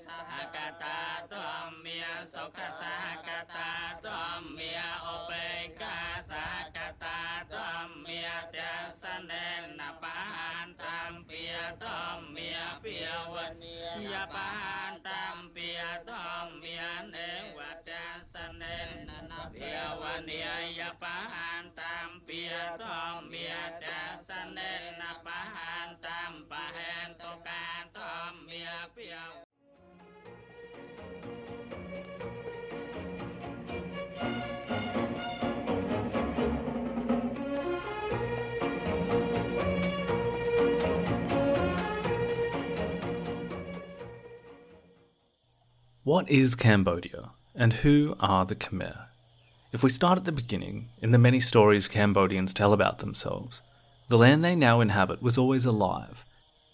Akata Tomia Sokasakata Tomia Opeka Sakata Tomia Tiasanen Napahan Tampia Tomia Piawania Yapahan Tampia Tomia Newatiasanen Piawania Yapahan Tampia Tomia Tiasanen Napahan Tampahen Tokan Tomia Piawania. What is Cambodia, and who are the Khmer? If we start at the beginning, in the many stories Cambodians tell about themselves, the land they now inhabit was always alive.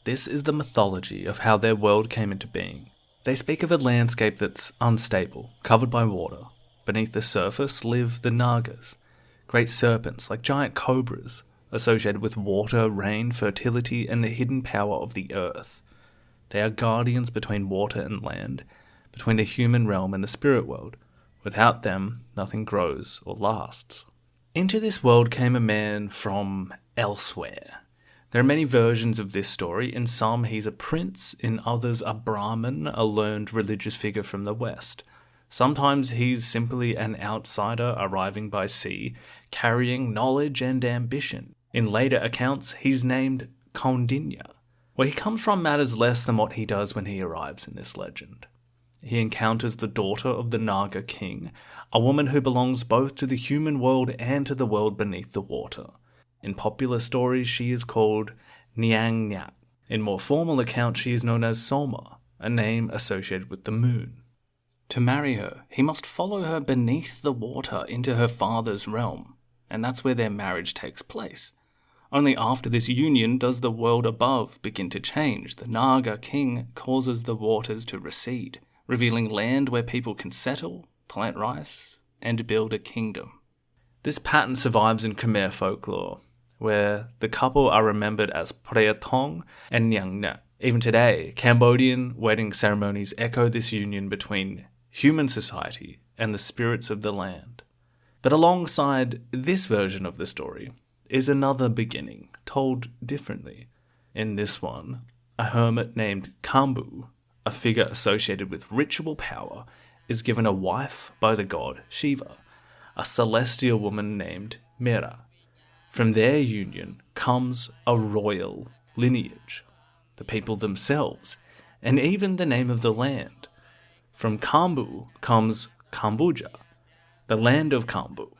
This is the mythology of how their world came into being. They speak of a landscape that's unstable, covered by water. Beneath the surface live the Nagas, great serpents like giant cobras, associated with water, rain, fertility, and the hidden power of the earth. They are guardians between water and land, between the human realm and the spirit world. Without them, nothing grows or lasts. Into this world came a man from elsewhere. There are many versions of this story. In some, he's a prince. In others, a Brahmin, a learned religious figure from the West. Sometimes he's simply an outsider arriving by sea, carrying knowledge and ambition. In later accounts, he's named Kaundinya. Where he comes from matters less than what he does when he arrives in this legend. He encounters the daughter of the Naga king, a woman who belongs both to the human world and to the world beneath the water. In popular stories, she is called Niang Nyak. In more formal accounts, she is known as Soma, a name associated with the moon. To marry her, he must follow her beneath the water into her father's realm, and that's where their marriage takes place. Only after this union does the world above begin to change. The Naga king causes the waters to recede, revealing land where people can settle, plant rice, and build a kingdom. This pattern survives in Khmer folklore, where the couple are remembered as Prea Thong and Nyang Nyak. Even today, Cambodian wedding ceremonies echo this union between human society and the spirits of the land. But alongside this version of the story is another beginning, told differently. In this one, a hermit named Kambu, a figure associated with ritual power, is given a wife by the god Shiva, a celestial woman named Mera. From their union comes a royal lineage, the people themselves, and even the name of the land. From Kambu comes Kambuja, the land of Kambu,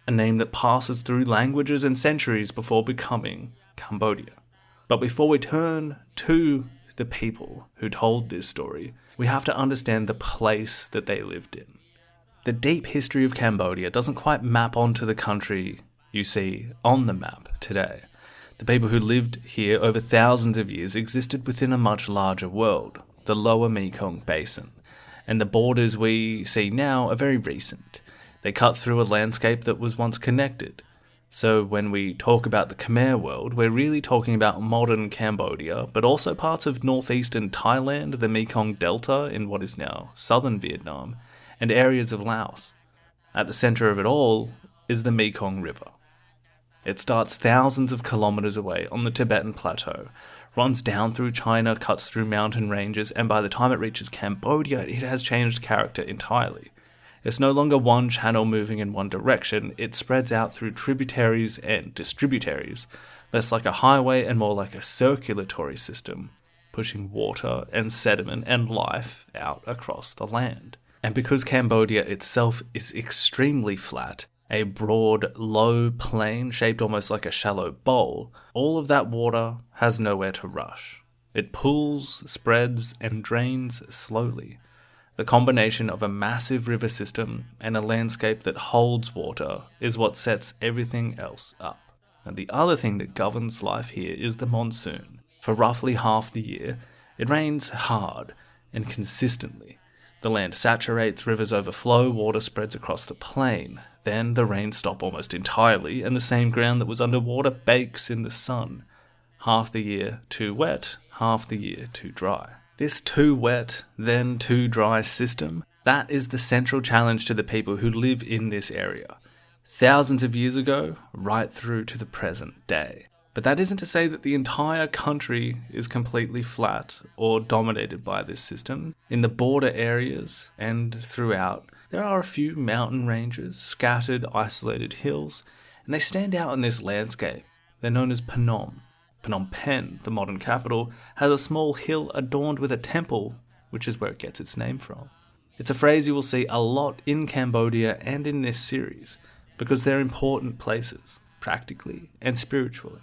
a name that passes through languages and centuries before becoming Cambodia. But before we turn to the people who told this story, we have to understand the place that they lived in. The deep history of Cambodia doesn't quite map onto the country you see on the map today. The people who lived here over thousands of years existed within a much larger world, the lower Mekong Basin, and the borders we see now are very recent. They cut through a landscape that was once connected. So when we talk about the Khmer world, we're really talking about modern Cambodia, but also parts of northeastern Thailand, the Mekong Delta in what is now southern Vietnam, and areas of Laos. At the center of it all is the Mekong River. It starts thousands of kilometers away on the Tibetan Plateau, runs down through China, cuts through mountain ranges, and by the time it reaches Cambodia, it has changed character entirely. It's no longer one channel moving in one direction, it spreads out through tributaries and distributaries, less like a highway and more like a circulatory system, pushing water and sediment and life out across the land. And because Cambodia itself is extremely flat, a broad, low plain shaped almost like a shallow bowl, all of that water has nowhere to rush. It pools, spreads, and drains slowly. The combination of a massive river system and a landscape that holds water is what sets everything else up. And the other thing that governs life here is the monsoon. For roughly half the year, it rains hard and consistently. The land saturates, rivers overflow, water spreads across the plain. Then the rains stop almost entirely, and the same ground that was underwater bakes in the sun. Half the year too wet, half the year too dry. This too wet, then too dry system, that is the central challenge to the people who live in this area, thousands of years ago, right through to the present day. But that isn't to say that the entire country is completely flat or dominated by this system. In the border areas and throughout, there are a few mountain ranges, scattered, isolated hills, and they stand out in this landscape. They're known as Phnom. Phnom Penh, the modern capital, has a small hill adorned with a temple, which is where it gets its name from. It's a phrase you will see a lot in Cambodia and in this series, because they're important places, practically and spiritually.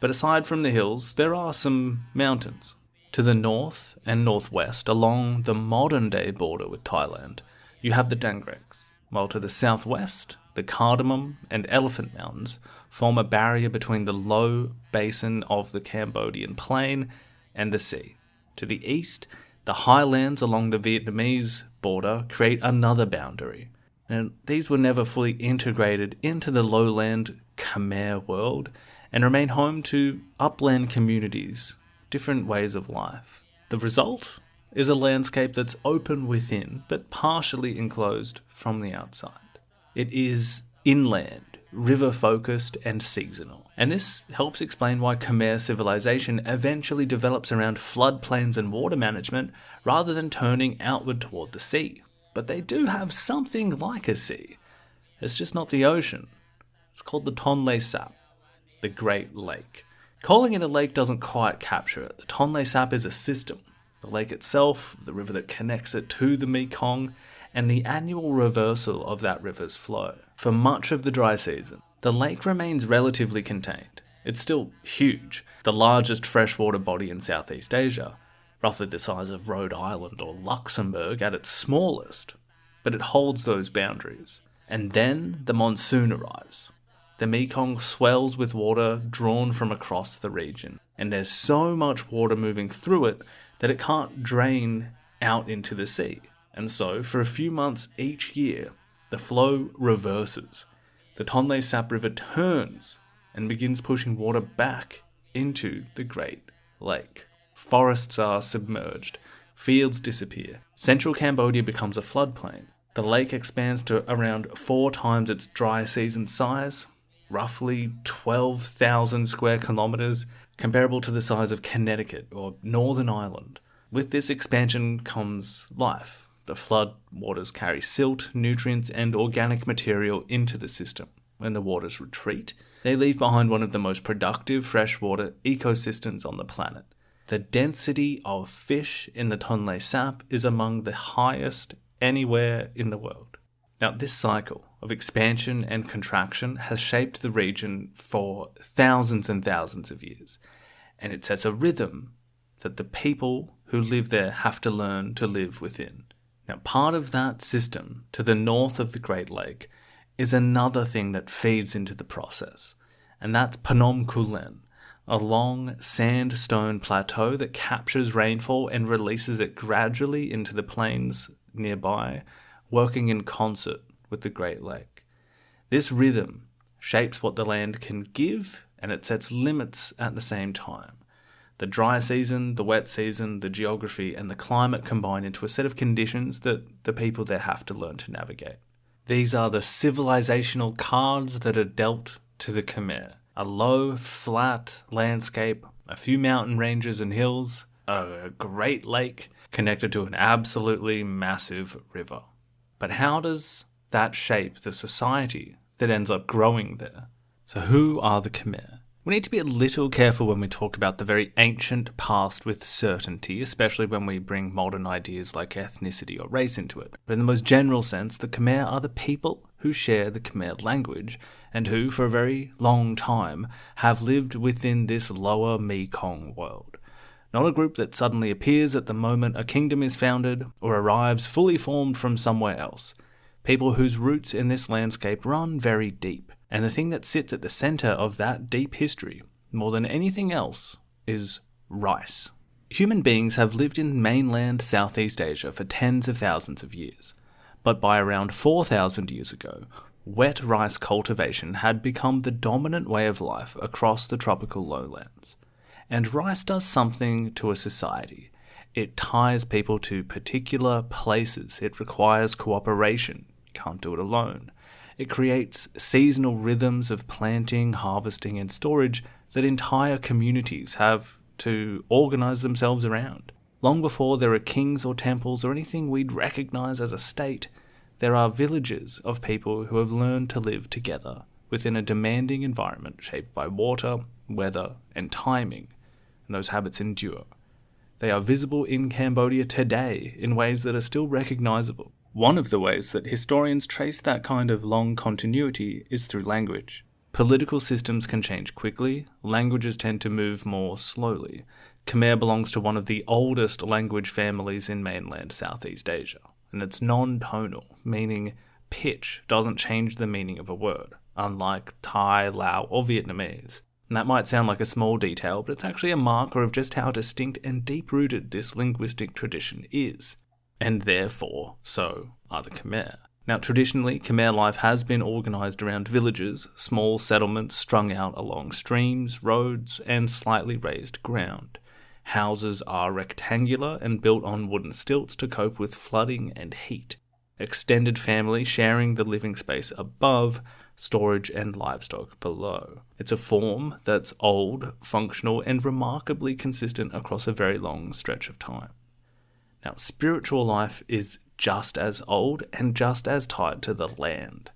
But aside from the hills, there are some mountains. To the north and northwest, along the modern-day border with Thailand, you have the Dangreks, while to the southwest, the Cardamom and Elephant Mountains form a barrier between the low basin of the Cambodian plain and the sea. To the east, the highlands along the Vietnamese border create another boundary. And these were never fully integrated into the lowland Khmer world and remain home to upland communities, different ways of life. The result is a landscape that's open within, but partially enclosed from the outside. It is inland, river-focused and seasonal. And this helps explain why Khmer civilization eventually develops around floodplains and water management rather than turning outward toward the sea. But they do have something like a sea. It's just not the ocean. It's called the Tonle Sap, the Great Lake. Calling it a lake doesn't quite capture it. The Tonle Sap is a system. The lake itself, the river that connects it to the Mekong, and the annual reversal of that river's flow. For much of the dry season, the lake remains relatively contained. It's still huge, the largest freshwater body in Southeast Asia, roughly the size of Rhode Island or Luxembourg at its smallest, but it holds those boundaries. And then the monsoon arrives. The Mekong swells with water drawn from across the region, and there's so much water moving through it that it can't drain out into the sea. And so, for a few months each year, the flow reverses. The Tonle Sap River turns and begins pushing water back into the Great Lake. Forests are submerged, fields disappear. Central Cambodia becomes a floodplain. The lake expands to around 4 times its dry season size, roughly 12,000 square kilometers, comparable to the size of Connecticut or Northern Ireland. With this expansion comes life. The flood waters carry silt, nutrients, and organic material into the system. When the waters retreat, they leave behind one of the most productive freshwater ecosystems on the planet. The density of fish in the Tonle Sap is among the highest anywhere in the world. Now, this cycle of expansion and contraction has shaped the region for thousands and thousands of years, and it sets a rhythm that the people who live there have to learn to live within. Now, part of that system to the north of the Great Lake is another thing that feeds into the process, and that's Phnom Kulen, a long sandstone plateau that captures rainfall and releases it gradually into the plains nearby, working in concert with the Great Lake. This rhythm shapes what the land can give, and it sets limits at the same time. The dry season, the wet season, the geography, and the climate combine into a set of conditions that the people there have to learn to navigate. These are the civilizational cards that are dealt to the Khmer. A low, flat landscape, a few mountain ranges and hills, a great lake connected to an absolutely massive river. But how does that shape the society that ends up growing there? So who are the Khmer? We need to be a little careful when we talk about the very ancient past with certainty, especially when we bring modern ideas like ethnicity or race into it. But in the most general sense, the Khmer are the people who share the Khmer language, and who, for a very long time, have lived within this lower Mekong world. Not a group that suddenly appears at the moment a kingdom is founded, or arrives fully formed from somewhere else. People whose roots in this landscape run very deep. And the thing that sits at the centre of that deep history, more than anything else, is rice. Human beings have lived in mainland Southeast Asia for tens of thousands of years. But by around 4,000 years ago, wet rice cultivation had become the dominant way of life across the tropical lowlands. And rice does something to a society. It ties people to particular places. It requires cooperation. You can't do it alone. It creates seasonal rhythms of planting, harvesting, and storage that entire communities have to organize themselves around. Long before there are kings or temples or anything we'd recognize as a state, there are villages of people who have learned to live together within a demanding environment shaped by water, weather, and timing, and those habits endure. They are visible in Cambodia today in ways that are still recognizable. One of the ways that historians trace that kind of long continuity is through language. Political systems can change quickly, languages tend to move more slowly. Khmer belongs to one of the oldest language families in mainland Southeast Asia, and it's non-tonal, meaning pitch doesn't change the meaning of a word, unlike Thai, Lao, or Vietnamese. And that might sound like a small detail, but it's actually a marker of just how distinct and deep-rooted this linguistic tradition is. And therefore, so are the Khmer. Now, traditionally, Khmer life has been organised around villages, small settlements strung out along streams, roads, and slightly raised ground. Houses are rectangular and built on wooden stilts to cope with flooding and heat. Extended family sharing the living space above, storage and livestock below. It's a form that's old, functional, and remarkably consistent across a very long stretch of time. Now, spiritual life is just as old and just as tied to the land.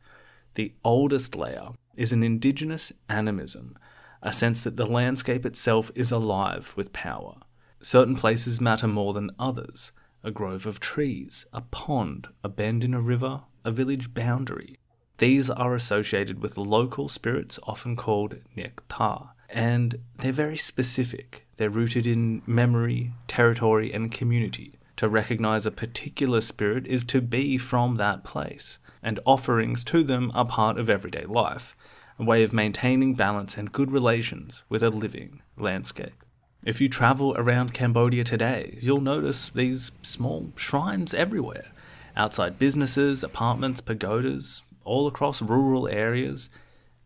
The oldest layer is an indigenous animism, a sense that the landscape itself is alive with power. Certain places matter more than others. A grove of trees, a pond, a bend in a river, a village boundary. These are associated with local spirits often called Nektar, and they're very specific. They're rooted in memory, territory, and community. To recognize a particular spirit is to be from that place, and offerings to them are part of everyday life, a way of maintaining balance and good relations with a living landscape. If you travel around Cambodia today, you'll notice these small shrines everywhere, outside businesses, apartments, pagodas, all across rural areas.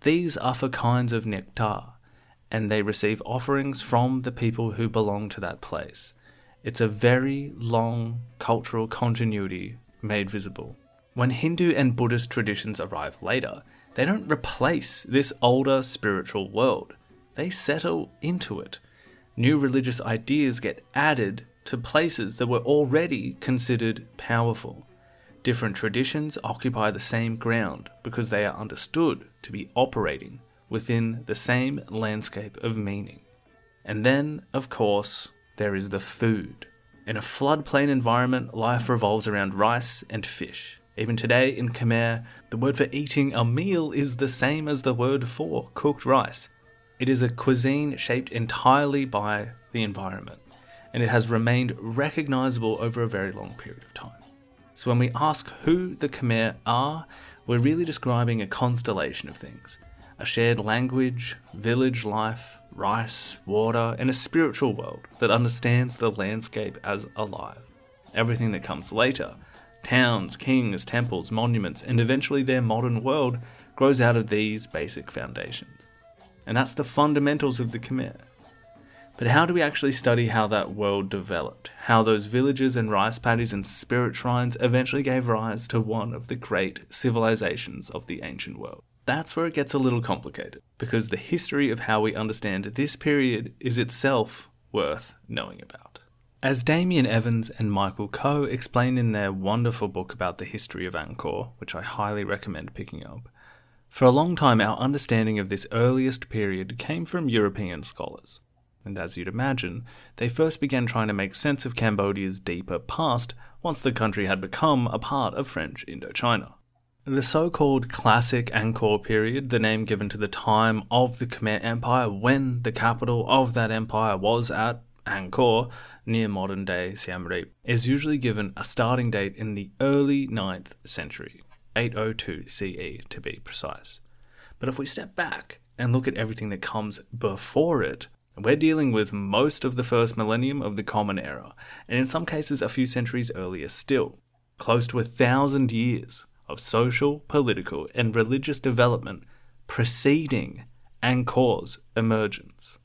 These are for kinds of Nektar, and they receive offerings from the people who belong to that place. It's a very long cultural continuity made visible. When Hindu and Buddhist traditions arrive later, they don't replace this older spiritual world. They settle into it. New religious ideas get added to places that were already considered powerful. Different traditions occupy the same ground because they are understood to be operating within the same landscape of meaning. And then, of course, there is the food. In a floodplain environment, life revolves around rice and fish. Even today in Khmer, the word for eating a meal is the same as the word for cooked rice. It is a cuisine shaped entirely by the environment, and it has remained recognizable over a very long period of time. So when we ask who the Khmer are, we're really describing a constellation of things. A shared language, village life, rice, water, and a spiritual world that understands the landscape as alive. Everything that comes later, towns, kings, temples, monuments, and eventually their modern world, grows out of these basic foundations. And that's the fundamentals of the Khmer. But how do we actually study how that world developed? How those villages and rice paddies and spirit shrines eventually gave rise to one of the great civilizations of the ancient world? That's where it gets a little complicated, because the history of how we understand this period is itself worth knowing about. As Damien Evans and Michael Coe explain in their wonderful book about the history of Angkor, which I highly recommend picking up, for a long time our understanding of this earliest period came from European scholars. And as you'd imagine, they first began trying to make sense of Cambodia's deeper past once the country had become a part of French Indochina. The so-called classic Angkor period, the name given to the time of the Khmer Empire when the capital of that empire was at Angkor, near modern-day Siem Reap, is usually given a starting date in the early 9th century, 802 CE to be precise. But if we step back and look at everything that comes before it, we're dealing with most of the first millennium of the Common Era, and in some cases a few centuries earlier still, close to 1,000 years of social, political, and religious development preceding Angkor's emergence.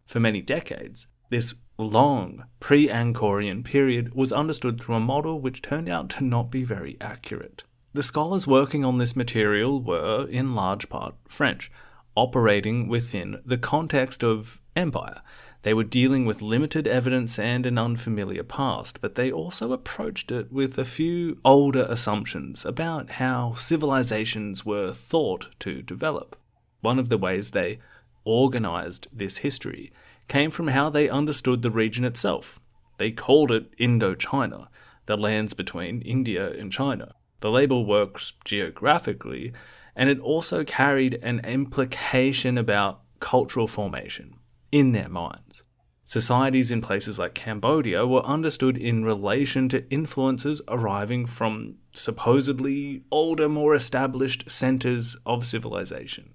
For many decades, This long pre-Angkorean period was understood through a model which turned out to not be very accurate. The scholars working on this material were, in large part, French, operating within the context of empire. They were dealing with limited evidence and an unfamiliar past, but they also approached it with a few older assumptions about how civilizations were thought to develop. One of the ways they organized this history came from how they understood the region itself. They called it Indochina, the lands between India and China. The label works geographically, and it also carried an implication about cultural formation in their minds. Societies in places like Cambodia were understood in relation to influences arriving from supposedly older, more established centers of civilization,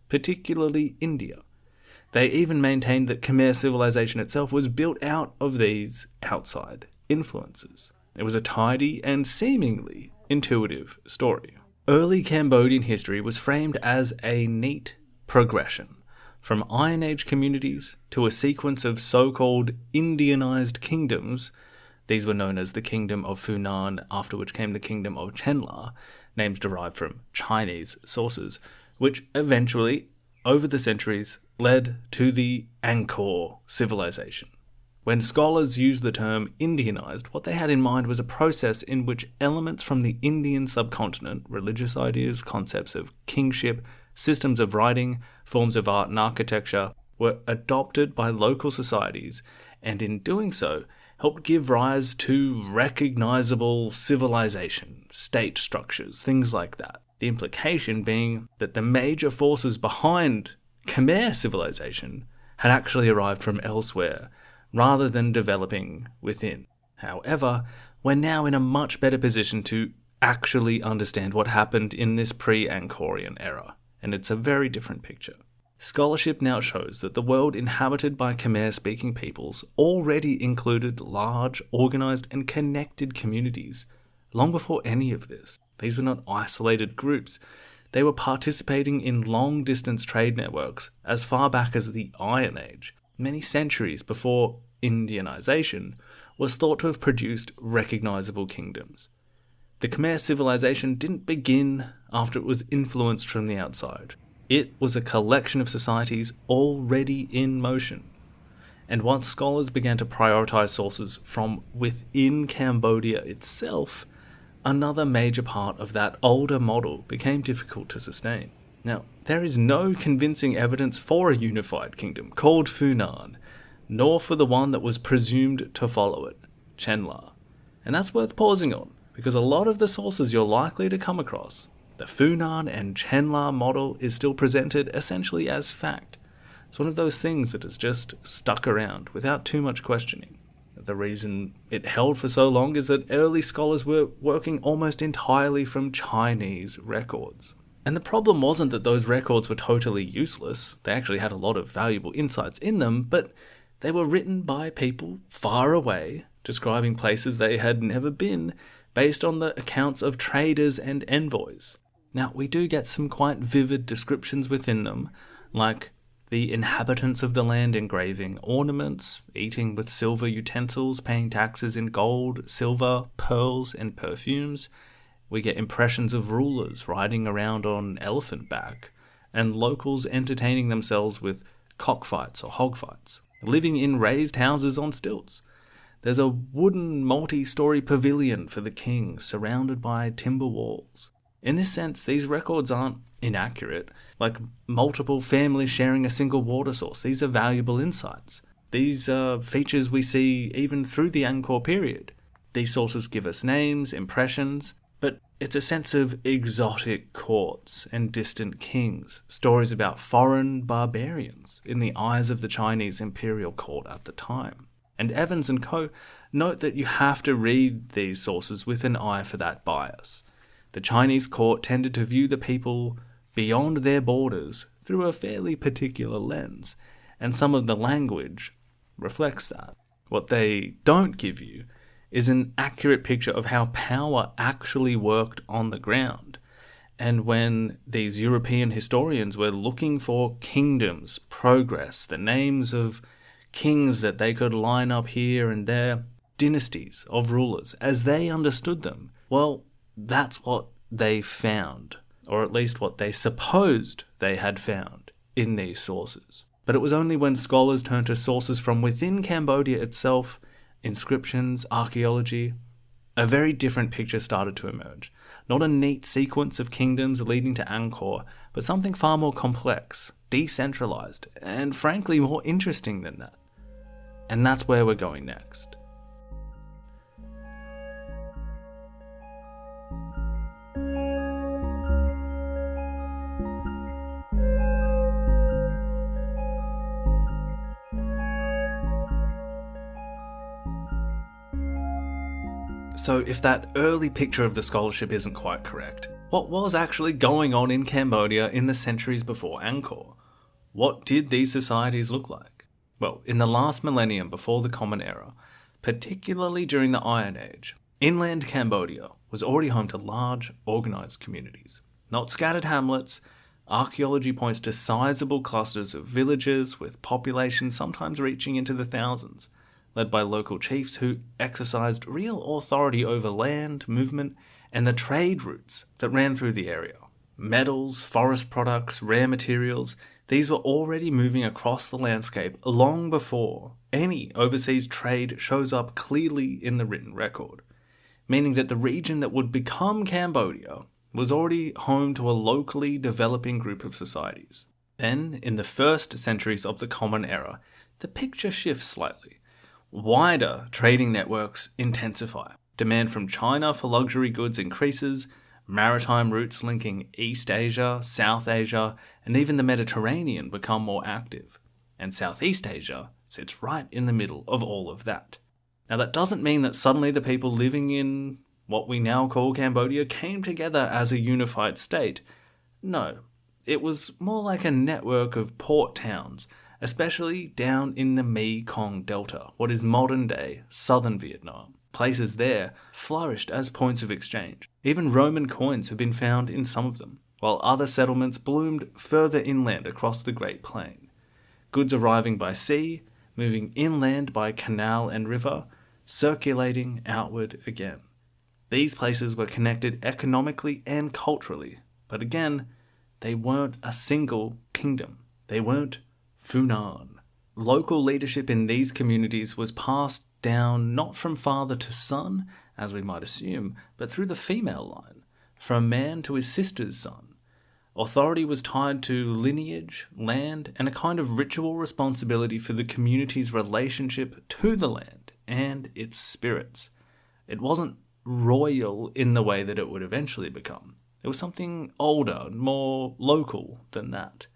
particularly India. They even maintained that Khmer civilization itself was built out of these outside influences. It was a tidy and seemingly intuitive story. Early Cambodian history was framed as a neat progression from Iron Age communities to a sequence of so-called Indianized kingdoms. These were known as the Kingdom of Funan, after which came the Kingdom of Chenla, names derived from Chinese sources, which eventually, over the centuries, led to the Angkor civilization. When scholars used the term Indianized, what they had in mind was a process in which elements from the Indian subcontinent, religious ideas, concepts of kingship, systems of writing, forms of art and architecture, were adopted by local societies, and in doing so, helped give rise to recognizable civilization, state structures, things like that. The implication being that the major forces behind Khmer civilization had actually arrived from elsewhere, rather than developing within. However, we're now in a much better position to actually understand what happened in this pre-Angkorean era, and it's a very different picture. Scholarship now shows that the world inhabited by Khmer-speaking peoples already included large, organized, and connected communities. Long before any of this, these were not isolated groups. They were participating in long-distance trade networks as far back as the Iron Age. Many centuries before Indianization was thought to have produced recognizable kingdoms. The Khmer civilization didn't begin after it was influenced from the outside. It was a collection of societies already in motion. And once scholars began to prioritize sources from within Cambodia itself, another major part of that older model became difficult to sustain. Now, there is no convincing evidence for a unified kingdom called Funan, nor for the one that was presumed to follow it, Chenla. And that's worth pausing on, because a lot of the sources you're likely to come across, the Funan and Chenla model is still presented essentially as fact. It's one of those things that has just stuck around without too much questioning. The reason it held for so long is that early scholars were working almost entirely from Chinese records. And the problem wasn't that those records were totally useless. They actually had a lot of valuable insights in them, but they were written by people far away, describing places they had never been, based on the accounts of traders and envoys. Now, we do get some quite vivid descriptions within them, like the inhabitants of the land engraving ornaments, eating with silver utensils, paying taxes in gold, silver, pearls, and perfumes. We get impressions of rulers riding around on elephant back, and locals entertaining themselves with cockfights or hogfights, living in raised houses on stilts. There's a wooden multi-story pavilion for the king, surrounded by timber walls. In this sense, these records aren't inaccurate, like multiple families sharing a single water source. These are valuable insights. These are features we see even through the Angkor period. These sources give us names, impressions, but it's a sense of exotic courts and distant kings, stories about foreign barbarians in the eyes of the Chinese imperial court at the time. And Evans and Co. note that you have to read these sources with an eye for that bias. The Chinese court tended to view the people beyond their borders through a fairly particular lens, and some of the language reflects that. What they don't give you is an accurate picture of how power actually worked on the ground. And when these European historians were looking for kingdoms, progress, the names of kings that they could line up here and there, dynasties of rulers as they understood them. Well, that's what they found, or at least what they supposed they had found in these sources. But it was only when scholars turned to sources from within Cambodia itself, inscriptions, archaeology, a very different picture started to emerge. Not a neat sequence of kingdoms leading to Angkor, but something far more complex, decentralized, and frankly more interesting than that. And that's where we're going next. So if that early picture of the scholarship isn't quite correct, what was actually going on in Cambodia in the centuries before Angkor? What did these societies look like? Well, in the last millennium before the Common Era, particularly during the Iron Age, inland Cambodia was already home to large, organised communities. Not scattered hamlets, archaeology points to sizable clusters of villages with populations sometimes reaching into the thousands, led by local chiefs who exercised real authority over land, movement, and the trade routes that ran through the area. Metals, forest products, rare materials, these were already moving across the landscape long before any overseas trade shows up clearly in the written record, meaning that the region that would become Cambodia was already home to a locally developing group of societies. Then, in the first centuries of the Common Era, the picture shifts slightly. Wider trading networks intensify. Demand from China for luxury goods increases, maritime routes linking East Asia, South Asia, and even the Mediterranean become more active, and Southeast Asia sits right in the middle of all of that. Now that doesn't mean that suddenly the people living in what we now call Cambodia came together as a unified state. No, it was more like a network of port towns, especially down in the Mekong Delta, what is modern-day southern Vietnam. Places there flourished as points of exchange. Even Roman coins have been found in some of them, while other settlements bloomed further inland across the Great Plain. Goods arriving by sea, moving inland by canal and river, circulating outward again. These places were connected economically and culturally, but again, they weren't a single kingdom. They weren't Funan. Local leadership in these communities was passed down not from father to son, as we might assume, but through the female line, from man to his sister's son. Authority was tied to lineage, land, and a kind of ritual responsibility for the community's relationship to the land and its spirits. It wasn't royal in the way that it would eventually become. It was something older, more local than that.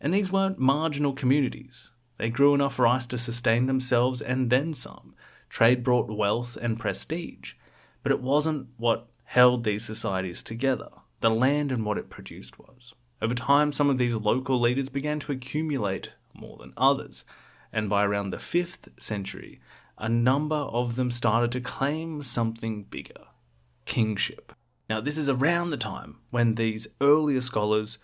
And these weren't marginal communities. They grew enough rice to sustain themselves and then some. Trade brought wealth and prestige. But it wasn't what held these societies together. The land and what it produced was. Over time, some of these local leaders began to accumulate more than others. And by around the 5th century, a number of them started to claim something bigger. Kingship. Now, this is around the time when these earlier scholars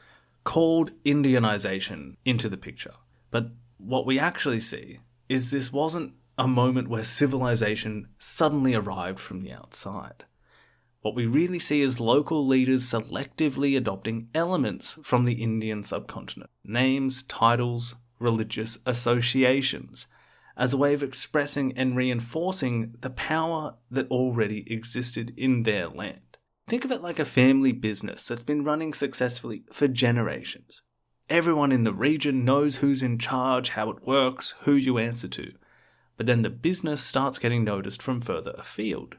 called Indianization into the picture. But what we actually see is this wasn't a moment where civilization suddenly arrived from the outside. What we really see is local leaders selectively adopting elements from the Indian subcontinent, names, titles, religious associations, as a way of expressing and reinforcing the power that already existed in their land. Think of it like a family business that's been running successfully for generations. Everyone in the region knows who's in charge, how it works, who you answer to. But then the business starts getting noticed from further afield.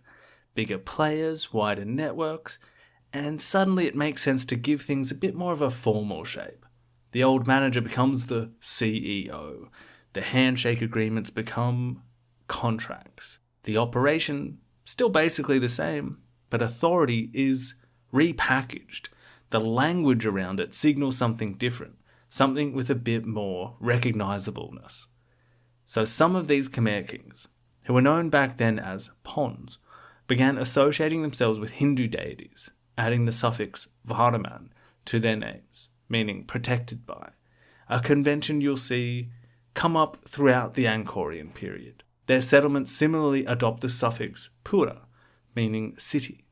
Bigger players, wider networks, and suddenly it makes sense to give things a bit more of a formal shape. The old manager becomes the CEO. The handshake agreements become contracts. The operation, still basically the same, but authority is repackaged. The language around it signals something different, something with a bit more recognizableness. So some of these Khmer kings, who were known back then as Pons, began associating themselves with Hindu deities, adding the suffix Varman to their names, meaning protected by, a convention you'll see come up throughout the Angkorian period. Their settlements similarly adopt the suffix pura, meaning city,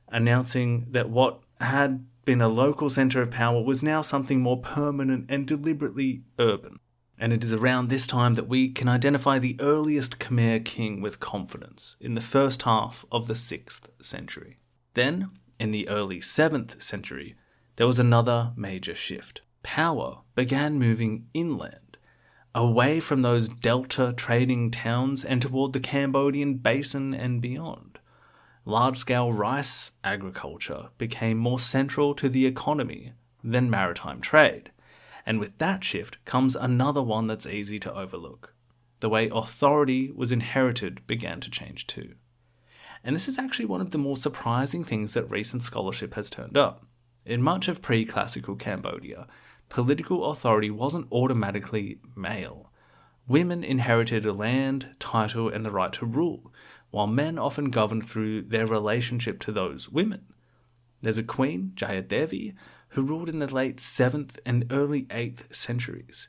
announcing that what had been a local centre of power was now something more permanent and deliberately urban. And it is around this time that we can identify the earliest Khmer king with confidence, in the first half of the 6th century. Then, in the early 7th century, there was another major shift. Power began moving inland, away from those delta trading towns and toward the Cambodian basin and beyond. Large-scale rice agriculture became more central to the economy than maritime trade. And with that shift comes another one that's easy to overlook. The way authority was inherited began to change too. And this is actually one of the more surprising things that recent scholarship has turned up. In much of pre-classical Cambodia, political authority wasn't automatically male. Women inherited land, title, and the right to rule, while men often governed through their relationship to those women. There's a queen, Jayadevi, who ruled in the late 7th and early 8th centuries.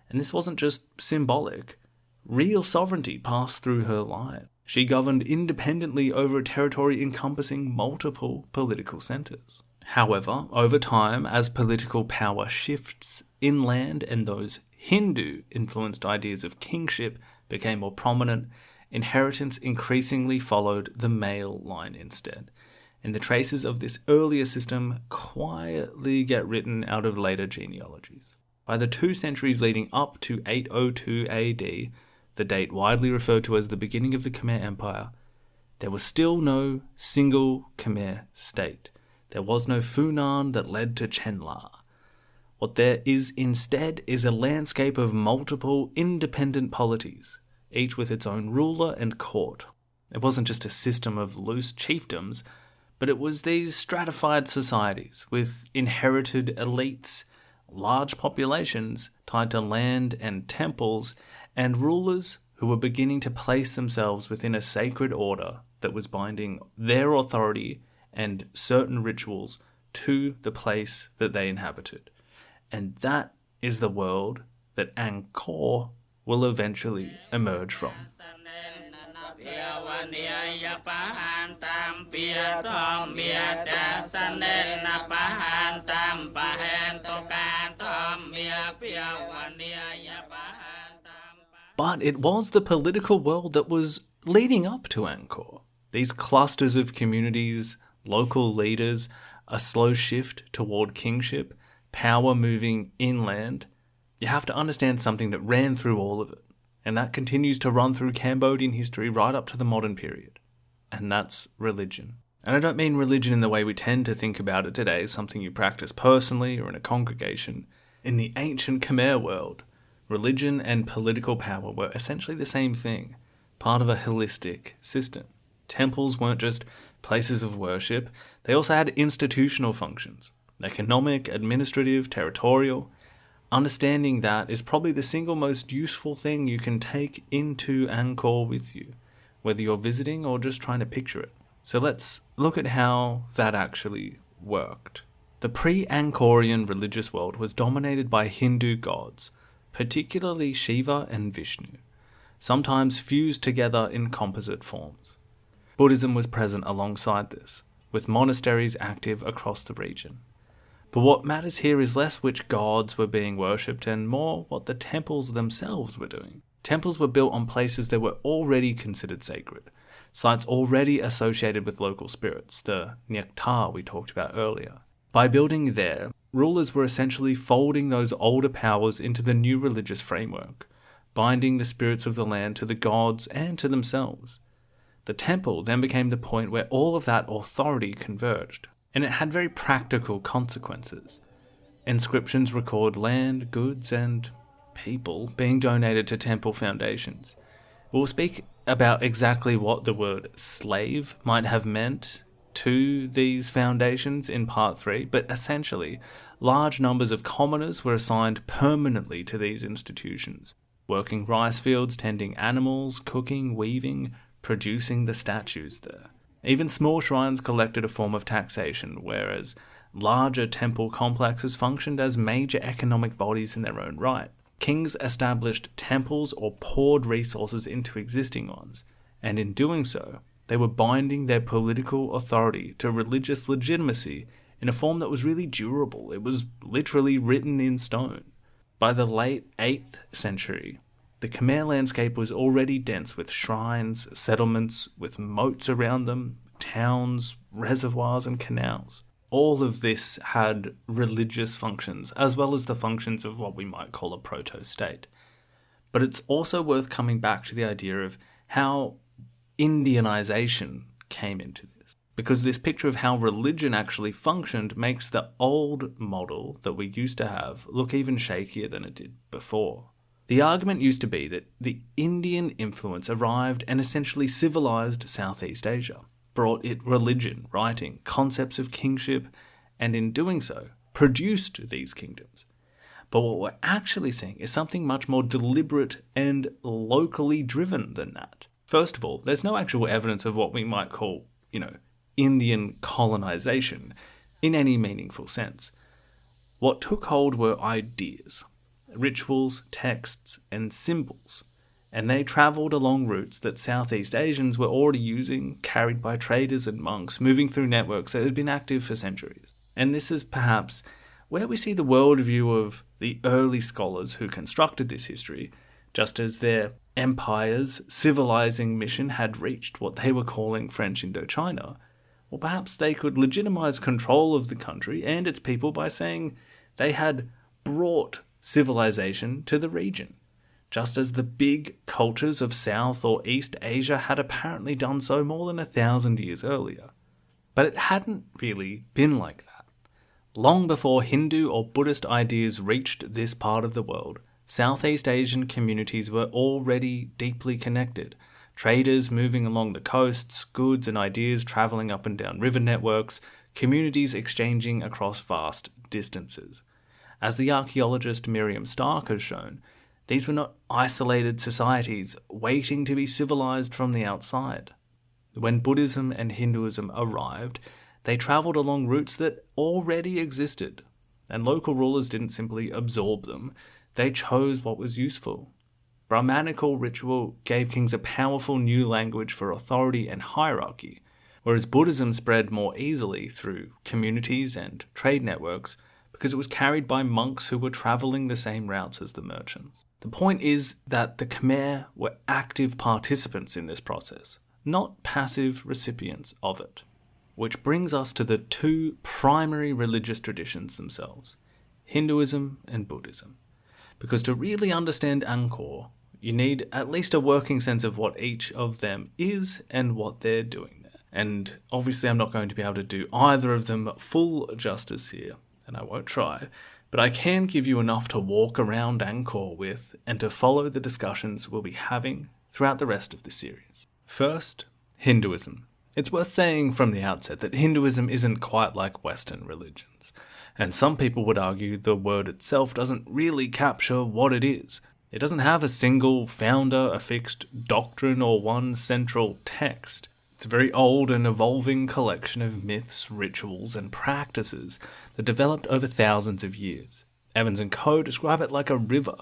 And this wasn't just symbolic. Real sovereignty passed through her line. She governed independently over a territory encompassing multiple political centres. However, over time, as political power shifts inland and those Hindu-influenced ideas of kingship became more prominent, inheritance increasingly followed the male line instead. And the traces of this earlier system quietly get written out of later genealogies. By the 2 centuries leading up to 802 AD, the date widely referred to as the beginning of the Khmer Empire, there was still no single Khmer state. There was no Funan that led to Chenla. What there is instead is a landscape of multiple independent polities, each with its own ruler and court. It wasn't just a system of loose chiefdoms, but it was these stratified societies with inherited elites, large populations tied to land and temples, and rulers who were beginning to place themselves within a sacred order that was binding their authority and certain rituals to the place that they inhabited. And that is the world that Angkor will eventually emerge from. But it was the political world that was leading up to Angkor. These clusters of communities, local leaders, a slow shift toward kingship, power moving inland. You have to understand something that ran through all of it. And that continues to run through Cambodian history right up to the modern period. And that's religion. And I don't mean religion in the way we tend to think about it today as something you practice personally or in a congregation. In the ancient Khmer world, religion and political power were essentially the same thing, part of a holistic system. Temples weren't just places of worship, they also had institutional functions, economic, administrative, territorial. Understanding that is probably the single most useful thing you can take into Angkor with you, whether you're visiting or just trying to picture it. So let's look at how that actually worked. The pre-Angkorean religious world was dominated by Hindu gods, particularly Shiva and Vishnu, sometimes fused together in composite forms. Buddhism was present alongside this, with monasteries active across the region. But what matters here is less which gods were being worshipped and more what the temples themselves were doing. Temples were built on places that were already considered sacred, sites already associated with local spirits, the Nyektar we talked about earlier. By building there, rulers were essentially folding those older powers into the new religious framework, binding the spirits of the land to the gods and to themselves. The temple then became the point where all of that authority converged. And it had very practical consequences. Inscriptions record land, goods, and people being donated to temple foundations. We'll speak about exactly what the word slave might have meant to these foundations in part 3, but essentially, large numbers of commoners were assigned permanently to these institutions, working rice fields, tending animals, cooking, weaving, producing the statues there. Even small shrines collected a form of taxation, whereas larger temple complexes functioned as major economic bodies in their own right. kings established temples or poured resources into existing ones, and in doing so, they were binding their political authority to religious legitimacy in a form that was really durable. It was literally written in stone. By the late 8th century, the Khmer landscape was already dense with shrines, settlements with moats around them, towns, reservoirs and canals. All of this had religious functions, as well as the functions of what we might call a proto-state. But it's also worth coming back to the idea of how Indianization came into this, because this picture of how religion actually functioned makes the old model that we used to have look even shakier than it did before. The argument used to be that the Indian influence arrived and essentially civilized Southeast Asia, brought it religion, writing, concepts of kingship, and in doing so, produced these kingdoms. But what we're actually seeing is something much more deliberate and locally driven than that. First of all, there's no actual evidence of what we might call, Indian colonization in any meaningful sense. What took hold were ideas, rituals, texts, and symbols, and they travelled along routes that Southeast Asians were already using, carried by traders and monks, moving through networks that had been active for centuries. And this is perhaps where we see the worldview of the early scholars who constructed this history, just as their empire's civilizing mission had reached what they were calling French Indochina. Or perhaps they could legitimize control of the country and its people by saying they had brought civilization to the region, just as the big cultures of South or East Asia had apparently done so more than 1,000 years earlier. But it hadn't really been like that. Long before Hindu or Buddhist ideas reached this part of the world, Southeast Asian communities were already deeply connected. Traders moving along the coasts, goods and ideas travelling up and down river networks, communities exchanging across vast distances. As the archaeologist Miriam Stark has shown, these were not isolated societies waiting to be civilized from the outside. When Buddhism and Hinduism arrived, they travelled along routes that already existed, and local rulers didn't simply absorb them, they chose what was useful. Brahmanical ritual gave kings a powerful new language for authority and hierarchy, whereas Buddhism spread more easily through communities and trade networks because it was carried by monks who were travelling the same routes as the merchants. The point is that the Khmer were active participants in this process, not passive recipients of it. Which brings us to the two primary religious traditions themselves, Hinduism and Buddhism. Because to really understand Angkor, you need at least a working sense of what each of them is and what they're doing there. And obviously I'm not going to be able to do either of them full justice here, and I won't try, but I can give you enough to walk around Angkor with and to follow the discussions we'll be having throughout the rest of the series. First, Hinduism. It's worth saying from the outset that Hinduism isn't quite like Western religions, and some people would argue the word itself doesn't really capture what it is. It doesn't have a single founder, a fixed doctrine, or one central text. It's a very old and evolving collection of myths, rituals, and practices that developed over thousands of years. Evans and Co. describe it like a river,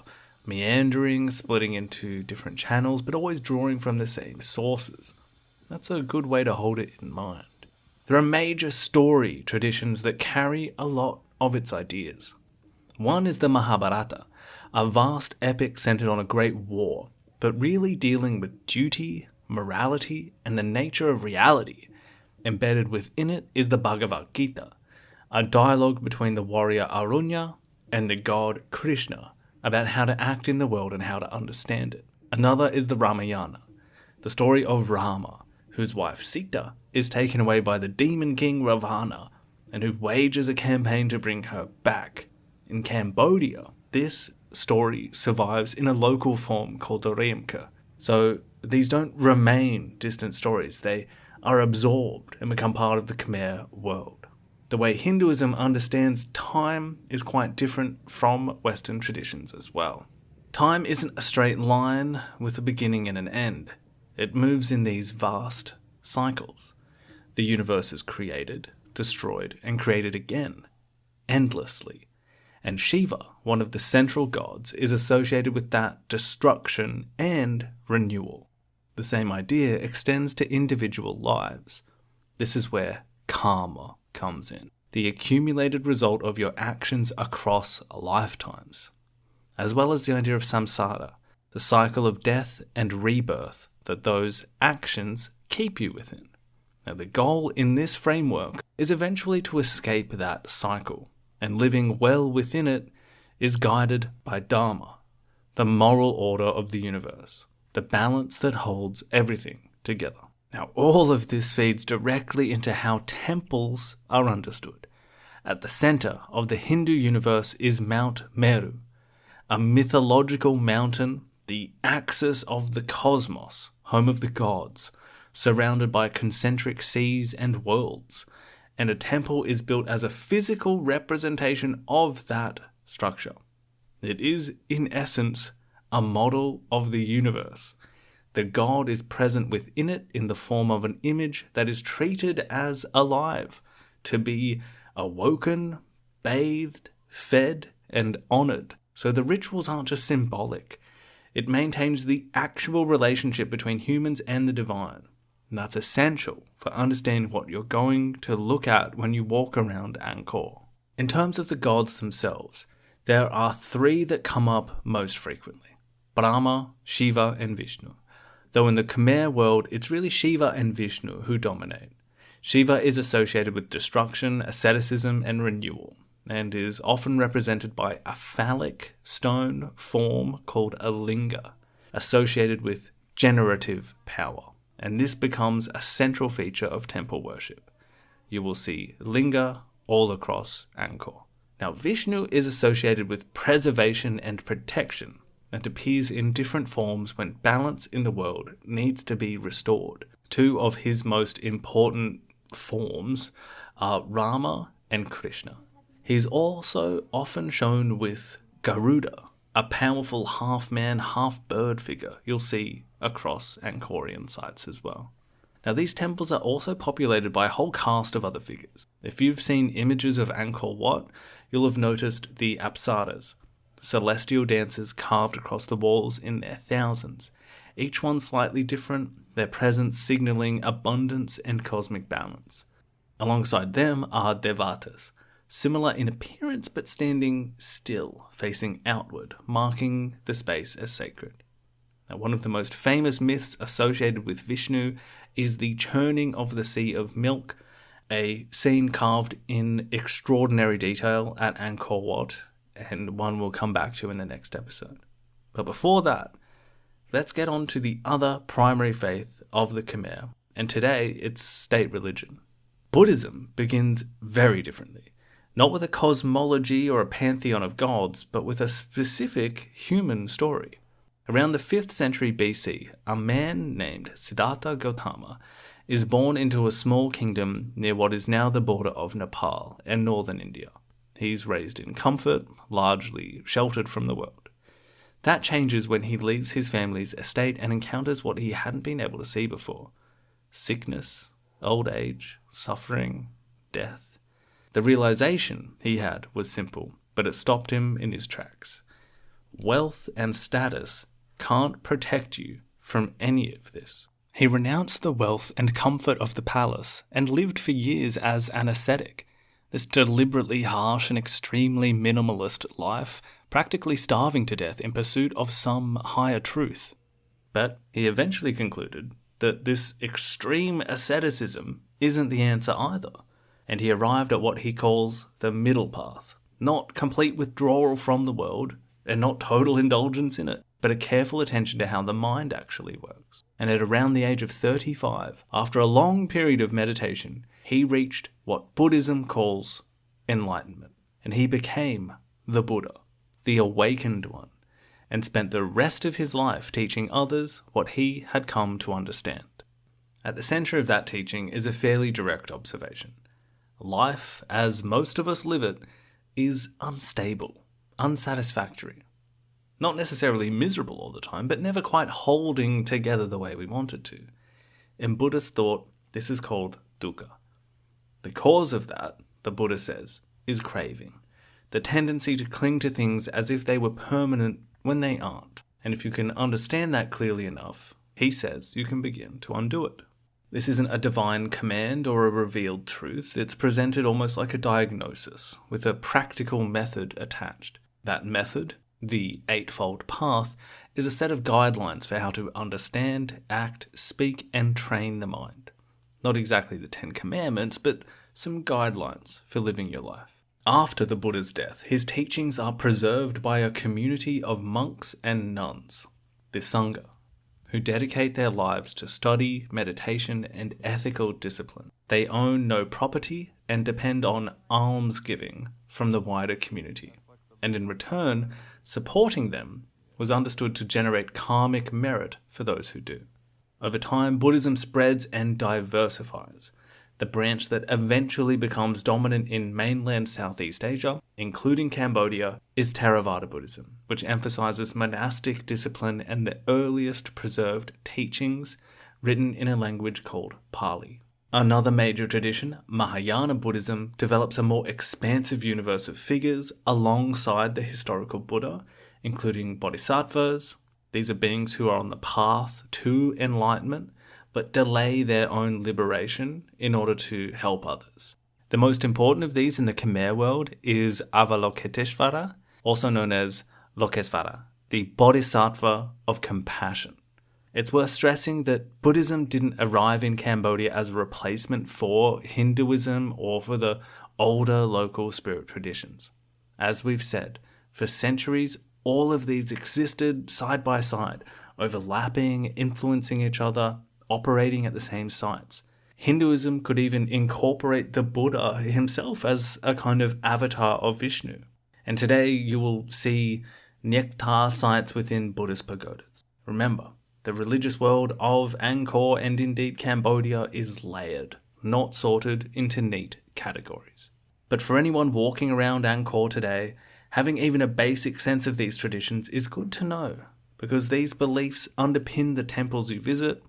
meandering, splitting into different channels, but always drawing from the same sources. That's a good way to hold it in mind. There are major story traditions that carry a lot of its ideas. One is the Mahabharata, a vast epic centered on a great war, but really dealing with duty, morality, and the nature of reality. Embedded within it is the Bhagavad Gita, a dialogue between the warrior Arunya and the god Krishna about how to act in the world and how to understand it. Another is the Ramayana, the story of Rama, whose wife Sita is taken away by the demon king Ravana, and who wages a campaign to bring her back. In Cambodia, this story survives in a local form called the Remke, so these don't remain distant stories, they are absorbed and become part of the Khmer world. The way Hinduism understands time is quite different from Western traditions as well. Time isn't a straight line with a beginning and an end. It moves in these vast cycles. The universe is created, destroyed, and created again, endlessly. And Shiva, one of the central gods, is associated with that destruction and renewal. The same idea extends to individual lives. This is where karma comes in, the accumulated result of your actions across lifetimes, as well as the idea of samsara, the cycle of death and rebirth that those actions keep you within. Now, the goal in this framework is eventually to escape that cycle, and living well within it is guided by Dharma, the moral order of the universe, the balance that holds everything together. Now, all of this feeds directly into how temples are understood. At the center of the Hindu universe is Mount Meru, a mythological mountain, the axis of the cosmos, home of the gods, surrounded by concentric seas and worlds, and a temple is built as a physical representation of that structure. It is, in essence, a model of the universe. The god is present within it in the form of an image that is treated as alive, to be awoken, bathed, fed, and honored. So the rituals aren't just symbolic. It maintains the actual relationship between humans and the divine. And that's essential for understanding what you're going to look at when you walk around Angkor. In terms of the gods themselves, there are three that come up most frequently: Brahma, Shiva, and Vishnu. Though in the Khmer world, it's really Shiva and Vishnu who dominate. Shiva is associated with destruction, asceticism, and renewal, and is often represented by a phallic stone form called a linga, associated with generative power. And this becomes a central feature of temple worship. You will see linga all across Angkor. Now, Vishnu is associated with preservation and protection, and appears in different forms when balance in the world needs to be restored. Two of his most important forms are Rama and Krishna. He's also often shown with Garuda, a powerful half-man, half-bird figure you'll see across Angkorian sites as well. Now, these temples are also populated by a whole cast of other figures. If you've seen images of Angkor Wat, you'll have noticed the apsaras, celestial dancers carved across the walls in their thousands, each one slightly different, their presence signaling abundance and cosmic balance. Alongside them are devatas, similar in appearance but standing still, facing outward, marking the space as sacred. Now, one of the most famous myths associated with Vishnu is the churning of the sea of milk, a scene carved in extraordinary detail at Angkor Wat, and one we'll come back to in the next episode. But before that, let's get on to the other primary faith of the Khmer, and today it's state religion. Buddhism begins very differently, not with a cosmology or a pantheon of gods, but with a specific human story. Around the 5th century BC, a man named Siddhartha Gautama is born into a small kingdom near what is now the border of Nepal and northern India. He's raised in comfort, largely sheltered from the world. That changes when he leaves his family's estate and encounters what he hadn't been able to see before: sickness, old age, suffering, death. The realization he had was simple, but it stopped him in his tracks. Wealth and status can't protect you from any of this. He renounced the wealth and comfort of the palace and lived for years as an ascetic. This deliberately harsh and extremely minimalist life, practically starving to death in pursuit of some higher truth. But he eventually concluded that this extreme asceticism isn't the answer either, and he arrived at what he calls the middle path. Not complete withdrawal from the world, and not total indulgence in it, but a careful attention to how the mind actually works. And at around the age of 35, after a long period of meditation, he reached what Buddhism calls enlightenment. And he became the Buddha, the awakened one, and spent the rest of his life teaching others what he had come to understand. At the center of that teaching is a fairly direct observation. Life, as most of us live it, is unstable, unsatisfactory. Not necessarily miserable all the time, but never quite holding together the way we want it to. In Buddhist thought, this is called dukkha. The cause of that, the Buddha says, is craving. the tendency to cling to things as if they were permanent when they aren't. And if you can understand that clearly enough, he says you can begin to undo it. This isn't a divine command or a revealed truth. It's presented almost like a diagnosis, with a practical method attached. That method, the Eightfold Path, is a set of guidelines for how to understand, act, speak, and train the mind. Not exactly the 10 Commandments, but some guidelines for living your life. After the Buddha's death, his teachings are preserved by a community of monks and nuns, the Sangha, who dedicate their lives to study, meditation, and ethical discipline. They own no property and depend on almsgiving from the wider community. And in return, supporting them was understood to generate karmic merit for those who do. Over time, Buddhism spreads and diversifies. The branch that eventually becomes dominant in mainland Southeast Asia, including Cambodia, is Theravada Buddhism, which emphasizes monastic discipline and the earliest preserved teachings written in a language called Pali. Another major tradition, Mahayana Buddhism, develops a more expansive universe of figures alongside the historical Buddha, including bodhisattvas. These are beings who are on the path to enlightenment, but delay their own liberation in order to help others. The most important of these in the Khmer world is Avalokiteshvara, also known as Lokesvara, the bodhisattva of compassion. It's worth stressing that Buddhism didn't arrive in Cambodia as a replacement for Hinduism or for the older local spirit traditions. As we've said, for centuries, all of these existed side by side, overlapping, influencing each other, operating at the same sites. Hinduism could even incorporate the Buddha himself as a kind of avatar of Vishnu. And today you will see Nyektar sites within Buddhist pagodas. Remember, the religious world of Angkor and indeed Cambodia is layered, not sorted into neat categories. But for anyone walking around Angkor today, having even a basic sense of these traditions is good to know, because these beliefs underpin the temples you visit,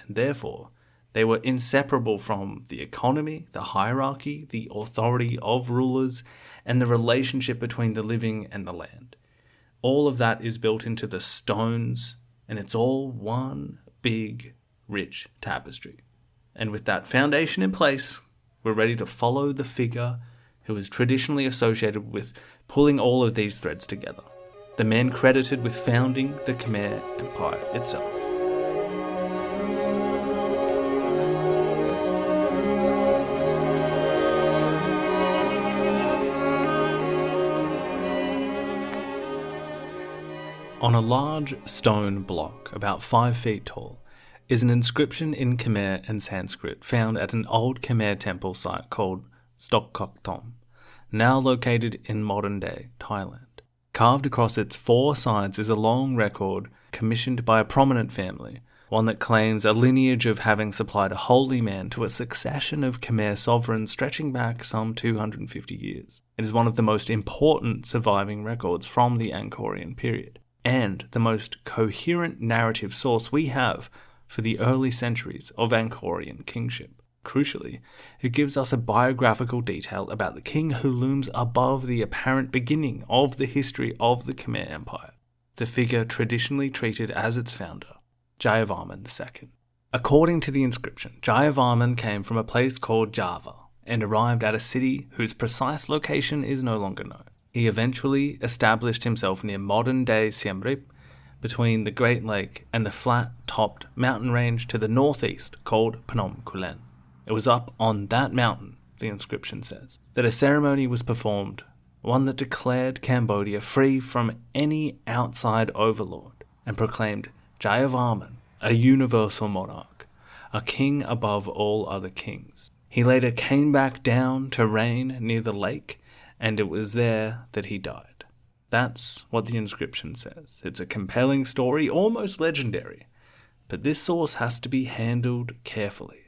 and therefore they were inseparable from the economy, the hierarchy, the authority of rulers, and the relationship between the living and the land. All of that is built into the stones, and it's all one big, rich tapestry. And with that foundation in place, we're ready to follow the figure who is traditionally associated with pulling all of these threads together, the man credited with founding the Khmer Empire itself. On a large stone block, about 5 feet tall, is an inscription in Khmer and Sanskrit found at an old Khmer temple site called Stokkok Tom, now located in modern-day Thailand. Carved across its 4 sides is a long record commissioned by a prominent family, one that claims a lineage of having supplied a holy man to a succession of Khmer sovereigns stretching back some 250 years. It is one of the most important surviving records from the Angkorean period, and the most coherent narrative source we have for the early centuries of Angkorean kingship. Crucially, it gives us a biographical detail about the king who looms above the apparent beginning of the history of the Khmer Empire, the figure traditionally treated as its founder, Jayavarman II. According to the inscription, Jayavarman came from a place called Java and arrived at a city whose precise location is no longer known. He eventually established himself near modern-day Siem Reap, between the Great Lake and the flat-topped mountain range to the northeast called Phnom Kulen. It was up on that mountain, the inscription says, that a ceremony was performed, one that declared Cambodia free from any outside overlord and proclaimed Jayavarman a universal monarch, a king above all other kings. He later came back down to reign near the lake, and it was there that he died. That's what the inscription says. It's a compelling story, almost legendary, but this source has to be handled carefully.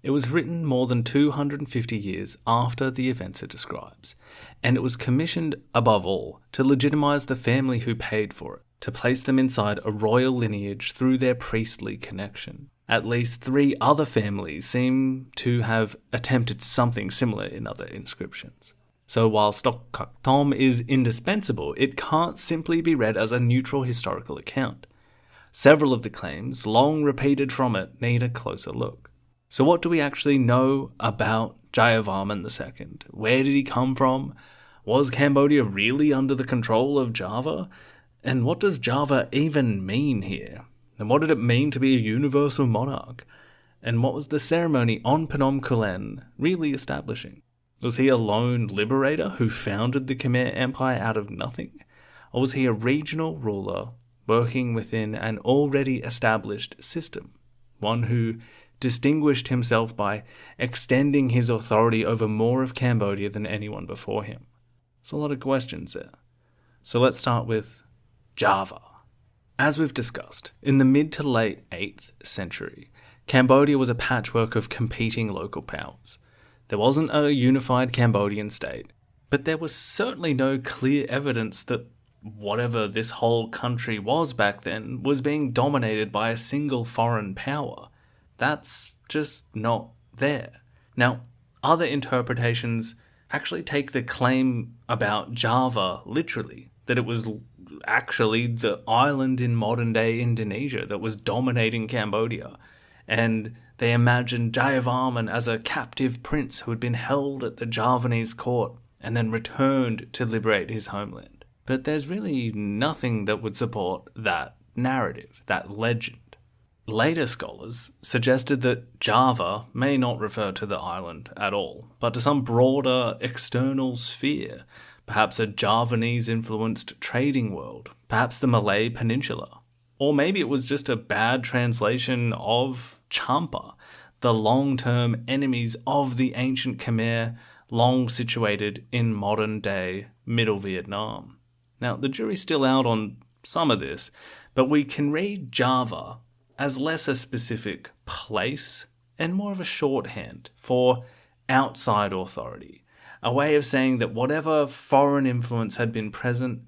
It was written more than 250 years after the events it describes, and it was commissioned, above all, to legitimize the family who paid for it, to place them inside a royal lineage through their priestly connection. At least 3 other families seem to have attempted something similar in other inscriptions. So while Stok Kak Thom is indispensable, it can't simply be read as a neutral historical account. Several of the claims, long repeated from it, need a closer look. So what do we actually know about Jayavarman II? Where did he come from? Was Cambodia really under the control of Java? And what does Java even mean here? And what did it mean to be a universal monarch? And what was the ceremony on Phnom Kulen really establishing? Was he a lone liberator who founded the Khmer Empire out of nothing? Or was he a regional ruler working within an already established system? One who distinguished himself by extending his authority over more of Cambodia than anyone before him? There's a lot of questions there. So let's start with Java. As we've discussed, in the mid to late 8th century, Cambodia was a patchwork of competing local powers. There wasn't a unified Cambodian state, but there was certainly no clear evidence that whatever this whole country was back then was being dominated by a single foreign power. That's just not there. Now, other interpretations actually take the claim about Java literally, that it was actually the island in modern-day Indonesia that was dominating Cambodia, and they imagined Jayavarman as a captive prince who had been held at the Javanese court and then returned to liberate his homeland. But there's really nothing that would support that narrative, that legend. Later scholars suggested that Java may not refer to the island at all, but to some broader external sphere, perhaps a Javanese-influenced trading world, perhaps the Malay Peninsula. Or maybe it was just a bad translation of Champa, the long-term enemies of the ancient Khmer, long situated in modern-day Middle Vietnam. Now, the jury's still out on some of this, but we can read Java as less a specific place and more of a shorthand for outside authority, a way of saying that whatever foreign influence had been present,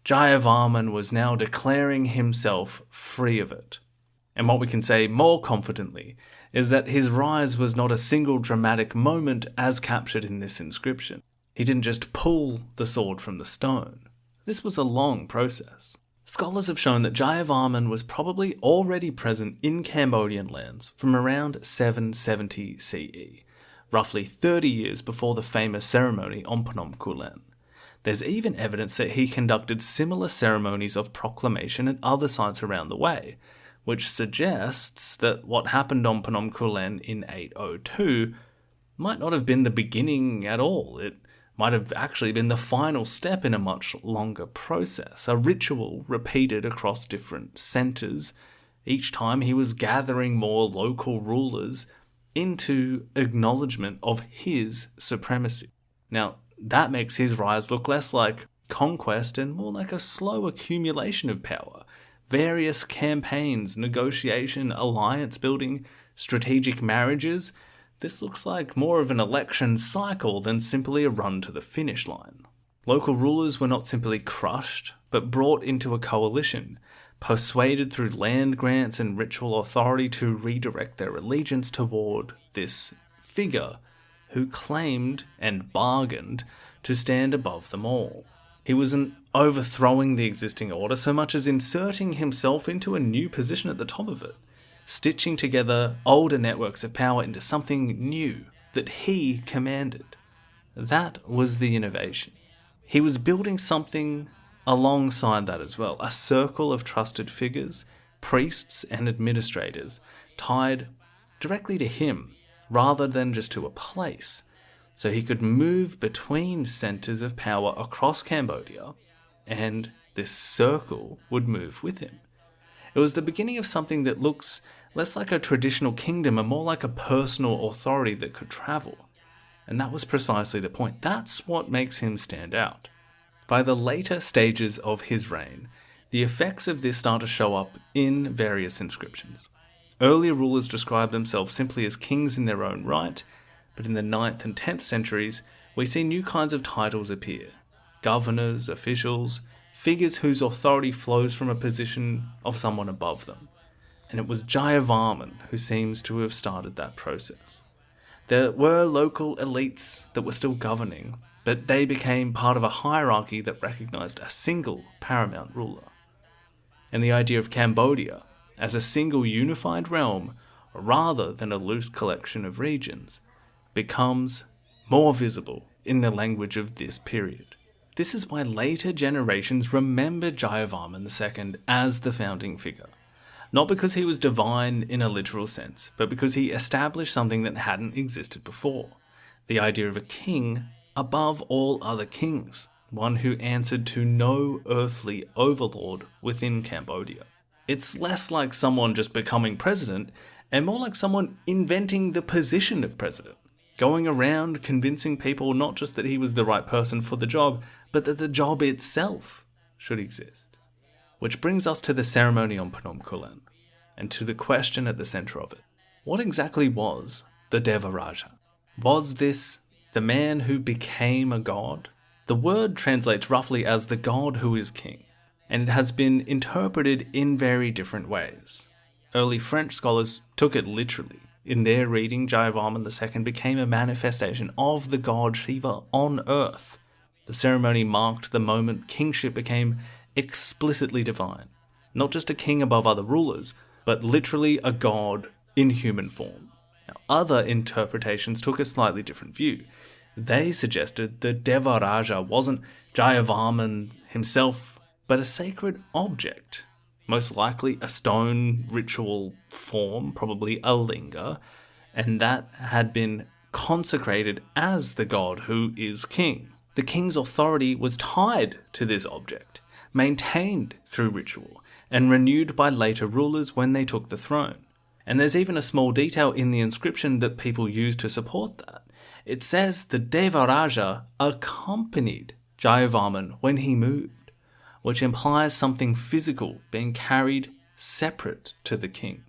Jayavarman was now declaring himself free of it. And what we can say more confidently is that his rise was not a single dramatic moment as captured in this inscription. He didn't just pull the sword from the stone. This was a long process. Scholars have shown that Jayavarman was probably already present in Cambodian lands from around 770 CE, roughly 30 years before the famous ceremony on Phnom Kulen. There's even evidence that he conducted similar ceremonies of proclamation at other sites around the way, which suggests that what happened on Phnom Kulen in 802 might not have been the beginning at all. It might have actually been the final step in a much longer process, a ritual repeated across different centres. Each time he was gathering more local rulers into acknowledgement of his supremacy. Now, that makes his rise look less like conquest and more like a slow accumulation of power. Various campaigns, negotiation, alliance building, strategic marriages. This looks like more of an election cycle than simply a run to the finish line. Local rulers were not simply crushed, but brought into a coalition, persuaded through land grants and ritual authority to redirect their allegiance toward this figure who claimed and bargained to stand above them all. He wasn't overthrowing the existing order so much as inserting himself into a new position at the top of it, stitching together older networks of power into something new that he commanded. That was the innovation. He was building something alongside that as well, a circle of trusted figures, priests and administrators, tied directly to him, rather than just to a place, so he could move between centres of power across Cambodia, and this circle would move with him. It was the beginning of something that looks less like a traditional kingdom and more like a personal authority that could travel. And that was precisely the point. That's what makes him stand out. By the later stages of his reign, the effects of this start to show up in various inscriptions. Earlier rulers described themselves simply as kings in their own right, but in the 9th and 10th centuries, we see new kinds of titles appear. Governors, officials, figures whose authority flows from a position of someone above them. And it was Jayavarman who seems to have started that process. There were local elites that were still governing, but they became part of a hierarchy that recognized a single paramount ruler. And the idea of Cambodia as a single unified realm, rather than a loose collection of regions, becomes more visible in the language of this period. This is why later generations remember Jayavarman II as the founding figure. Not because he was divine in a literal sense, but because he established something that hadn't existed before. The idea of a king above all other kings, one who answered to no earthly overlord within Cambodia. It's less like someone just becoming president, and more like someone inventing the position of president, going around convincing people not just that he was the right person for the job, but that the job itself should exist. Which brings us to the ceremony on Phnom Kulen, and to the question at the centre of it. What exactly was the Devaraja? Was this the man who became a god? The word translates roughly as the god who is king, and it has been interpreted in very different ways. Early French scholars took it literally. In their reading, Jayavarman II became a manifestation of the god Shiva on earth. The ceremony marked the moment kingship became explicitly divine, not just a king above other rulers, but literally a god in human form. Now, other interpretations took a slightly different view. They suggested that Devaraja wasn't Jayavarman himself, but a sacred object, most likely a stone ritual form, probably a linga, and that had been consecrated as the god who is king. The king's authority was tied to this object, maintained through ritual, and renewed by later rulers when they took the throne. And there's even a small detail in the inscription that people use to support that. It says the Devaraja accompanied Jayavarman when he moved, which implies something physical being carried separate to the king.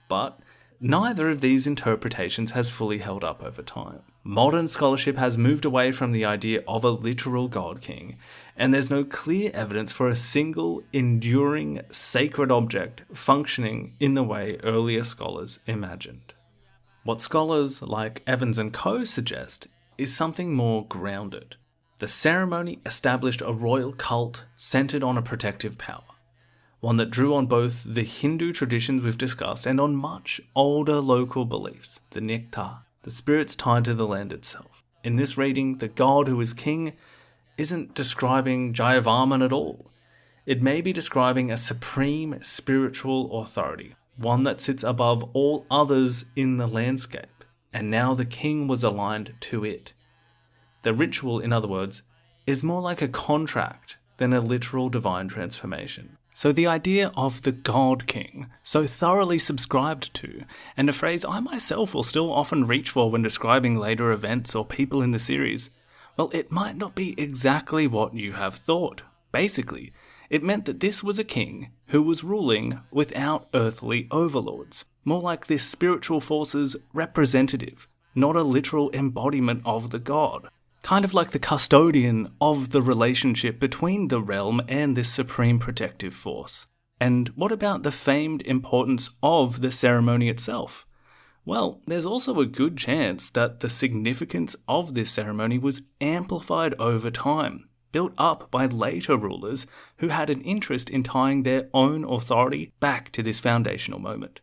But neither of these interpretations has fully held up over time. Modern scholarship has moved away from the idea of a literal god-king, and there's no clear evidence for a single, enduring, sacred object functioning in the way earlier scholars imagined. What scholars like Evans and Co. suggest is something more grounded. The ceremony established a royal cult centered on a protective power, one that drew on both the Hindu traditions we've discussed and on much older local beliefs, the Nektar, the spirits tied to the land itself. In this reading, the god who is king isn't describing Jayavarman at all. It may be describing a supreme spiritual authority, one that sits above all others in the landscape, and now the king was aligned to it. The ritual, in other words, is more like a contract than a literal divine transformation. So the idea of the God King, so thoroughly subscribed to, and a phrase I myself will still often reach for when describing later events or people in the series, well, it might not be exactly what you have thought. Basically, it meant that this was a king who was ruling without earthly overlords, more like this spiritual force's representative, not a literal embodiment of the god. Kind of like the custodian of the relationship between the realm and this supreme protective force. And what about the famed importance of the ceremony itself? Well, there's also a good chance that the significance of this ceremony was amplified over time, built up by later rulers who had an interest in tying their own authority back to this foundational moment.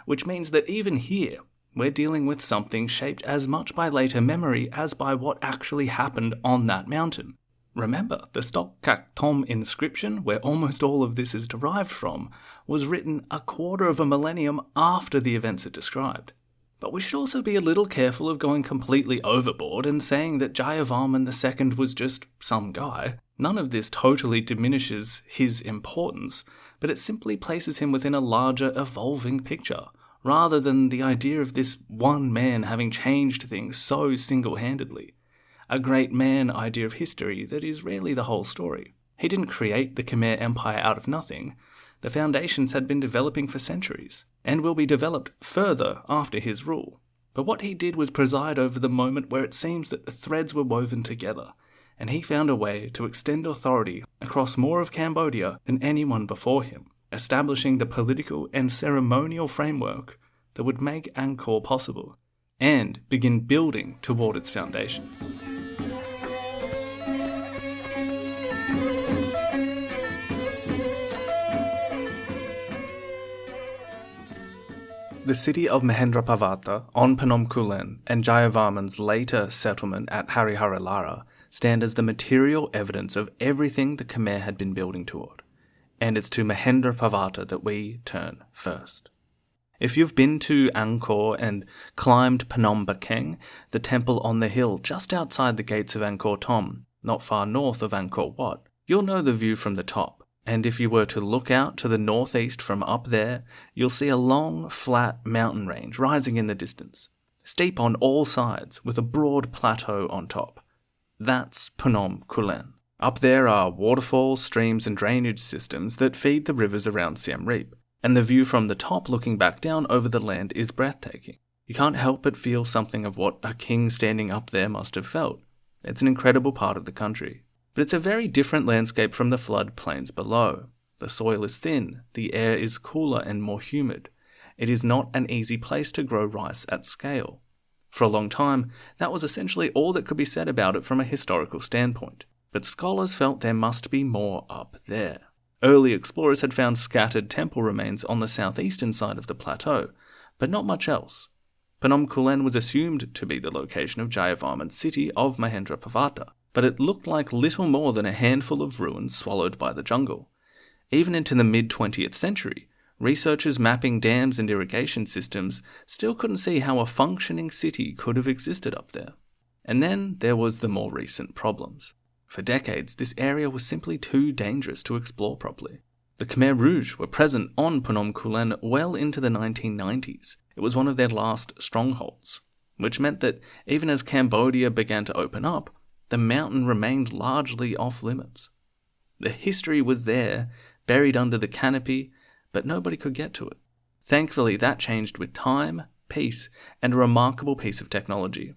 Which means that even here, we're dealing with something shaped as much by later memory as by what actually happened on that mountain. Remember, the Stok Kak Thom inscription, where almost all of this is derived from, was written a quarter of a millennium after the events it described. But we should also be a little careful of going completely overboard and saying that Jayavarman II was just some guy. None of this totally diminishes his importance, but it simply places him within a larger evolving picture, rather than the idea of this one man having changed things so single-handedly. A great man idea of history that is rarely the whole story. He didn't create the Khmer Empire out of nothing. The foundations had been developing for centuries, and will be developed further after his rule. But what he did was preside over the moment where it seems that the threads were woven together, and he found a way to extend authority across more of Cambodia than anyone before him, establishing the political and ceremonial framework that would make Angkor possible, and begin building toward its foundations. The city of Mahendrapravata on Phnom Kulen and Jayavarman's later settlement at Hariharalaya stand as the material evidence of everything the Khmer had been building toward. And it's to Mahendrapravata that we turn first. If you've been to Angkor and climbed Phnom Bakeng, the temple on the hill just outside the gates of Angkor Thom, not far north of Angkor Wat, you'll know the view from the top. And if you were to look out to the northeast from up there, you'll see a long, flat mountain range rising in the distance, steep on all sides with a broad plateau on top. That's Phnom Kulen. Up there are waterfalls, streams and drainage systems that feed the rivers around Siem Reap. And the view from the top looking back down over the land is breathtaking. You can't help but feel something of what a king standing up there must have felt. It's an incredible part of the country. But it's a very different landscape from the flood plains below. The soil is thin, the air is cooler and more humid. It is not an easy place to grow rice at scale. For a long time, that was essentially all that could be said about it from a historical standpoint. But scholars felt there must be more up there. Early explorers had found scattered temple remains on the southeastern side of the plateau, but not much else. Phnom Kulen was assumed to be the location of Jayavarman's city of Mahendrapravata, but it looked like little more than a handful of ruins swallowed by the jungle. Even into the mid-20th century, researchers mapping dams and irrigation systems still couldn't see how a functioning city could have existed up there. And then there was the more recent problems. For decades, this area was simply too dangerous to explore properly. The Khmer Rouge were present on Phnom Kulen well into the 1990s. It was one of their last strongholds, which meant that even as Cambodia began to open up, the mountain remained largely off limits. The history was there, buried under the canopy, but nobody could get to it. Thankfully, that changed with time, peace, and a remarkable piece of technology.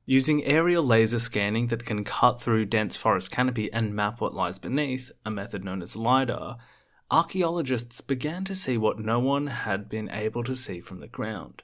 Using aerial laser scanning that can cut through dense forest canopy and map what lies beneath, a method known as LiDAR, archaeologists began to see what no one had been able to see from the ground.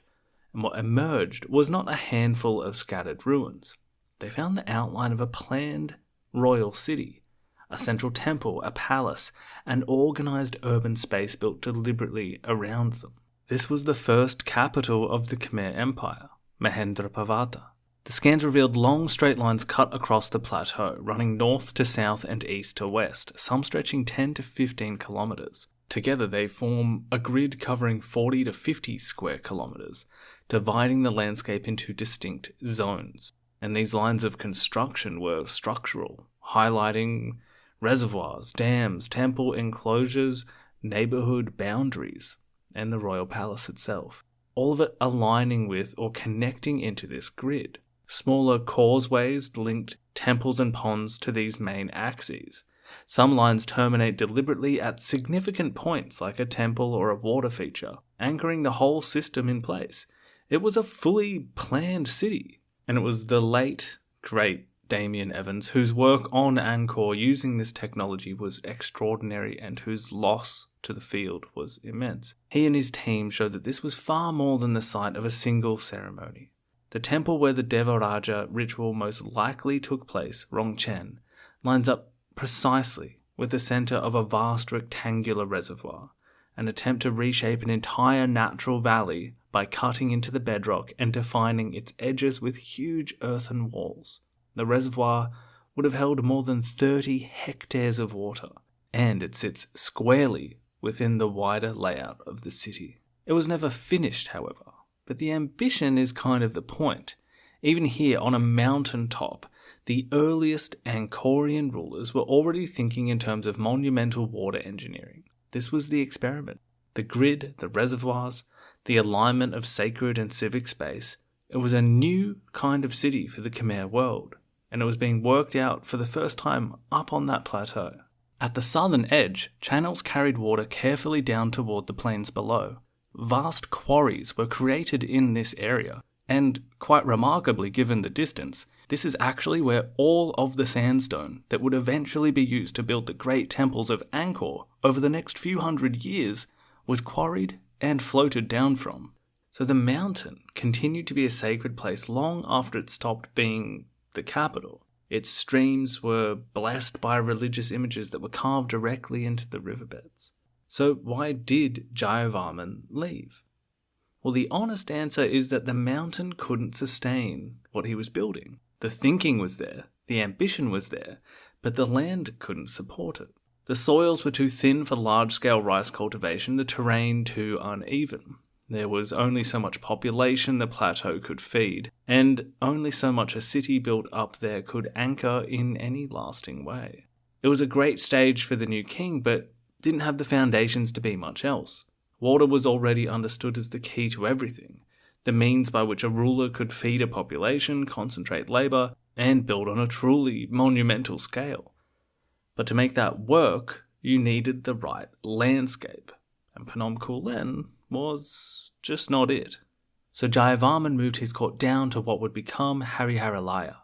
And what emerged was not a handful of scattered ruins. They found the outline of a planned royal city, a central temple, a palace, an organized urban space built deliberately around them. This was the first capital of the Khmer Empire, Mahendrapravata. The scans revealed long straight lines cut across the plateau, running north to south and east to west, some stretching 10 to 15 kilometers. Together they form a grid covering 40 to 50 square kilometers, dividing the landscape into distinct zones. And these lines of construction were structural, highlighting reservoirs, dams, temple enclosures, neighborhood boundaries, and the royal palace itself. All of it aligning with or connecting into this grid. Smaller causeways linked temples and ponds to these main axes. Some lines terminate deliberately at significant points like a temple or a water feature, anchoring the whole system in place. It was a fully planned city, and it was the late, great Damien Evans whose work on Angkor using this technology was extraordinary and whose loss to the field was immense. He and his team showed that this was far more than the site of a single ceremony. The temple where the Devaraja ritual most likely took place, Rongchen, lines up precisely with the center of a vast rectangular reservoir, an attempt to reshape an entire natural valley by cutting into the bedrock and defining its edges with huge earthen walls. The reservoir would have held more than 30 hectares of water, and it sits squarely within the wider layout of the city. It was never finished, however. But the ambition is kind of the point. Even here on a mountain top, the earliest Angkorian rulers were already thinking in terms of monumental water engineering. This was the experiment. The grid, the reservoirs, the alignment of sacred and civic space. It was a new kind of city for the Khmer world, and it was being worked out for the first time up on that plateau. At the southern edge, channels carried water carefully down toward the plains below. Vast quarries were created in this area, and quite remarkably given the distance, this is actually where all of the sandstone that would eventually be used to build the great temples of Angkor over the next few hundred years was quarried and floated down from. So the mountain continued to be a sacred place long after it stopped being the capital. Its streams were blessed by religious images that were carved directly into the riverbeds. So why did Jayavarman leave? Well, the honest answer is that the mountain couldn't sustain what he was building. The thinking was there, the ambition was there, but the land couldn't support it. The soils were too thin for large-scale rice cultivation, the terrain too uneven. There was only so much population the plateau could feed, and only so much a city built up there could anchor in any lasting way. It was a great stage for the new king, but didn't have the foundations to be much else. Water was already understood as the key to everything, the means by which a ruler could feed a population, concentrate labour, and build on a truly monumental scale. But to make that work, you needed the right landscape, and Phnom Kulen was just not it. So Jayavarman moved his court down to what would become Hariharalaya,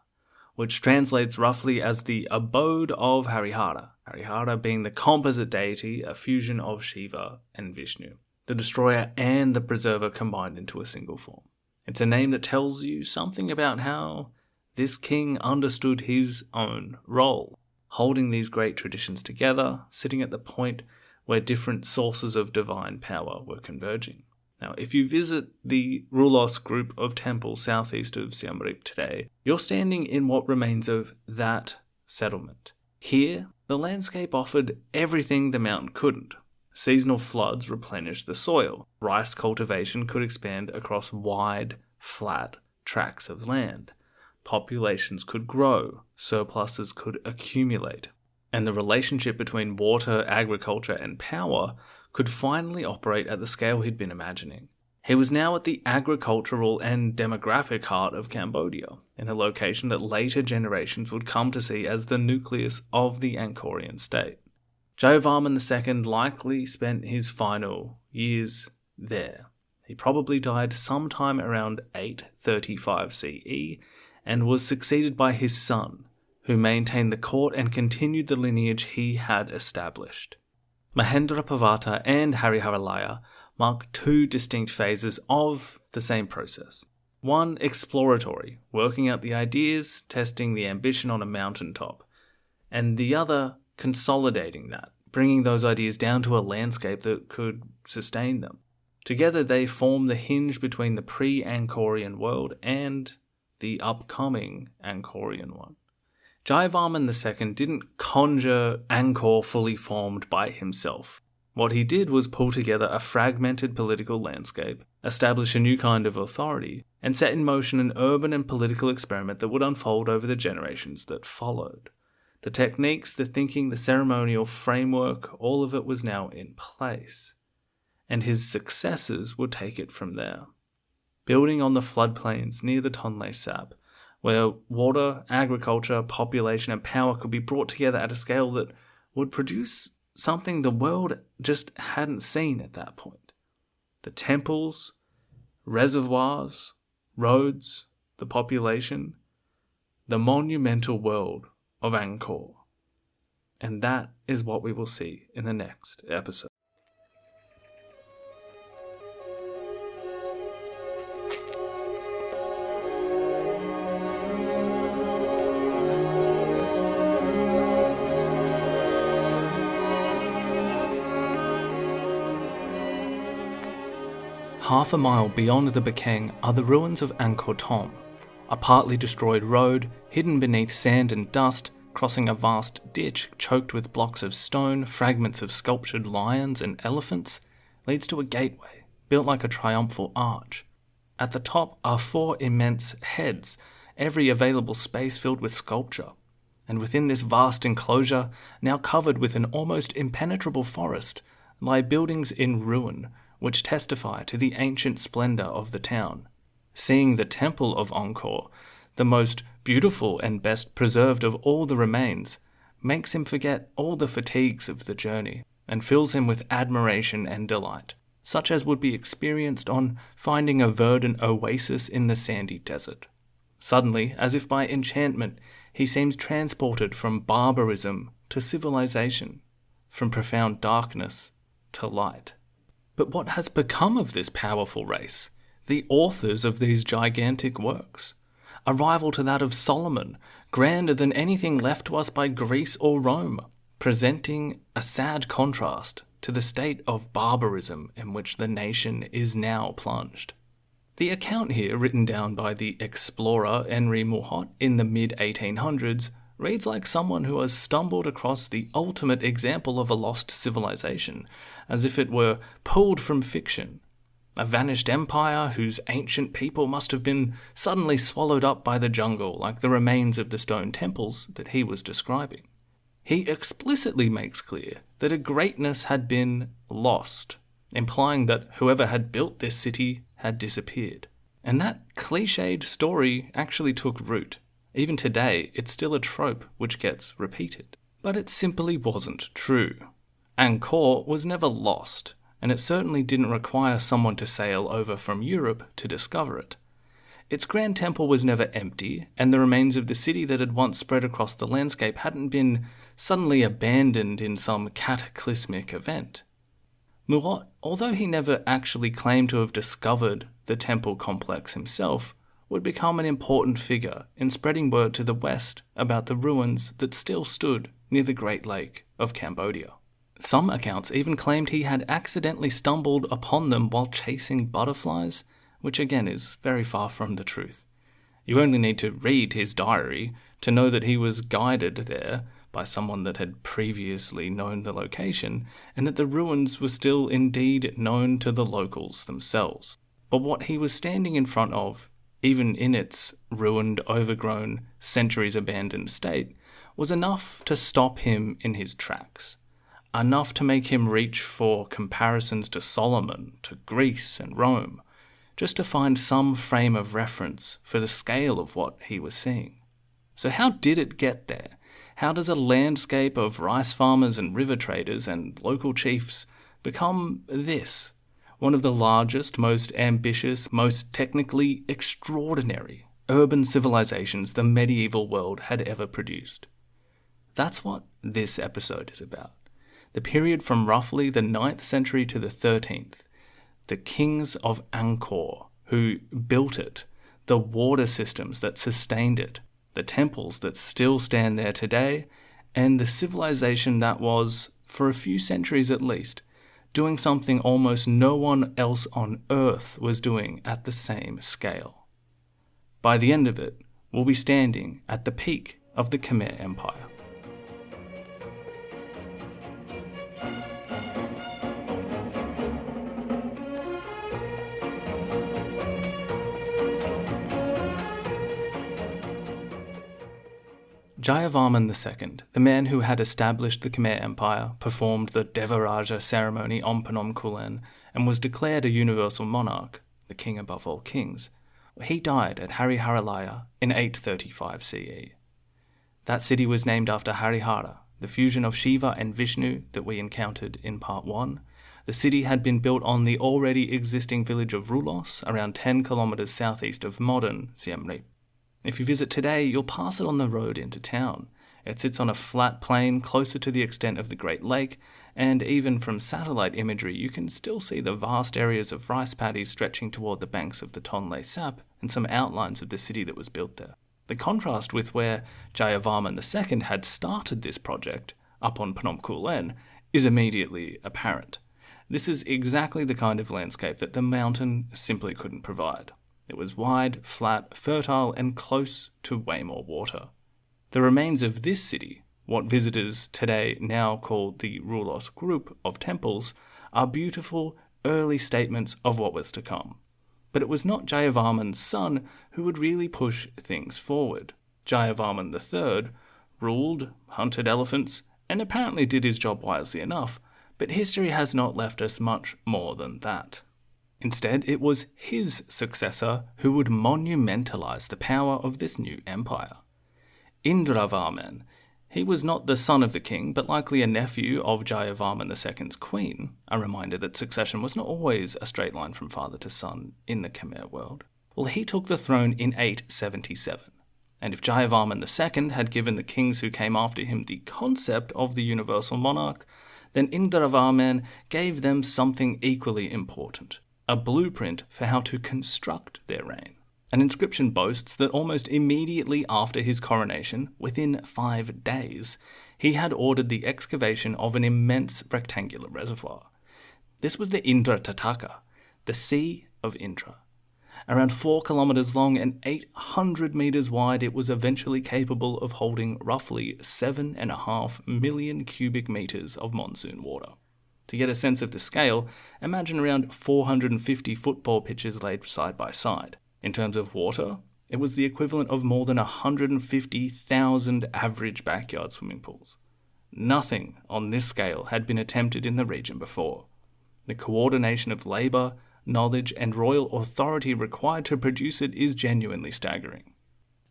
which translates roughly as the abode of Harihara, Harihara being the composite deity, a fusion of Shiva and Vishnu, the destroyer and the preserver combined into a single form. It's a name that tells you something about how this king understood his own role, holding these great traditions together, sitting at the point where different sources of divine power were converging. Now, if you visit the Rulos group of temples southeast of Siem Reap today, you're standing in what remains of that settlement. Here, the landscape offered everything the mountain couldn't. Seasonal floods replenished the soil. Rice cultivation could expand across wide, flat tracts of land. Populations could grow, surpluses could accumulate, and the relationship between water, agriculture, and power could finally operate at the scale he'd been imagining. He was now at the agricultural and demographic heart of Cambodia, in a location that later generations would come to see as the nucleus of the Angkorean state. Jayavarman II likely spent his final years there. He probably died sometime around 835 CE and was succeeded by his son, who maintained the court and continued the lineage he had established. Mahendrapravata and Hariharalaya mark two distinct phases of the same process. One exploratory, working out the ideas, testing the ambition on a mountaintop, and the other consolidating that, bringing those ideas down to a landscape that could sustain them. Together they form the hinge between the pre-Angkorean world and the upcoming Angkorean one. Jayavarman II didn't conjure Angkor fully formed by himself. What he did was pull together a fragmented political landscape, establish a new kind of authority, and set in motion an urban and political experiment that would unfold over the generations that followed. The techniques, the thinking, the ceremonial framework, all of it was now in place, and his successors would take it from there. Building on the floodplains near the Tonle Sap, where water, agriculture, population, and power could be brought together at a scale that would produce something the world just hadn't seen at that point. The temples, reservoirs, roads, the population, the monumental world of Angkor. And that is what we will see in the next episode. Half a mile beyond the Bekeng are the ruins of Angkor Thom, a partly destroyed road hidden beneath sand and dust, crossing a vast ditch choked with blocks of stone, fragments of sculptured lions and elephants, leads to a gateway built like a triumphal arch. At the top are 4 immense heads, every available space filled with sculpture, and within this vast enclosure, now covered with an almost impenetrable forest, lie buildings in ruin which testify to the ancient splendour of the town. Seeing the temple of Angkor, the most beautiful and best preserved of all the remains, makes him forget all the fatigues of the journey and fills him with admiration and delight, such as would be experienced on finding a verdant oasis in the sandy desert. Suddenly, as if by enchantment, he seems transported from barbarism to civilization, from profound darkness to light. But what has become of this powerful race, the authors of these gigantic works? A rival to that of Solomon, grander than anything left to us by Greece or Rome, presenting a sad contrast to the state of barbarism in which the nation is now plunged. The account here, written down by the explorer Henri Mouhot in the mid-1800s, reads like someone who has stumbled across the ultimate example of a lost civilization, as if it were pulled from fiction. A vanished empire whose ancient people must have been suddenly swallowed up by the jungle like the remains of the stone temples that he was describing. He explicitly makes clear that a greatness had been lost, implying that whoever had built this city had disappeared. And that cliched story actually took root. Even today, it's still a trope which gets repeated. But it simply wasn't true. Angkor was never lost, and it certainly didn't require someone to sail over from Europe to discover it. Its grand temple was never empty, and the remains of the city that had once spread across the landscape hadn't been suddenly abandoned in some cataclysmic event. Mouhot, although he never actually claimed to have discovered the temple complex himself, would become an important figure in spreading word to the west about the ruins that still stood near the Great Lake of Cambodia. Some accounts even claimed he had accidentally stumbled upon them while chasing butterflies, which again is very far from the truth. You only need to read his diary to know that he was guided there by someone that had previously known the location, and that the ruins were still indeed known to the locals themselves. But what he was standing in front of, even in its ruined, overgrown, centuries-abandoned state, was enough to stop him in his tracks. Enough to make him reach for comparisons to Solomon, to Greece and Rome, just to find some frame of reference for the scale of what he was seeing. So how did it get there? How does a landscape of rice farmers and river traders and local chiefs become this? One of the largest, most ambitious, most technically extraordinary urban civilizations the medieval world had ever produced. That's what this episode is about. The period from roughly the 9th century to the 13th. The kings of Angkor who built it, the water systems that sustained it, the temples that still stand there today, and the civilization that was, for a few centuries at least, doing something almost no one else on Earth was doing at the same scale. By the end of it, we'll be standing at the peak of the Khmer Empire. Jayavarman II, the man who had established the Khmer Empire, performed the Devaraja ceremony on Phnom Kulen, and was declared a universal monarch, the king above all kings, he died at Hariharalaya in 835 CE. That city was named after Harihara, the fusion of Shiva and Vishnu that we encountered in Part 1. The city had been built on the already existing village of Rulos, around 10 kilometers southeast of modern Siem Reap. If you visit today, you'll pass it on the road into town. It sits on a flat plain closer to the extent of the Great Lake, and even from satellite imagery you can still see the vast areas of rice paddies stretching toward the banks of the Tonle Sap and some outlines of the city that was built there. The contrast with where Jayavarman II had started this project, up on Phnom Kulen, is immediately apparent. This is exactly the kind of landscape that the mountain simply couldn't provide. It was wide, flat, fertile, and close to way more water. The remains of this city, what visitors today now call the Rulos group of temples, are beautiful, early statements of what was to come. But it was not Jayavarman's son who would really push things forward. Jayavarman III ruled, hunted elephants, and apparently did his job wisely enough, but history has not left us much more than that. Instead, it was his successor who would monumentalize the power of this new empire. Indravarman. He was not the son of the king, but likely a nephew of Jayavarman II's queen, a reminder that succession was not always a straight line from father to son in the Khmer world. Well, he took the throne in 877, and if Jayavarman II had given the kings who came after him the concept of the universal monarch, then Indravarman gave them something equally important. A blueprint for how to construct their reign. An inscription boasts that almost immediately after his coronation, within 5 days, he had ordered the excavation of an immense rectangular reservoir. This was the Indra Tataka, the Sea of Indra. Around 4 kilometers long and 800 meters wide, it was eventually capable of holding roughly 7.5 million cubic meters of monsoon water. To get a sense of the scale, imagine around 450 football pitches laid side by side. In terms of water, it was the equivalent of more than 150,000 average backyard swimming pools. Nothing on this scale had been attempted in the region before. The coordination of labour, knowledge and royal authority required to produce it is genuinely staggering.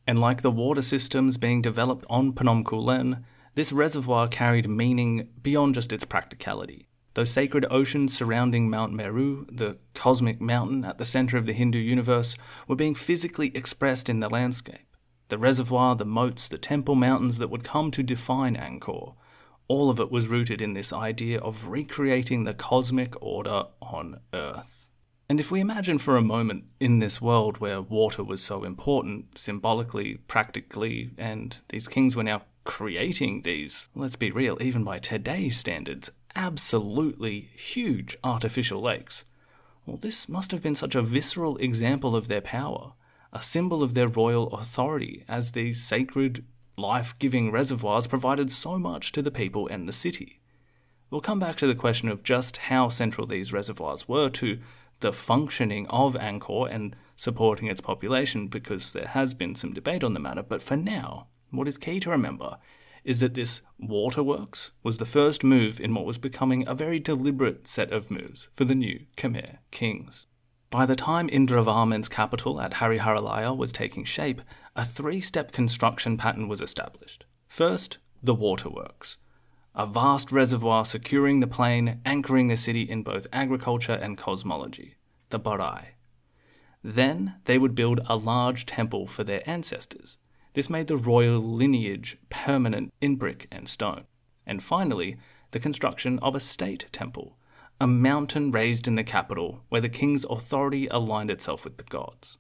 And like the water systems being developed on Phnom Kulen, this reservoir carried meaning beyond just its practicality. Those sacred oceans surrounding Mount Meru, the cosmic mountain at the centre of the Hindu universe, were being physically expressed in the landscape. The reservoir, the moats, the temple mountains that would come to define Angkor, all of it was rooted in this idea of recreating the cosmic order on Earth. And if we imagine for a moment in this world where water was so important, symbolically, practically, and these kings were now creating these, let's be real, even by today's standards, absolutely huge artificial lakes. Well, this must have been such a visceral example of their power, a symbol of their royal authority, as these sacred, life-giving reservoirs provided so much to the people and the city. We'll come back to the question of just how central these reservoirs were to the functioning of Angkor and supporting its population, because there has been some debate on the matter, but for now, what is key to remember is that this waterworks was the first move in what was becoming a very deliberate set of moves for the new Khmer kings. By the time Indravarman's capital at Hariharalaya was taking shape, a 3-step construction pattern was established. First, the waterworks, a vast reservoir securing the plain, anchoring the city in both agriculture and cosmology, the Baray. Then they would build a large temple for their ancestors. This made the royal lineage permanent in brick and stone. And finally, the construction of a state temple, a mountain raised in the capital where the king's authority aligned itself with the gods.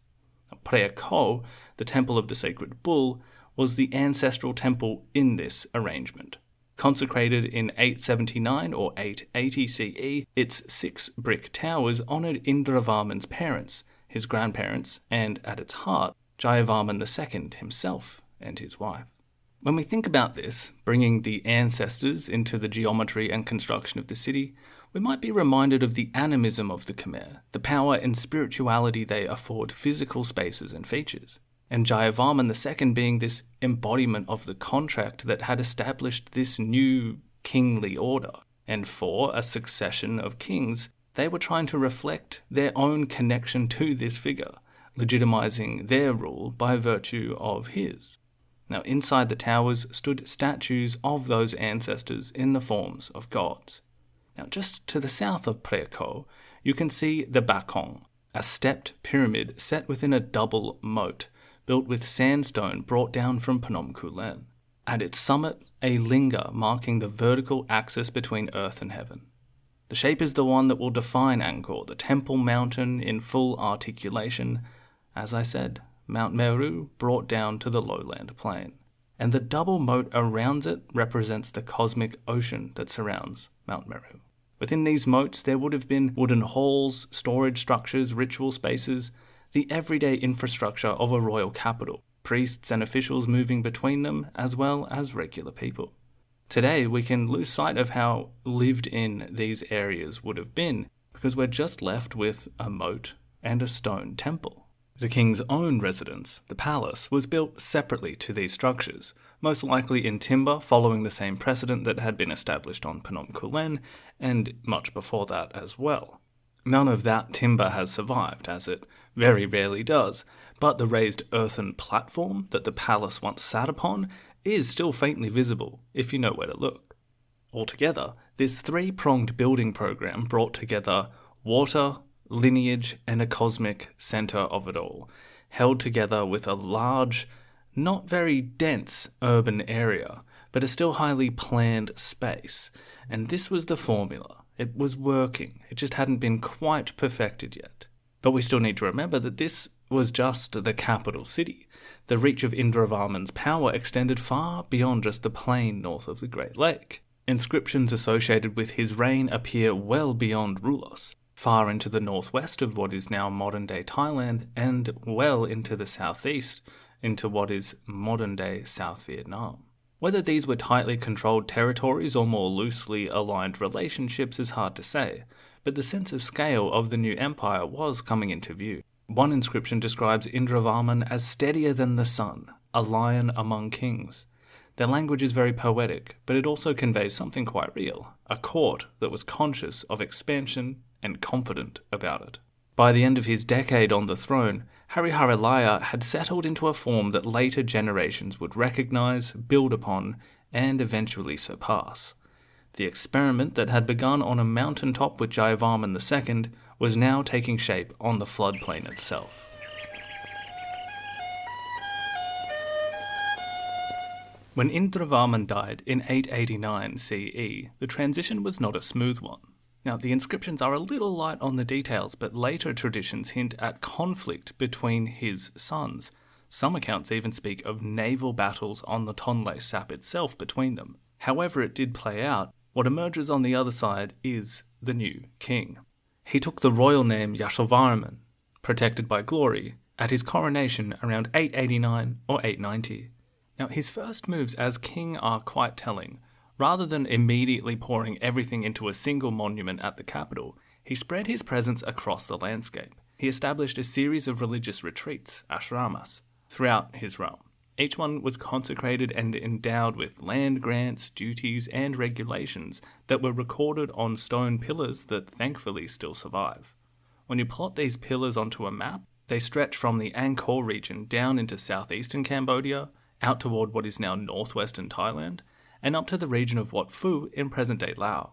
Pre-Angkorean, the temple of the sacred bull, was the ancestral temple in this arrangement. Consecrated in 879 or 880 CE, its 6 brick towers honoured Indravarman's parents, his grandparents, and at its heart, Jayavarman II himself and his wife. When we think about this, bringing the ancestors into the geometry and construction of the city, we might be reminded of the animism of the Khmer, the power and spirituality they afford physical spaces and features, and Jayavarman II being this embodiment of the contract that had established this new kingly order. And for a succession of kings, they were trying to reflect their own connection to this figure, legitimizing their rule by virtue of his. Now, inside the towers stood statues of those ancestors in the forms of gods. Now, just to the south of Pre-Angkorean, you can see the Bakong, a stepped pyramid set within a double moat, built with sandstone brought down from Phnom Kulen. At its summit, a linga marking the vertical axis between earth and heaven. The shape is the one that will define Angkor, the temple mountain in full articulation, as I said, Mount Meru brought down to the lowland plain. And the double moat around it represents the cosmic ocean that surrounds Mount Meru. Within these moats there would have been wooden halls, storage structures, ritual spaces, the everyday infrastructure of a royal capital, priests and officials moving between them, as well as regular people. Today we can lose sight of how lived in these areas would have been, because we're just left with a moat and a stone temple. The king's own residence, the palace, was built separately to these structures, most likely in timber following the same precedent that had been established on Phnom Kulen, and much before that as well. None of that timber has survived, as it very rarely does, but the raised earthen platform that the palace once sat upon is still faintly visible, if you know where to look. Altogether, this 3-pronged building program brought together water, lineage, and a cosmic centre of it all, held together with a large, not very dense urban area, but a still highly planned space. And this was the formula. It was working. It just hadn't been quite perfected yet. But we still need to remember that this was just the capital city. The reach of Indravarman's power extended far beyond just the plain north of the Great Lake. Inscriptions associated with his reign appear well beyond Rulos, far into the northwest of what is now modern-day Thailand, and well into the southeast, into what is modern-day South Vietnam. Whether these were tightly controlled territories or more loosely aligned relationships is hard to say, but the sense of scale of the new empire was coming into view. One inscription describes Indravarman as steadier than the sun, a lion among kings. Their language is very poetic, but it also conveys something quite real, a court that was conscious of expansion and confident about it. By the end of his decade on the throne, Hariharalaya had settled into a form that later generations would recognize, build upon, and eventually surpass. The experiment that had begun on a mountaintop with Jayavarman II was now taking shape on the floodplain itself. When Indravarman died in 889 CE, the transition was not a smooth one. Now, the inscriptions are a little light on the details, but later traditions hint at conflict between his sons. Some accounts even speak of naval battles on the Tonle Sap itself between them. However it did play out, what emerges on the other side is the new king. He took the royal name Yasovarman, protected by glory, at his coronation around 889 or 890. Now, his first moves as king are quite telling. Rather than immediately pouring everything into a single monument at the capital, he spread his presence across the landscape. He established a series of religious retreats, ashramas, throughout his realm. Each one was consecrated and endowed with land grants, duties, and regulations that were recorded on stone pillars that thankfully still survive. When you plot these pillars onto a map, they stretch from the Angkor region down into southeastern Cambodia, out toward what is now northwestern Thailand, and up to the region of Wat Phu in present-day Laos.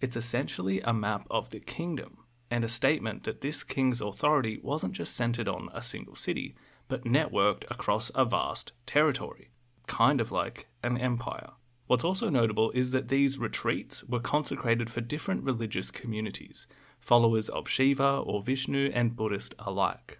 It's essentially a map of the kingdom, and a statement that this king's authority wasn't just centered on a single city, but networked across a vast territory, kind of like an empire. What's also notable is that these retreats were consecrated for different religious communities, followers of Shiva or Vishnu and Buddhist alike,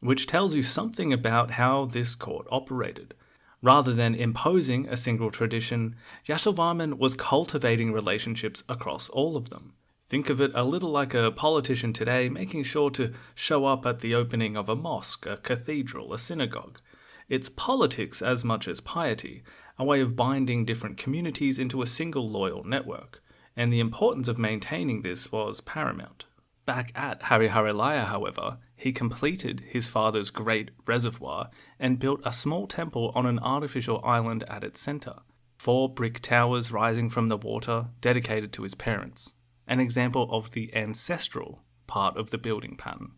which tells you something about how this court operated. Rather than imposing a single tradition, Yasovarman was cultivating relationships across all of them. Think of it a little like a politician today making sure to show up at the opening of a mosque, a cathedral, a synagogue. It's politics as much as piety, a way of binding different communities into a single loyal network, and the importance of maintaining this was paramount. Back at Hariharalaya, however, he completed his father's great reservoir and built a small temple on an artificial island at its centre, 4 brick towers rising from the water dedicated to his parents, an example of the ancestral part of the building pattern.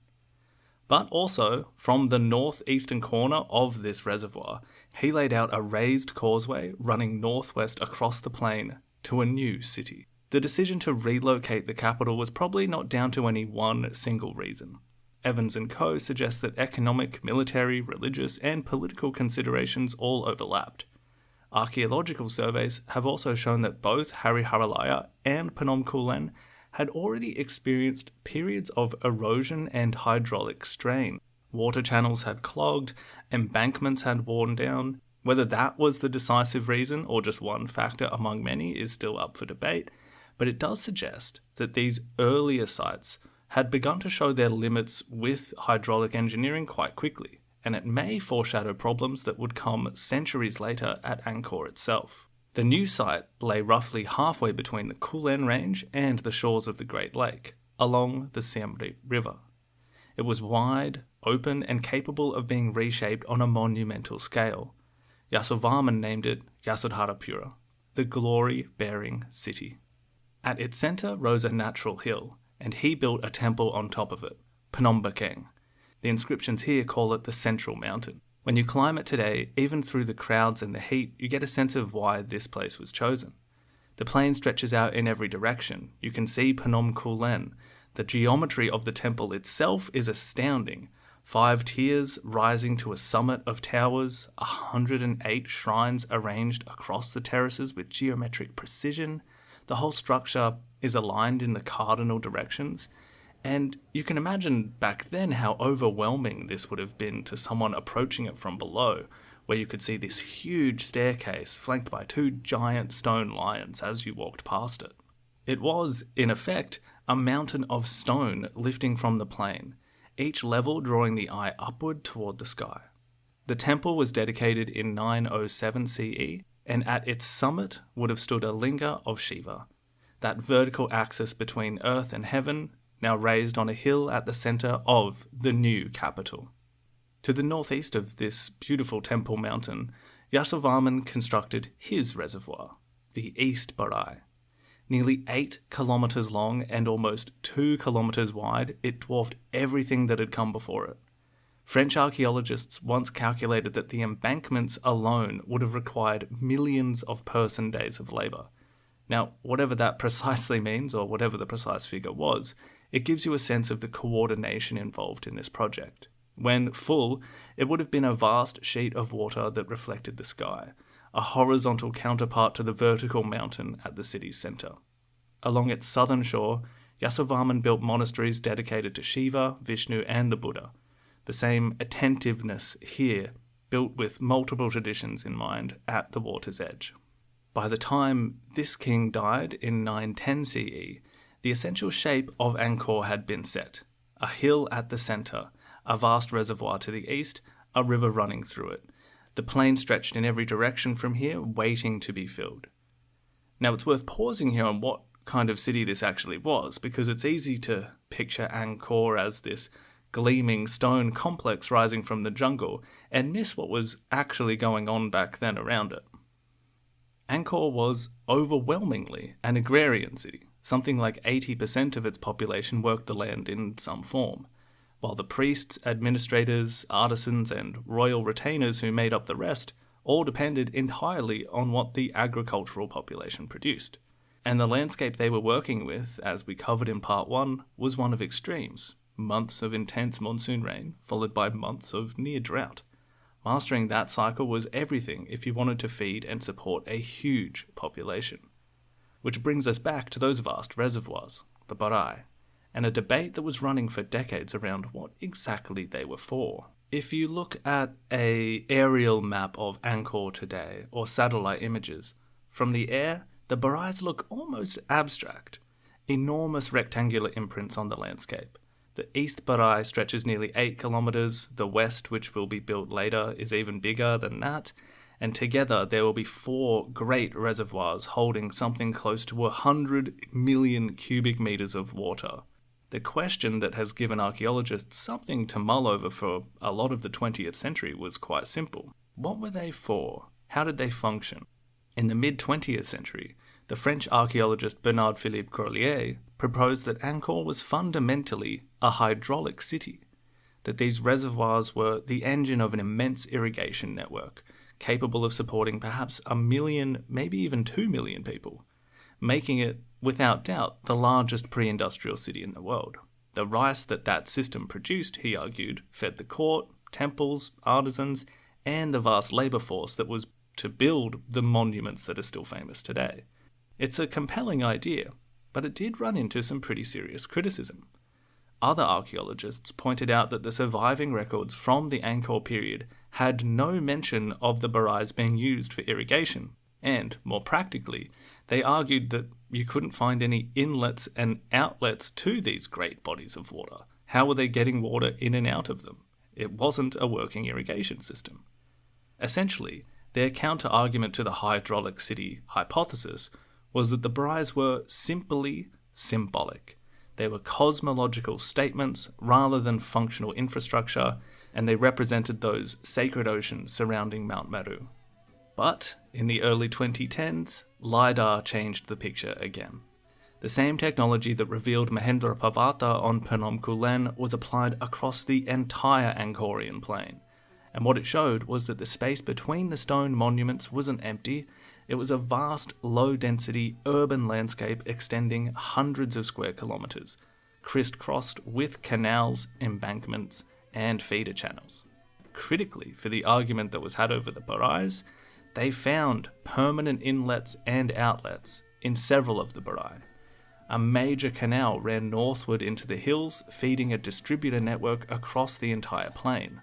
But also, from the northeastern corner of this reservoir, he laid out a raised causeway running northwest across the plain to a new city. The decision to relocate the capital was probably not down to any one single reason. Evans and Co. suggest that economic, military, religious, and political considerations all overlapped. Archaeological surveys have also shown that both Hariharalaya and Phnom Kulen had already experienced periods of erosion and hydraulic strain. Water channels had clogged, embankments had worn down. Whether that was the decisive reason or just one factor among many is still up for debate, but it does suggest that these earlier sites had begun to show their limits with hydraulic engineering quite quickly, and it may foreshadow problems that would come centuries later at Angkor itself. The new site lay roughly halfway between the Kulen range and the shores of the Great Lake, along the Siem Reap River. It was wide, open, and capable of being reshaped on a monumental scale. Yasovarman named it Yasodharapura, the glory-bearing city. At its centre rose a natural hill, and he built a temple on top of it, Phnom Bakeng. The inscriptions here call it the Central Mountain. When you climb it today, even through the crowds and the heat, you get a sense of why this place was chosen. The plain stretches out in every direction. You can see Phnom Kulen. The geometry of the temple itself is astounding. 5 tiers rising to a summit of towers, 108 shrines arranged across the terraces with geometric precision. The whole structure is aligned in the cardinal directions, And you can imagine back then how overwhelming this would have been to someone approaching it from below, where you could see this huge staircase flanked by 2 giant stone lions as you walked past it. It was, in effect, a mountain of stone lifting from the plain, each level drawing the eye upward toward the sky. The temple was dedicated in 907 CE, and at its summit would have stood a linga of Shiva, that vertical axis between earth and heaven, now raised on a hill at the centre of the new capital. To the northeast of this beautiful temple mountain, Yasovarman constructed his reservoir, the East Baray. Nearly 8 kilometres long and almost 2 kilometres wide, it dwarfed everything that had come before it. French archaeologists once calculated that the embankments alone would have required millions of person days of labour. Now, whatever that precisely means, or whatever the precise figure was, it gives you a sense of the coordination involved in this project. When full, it would have been a vast sheet of water that reflected the sky, a horizontal counterpart to the vertical mountain at the city's centre. Along its southern shore, Yasovarman built monasteries dedicated to Shiva, Vishnu and the Buddha. The same attentiveness here, built with multiple traditions in mind at the water's edge. By the time this king died in 910 CE, the essential shape of Angkor had been set. A hill at the centre, a vast reservoir to the east, a river running through it. The plain stretched in every direction from here, waiting to be filled. Now it's worth pausing here on what kind of city this actually was, because it's easy to picture Angkor as this gleaming stone complex rising from the jungle and miss what was actually going on back then around it. Angkor was overwhelmingly an agrarian city. Something like 80% of its population worked the land in some form, while the priests, administrators, artisans, and royal retainers who made up the rest all depended entirely on what the agricultural population produced. And the landscape they were working with, as we covered in part 1, was one of extremes. Months of intense monsoon rain, followed by months of near drought. Mastering that cycle was everything if you wanted to feed and support a huge population. Which brings us back to those vast reservoirs, the Baray, and a debate that was running for decades around what exactly they were for. If you look at an aerial map of Angkor today, or satellite images, from the air, the Barays look almost abstract. Enormous rectangular imprints on the landscape. The East Baray stretches nearly 8 kilometres, the west, which will be built later, is even bigger than that, and together there will be 4 great reservoirs holding something close to 100 million cubic metres of water. The question that has given archaeologists something to mull over for a lot of the 20th century was quite simple. What were they for? How did they function? In the mid-20th century, the French archaeologist Bernard-Philippe Grolier proposed that Angkor was fundamentally a hydraulic city, that these reservoirs were the engine of an immense irrigation network, capable of supporting perhaps 1 million, maybe even 2 million people, making it, without doubt, the largest pre-industrial city in the world. The rice that system produced, he argued, fed the court, temples, artisans, and the vast labour force that was to build the monuments that are still famous today. It's a compelling idea, but it did run into some pretty serious criticism. Other archaeologists pointed out that the surviving records from the Angkor period had no mention of the Barays being used for irrigation, and, more practically, they argued that you couldn't find any inlets and outlets to these great bodies of water. How were they getting water in and out of them? It wasn't a working irrigation system. Essentially, their counter-argument to the hydraulic city hypothesis was that the Barays were simply symbolic. They were cosmological statements rather than functional infrastructure, and they represented those sacred oceans surrounding Mount Meru. But in the early 2010s, LiDAR changed the picture again. The same technology that revealed Mahendrapravata on Phnom Kulen was applied across the entire Angkorian plain, and what it showed was that the space between the stone monuments wasn't empty. It was a vast, low-density urban landscape extending hundreds of square kilometres, crisscrossed with canals, embankments, and feeder channels. Critically, for the argument that was had over the Barays, they found permanent inlets and outlets in several of the Baray. A major canal ran northward into the hills, feeding a distributor network across the entire plain.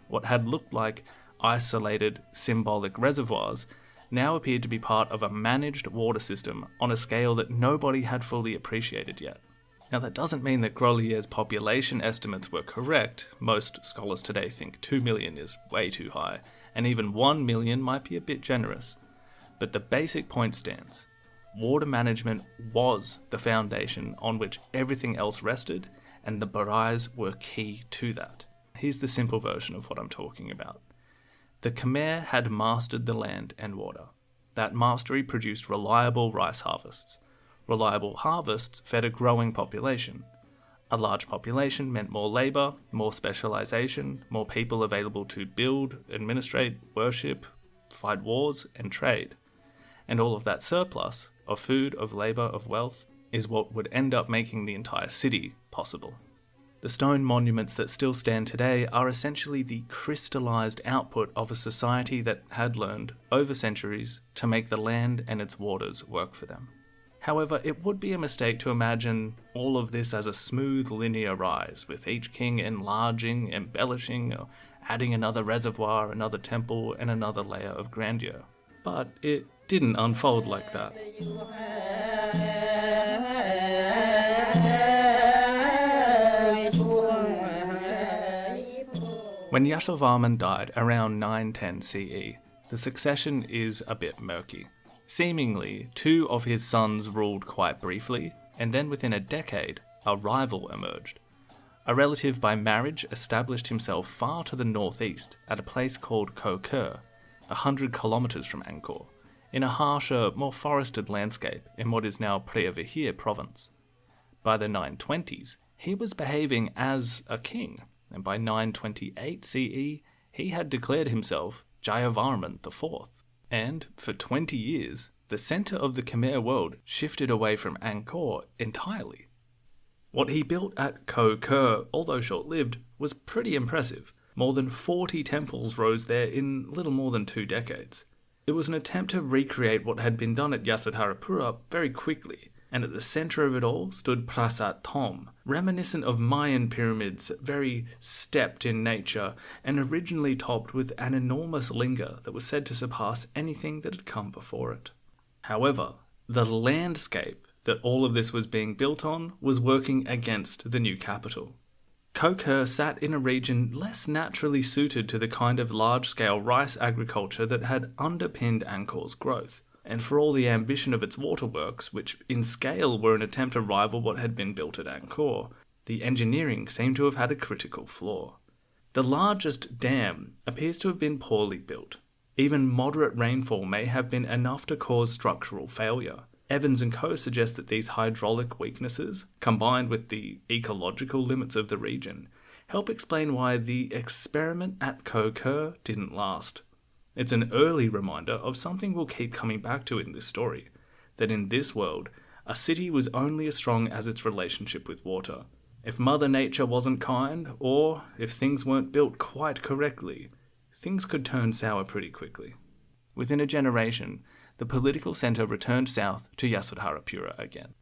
What had looked like isolated, symbolic reservoirs now appeared to be part of a managed water system on a scale that nobody had fully appreciated yet. Now, that doesn't mean that Grolier's population estimates were correct. Most scholars today think 2 million is way too high, and even 1 million might be a bit generous. But the basic point stands. Water management was the foundation on which everything else rested, and the Barays were key to that. Here's the simple version of what I'm talking about. The Khmer had mastered the land and water. That mastery produced reliable rice harvests. Reliable harvests fed a growing population. A large population meant more labour, more specialisation, more people available to build, administrate, worship, fight wars, and trade. And all of that surplus of food, of labour, of wealth is what would end up making the entire city possible. The stone monuments that still stand today are essentially the crystallised output of a society that had learned, over centuries, to make the land and its waters work for them. However, it would be a mistake to imagine all of this as a smooth linear rise, with each king enlarging, embellishing, or adding another reservoir, another temple, and another layer of grandeur. But it didn't unfold like that. When Yasovarman died around 910 CE, the succession is a bit murky. Seemingly, 2 of his sons ruled quite briefly, and then within a decade, a rival emerged. A relative by marriage established himself far to the northeast at a place called Koh Ker, 100 kilometres from Angkor, in a harsher, more forested landscape in what is now Pre-Angkorean province. By the 920s, he was behaving as a king, and by 928 CE, he had declared himself Jayavarman IV. And for 20 years, the centre of the Khmer world shifted away from Angkor entirely. What he built at Koh Ker, although short-lived, was pretty impressive. More than 40 temples rose there in little more than 2 decades. It was an attempt to recreate what had been done at Yasodharapura very quickly, and at the centre of it all stood Prasat Thom, reminiscent of Mayan pyramids, very stepped in nature, and originally topped with an enormous linga that was said to surpass anything that had come before it. However, the landscape that all of this was being built on was working against the new capital. Koh Ker sat in a region less naturally suited to the kind of large-scale rice agriculture that had underpinned Angkor's growth. And for all the ambition of its waterworks, which in scale were an attempt to rival what had been built at Angkor, the engineering seemed to have had a critical flaw. The largest dam appears to have been poorly built. Even moderate rainfall may have been enough to cause structural failure. Evans and co. suggest that these hydraulic weaknesses, combined with the ecological limits of the region, help explain why the experiment at Koh Ker didn't last. It's an early reminder of something we'll keep coming back to in this story, that in this world, a city was only as strong as its relationship with water. If Mother Nature wasn't kind, or if things weren't built quite correctly, things could turn sour pretty quickly. Within a generation, the political centre returned south to Yasodharapura again.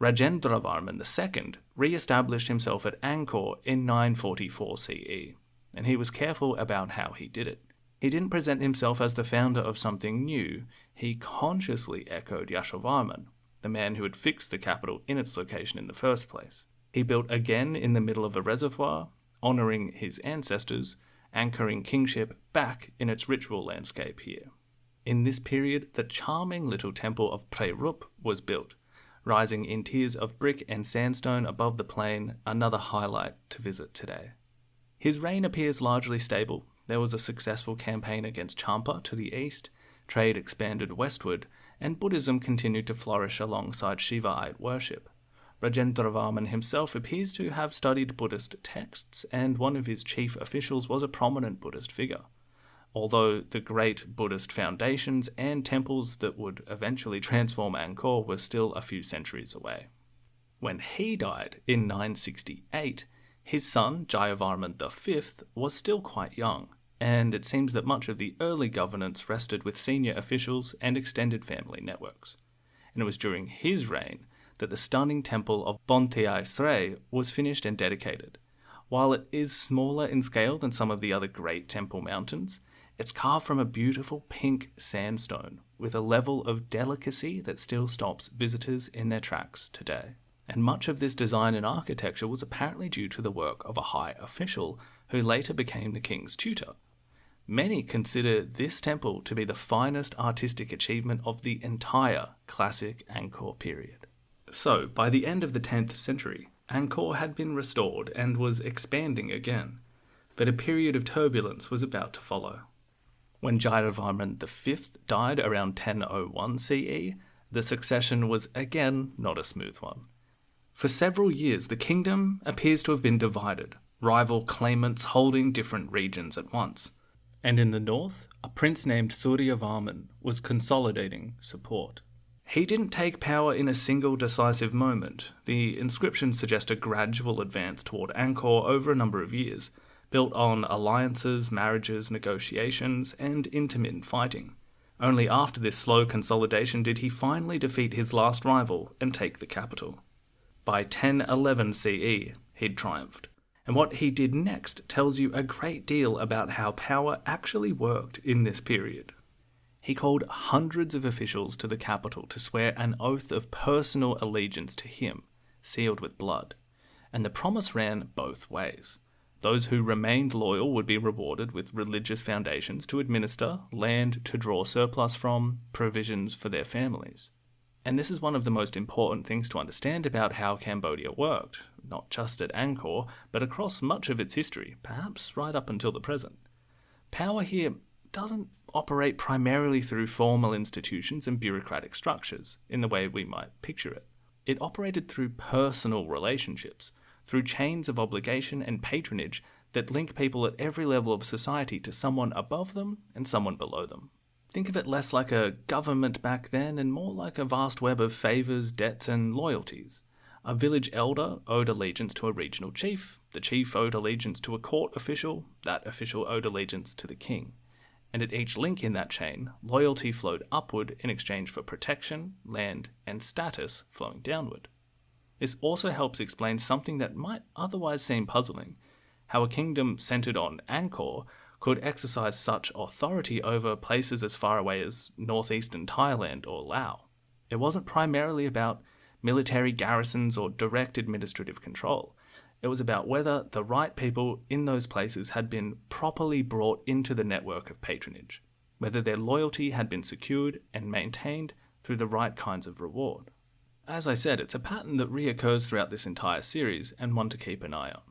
Mahendrapravata II re-established himself at Angkor in 944 CE, and he was careful about how he did it. He didn't present himself as the founder of something new, he consciously echoed Yasovarman, the man who had fixed the capital in its location in the first place. He built again in the middle of a reservoir, honouring his ancestors, anchoring kingship back in its ritual landscape here. In this period, the charming little temple of Pre-Rup was built, rising in tiers of brick and sandstone above the plain, another highlight to visit today. His reign appears largely stable. There was a successful campaign against Champa to the east, trade expanded westward, and Buddhism continued to flourish alongside Shivaite worship. Mahendrapravata himself appears to have studied Buddhist texts, and one of his chief officials was a prominent Buddhist figure. Although the great Buddhist foundations and temples that would eventually transform Angkor were still a few centuries away. When he died in 968, his son, Jayavarman V, was still quite young, and it seems that much of the early governance rested with senior officials and extended family networks. And it was during his reign that the stunning temple of Bontiai Srey was finished and dedicated. While it is smaller in scale than some of the other great temple mountains, it's carved from a beautiful pink sandstone with a level of delicacy that still stops visitors in their tracks today. And much of this design and architecture was apparently due to the work of a high official who later became the king's tutor. Many consider this temple to be the finest artistic achievement of the entire classic Angkor period. So, by the end of the 10th century, Angkor had been restored and was expanding again, but a period of turbulence was about to follow. When Jayavarman V died around 1001 CE, the succession was again not a smooth one. For several years, the kingdom appears to have been divided, rival claimants holding different regions at once. And in the north, a prince named Suryavarman was consolidating support. He didn't take power in a single decisive moment. The inscriptions suggest a gradual advance toward Angkor over a number of years, built on alliances, marriages, negotiations, and intermittent fighting. Only after this slow consolidation did he finally defeat his last rival and take the capital. By 1011 CE, he'd triumphed. And what he did next tells you a great deal about how power actually worked in this period. He called hundreds of officials to the capital to swear an oath of personal allegiance to him, sealed with blood. And the promise ran both ways. Those who remained loyal would be rewarded with religious foundations to administer, land to draw surplus from, provisions for their families. And this is one of the most important things to understand about how Cambodia worked, not just at Angkor, but across much of its history, perhaps right up until the present. Power here doesn't operate primarily through formal institutions and bureaucratic structures, in the way we might picture it. It operated through personal relationships, through chains of obligation and patronage that link people at every level of society to someone above them and someone below them. Think of it less like a government back then and more like a vast web of favours, debts and loyalties. A village elder owed allegiance to a regional chief, the chief owed allegiance to a court official, that official owed allegiance to the king. And at each link in that chain, loyalty flowed upward in exchange for protection, land and status flowing downward. This also helps explain something that might otherwise seem puzzling, how a kingdom centred on Angkor could exercise such authority over places as far away as northeastern Thailand or Laos. It wasn't primarily about military garrisons or direct administrative control. It was about whether the right people in those places had been properly brought into the network of patronage, whether their loyalty had been secured and maintained through the right kinds of reward. As I said, it's a pattern that reoccurs throughout this entire series and one to keep an eye on.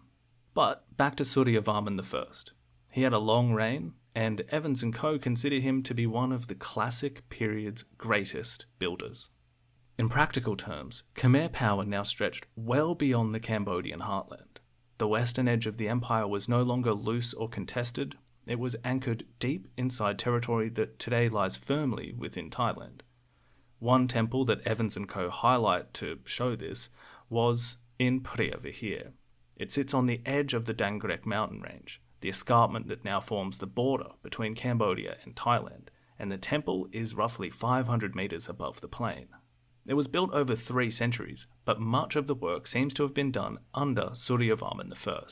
But back to Suryavarman I. He had a long reign, and Evans & Co. consider him to be one of the classic period's greatest builders. In practical terms, Khmer power now stretched well beyond the Cambodian heartland. The western edge of the empire was no longer loose or contested, it was anchored deep inside territory that today lies firmly within Thailand. One temple that Evans & Co. highlight to show this was in Preah Vihear. It sits on the edge of the Dangrek mountain range, the escarpment that now forms the border between Cambodia and Thailand, and the temple is roughly 500 metres above the plain. It was built over 3 centuries, but much of the work seems to have been done under Suryavarman I.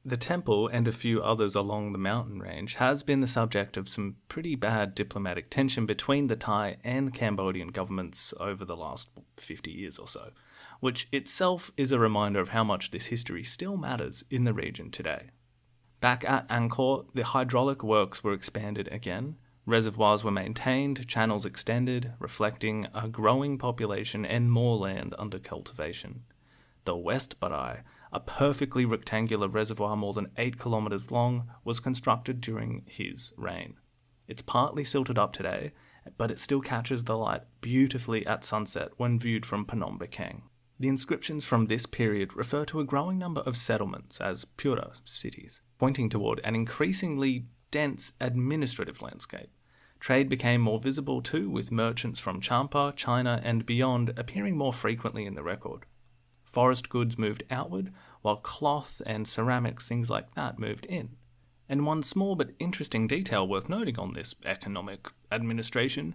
The temple and a few others along the mountain range has been the subject of some pretty bad diplomatic tension between the Thai and Cambodian governments over the last 50 years or so, which itself is a reminder of how much this history still matters in the region today. Back at Angkor, the hydraulic works were expanded again, reservoirs were maintained, channels extended, reflecting a growing population and more land under cultivation. The West Baray, a perfectly rectangular reservoir more than 8 kilometres long, was constructed during his reign. It's partly silted up today, but it still catches the light beautifully at sunset when viewed from Phnom Penh. The inscriptions from this period refer to a growing number of settlements as pura cities, pointing toward an increasingly dense administrative landscape. Trade became more visible too, with merchants from Champa, China and beyond appearing more frequently in the record. Forest goods moved outward, while cloth and ceramics, things like that, moved in. And one small but interesting detail worth noting on this economic administration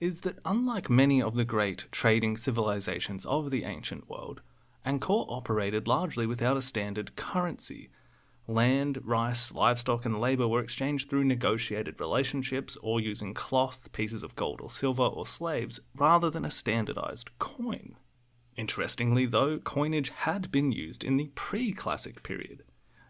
is that unlike many of the great trading civilizations of the ancient world, Angkor operated largely without a standard currency. Land, rice, livestock and labour were exchanged through negotiated relationships or using cloth, pieces of gold or silver, or slaves, rather than a standardised coin. Interestingly though, coinage had been used in the pre-classic period.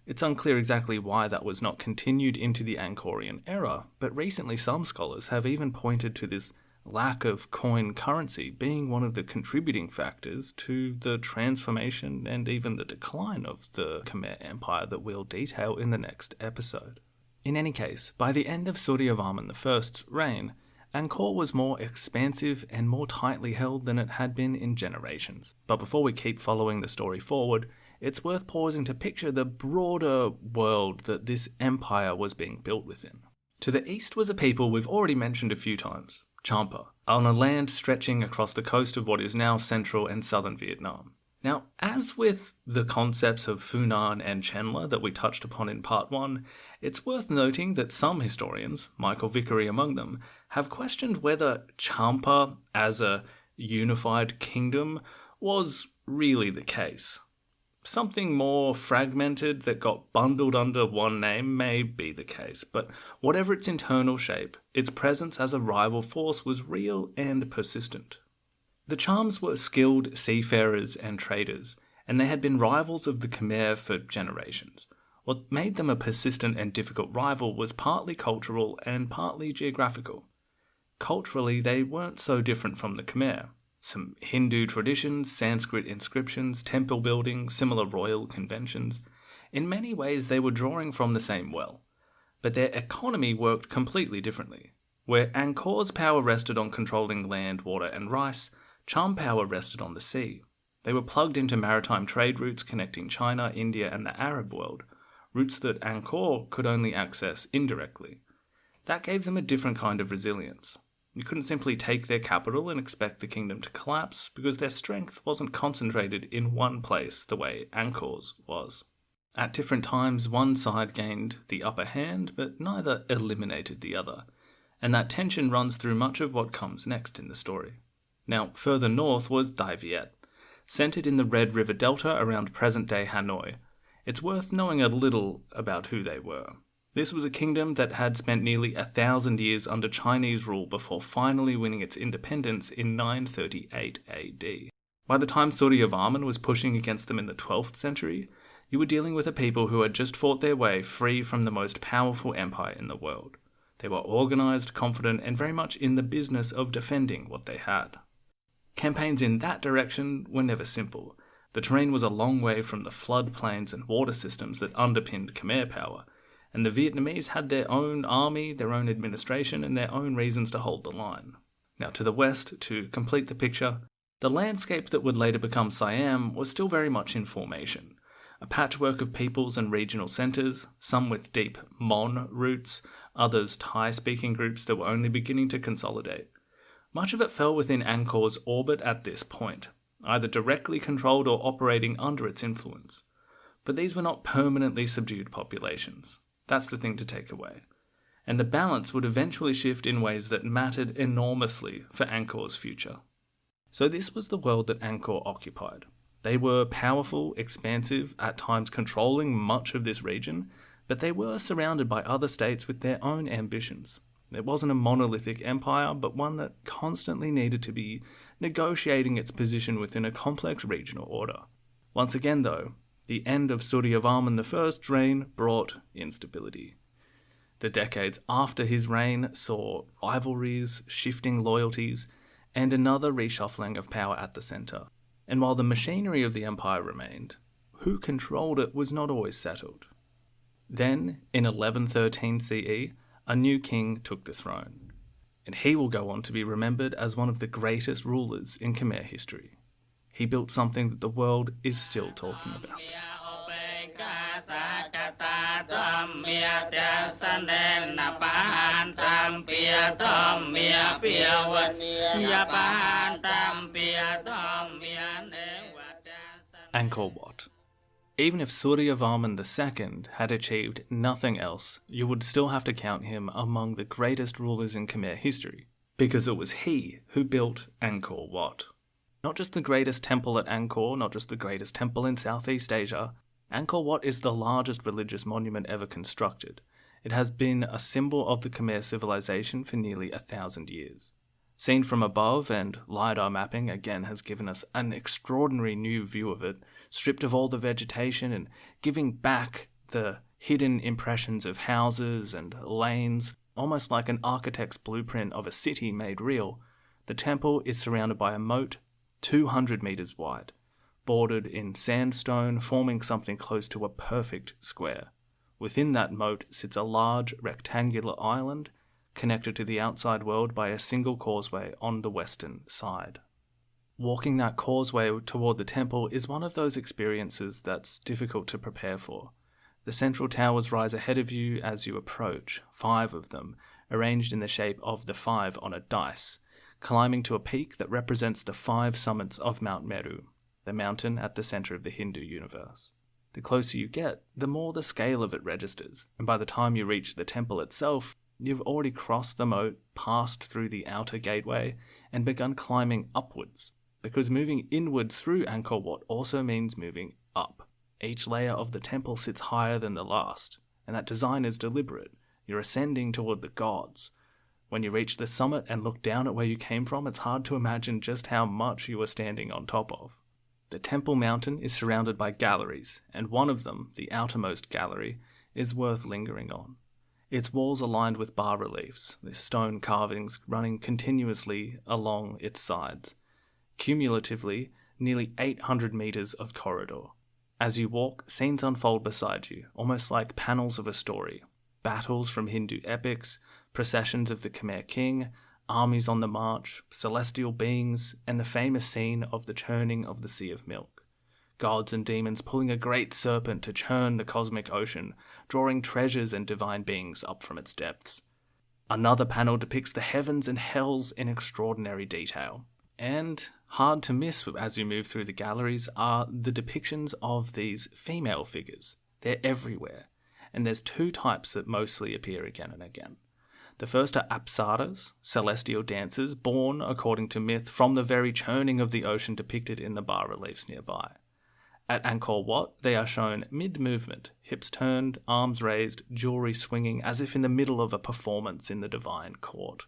It's unclear exactly why that was not continued into the Angkorian era, but recently some scholars have even pointed to this lack of coin currency being one of the contributing factors to the transformation and even the decline of the Khmer Empire that we'll detail in the next episode. In any case, by the end of Suryavarman I's reign, Angkor was more expansive and more tightly held than it had been in generations. But before we keep following the story forward, it's worth pausing to picture the broader world that this empire was being built within. To the east was a people we've already mentioned a few times, Champa, on a land stretching across the coast of what is now central and southern Vietnam. Now, as with the concepts of Funan and Chenla that we touched upon in part 1, it's worth noting that some historians, Michael Vickery among them, have questioned whether Champa as a unified kingdom was really the case. Something more fragmented that got bundled under one name may be the case, but whatever its internal shape, its presence as a rival force was real and persistent. The Chams were skilled seafarers and traders, and they had been rivals of the Khmer for generations. What made them a persistent and difficult rival was partly cultural and partly geographical. Culturally, they weren't so different from the Khmer. Some Hindu traditions, Sanskrit inscriptions, temple building, similar royal conventions. In many ways they were drawing from the same well, but their economy worked completely differently. Where Angkor's power rested on controlling land, water and rice, Cham power rested on the sea. They were plugged into maritime trade routes connecting China, India and the Arab world, routes that Angkor could only access indirectly. That gave them a different kind of resilience. You couldn't simply take their capital and expect the kingdom to collapse, because their strength wasn't concentrated in one place the way Angkor's was. At different times, one side gained the upper hand, but neither eliminated the other, and that tension runs through much of what comes next in the story. Now, further north was Viet, centred in the Red River Delta around present-day Hanoi. It's worth knowing a little about who they were. This was a kingdom that had spent nearly 1,000 years under Chinese rule before finally winning its independence in 938 AD. By the time Suryavarman was pushing against them in the 12th century, you were dealing with a people who had just fought their way free from the most powerful empire in the world. They were organised, confident, and very much in the business of defending what they had. Campaigns in that direction were never simple. The terrain was a long way from the floodplains and water systems that underpinned Khmer power, and the Vietnamese had their own army, their own administration, and their own reasons to hold the line. Now to the west, to complete the picture, the landscape that would later become Siam was still very much in formation. A patchwork of peoples and regional centres, some with deep Mon roots, others Thai-speaking groups that were only beginning to consolidate. Much of it fell within Angkor's orbit at this point, either directly controlled or operating under its influence. But these were not permanently subdued populations. That's the thing to take away. And the balance would eventually shift in ways that mattered enormously for Angkor's future. So this was the world that Angkor occupied. They were powerful, expansive, at times controlling much of this region, but they were surrounded by other states with their own ambitions. It wasn't a monolithic empire, but one that constantly needed to be negotiating its position within a complex regional order. Once again, though, the end of Suryavarman I's reign brought instability. The decades after his reign saw rivalries, shifting loyalties, and another reshuffling of power at the centre. And while the machinery of the empire remained, who controlled it was not always settled. Then, in 1113 CE, a new king took the throne, and he will go on to be remembered as one of the greatest rulers in Khmer history. He built something that the world is still talking about. Angkor Wat. Even if Suryavarman II had achieved nothing else, you would still have to count him among the greatest rulers in Khmer history. because it was he who built Angkor Wat. Not just the greatest temple at Angkor, not just the greatest temple in Southeast Asia, Angkor Wat is the largest religious monument ever constructed. It has been a symbol of the Khmer civilization for nearly 1,000 years. Seen from above, and LiDAR mapping again has given us an extraordinary new view of it, stripped of all the vegetation and giving back the hidden impressions of houses and lanes, almost like an architect's blueprint of a city made real. The temple is surrounded by a moat 200 meters wide, bordered in sandstone, forming something close to a perfect square. Within that moat sits a large rectangular island connected to the outside world by a single causeway on the western side. Walking that causeway toward the temple is one of those experiences that's difficult to prepare for. The central towers rise ahead of you as you approach, 5 of them, arranged in the shape of the 5 on a dice, climbing to a peak that represents the 5 summits of Mount Meru, the mountain at the center of the Hindu universe. The closer you get, the more the scale of it registers, and by the time you reach the temple itself, you've already crossed the moat, passed through the outer gateway, and begun climbing upwards, because moving inward through Angkor Wat also means moving up. Each layer of the temple sits higher than the last, and that design is deliberate. You're ascending toward the gods. When you reach the summit and look down at where you came from, it's hard to imagine just how much you are standing on top of. The temple mountain is surrounded by galleries, and one of them, the outermost gallery, is worth lingering on. Its walls are lined with bas-reliefs, the stone carvings running continuously along its sides. Cumulatively, nearly 800 meters of corridor. As you walk, scenes unfold beside you, almost like panels of a story. Battles from Hindu epics, processions of the Khmer king, armies on the march, celestial beings, and the famous scene of the churning of the Sea of Milk. Gods and demons pulling a great serpent to churn the cosmic ocean, drawing treasures and divine beings up from its depths. Another panel depicts the heavens and hells in extraordinary detail. And hard to miss as you move through the galleries are the depictions of these female figures. They're everywhere, and there's 2 types that mostly appear again and again. The first are apsaras, celestial dancers, born, according to myth, from the very churning of the ocean depicted in the bas-reliefs nearby. At Angkor Wat, they are shown mid-movement, hips turned, arms raised, jewelry swinging, as if in the middle of a performance in the divine court.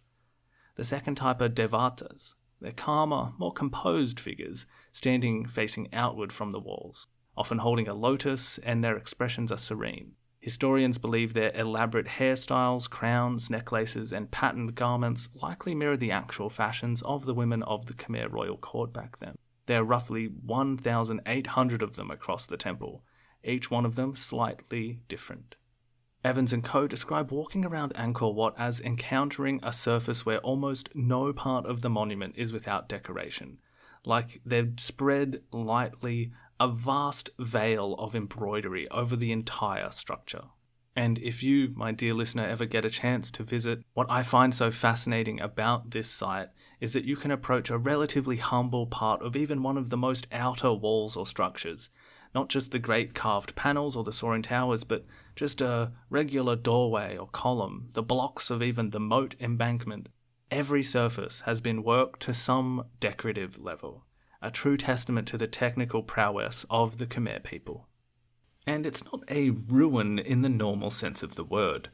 The second type are devatas. They're calmer, more composed figures, standing facing outward from the walls, often holding a lotus, and their expressions are serene. Historians believe their elaborate hairstyles, crowns, necklaces, and patterned garments likely mirror the actual fashions of the women of the Khmer royal court back then. There are roughly 1,800 of them across the temple, each one of them slightly different. Evans and Co. describe walking around Angkor Wat as encountering a surface where almost no part of the monument is without decoration, like they've spread lightly a vast veil of embroidery over the entire structure. And if you, my dear listener, ever get a chance to visit, what I find so fascinating about this site is that you can approach a relatively humble part of even one of the most outer walls or structures. Not just the great carved panels or the soaring towers, but just a regular doorway or column, the blocks of even the moat embankment. Every surface has been worked to some decorative level, a true testament to the technical prowess of the Khmer people. And it's not a ruin in the normal sense of the word.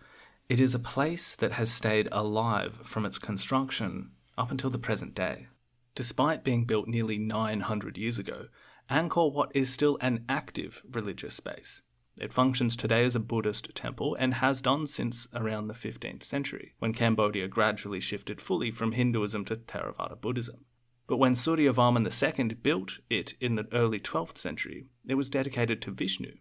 It is a place that has stayed alive from its construction up until the present day. Despite being built nearly 900 years ago, Angkor Wat is still an active religious space. It functions today as a Buddhist temple and has done since around the 15th century, when Cambodia gradually shifted fully from Hinduism to Theravada Buddhism. But when Suryavarman II built it in the early 12th century, it was dedicated to Vishnu,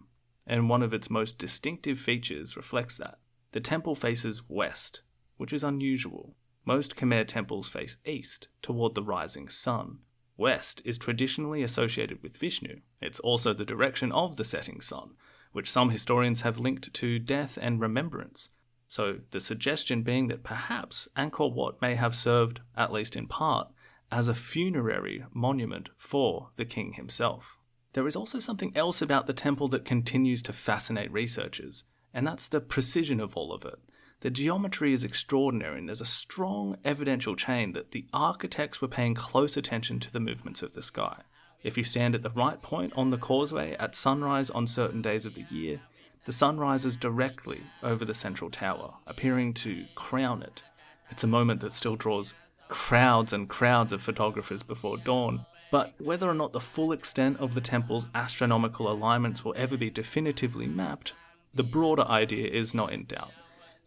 and one of its most distinctive features reflects that. The temple faces west, which is unusual. Most Khmer temples face east, toward the rising sun. West is traditionally associated with Vishnu. It's also the direction of the setting sun, which some historians have linked to death and remembrance. So the suggestion being that perhaps Angkor Wat may have served, at least in part, as a funerary monument for the king himself. There is also something else about the temple that continues to fascinate researchers, and that's the precision of all of it. The geometry is extraordinary, and there's a strong evidential chain that the architects were paying close attention to the movements of the sky. If you stand at the right point on the causeway at sunrise on certain days of the year, the sun rises directly over the central tower, appearing to crown it. It's a moment that still draws crowds and crowds of photographers before dawn, but whether or not the full extent of the temple's astronomical alignments will ever be definitively mapped, the broader idea is not in doubt.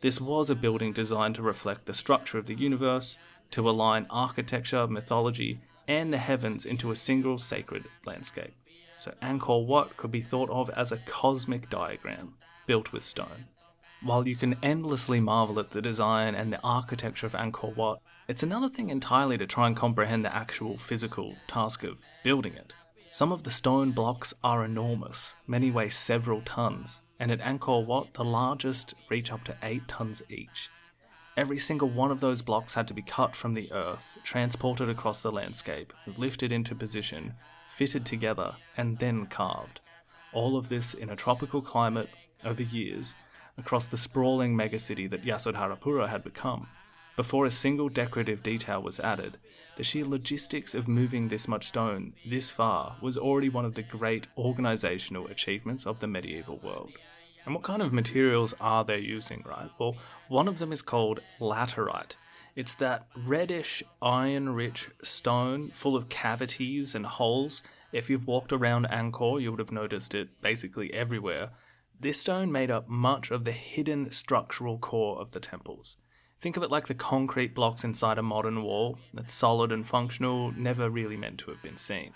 This was a building designed to reflect the structure of the universe, to align architecture, mythology, and the heavens into a single sacred landscape. So Angkor Wat could be thought of as a cosmic diagram, built with stone. While you can endlessly marvel at the design and the architecture of Angkor Wat, it's another thing entirely to try and comprehend the actual physical task of building it. Some of the stone blocks are enormous, many weigh several tons, and at Angkor Wat the largest reach up to 8 tons each. Every single one of those blocks had to be cut from the earth, transported across the landscape, lifted into position, fitted together, and then carved. All of this in a tropical climate over years, across the sprawling megacity that Yasodharapura had become. Before a single decorative detail was added, the sheer logistics of moving this much stone this far was already one of the great organisational achievements of the medieval world. And what kind of materials are they using, right? Well, one of them is called laterite. It's that reddish, iron-rich stone full of cavities and holes. If you've walked around Angkor, you would have noticed it basically everywhere. This stone made up much of the hidden structural core of the temples. Think of it like the concrete blocks inside a modern wall that's solid and functional, never really meant to have been seen.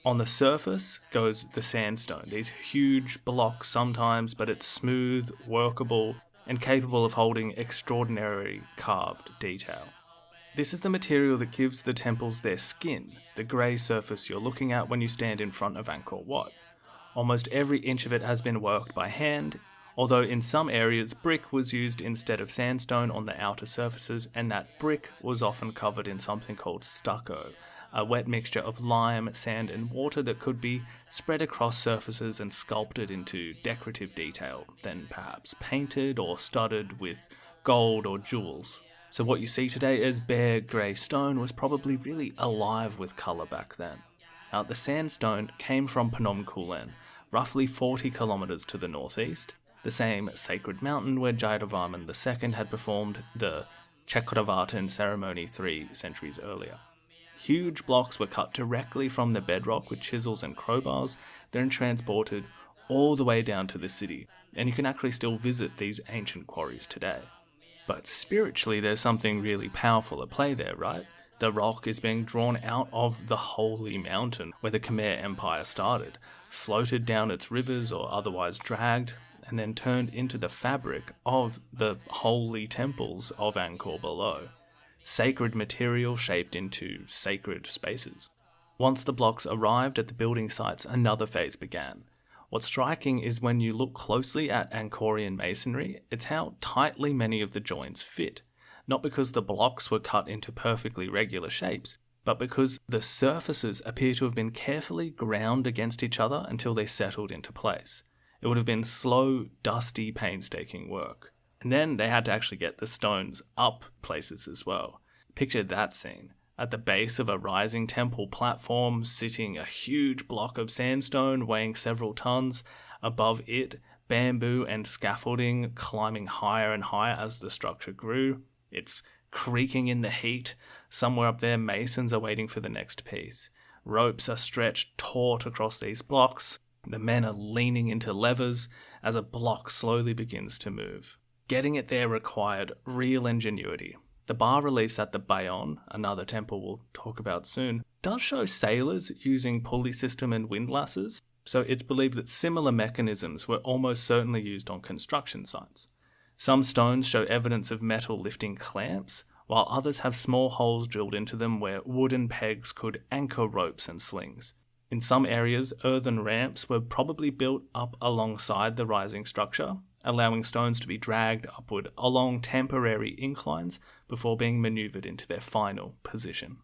On the surface goes the sandstone, these huge blocks sometimes, but it's smooth, workable, and capable of holding extraordinary carved detail. This is the material that gives the temples their skin, the grey surface you're looking at when you stand in front of Angkor Wat. Almost every inch of it has been worked by hand, although in some areas brick was used instead of sandstone on the outer surfaces, and that brick was often covered in something called stucco, a wet mixture of lime, sand and water that could be spread across surfaces and sculpted into decorative detail, then perhaps painted or studded with gold or jewels. So what you see today as bare grey stone was probably really alive with colour back then. Now the sandstone came from Phnom Kulen, roughly 40 kilometres to the northeast, the same sacred mountain where Jayavarman II had performed the Chakravartin ceremony 3 centuries earlier. Huge blocks were cut directly from the bedrock with chisels and crowbars, then transported all the way down to the city, and you can actually still visit these ancient quarries today. But spiritually, there's something really powerful at play there, right? The rock is being drawn out of the holy mountain where the Khmer Empire started, floated down its rivers or otherwise dragged, and then turned into the fabric of the holy temples of Angkor below. Sacred material shaped into sacred spaces. Once the blocks arrived at the building sites, another phase began. What's striking is when you look closely at Angkorian masonry, it's how tightly many of the joints fit. Not because the blocks were cut into perfectly regular shapes, but because the surfaces appear to have been carefully ground against each other until they settled into place. It would have been slow, dusty, painstaking work. And then they had to actually get the stones up places as well. Picture that scene. At the base of a rising temple platform, sitting a huge block of sandstone weighing several tons. Above it, bamboo and scaffolding climbing higher and higher as the structure grew. It's creaking in the heat. Somewhere up there, masons are waiting for the next piece. Ropes are stretched taut across these blocks. The men are leaning into levers as a block slowly begins to move. Getting it there required real ingenuity. The bas-reliefs at the Bayon, another temple we'll talk about soon, does show sailors using pulley system and windlasses, so it's believed that similar mechanisms were almost certainly used on construction sites. Some stones show evidence of metal lifting clamps, while others have small holes drilled into them where wooden pegs could anchor ropes and slings. In some areas, earthen ramps were probably built up alongside the rising structure, allowing stones to be dragged upward along temporary inclines before being manoeuvred into their final position.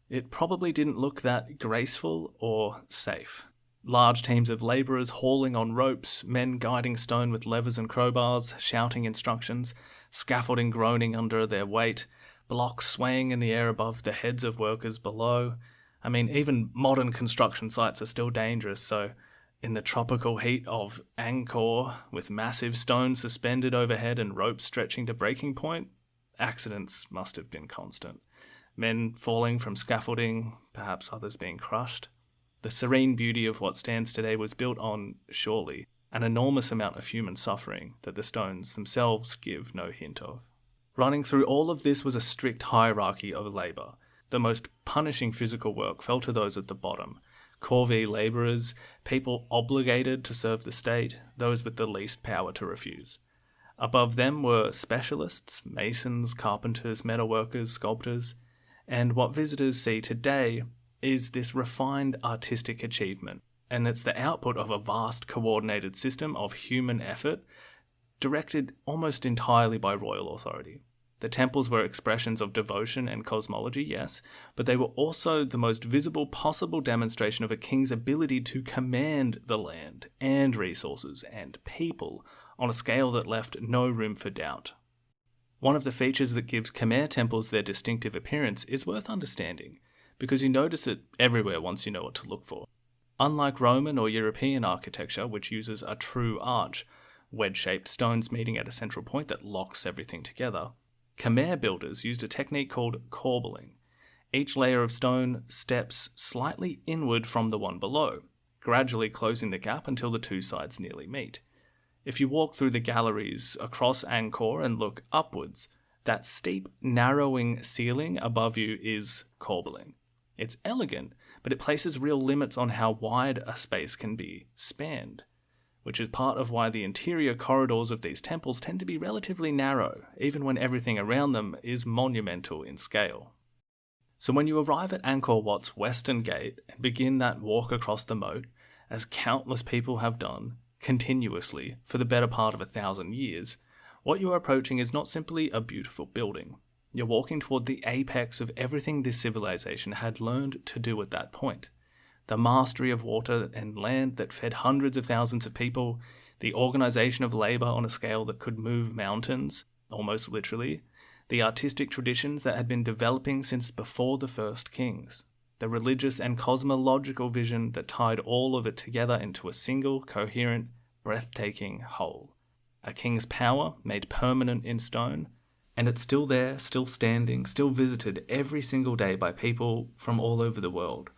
It probably didn't look that graceful or safe. Large teams of labourers hauling on ropes, men guiding stone with levers and crowbars, shouting instructions, scaffolding groaning under their weight, blocks swaying in the air above the heads of workers below. I mean, even modern construction sites are still dangerous, so in the tropical heat of Angkor, with massive stones suspended overhead and ropes stretching to breaking point, accidents must have been constant. Men falling from scaffolding, perhaps others being crushed. The serene beauty of what stands today was built on, surely, an enormous amount of human suffering that the stones themselves give no hint of. Running through all of this was a strict hierarchy of labour. The most punishing physical work fell to those at the bottom. Corvée labourers, people obligated to serve the state, those with the least power to refuse. Above them were specialists, masons, carpenters, metalworkers, sculptors, and what visitors see today is this refined artistic achievement, and it's the output of a vast coordinated system of human effort directed almost entirely by royal authority. The temples were expressions of devotion and cosmology, yes, but they were also the most visible possible demonstration of a king's ability to command the land and resources and people on a scale that left no room for doubt. One of the features that gives Khmer temples their distinctive appearance is worth understanding, because you notice it everywhere once you know what to look for. Unlike Roman or European architecture, which uses a true arch, wedge-shaped stones meeting at a central point that locks everything together, Khmer builders used a technique called corbelling. Each layer of stone steps slightly inward from the one below, gradually closing the gap until the two sides nearly meet. If you walk through the galleries across Angkor and look upwards, that steep, narrowing ceiling above you is corbelling. It's elegant, but it places real limits on how wide a space can be spanned, which is part of why the interior corridors of these temples tend to be relatively narrow, even when everything around them is monumental in scale. So when you arrive at Angkor Wat's western gate and begin that walk across the moat, as countless people have done, continuously, for the better part of 1,000 years, what you are approaching is not simply a beautiful building. You're walking toward the apex of everything this civilization had learned to do at that point. The mastery of water and land that fed hundreds of thousands of people, the organization of labor on a scale that could move mountains, almost literally, the artistic traditions that had been developing since before the first kings, the religious and cosmological vision that tied all of it together into a single, coherent, breathtaking whole. A king's power made permanent in stone, and it's still there, still standing, still visited every single day by people from all over the world.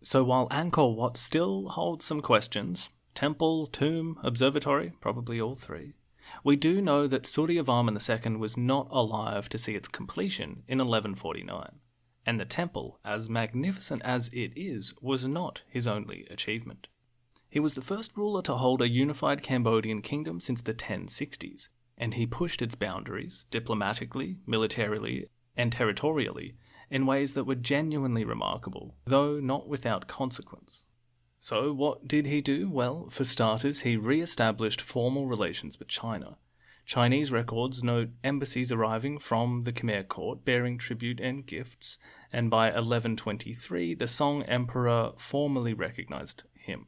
So while Angkor Wat still holds some questions, temple, tomb, observatory, probably all three, we do know that Suryavarman II was not alive to see its completion in 1149, and the temple, as magnificent as it is, was not his only achievement. He was the first ruler to hold a unified Cambodian kingdom since the 1060s, and he pushed its boundaries diplomatically, militarily, and territorially in ways that were genuinely remarkable, though not without consequence. So what did he do? Well, for starters, he re-established formal relations with China. Chinese records note embassies arriving from the Khmer court bearing tribute and gifts, and by 1123 the Song Emperor formally recognized him.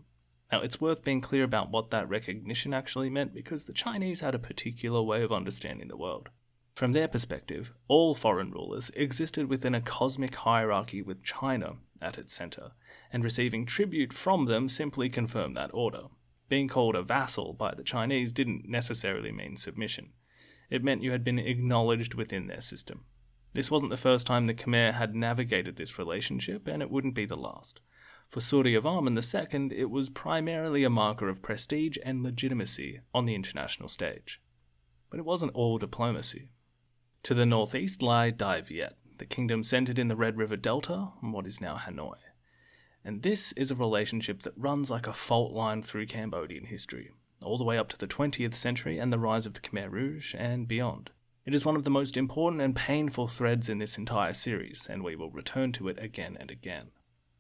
Now, it's worth being clear about what that recognition actually meant, because the Chinese had a particular way of understanding the world. From their perspective, all foreign rulers existed within a cosmic hierarchy with China at its center, and receiving tribute from them simply confirmed that order. Being called a vassal by the Chinese didn't necessarily mean submission. It meant you had been acknowledged within their system. This wasn't the first time the Khmer had navigated this relationship, and it wouldn't be the last. For Suryavarman II, it was primarily a marker of prestige and legitimacy on the international stage. But it wasn't all diplomacy. To the northeast lie Dai Viet, the kingdom centered in the Red River Delta, what is now Hanoi. And this is a relationship that runs like a fault line through Cambodian history, all the way up to the 20th century and the rise of the Khmer Rouge and beyond. It is one of the most important and painful threads in this entire series, and we will return to it again and again.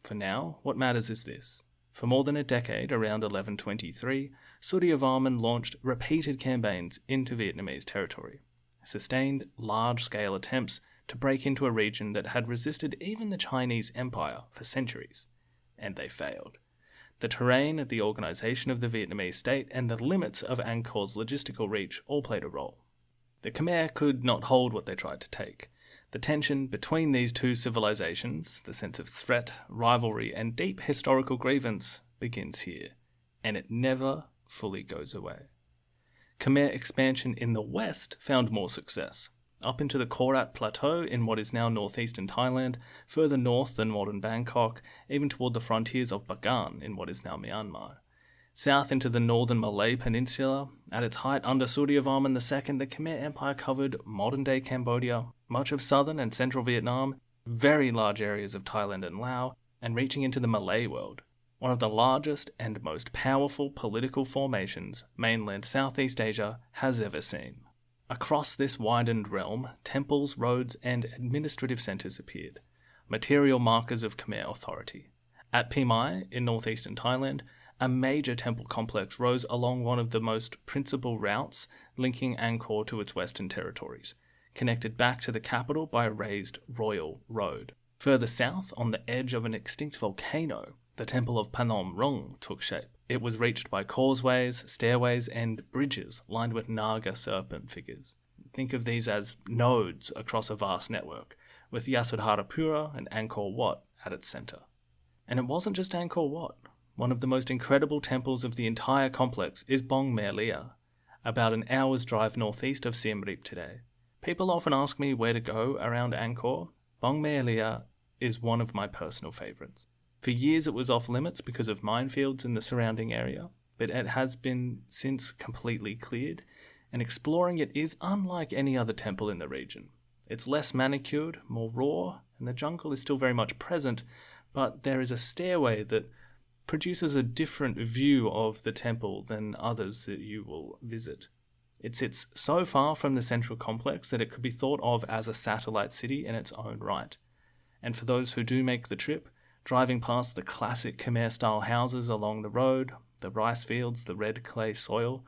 For now, what matters is this. For more than a decade, around 1123, Suryavarman launched repeated campaigns into Vietnamese territory, sustained large-scale attempts to break into a region that had resisted even the Chinese Empire for centuries, and they failed. The terrain, the organisation of the Vietnamese state, and the limits of Angkor's logistical reach all played a role. The Khmer could not hold what they tried to take. The tension between these two civilizations, the sense of threat, rivalry, and deep historical grievance begins here, and it never fully goes away. Khmer expansion in the west found more success, up into the Korat Plateau in what is now northeastern Thailand, further north than modern Bangkok, even toward the frontiers of Bagan in what is now Myanmar. South into the northern Malay Peninsula, at its height under Suryavarman II, the Khmer Empire covered modern-day Cambodia, much of southern and central Vietnam, very large areas of Thailand and Laos, and reaching into the Malay world. One of the largest and most powerful political formations mainland Southeast Asia has ever seen. Across this widened realm, temples, roads, and administrative centres appeared, material markers of Khmer authority. At Pi Mai, in northeastern Thailand, a major temple complex rose along one of the most principal routes linking Angkor to its western territories, connected back to the capital by a raised royal road. Further south, on the edge of an extinct volcano, the temple of Phnom Rung took shape. It was reached by causeways, stairways, and bridges lined with Naga serpent figures. Think of these as nodes across a vast network, with Yasodharapura and Angkor Wat at its centre. And it wasn't just Angkor Wat. One of the most incredible temples of the entire complex is Bong Mer Lia, about an hour's drive northeast of Siem Reap today. People often ask me where to go around Angkor. Bong Mer Lia is one of my personal favourites. For years it was off limits because of minefields in the surrounding area, but it has been since completely cleared, and exploring it is unlike any other temple in the region. It's less manicured, more raw, and the jungle is still very much present, but there is a stairway that produces a different view of the temple than others that you will visit. It sits so far from the central complex that it could be thought of as a satellite city in its own right. And for those who do make the trip, driving past the classic Khmer-style houses along the road, the rice fields, the red clay soil,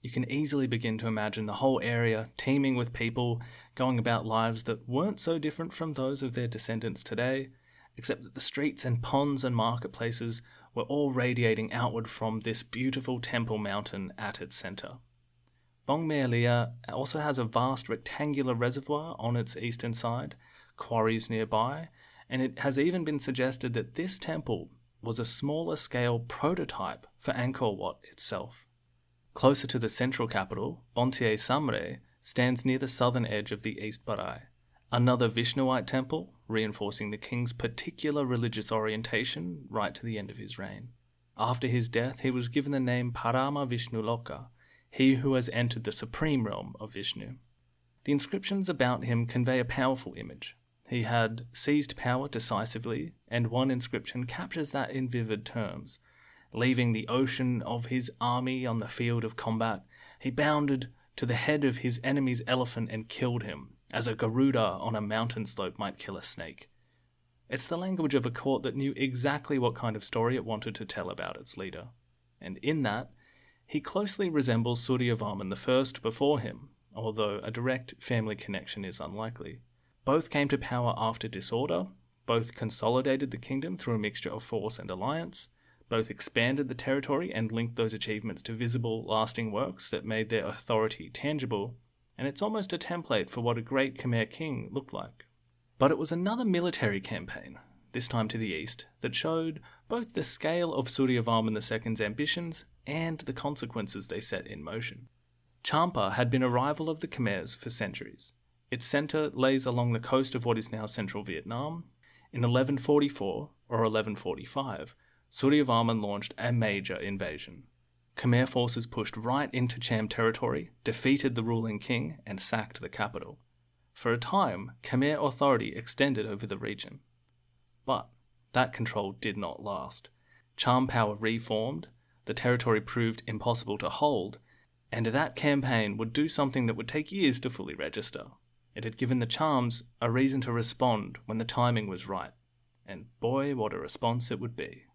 you can easily begin to imagine the whole area teeming with people going about lives that weren't so different from those of their descendants today, except that the streets and ponds and marketplaces were all radiating outward from this beautiful temple mountain at its centre. Bong Mer Lia also has a vast rectangular reservoir on its eastern side, quarries nearby, and it has even been suggested that this temple was a smaller scale prototype for Angkor Wat itself. Closer to the central capital, Bontier Samre stands near the southern edge of the East Baray, another Vishnuite temple, reinforcing the king's particular religious orientation right to the end of his reign. After his death, he was given the name Parama Vishnuloka, he who has entered the supreme realm of Vishnu. The inscriptions about him convey a powerful image. He had seized power decisively, and one inscription captures that in vivid terms. Leaving the ocean of his army on the field of combat, he bounded to the head of his enemy's elephant and killed him, as a Garuda on a mountain slope might kill a snake. It's the language of a court that knew exactly what kind of story it wanted to tell about its leader. And in that, he closely resembles Suryavarman I before him, although a direct family connection is unlikely. Both came to power after disorder, both consolidated the kingdom through a mixture of force and alliance, both expanded the territory and linked those achievements to visible, lasting works that made their authority tangible, and it's almost a template for what a great Khmer king looked like. But it was another military campaign, this time to the east, that showed both the scale of Suryavarman II's ambitions and the consequences they set in motion. Champa had been a rival of the Khmers for centuries. Its centre lays along the coast of what is now central Vietnam. In 1144 or 1145, Suryavarman launched a major invasion. Khmer forces pushed right into Cham territory, defeated the ruling king, and sacked the capital. For a time, Khmer authority extended over the region. But that control did not last. Cham power reformed, the territory proved impossible to hold, and that campaign would do something that would take years to fully register. It had given the Chams a reason to respond when the timing was right, and boy, what a response it would be.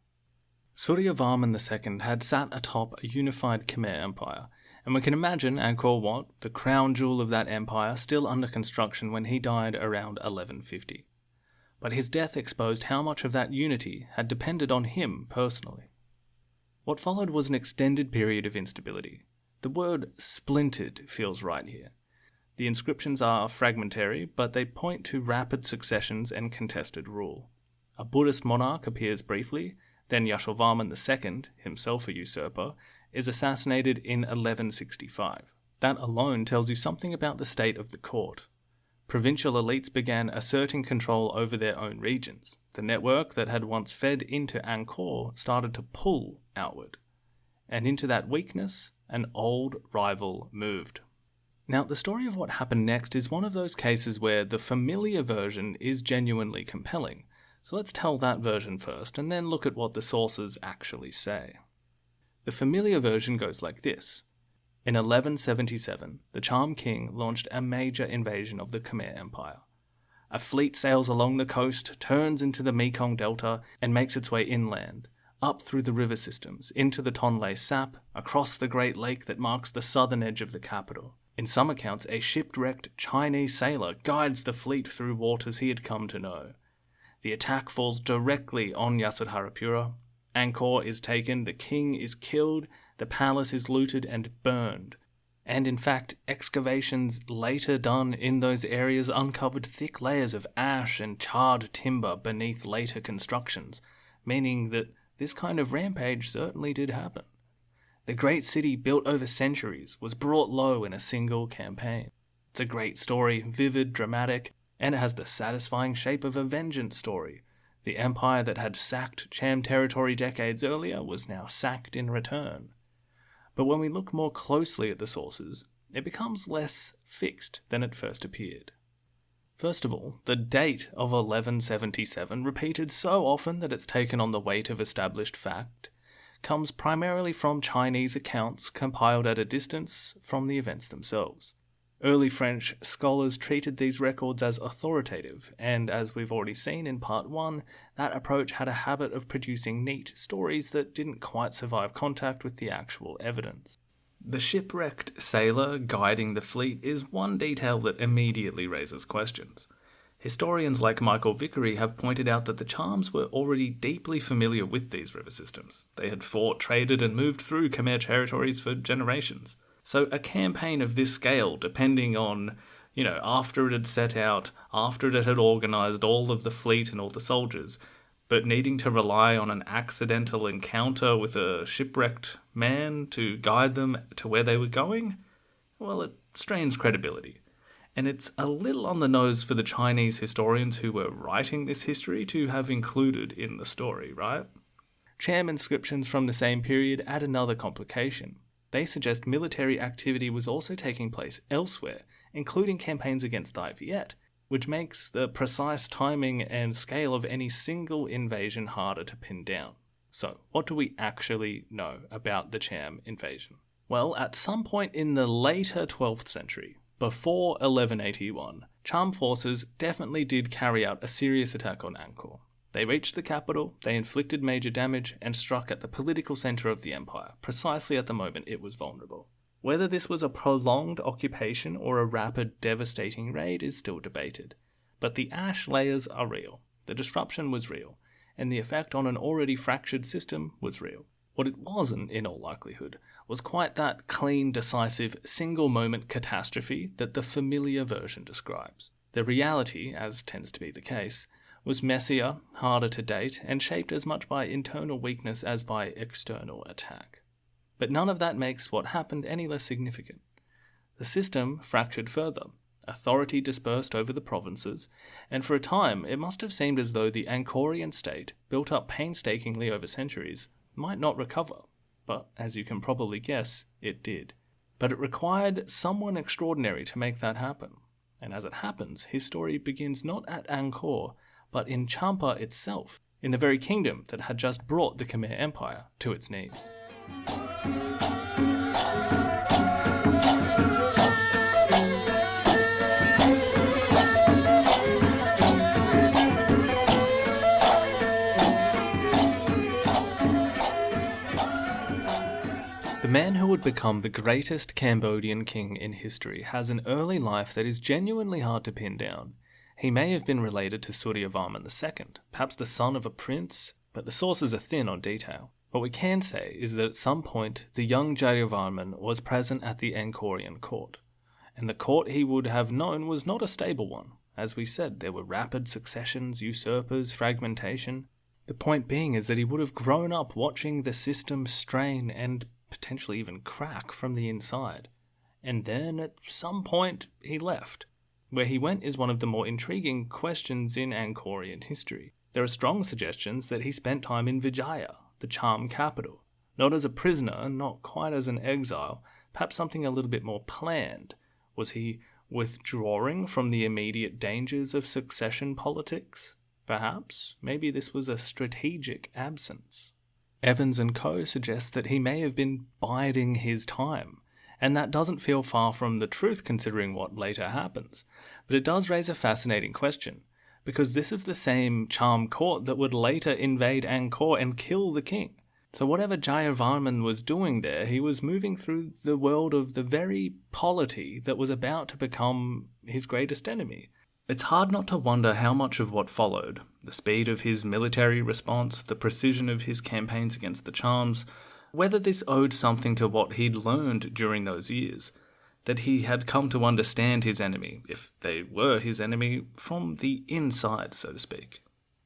Suryavarman II had sat atop a unified Khmer Empire, and we can imagine Angkor Wat, the crown jewel of that empire, still under construction when he died around 1150. But his death exposed how much of that unity had depended on him personally. What followed was an extended period of instability. The word splintered feels right here. The inscriptions are fragmentary, but they point to rapid successions and contested rule. A Buddhist monarch appears briefly, then Yasovarman II, himself a usurper, is assassinated in 1165. That alone tells you something about the state of the court. Provincial elites began asserting control over their own regions. The network that had once fed into Angkor started to pull outward. And into that weakness, an old rival moved. Now, the story of what happened next is one of those cases where the familiar version is genuinely compelling. So let's tell that version first, and then look at what the sources actually say. The familiar version goes like this. In 1177, the Cham king launched a major invasion of the Khmer Empire. A fleet sails along the coast, turns into the Mekong Delta, and makes its way inland, up through the river systems, into the Tonle Sap, across the Great Lake that marks the southern edge of the capital. In some accounts, a shipwrecked Chinese sailor guides the fleet through waters he had come to know. The attack falls directly on Yasodharapura. Angkor is taken, the king is killed, the palace is looted and burned. And in fact, excavations later done in those areas uncovered thick layers of ash and charred timber beneath later constructions, meaning that this kind of rampage certainly did happen. The great city, built over centuries, was brought low in a single campaign. It's a great story, vivid, dramatic, and it has the satisfying shape of a vengeance story. The empire that had sacked Cham territory decades earlier was now sacked in return. But when we look more closely at the sources, it becomes less fixed than it first appeared. First of all, the date of 1177, repeated so often that it's taken on the weight of established fact, comes primarily from Chinese accounts compiled at a distance from the events themselves. Early French scholars treated these records as authoritative, and as we've already seen in Part 1, that approach had a habit of producing neat stories that didn't quite survive contact with the actual evidence. The shipwrecked sailor guiding the fleet is one detail that immediately raises questions. Historians like Michael Vickery have pointed out that the Chams were already deeply familiar with these river systems. They had fought, traded, and moved through Khmer territories for generations. So a campaign of this scale, depending on, after it had set out, after it had organised all of the fleet and all the soldiers, but needing to rely on an accidental encounter with a shipwrecked man to guide them to where they were going, well, it strains credibility. And it's a little on the nose for the Chinese historians who were writing this history to have included in the story, right? Cham inscriptions from the same period add another complication. They suggest military activity was also taking place elsewhere, including campaigns against the Viet, which makes the precise timing and scale of any single invasion harder to pin down. So, what do we actually know about the Cham invasion? Well, at some point in the later 12th century, before 1181, Cham forces definitely did carry out a serious attack on Angkor. They reached the capital, they inflicted major damage, and struck at the political centre of the empire, precisely at the moment it was vulnerable. Whether this was a prolonged occupation or a rapid, devastating raid is still debated. But the ash layers are real, the disruption was real, and the effect on an already fractured system was real. What it wasn't, in all likelihood, was quite that clean, decisive, single-moment catastrophe that the familiar version describes. The reality, as tends to be the case, was messier, harder to date, and shaped as much by internal weakness as by external attack. But none of that makes what happened any less significant. The system fractured further. Authority dispersed over the provinces, and for a time it must have seemed as though the Angkorean state, built up painstakingly over centuries, might not recover. But, as you can probably guess, it did. But it required someone extraordinary to make that happen. And as it happens, his story begins not at Angkor, but in Champa itself, in the very kingdom that had just brought the Khmer Empire to its knees. The man who would become the greatest Cambodian king in history has an early life that is genuinely hard to pin down. He may have been related to Suryavarman II, perhaps the son of a prince, but the sources are thin on detail. What we can say is that at some point the young Jayavarman was present at the Angkorian court, and the court he would have known was not a stable one. As we said, there were rapid successions, usurpers, fragmentation. The point being is that he would have grown up watching the system strain and potentially even crack from the inside. And then at some point he left. Where he went is one of the more intriguing questions in Angkorian history. There are strong suggestions that he spent time in Vijaya, the Cham capital, not as a prisoner, not quite as an exile, perhaps something a little bit more planned. Was he withdrawing from the immediate dangers of succession politics? Perhaps. Maybe this was a strategic absence. Evans and Co. suggest that he may have been biding his time, and that doesn't feel far from the truth considering what later happens. But it does raise a fascinating question, because this is the same Cham court that would later invade Angkor and kill the king. So whatever Jayavarman was doing there, he was moving through the world of the very polity that was about to become his greatest enemy. It's hard not to wonder how much of what followed, the speed of his military response, the precision of his campaigns against the Chams, whether this owed something to what he'd learned during those years, that he had come to understand his enemy, if they were his enemy, from the inside, so to speak.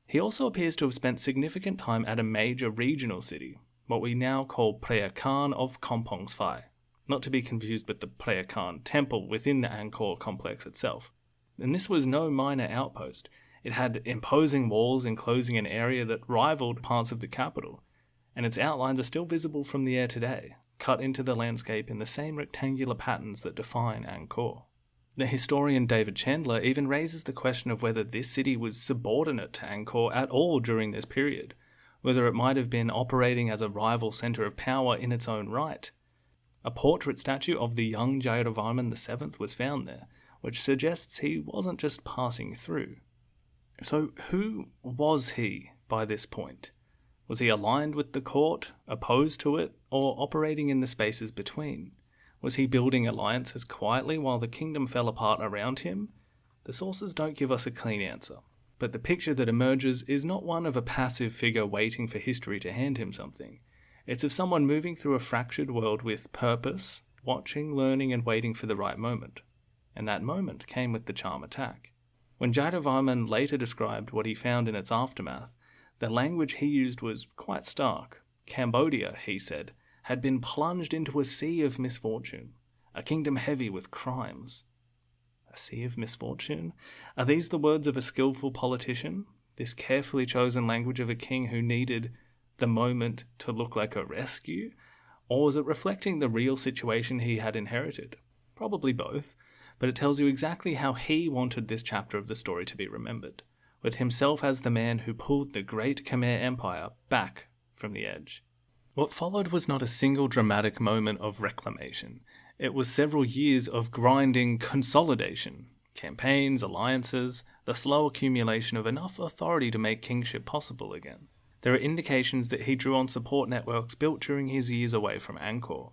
He also appears to have spent significant time at a major regional city, what we now call Preah Khan of Kampong Sphai, not to be confused with the Preah Khan temple within the Angkor complex itself. And this was no minor outpost. It had imposing walls enclosing an area that rivaled parts of the capital, and its outlines are still visible from the air today, cut into the landscape in the same rectangular patterns that define Angkor. The historian David Chenla even raises the question of whether this city was subordinate to Angkor at all during this period, whether it might have been operating as a rival centre of power in its own right. A portrait statue of the young Jayavarman VII was found there, which suggests he wasn't just passing through. So who was he by this point? Was he aligned with the court, opposed to it, or operating in the spaces between? Was he building alliances quietly while the kingdom fell apart around him? The sources don't give us a clean answer, but the picture that emerges is not one of a passive figure waiting for history to hand him something. It's of someone moving through a fractured world with purpose, watching, learning, and waiting for the right moment. And that moment came with the Cham attack. When Jayavarman later described what he found in its aftermath, the language he used was quite stark. Cambodia, he said, had been plunged into a sea of misfortune, a kingdom heavy with crimes. A sea of misfortune? Are these the words of a skillful politician? This carefully chosen language of a king who needed the moment to look like a rescue? Or was it reflecting the real situation he had inherited? Probably both, but it tells you exactly how he wanted this chapter of the story to be remembered, with himself as the man who pulled the great Khmer Empire back from the edge. What followed was not a single dramatic moment of reclamation. It was several years of grinding consolidation, campaigns, alliances, the slow accumulation of enough authority to make kingship possible again. There are indications that he drew on support networks built during his years away from Angkor.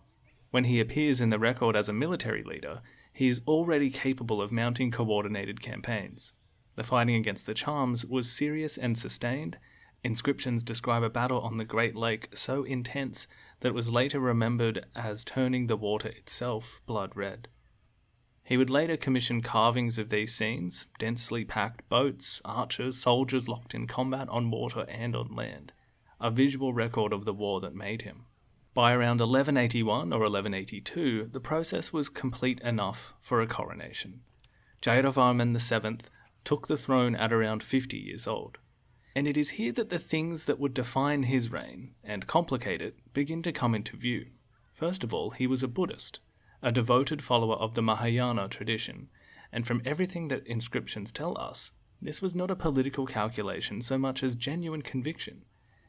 When he appears in the record as a military leader, he is already capable of mounting coordinated campaigns. The fighting against the Chams was serious and sustained. Inscriptions describe a battle on the Great Lake so intense that it was later remembered as turning the water itself blood red. He would later commission carvings of these scenes, densely packed boats, archers, soldiers locked in combat on water and on land, a visual record of the war that made him. By around 1181 or 1182, the process was complete enough for a coronation. Jayavarman VII took the throne at around 50 years old. And it is here that the things that would define his reign, and complicate it, begin to come into view. First of all, he was a Buddhist, a devoted follower of the Mahayana tradition, and from everything that inscriptions tell us, this was not a political calculation so much as genuine conviction.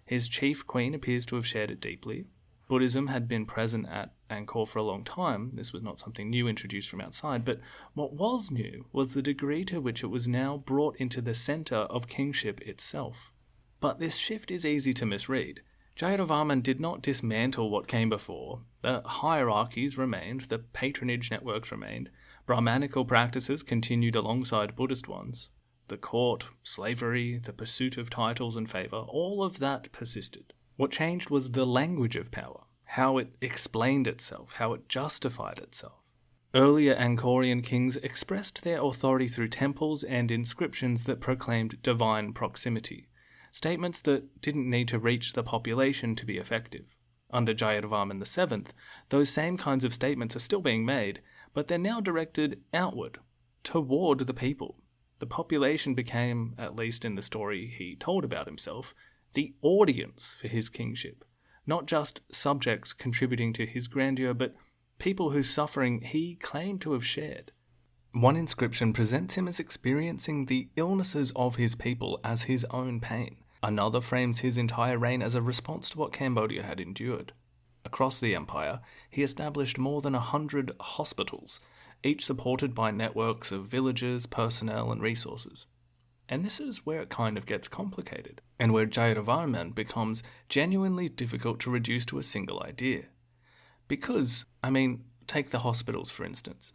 His chief queen appears to have shared it deeply. Buddhism had been present at Angkor for a long time. This was not something new introduced from outside, but what was new was the degree to which it was now brought into the centre of kingship itself. But this shift is easy to misread. Jayavarman did not dismantle what came before. The hierarchies remained, the patronage networks remained, Brahmanical practices continued alongside Buddhist ones. The court, slavery, the pursuit of titles and favour, all of that persisted. What changed was the language of power, how it explained itself, how it justified itself. Earlier Angkorian kings expressed their authority through temples and inscriptions that proclaimed divine proximity, statements that didn't need to reach the population to be effective. Under Jayavarman VII, those same kinds of statements are still being made, but they're now directed outward, toward the people. The population became, at least in the story he told about himself, the audience for his kingship, not just subjects contributing to his grandeur, but people whose suffering he claimed to have shared. One inscription presents him as experiencing the illnesses of his people as his own pain. Another frames his entire reign as a response to what Cambodia had endured. Across the empire, he established more than 100 hospitals, each supported by networks of villages, personnel, and resources. And this is where it kind of gets complicated, and where Jayavarman becomes genuinely difficult to reduce to a single idea. Because, take the hospitals for instance.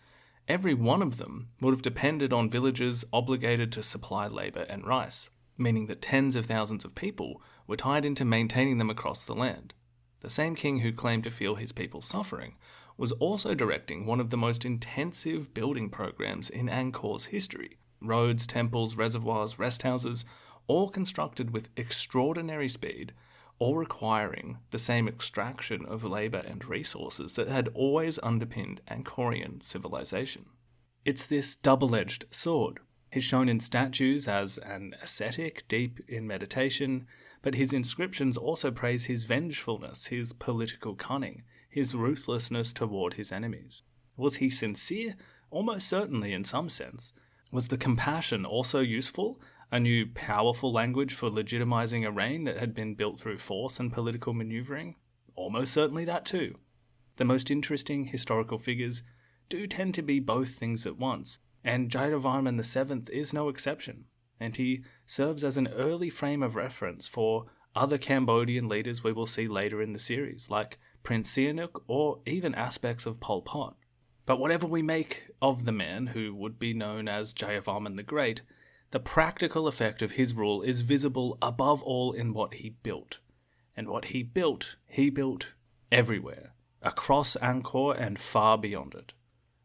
Every one of them would have depended on villages obligated to supply labour and rice, meaning that tens of thousands of people were tied into maintaining them across the land. The same king who claimed to feel his people suffering was also directing one of the most intensive building programs in Angkor's history. Roads, temples, reservoirs, rest houses, all constructed with extraordinary speed, all requiring the same extraction of labour and resources that had always underpinned Angkorian civilization. It's this double-edged sword. He's shown in statues as an ascetic, deep in meditation, but his inscriptions also praise his vengefulness, his political cunning, his ruthlessness toward his enemies. Was he sincere? Almost certainly in some sense. Was the compassion also useful? A new powerful language for legitimizing a reign that had been built through force and political maneuvering? Almost certainly that too. The most interesting historical figures do tend to be both things at once, and Jayavarman VII is no exception, and he serves as an early frame of reference for other Cambodian leaders we will see later in the series, like Prince Sihanouk or even aspects of Pol Pot. But whatever we make of the man who would be known as Jayavarman the Great, the practical effect of his rule is visible above all in what he built. And what he built everywhere, across Angkor and far beyond it.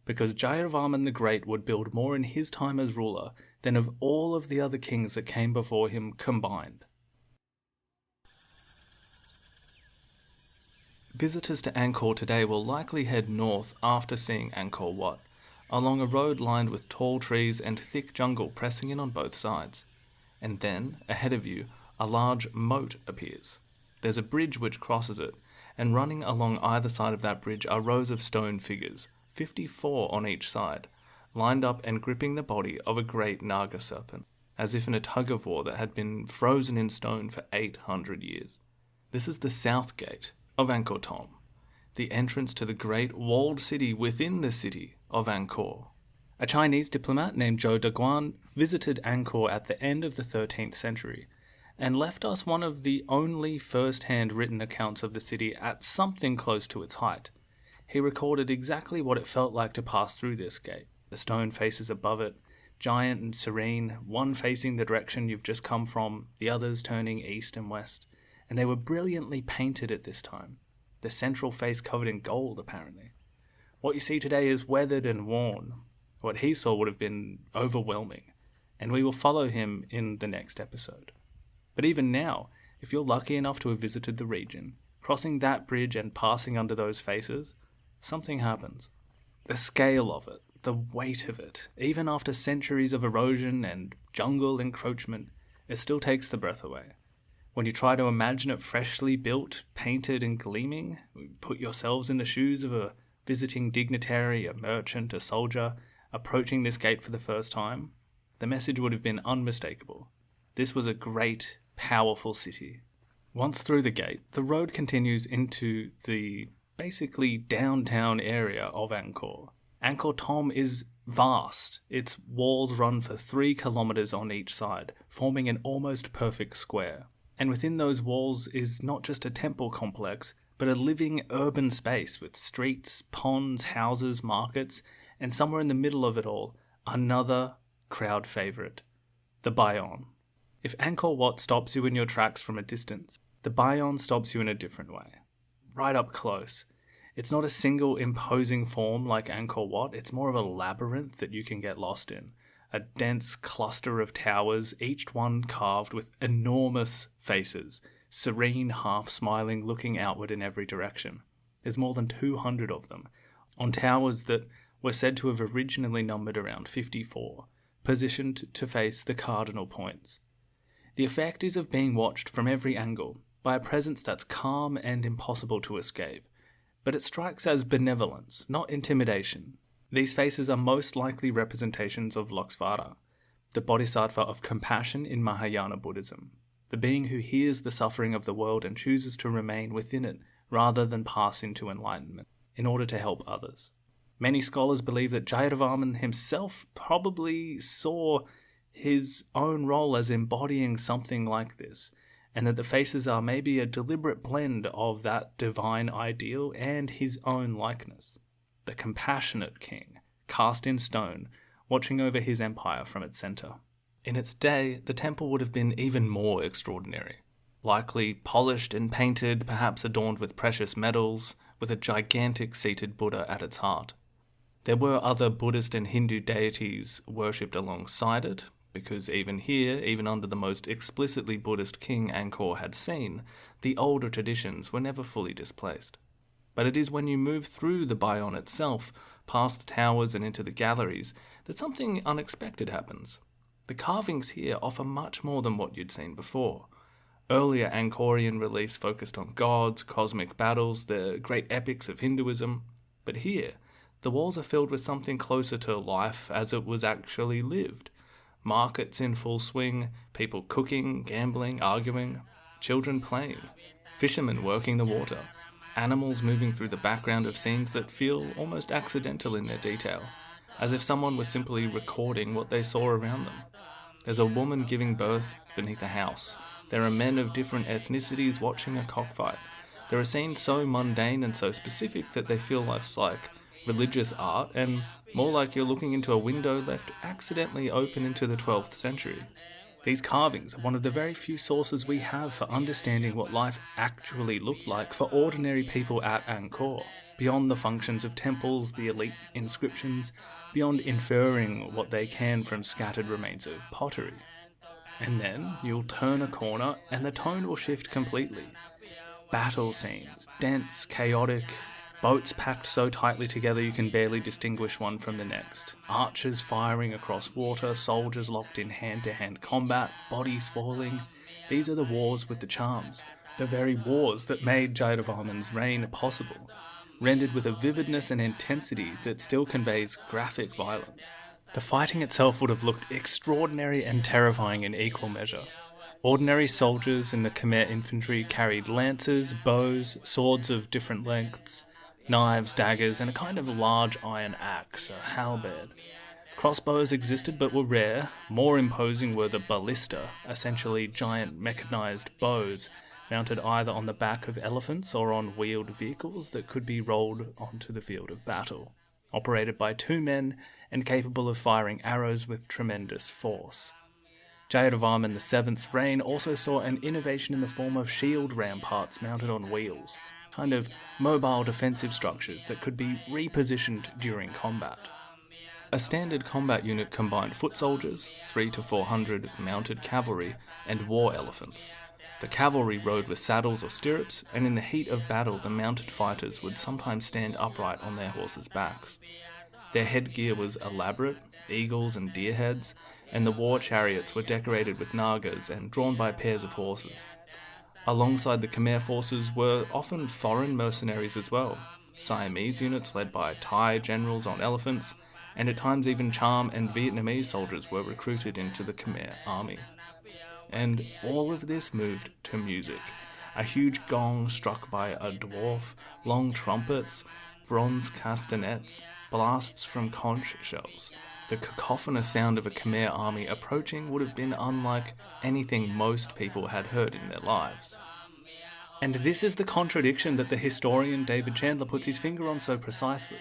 Because Jayavarman the Great would build more in his time as ruler than of all of the other kings that came before him combined. Visitors to Angkor today will likely head north after seeing Angkor Wat, along a road lined with tall trees and thick jungle pressing in on both sides. And then, ahead of you, a large moat appears. There's a bridge which crosses it, and running along either side of that bridge are rows of stone figures, 54 on each side, lined up and gripping the body of a great Naga serpent, as if in a tug-of-war that had been frozen in stone for 800 years. This is the south gate of Angkor Thom, the entrance to the great walled city within the city of Angkor. A Chinese diplomat named Zhou Daguan visited Angkor at the end of the 13th century and left us one of the only first-hand written accounts of the city at something close to its height. He recorded exactly what it felt like to pass through this gate. The stone faces above it, giant and serene, one facing the direction you've just come from, the others turning east and west, and they were brilliantly painted at this time, the central face covered in gold, apparently. What you see today is weathered and worn. What he saw would have been overwhelming, and we will follow him in the next episode. But even now, if you're lucky enough to have visited the region, crossing that bridge and passing under those faces, something happens. The scale of it, the weight of it, even after centuries of erosion and jungle encroachment, it still takes the breath away. When you try to imagine it freshly built, painted and gleaming, put yourselves in the shoes of a visiting dignitary, a merchant, a soldier, approaching this gate for the first time, the message would have been unmistakable. This was a great, powerful city. Once through the gate, the road continues into the basically downtown area of Angkor. Angkor Thom is vast. Its walls run for 3 kilometers on each side, forming an almost perfect square. And within those walls is not just a temple complex, but a living urban space with streets, ponds, houses, markets, and somewhere in the middle of it all, another crowd favourite, the Bayon. If Angkor Wat stops you in your tracks from a distance, The Bayon stops you in a different way. Right up close. It's not a single imposing form like Angkor Wat, it's more of a labyrinth that you can get lost in. A dense cluster of towers, each one carved with enormous faces, serene, half-smiling, looking outward in every direction. There's more than 200 of them, on towers that were said to have originally numbered around 54, positioned to face the cardinal points. The effect is of being watched from every angle, by a presence that's calm and impossible to escape. But it strikes as benevolence, not intimidation. These faces are most likely representations of Loksvara, the bodhisattva of compassion in Mahayana Buddhism, the being who hears the suffering of the world and chooses to remain within it rather than pass into enlightenment, in order to help others. Many scholars believe that Jayavarman himself probably saw his own role as embodying something like this, and that the faces are maybe a deliberate blend of that divine ideal and his own likeness. The compassionate king, cast in stone, watching over his empire from its centre. In its day, the temple would have been even more extraordinary. Likely polished and painted, perhaps adorned with precious metals, with a gigantic seated Buddha at its heart. There were other Buddhist and Hindu deities worshipped alongside it, because even here, even under the most explicitly Buddhist king Angkor had seen, the older traditions were never fully displaced. But it is when you move through the Bayon itself, past the towers and into the galleries, that something unexpected happens. The carvings here offer much more than what you'd seen before. Earlier Angkorean reliefs focused on gods, cosmic battles, the great epics of Hinduism, but here, the walls are filled with something closer to life as it was actually lived. Markets in full swing, people cooking, gambling, arguing, children playing, fishermen working the water, animals moving through the background of scenes that feel almost accidental in their detail, as if someone was simply recording what they saw around them. There's a woman giving birth beneath a house. There are men of different ethnicities watching a cockfight. There are scenes so mundane and so specific that they feel less like religious art and more like you're looking into a window left accidentally open into the 12th century. These carvings are one of the very few sources we have for understanding what life actually looked like for ordinary people at Angkor, beyond the functions of temples, the elite inscriptions, beyond inferring what they can from scattered remains of pottery. And then you'll turn a corner and the tone will shift completely. Battle scenes, dense, chaotic, boats packed so tightly together you can barely distinguish one from the next. Archers firing across water, soldiers locked in hand-to-hand combat, bodies falling. These are the wars with the Chams, the very wars that made Jayavarman's reign possible, rendered with a vividness and intensity that still conveys graphic violence. The fighting itself would have looked extraordinary and terrifying in equal measure. Ordinary soldiers in the Khmer infantry carried lances, bows, swords of different lengths, knives, daggers, and a kind of large iron axe, a halberd. Crossbows existed but were rare. More imposing were the ballista, essentially giant mechanized bows, mounted either on the back of elephants or on wheeled vehicles that could be rolled onto the field of battle, operated by 2 men and capable of firing arrows with tremendous force. Jayavarman VII's reign also saw an innovation in the form of shield ramparts mounted on wheels, kind of mobile defensive structures that could be repositioned during combat. A standard combat unit combined foot soldiers, 300 to 400 mounted cavalry, and war elephants. The cavalry rode with saddles or stirrups, and in the heat of battle the mounted fighters would sometimes stand upright on their horses' backs. Their headgear was elaborate, eagles and deer heads, and the war chariots were decorated with nagas and drawn by pairs of horses. Alongside the Khmer forces were often foreign mercenaries as well, Siamese units led by Thai generals on elephants, and at times even Cham and Vietnamese soldiers were recruited into the Khmer army. And all of this moved to music. A huge gong struck by a dwarf, long trumpets, bronze castanets, blasts from conch shells. The cacophonous sound of a Khmer army approaching would have been unlike anything most people had heard in their lives. And this is the contradiction that the historian David Chenla puts his finger on so precisely.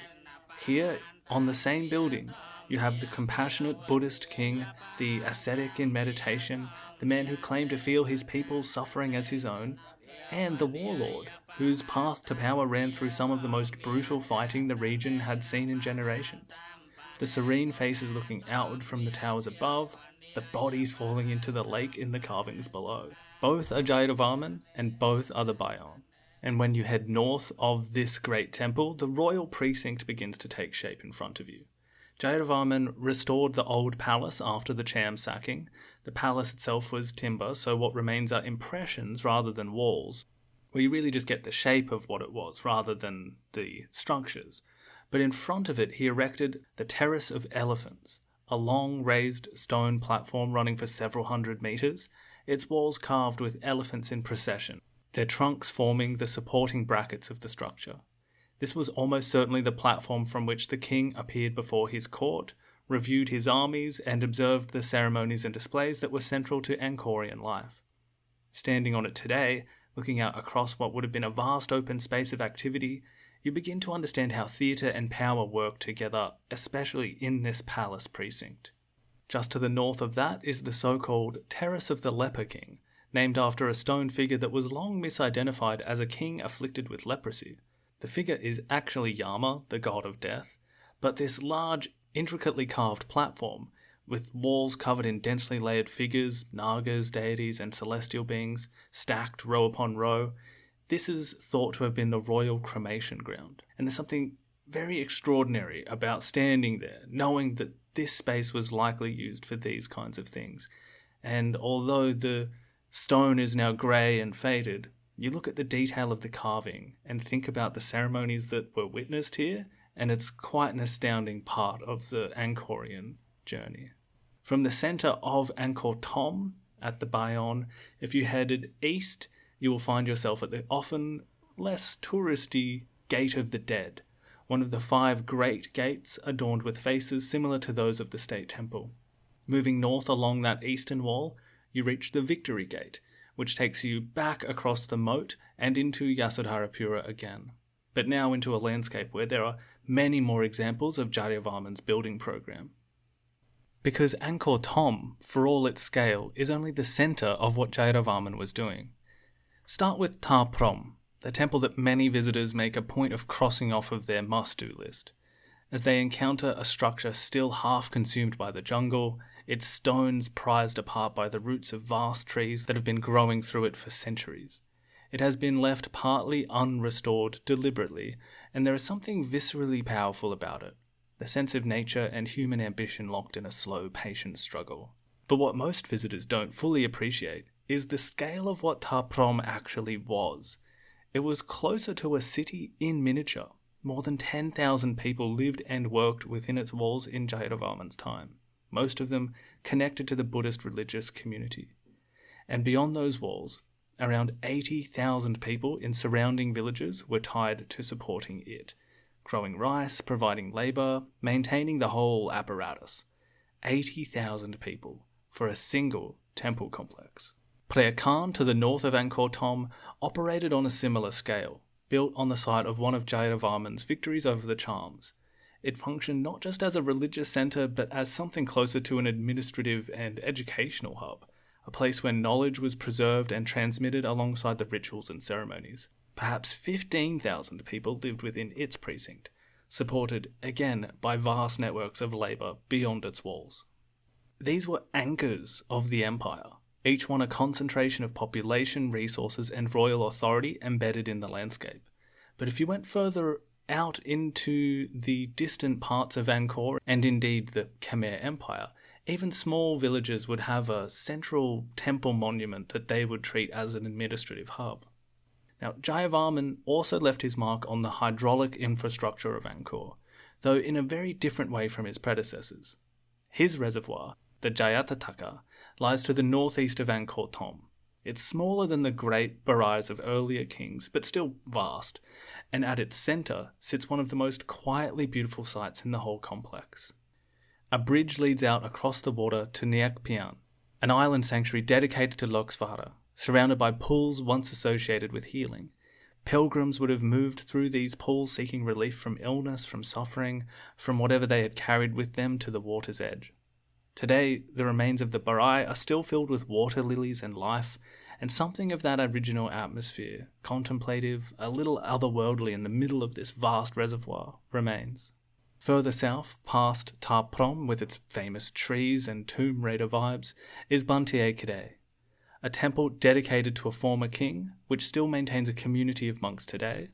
Here, on the same building, you have the compassionate Buddhist king, the ascetic in meditation, the man who claimed to feel his people's suffering as his own, and the warlord, whose path to power ran through some of the most brutal fighting the region had seen in generations. The serene faces looking outward from the towers above, the bodies falling into the lake in the carvings below. Both are Jayavarman and both are the Bayon. And when you head north of this great temple, the royal precinct begins to take shape in front of you. Jayavarman restored the old palace after the Cham sacking. The palace itself was timber, so what remains are impressions rather than walls, where you really just get the shape of what it was rather than the structures. But in front of it, he erected the Terrace of Elephants, a long raised stone platform running for several hundred meters, its walls carved with elephants in procession, their trunks forming the supporting brackets of the structure. This was almost certainly the platform from which the king appeared before his court, reviewed his armies, and observed the ceremonies and displays that were central to Angkorian life. Standing on it today, looking out across what would have been a vast open space of activity, you begin to understand how theatre and power work together, especially in this palace precinct. Just to the north of that is the so-called Terrace of the Leper King, named after a stone figure that was long misidentified as a king afflicted with leprosy. The figure is actually Yama, the god of death, but this large, intricately carved platform, with walls covered in densely layered figures, nagas, deities, and celestial beings, stacked row upon row, this is thought to have been the royal cremation ground. And there's something very extraordinary about standing there, knowing that this space was likely used for these kinds of things. And although the stone is now grey and faded, you look at the detail of the carving and think about the ceremonies that were witnessed here, and it's quite an astounding part of the Angkorian journey. From the centre of Angkor Thom at the Bayon, if you headed east, you will find yourself at the often less touristy Gate of the Dead, one of the 5 great gates adorned with faces similar to those of the State Temple. Moving north along that eastern wall, you reach the Victory Gate, which takes you back across the moat and into Yasodharapura again, but now into a landscape where there are many more examples of Jayavarman's building program. Because Angkor Thom, for all its scale, is only the centre of what Jayavarman was doing. Start with Ta Prohm, the temple that many visitors make a point of crossing off of their must-do list. As they encounter a structure still half consumed by the jungle, its stones prized apart by the roots of vast trees that have been growing through it for centuries. It has been left partly unrestored deliberately, and there is something viscerally powerful about it, the sense of nature and human ambition locked in a slow, patient struggle. But what most visitors don't fully appreciate is the scale of what Ta Prohm actually was. It was closer to a city in miniature. More than 10,000 people lived and worked within its walls in Jayavarman's time, most of them connected to the Buddhist religious community. And beyond those walls, around 80,000 people in surrounding villages were tied to supporting it, growing rice, providing labour, maintaining the whole apparatus. 80,000 people for a single temple complex. Phra Khan, to the north of Angkor Thom, operated on a similar scale, built on the site of one of Jayavarman's victories over the Chams. It functioned not just as a religious centre, but as something closer to an administrative and educational hub, a place where knowledge was preserved and transmitted alongside the rituals and ceremonies. Perhaps 15,000 people lived within its precinct, supported, again, by vast networks of labour beyond its walls. These were anchors of the empire, each one a concentration of population, resources, and royal authority embedded in the landscape. But if you went further out into the distant parts of Angkor, and indeed the Khmer Empire, even small villages would have a central temple monument that they would treat as an administrative hub. Now, Jayavarman also left his mark on the hydraulic infrastructure of Angkor, though in a very different way from his predecessors. His reservoir, the Jayatataka, lies to the northeast of Angkor Thom. It's smaller than the great Barays of earlier kings, but still vast, and at its centre sits one of the most quietly beautiful sights in the whole complex. A bridge leads out across the water to Niak Pian, an island sanctuary dedicated to Loksvara, surrounded by pools once associated with healing. Pilgrims would have moved through these pools seeking relief from illness, from suffering, from whatever they had carried with them to the water's edge. Today, the remains of the Baray are still filled with water lilies and life, and something of that original atmosphere, contemplative, a little otherworldly in the middle of this vast reservoir, remains. Further south, past Ta Prohm with its famous trees and Tomb Raider vibes, is Banteay Kede, a temple dedicated to a former king, which still maintains a community of monks today.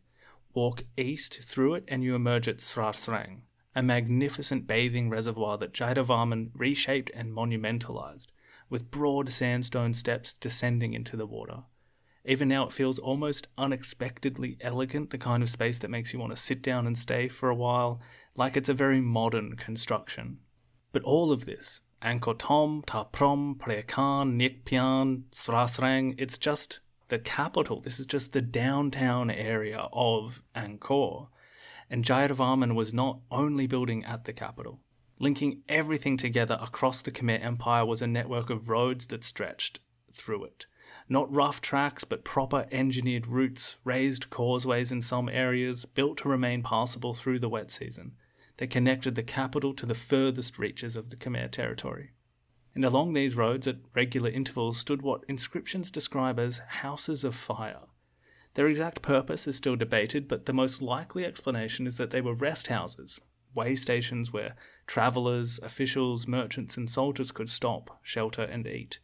Walk east through it and you emerge at Srasrang, a magnificent bathing reservoir that Jayavarman reshaped and monumentalized, with broad sandstone steps descending into the water. Even now it feels almost unexpectedly elegant, the kind of space that makes you want to sit down and stay for a while, like it's a very modern construction. But all of this, Angkor Thom, Ta Prohm, Preakan, Nyek Pian, Srasrang, it's just the capital. This is just the downtown area of Angkor. And Jayavarman was not only building at the capital. Linking everything together across the Khmer Empire was a network of roads that stretched through it. Not rough tracks, but proper engineered routes, raised causeways in some areas, built to remain passable through the wet season. They connected the capital to the furthest reaches of the Khmer territory. And along these roads, at regular intervals, stood what inscriptions describe as houses of fire. Their exact purpose is still debated, but the most likely explanation is that they were rest houses, way stations where travellers, officials, merchants and soldiers could stop, shelter and eat.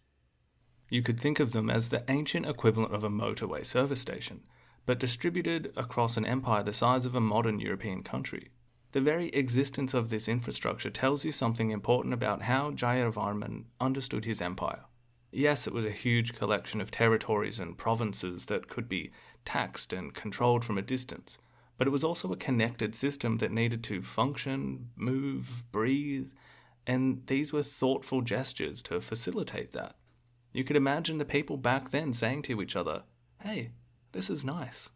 You could think of them as the ancient equivalent of a motorway service station, but distributed across an empire the size of a modern European country. The very existence of this infrastructure tells you something important about how Jayavarman understood his empire. Yes, it was a huge collection of territories and provinces that could be taxed and controlled from a distance, but it was also a connected system that needed to function, move, breathe, and these were thoughtful gestures to facilitate that. You could imagine the people back then saying to each other, "Hey, this is nice."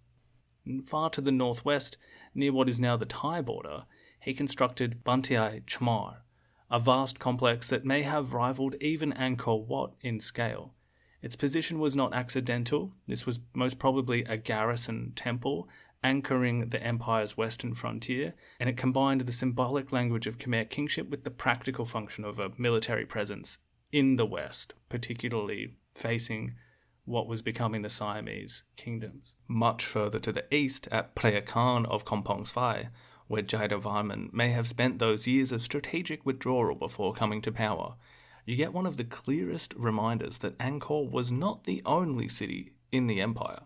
Far to the northwest, near what is now the Thai border, he constructed Banteay Chmar, a vast complex that may have rivaled even Angkor Wat in scale. Its position was not accidental. This was most probably a garrison temple anchoring the empire's western frontier, and it combined the symbolic language of Khmer kingship with the practical function of a military presence in the west, particularly facing what was becoming the Siamese kingdoms. Much further to the east, at Preakan of Kompong Svai, where Jayavarman may have spent those years of strategic withdrawal before coming to power, you get one of the clearest reminders that Angkor was not the only city in the empire.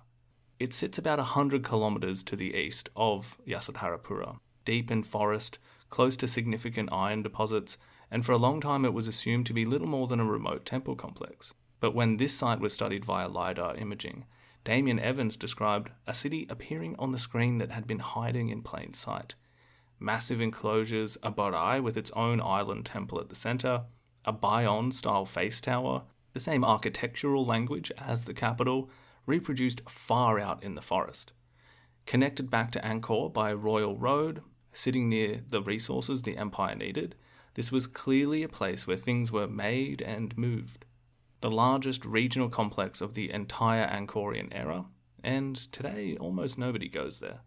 It sits about 100 kilometers to the east of Yasodharapura, deep in forest, close to significant iron deposits, and for a long time it was assumed to be little more than a remote temple complex. But when this site was studied via LiDAR imaging, Damien Evans described a city appearing on the screen that had been hiding in plain sight. Massive enclosures, a Baray with its own island temple at the centre, a Bayon-style face tower, the same architectural language as the capital, reproduced far out in the forest. Connected back to Angkor by a royal road, sitting near the resources the empire needed, this was clearly a place where things were made and moved. The largest regional complex of the entire Angkorian era, and today almost nobody goes there.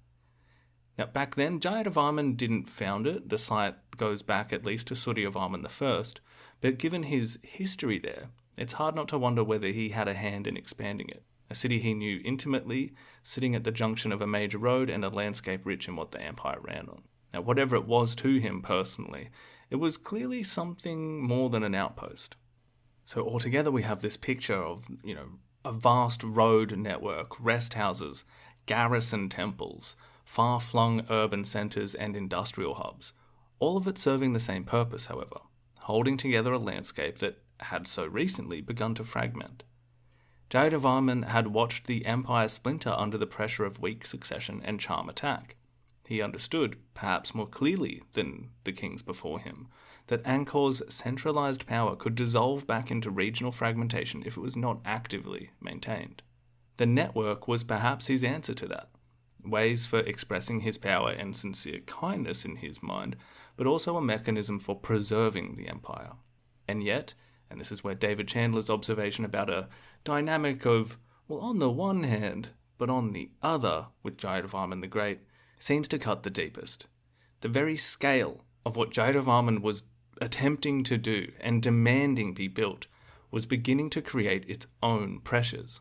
Now back then, Jayavarman didn't found it. The site goes back at least to Suryavarman I, but given his history there, it's hard not to wonder whether he had a hand in expanding it. A city he knew intimately, sitting at the junction of a major road and a landscape rich in what the empire ran on. Now whatever it was to him personally, it was clearly something more than an outpost. So altogether we have this picture of, a vast road network, rest houses, garrison temples, far-flung urban centres and industrial hubs, all of it serving the same purpose, however, holding together a landscape that had so recently begun to fragment. Jayavarman had watched the empire splinter under the pressure of weak succession and Cham attack. He understood, perhaps more clearly than the kings before him, that Angkor's centralised power could dissolve back into regional fragmentation if it was not actively maintained. The network was perhaps his answer to that, ways for expressing his power and sincere kindness in his mind, but also a mechanism for preserving the empire. And yet, and this is where David Chandler's observation about a dynamic of, on the one hand, but on the other, with Jayavarman the Great, seems to cut the deepest. The very scale of what Jayavarman was attempting to do and demanding be built was beginning to create its own pressures.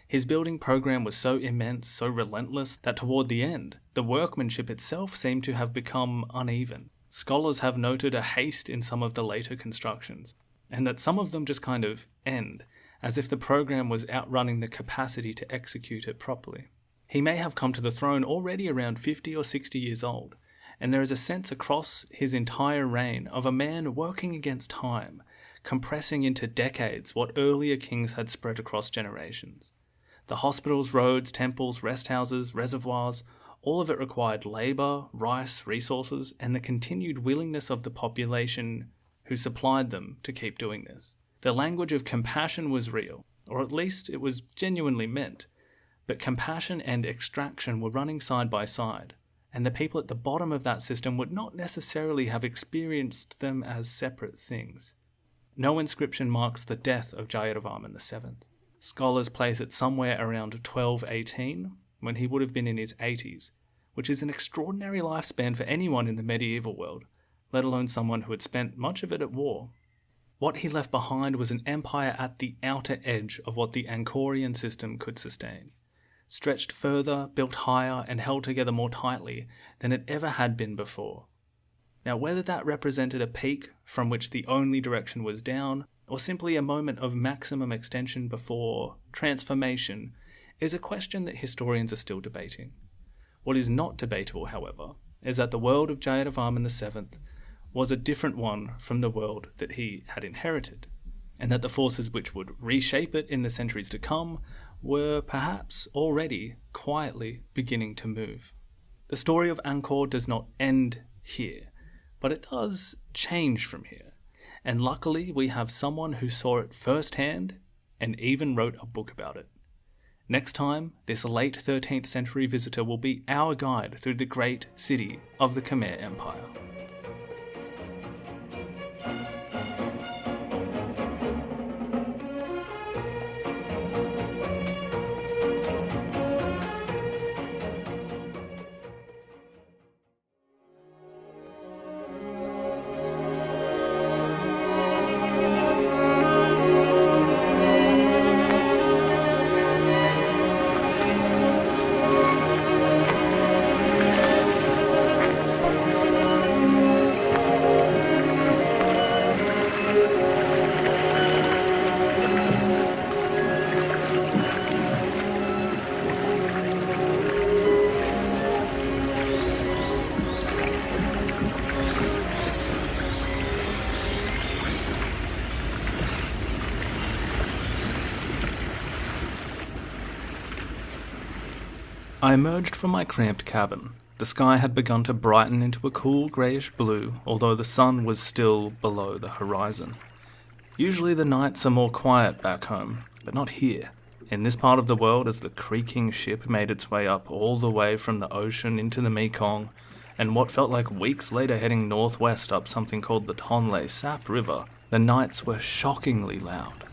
His building program was so immense, so relentless, that toward the end, the workmanship itself seemed to have become uneven. Scholars have noted a haste in some of the later constructions, and that some of them just kind of end, as if the program was outrunning the capacity to execute it properly. He may have come to the throne already around 50 or 60 years old, and there is a sense across his entire reign of a man working against time, compressing into decades what earlier kings had spread across generations. The hospitals, roads, temples, rest houses, reservoirs, all of it required labour, rice, resources, and the continued willingness of the population who supplied them to keep doing this. The language of compassion was real, or at least it was genuinely meant, but compassion and extraction were running side by side, and the people at the bottom of that system would not necessarily have experienced them as separate things. No inscription marks the death of Jayavarman VII. Scholars place it somewhere around 1218, when he would have been in his 80s, which is an extraordinary lifespan for anyone in the medieval world, let alone someone who had spent much of it at war. What he left behind was an empire at the outer edge of what the Angkorian system could sustain, stretched further, built higher, and held together more tightly than it ever had been before. Now, whether that represented a peak from which the only direction was down, or simply a moment of maximum extension before transformation, is a question that historians are still debating. What is not debatable, however, is that the world of Jayavarman VII was a different one from the world that he had inherited, and that the forces which would reshape it in the centuries to come were perhaps already quietly beginning to move. The story of Angkor does not end here, but it does change from here, and luckily we have someone who saw it firsthand and even wrote a book about it. Next time, this late 13th century visitor will be our guide through the great city of the Khmer Empire. I emerged from my cramped cabin. The sky had begun to brighten into a cool greyish blue, although the sun was still below the horizon. Usually the nights are more quiet back home, but not here. In this part of the world, as the creaking ship made its way up all the way from the ocean into the Mekong, and what felt like weeks later heading northwest up something called the Tonle Sap River, the nights were shockingly loud.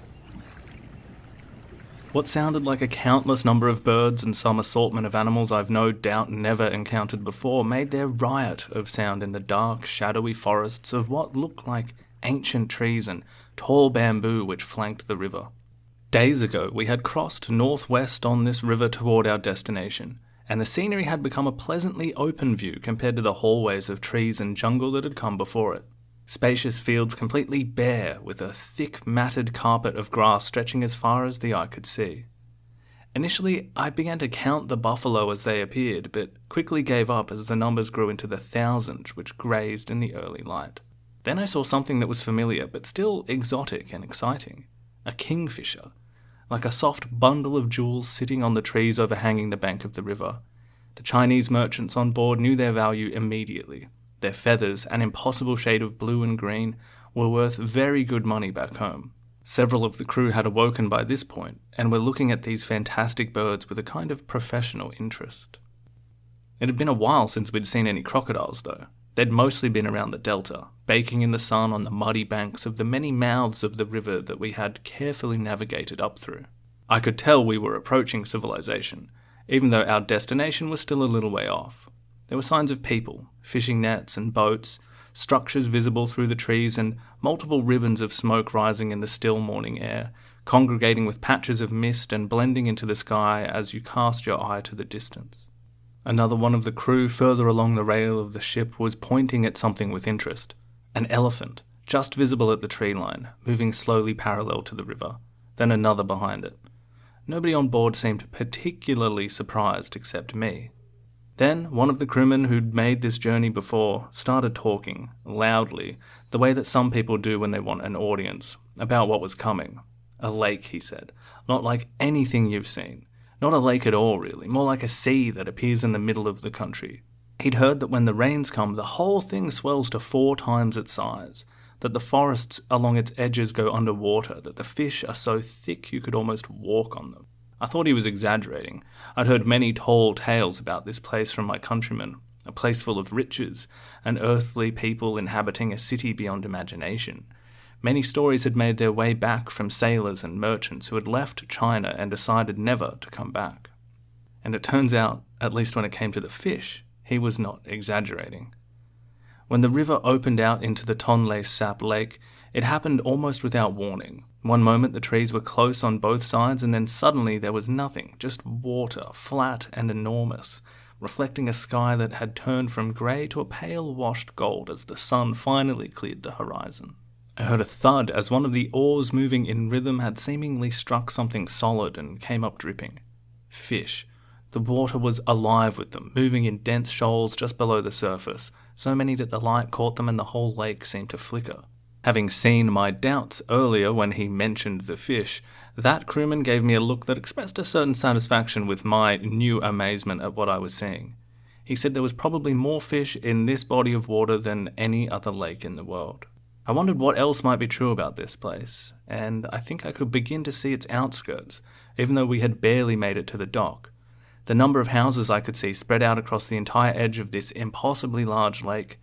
What sounded like a countless number of birds and some assortment of animals I've no doubt never encountered before made their riot of sound in the dark, shadowy forests of what looked like ancient trees and tall bamboo which flanked the river. Days ago, we had crossed northwest on this river toward our destination, and the scenery had become a pleasantly open view compared to the hallways of trees and jungle that had come before it. Spacious fields completely bare, with a thick matted carpet of grass stretching as far as the eye could see. Initially, I began to count the buffalo as they appeared, but quickly gave up as the numbers grew into the thousands which grazed in the early light. Then I saw something that was familiar, but still exotic and exciting. A kingfisher, like a soft bundle of jewels sitting on the trees overhanging the bank of the river. The Chinese merchants on board knew their value immediately. Their feathers, an impossible shade of blue and green, were worth very good money back home. Several of the crew had awoken by this point, and were looking at these fantastic birds with a kind of professional interest. It had been a while since we'd seen any crocodiles, though. They'd mostly been around the delta, baking in the sun on the muddy banks of the many mouths of the river that we had carefully navigated up through. I could tell we were approaching civilization, even though our destination was still a little way off. There were signs of people, fishing nets and boats, structures visible through the trees, and multiple ribbons of smoke rising in the still morning air, congregating with patches of mist and blending into the sky as you cast your eye to the distance. Another one of the crew further along the rail of the ship was pointing at something with interest. An elephant, just visible at the tree line, moving slowly parallel to the river, then another behind it. Nobody on board seemed particularly surprised except me. Then one of the crewmen who'd made this journey before started talking, loudly, the way that some people do when they want an audience, about what was coming. A lake, he said, not like anything you've seen. Not a lake at all, really, more like a sea that appears in the middle of the country. He'd heard that when the rains come, the whole thing swells to 4 times its size, that the forests along its edges go underwater, that the fish are so thick you could almost walk on them. I thought he was exaggerating. I'd heard many tall tales about this place from my countrymen, a place full of riches, and earthly people inhabiting a city beyond imagination. Many stories had made their way back from sailors and merchants who had left China and decided never to come back. And it turns out, at least when it came to the fish, he was not exaggerating. When the river opened out into the Tonle Sap lake, it happened almost without warning. One moment the trees were close on both sides, and then suddenly there was nothing, just water, flat and enormous, reflecting a sky that had turned from grey to a pale washed gold as the sun finally cleared the horizon. I heard a thud as one of the oars moving in rhythm had seemingly struck something solid and came up dripping. Fish. The water was alive with them, moving in dense shoals just below the surface, so many that the light caught them and the whole lake seemed to flicker. Having seen my doubts earlier when he mentioned the fish, that crewman gave me a look that expressed a certain satisfaction with my new amazement at what I was seeing. He said there was probably more fish in this body of water than any other lake in the world. I wondered what else might be true about this place, and I think I could begin to see its outskirts, even though we had barely made it to the dock. The number of houses I could see spread out across the entire edge of this impossibly large lake.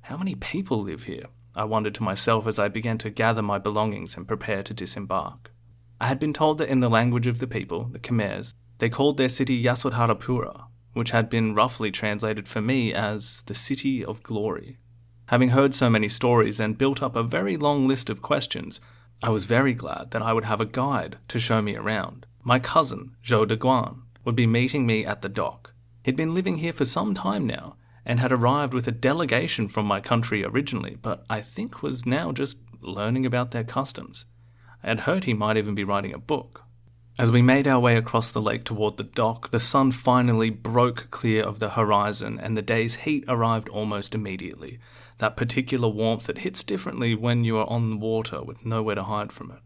How many people live here? I wondered to myself as I began to gather my belongings and prepare to disembark. I had been told that in the language of the people, the Khmers, they called their city Yasodharapura, which had been roughly translated for me as the City of Glory. Having heard so many stories and built up a very long list of questions, I was very glad that I would have a guide to show me around. My cousin, Zhou Daguan, would be meeting me at the dock. He'd been living here for some time now, and had arrived with a delegation from my country originally, but I think was now just learning about their customs. I had heard he might even be writing a book. As we made our way across the lake toward the dock, the sun finally broke clear of the horizon and the day's heat arrived almost immediately. That particular warmth that hits differently when you are on the water with nowhere to hide from it.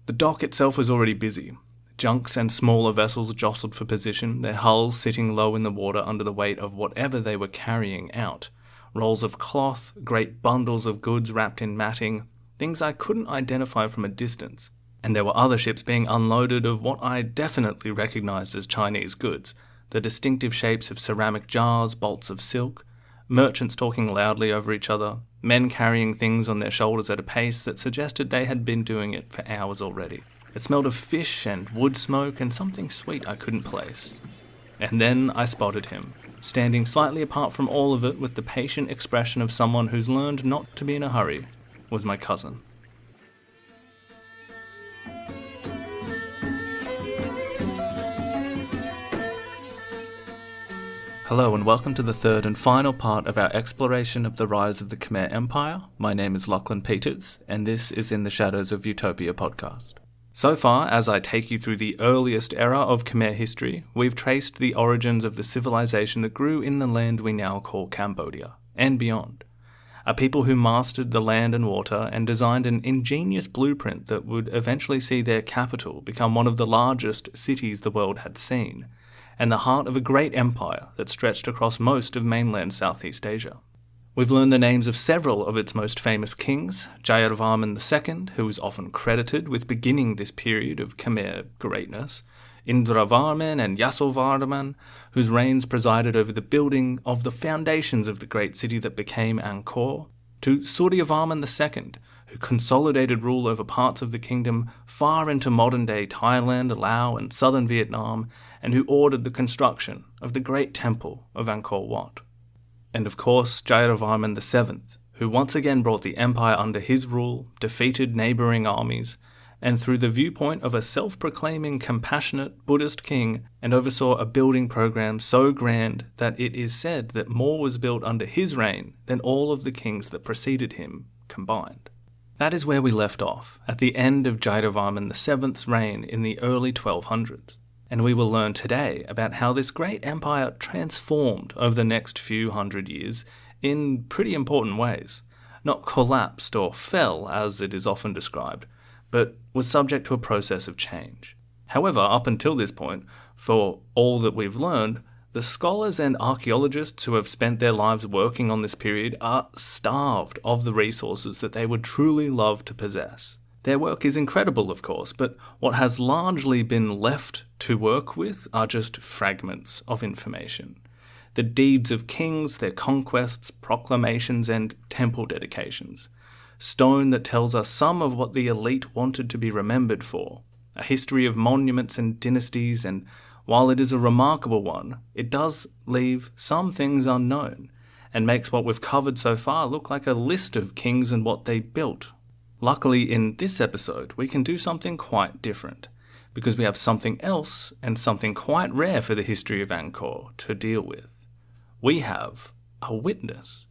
The dock itself was already busy. Junks and smaller vessels jostled for position, their hulls sitting low in the water under the weight of whatever they were carrying out. Rolls of cloth, great bundles of goods wrapped in matting, things I couldn't identify from a distance. And there were other ships being unloaded of what I definitely recognized as Chinese goods, the distinctive shapes of ceramic jars, bolts of silk, merchants talking loudly over each other, men carrying things on their shoulders at a pace that suggested they had been doing it for hours already. It smelled of fish and wood smoke and something sweet I couldn't place. And then I spotted him, standing slightly apart from all of it with the patient expression of someone who's learned not to be in a hurry, was my cousin. Hello and welcome to the third and final part of our exploration of the rise of the Khmer Empire. My name is Lachlan Peters, and this is In the Shadows of Utopia podcast. So far, as I take you through the earliest era of Khmer history, we've traced the origins of the civilization that grew in the land we now call Cambodia, and beyond. A people who mastered the land and water and designed an ingenious blueprint that would eventually see their capital become one of the largest cities the world had seen, and the heart of a great empire that stretched across most of mainland Southeast Asia. We've learned the names of several of its most famous kings, Jayavarman II, who is often credited with beginning this period of Khmer greatness, Indravarman and Yasovarman, whose reigns presided over the building of the foundations of the great city that became Angkor, to Suryavarman II, who consolidated rule over parts of the kingdom far into modern-day Thailand, Laos, and southern Vietnam, and who ordered the construction of the great temple of Angkor Wat. And of course, Jayavarman VII, who once again brought the empire under his rule, defeated neighbouring armies, and through the viewpoint of a self-proclaiming compassionate Buddhist king, and oversaw a building program so grand that it is said that more was built under his reign than all of the kings that preceded him combined. That is where we left off, at the end of Jayavarman VII's reign in the early 1200s, and we will learn today about how this great empire transformed over the next few hundred years in pretty important ways. Not collapsed or fell, as it is often described, but was subject to a process of change. However, up until this point, for all that we've learned, the scholars and archaeologists who have spent their lives working on this period are starved of the resources that they would truly love to possess. Their work is incredible, of course, but what has largely been left to work with are just fragments of information. The deeds of kings, their conquests, proclamations, and temple dedications. Stone that tells us some of what the elite wanted to be remembered for. A history of monuments and dynasties, and while it is a remarkable one, it does leave some things unknown, and makes what we've covered so far look like a list of kings and what they built. Luckily, in this episode, we can do something quite different, because we have something else, and something quite rare for the history of Angkor, to deal with. We have a witness.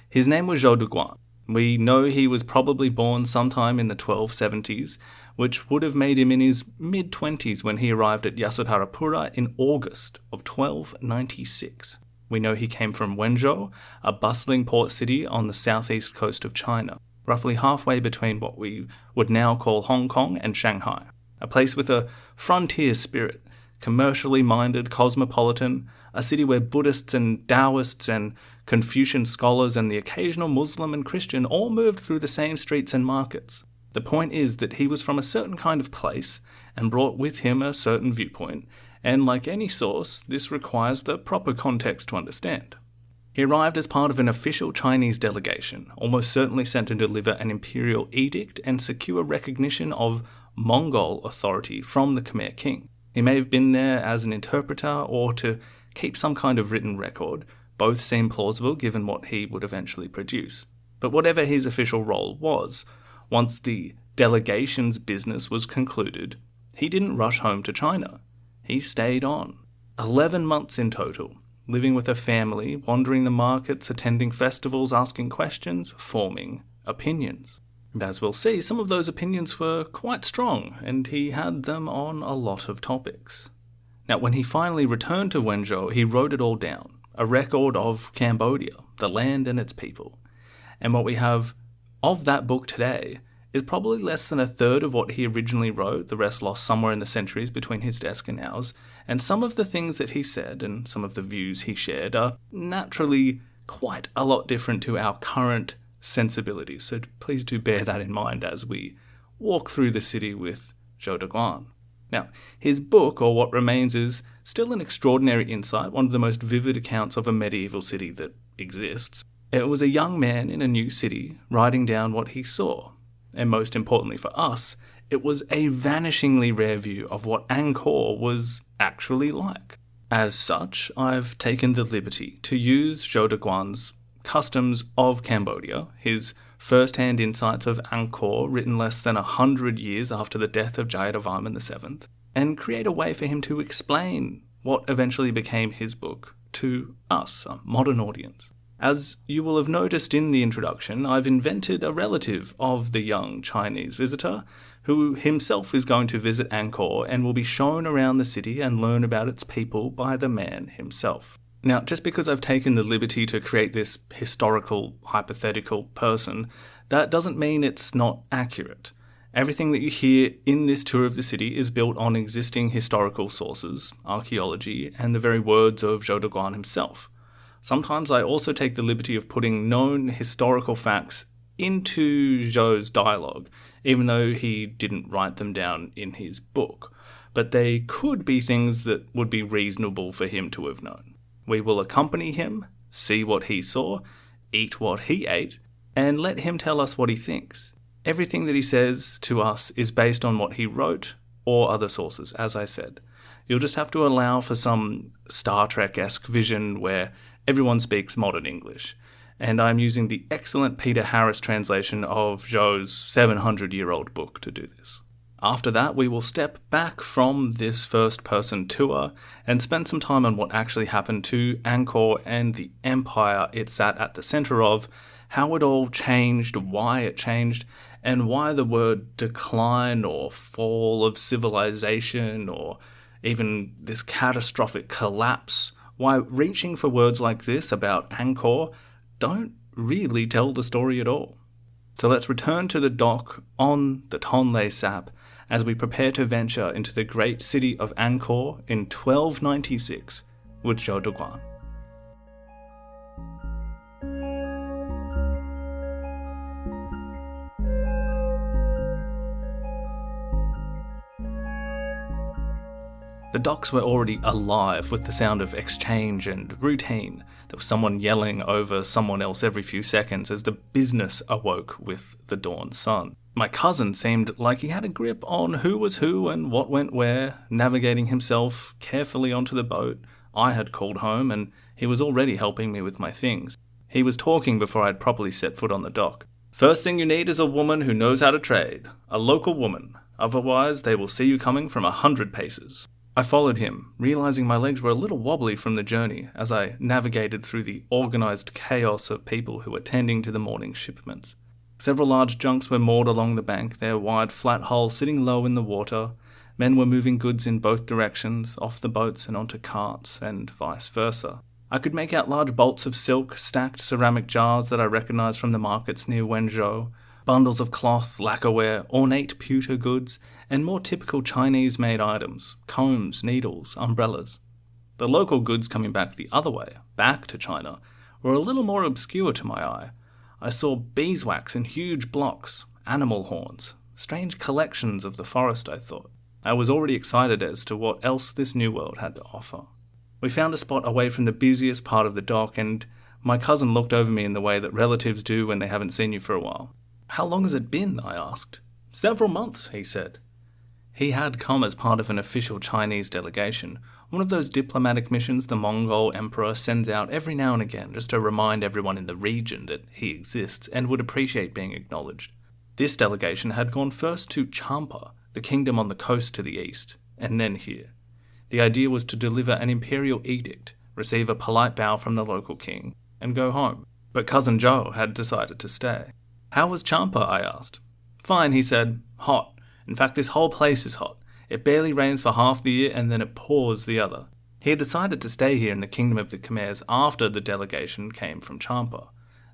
His name was Zhou Daguan. We know he was probably born sometime in the 1270s, which would have made him in his mid-20s when he arrived at Yasodharapura in August of 1296. We know he came from Wenzhou, a bustling port city on the southeast coast of China, roughly halfway between what we would now call Hong Kong and Shanghai, a place with a frontier spirit, commercially minded, cosmopolitan, a city where Buddhists and Taoists and Confucian scholars and the occasional Muslim and Christian all moved through the same streets and markets. The point is that he was from a certain kind of place and brought with him a certain viewpoint, and like any source, this requires the proper context to understand. He arrived as part of an official Chinese delegation, almost certainly sent to deliver an imperial edict and secure recognition of Mongol authority from the Khmer king. He may have been there as an interpreter or to keep some kind of written record. Both seem plausible given what he would eventually produce. But whatever his official role was, once the delegation's business was concluded, he didn't rush home to China. He stayed on. 11 months in total, living with a family, wandering the markets, attending festivals, asking questions, forming opinions. And as we'll see, some of those opinions were quite strong, and he had them on a lot of topics. Now, when he finally returned to Wenzhou, he wrote it all down. A record of Cambodia, the land and its people. And what we have of that book today is probably less than a third of what he originally wrote, the rest lost somewhere in the centuries between his desk and ours, and some of the things that he said and some of the views he shared are naturally quite a lot different to our current sensibilities, so please do bear that in mind as we walk through the city with Zhou Daguan. Now, his book, or what remains, is still an extraordinary insight, one of the most vivid accounts of a medieval city that exists. It was a young man in a new city writing down what he saw, and most importantly for us, it was a vanishingly rare view of what Angkor was actually like. As such, I've taken the liberty to use Zhou Daguan's Customs of Cambodia, his first-hand insights of Angkor written less than 100 years after the death of Jayavarman VII, and create a way for him to explain what eventually became his book to us, a modern audience. As you will have noticed in the introduction, I've invented a relative of the young Chinese visitor, who himself is going to visit Angkor and will be shown around the city and learn about its people by the man himself. Now, just because I've taken the liberty to create this historical, hypothetical person, that doesn't mean it's not accurate. Everything that you hear in this tour of the city is built on existing historical sources, archaeology, and the very words of Zhou Daguan himself. Sometimes I also take the liberty of putting known historical facts into Zhou's dialogue, even though he didn't write them down in his book. But they could be things that would be reasonable for him to have known. We will accompany him, see what he saw, eat what he ate, and let him tell us what he thinks. Everything that he says to us is based on what he wrote or other sources, as I said. You'll just have to allow for some Star Trek-esque vision where everyone speaks modern English. and I'm using the excellent Peter Harris translation of Zhou's 700-year-old book to do this. After that, we will step back from this first-person tour and spend some time on what actually happened to Angkor and the empire it sat at the centre of, how it all changed, why it changed, and why the word decline or fall of civilization or even this catastrophic collapse, why reaching for words like this about Angkor don't really tell the story at all. So let's return to the dock on the Tonle Sap as we prepare to venture into the great city of Angkor in 1296 with Zhou Daguan. The docks were already alive with the sound of exchange and routine. There was someone yelling over someone else every few seconds as the business awoke with the dawn sun. My cousin seemed like he had a grip on who was who and what went where, navigating himself carefully onto the boat I had called home, and he was already helping me with my things. He was talking before I'd properly set foot on the dock. "First thing you need is a woman who knows how to trade. A local woman. Otherwise, they will see you coming from 100 paces. I followed him, realizing my legs were a little wobbly from the journey as I navigated through the organized chaos of people who were tending to the morning shipments. Several large junks were moored along the bank, their wide flat hulls sitting low in the water. Men were moving goods in both directions, off the boats and onto carts, and vice versa. I could make out large bolts of silk, stacked ceramic jars that I recognized from the markets near Wenzhou, bundles of cloth, lacquerware, ornate pewter goods, and more typical Chinese-made items, combs, needles, umbrellas. The local goods coming back the other way, back to China, were a little more obscure to my eye. I saw beeswax in huge blocks, animal horns, strange collections of the forest, I thought. I was already excited as to what else this new world had to offer. We found a spot away from the busiest part of the dock, and my cousin looked over me in the way that relatives do when they haven't seen you for a while. "How long has it been?" I asked. "Several months," he said. He had come as part of an official Chinese delegation, one of those diplomatic missions the Mongol emperor sends out every now and again just to remind everyone in the region that he exists and would appreciate being acknowledged. This delegation had gone first to Champa, the kingdom on the coast to the east, and then here. The idea was to deliver an imperial edict, receive a polite bow from the local king, and go home. But Cousin Zhou had decided to stay. "How was Champa?" I asked. "Fine," he said. "Hot. In fact, this whole place is hot. It barely rains for half the year and then it pours the other." He had decided to stay here in the kingdom of the Khmers after the delegation came from Champa.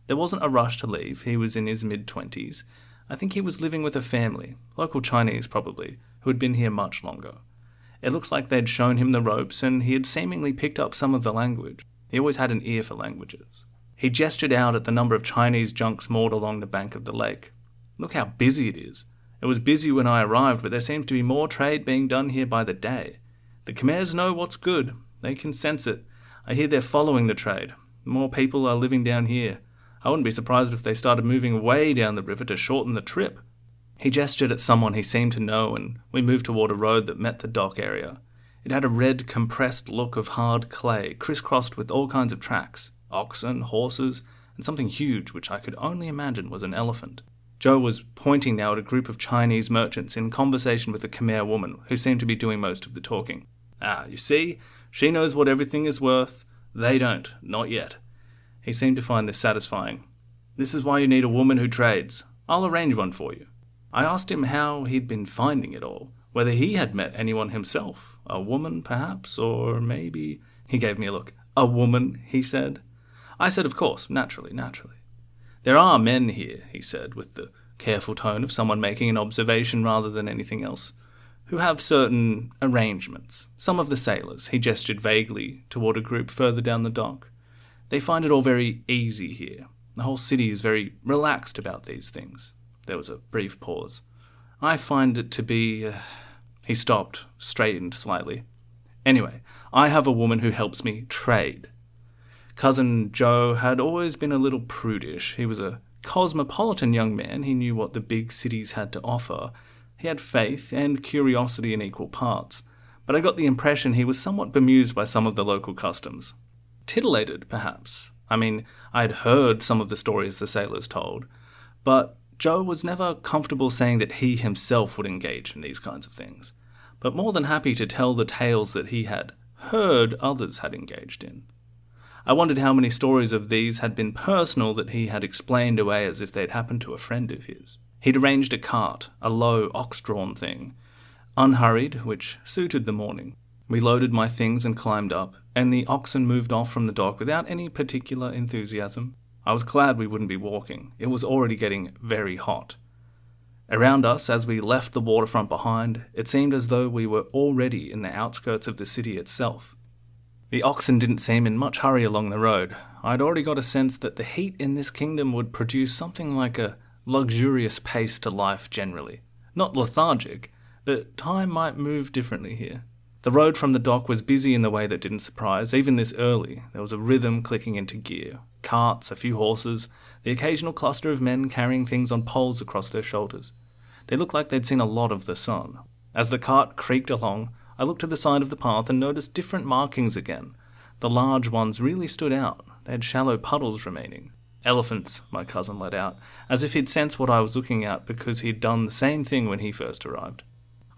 There wasn't a rush to leave. He was in his mid-20s. I think he was living with a family, local Chinese probably, who had been here much longer. It looks like they'd shown him the ropes and he had seemingly picked up some of the language. He always had an ear for languages. He gestured out at the number of Chinese junks moored along the bank of the lake. "Look how busy it is. It was busy when I arrived, but there seems to be more trade being done here by the day. The Khmers know what's good. They can sense it. I hear they're following the trade. More people are living down here. I wouldn't be surprised if they started moving way down the river to shorten the trip." He gestured at someone he seemed to know, and we moved toward a road that met the dock area. It had a red, compressed look of hard clay, crisscrossed with all kinds of tracks, oxen, horses, and something huge which I could only imagine was an elephant. Zhou was pointing now at a group of Chinese merchants in conversation with a Khmer woman who seemed to be doing most of the talking. "Ah, you see, she knows what everything is worth. They don't, not yet." He seemed to find this satisfying. "This is why you need a woman who trades. I'll arrange one for you." I asked him how he'd been finding it all, whether he had met anyone himself, a woman perhaps, or maybe... He gave me a look. "A woman," he said. I said, "Of course, naturally. There are men here," he said, with the careful tone of someone making an observation rather than anything else, "who have certain arrangements. Some of the sailors," he gestured vaguely toward a group further down the dock. "They find it all very easy here. The whole city is very relaxed about these things." There was a brief pause. "I find it to be..." He stopped, straightened slightly. "Anyway, I have a woman who helps me trade." Cousin Zhou had always been a little prudish. He was a cosmopolitan young man. He knew what the big cities had to offer. He had faith and curiosity in equal parts, but I got the impression he was somewhat bemused by some of the local customs. Titillated, perhaps. I mean, I had heard some of the stories the sailors told, but Zhou was never comfortable saying that he himself would engage in these kinds of things, but more than happy to tell the tales that he had heard others had engaged in. I wondered how many stories of these had been personal that he had explained away as if they'd happened to a friend of his. He'd arranged a cart, a low, ox-drawn thing, unhurried, which suited the morning. We loaded my things and climbed up, and the oxen moved off from the dock without any particular enthusiasm. I was glad we wouldn't be walking. It was already getting very hot. Around us, as we left the waterfront behind, it seemed as though we were already in the outskirts of the city itself. The oxen didn't seem in much hurry along the road. I'd already got a sense that the heat in this kingdom would produce something like a luxurious pace to life generally. Not lethargic, but time might move differently here. The road from the dock was busy in the way that didn't surprise, even this early. There was a rhythm clicking into gear. Carts, a few horses, the occasional cluster of men carrying things on poles across their shoulders. They looked like they'd seen a lot of the sun. As the cart creaked along, I looked to the side of the path and noticed different markings again. The large ones really stood out. They had shallow puddles remaining. Elephants, my cousin let out, as if he'd sensed what I was looking at because he'd done the same thing when he first arrived.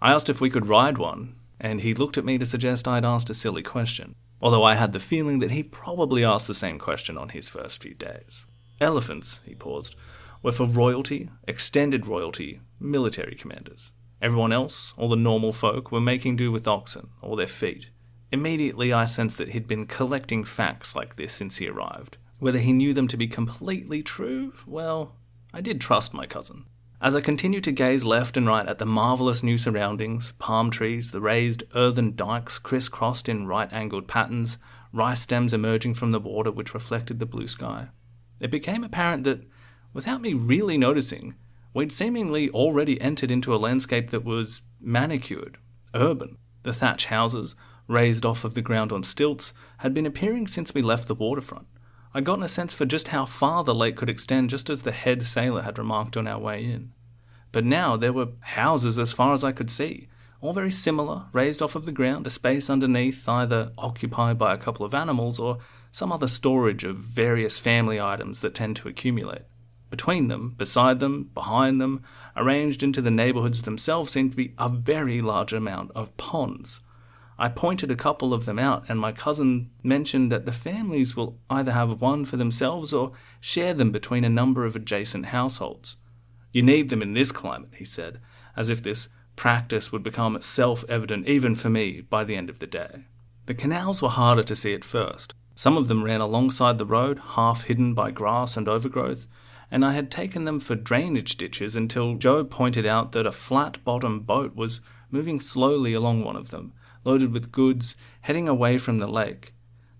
I asked if we could ride one, and he looked at me to suggest I'd asked a silly question, although I had the feeling that he probably asked the same question on his first few days. Elephants, he paused, were for royalty, extended royalty, military commanders. Everyone else, all the normal folk, were making do with oxen, or their feet. Immediately I sensed that he'd been collecting facts like this since he arrived. Whether he knew them to be completely true, well, I did trust my cousin. As I continued to gaze left and right at the marvellous new surroundings, palm trees, the raised earthen dikes crisscrossed in right-angled patterns, rice stems emerging from the water which reflected the blue sky, it became apparent that, without me really noticing, we'd seemingly already entered into a landscape that was manicured, urban. The thatch houses, raised off of the ground on stilts, had been appearing since we left the waterfront. I'd gotten a sense for just how far the lake could extend, just as the head sailor had remarked on our way in. But now there were houses as far as I could see, all very similar, raised off of the ground, a space underneath either occupied by a couple of animals or some other storage of various family items that tend to accumulate. Between them, beside them, behind them, arranged into the neighbourhoods themselves seemed to be a very large amount of ponds. I pointed a couple of them out, and my cousin mentioned that the families will either have one for themselves or share them between a number of adjacent households. You need them in this climate, he said, as if this practice would become self-evident even for me by the end of the day. The canals were harder to see at first. Some of them ran alongside the road, half hidden by grass and overgrowth, and I had taken them for drainage ditches until Zhou pointed out that a flat-bottomed boat was moving slowly along one of them, loaded with goods, heading away from the lake.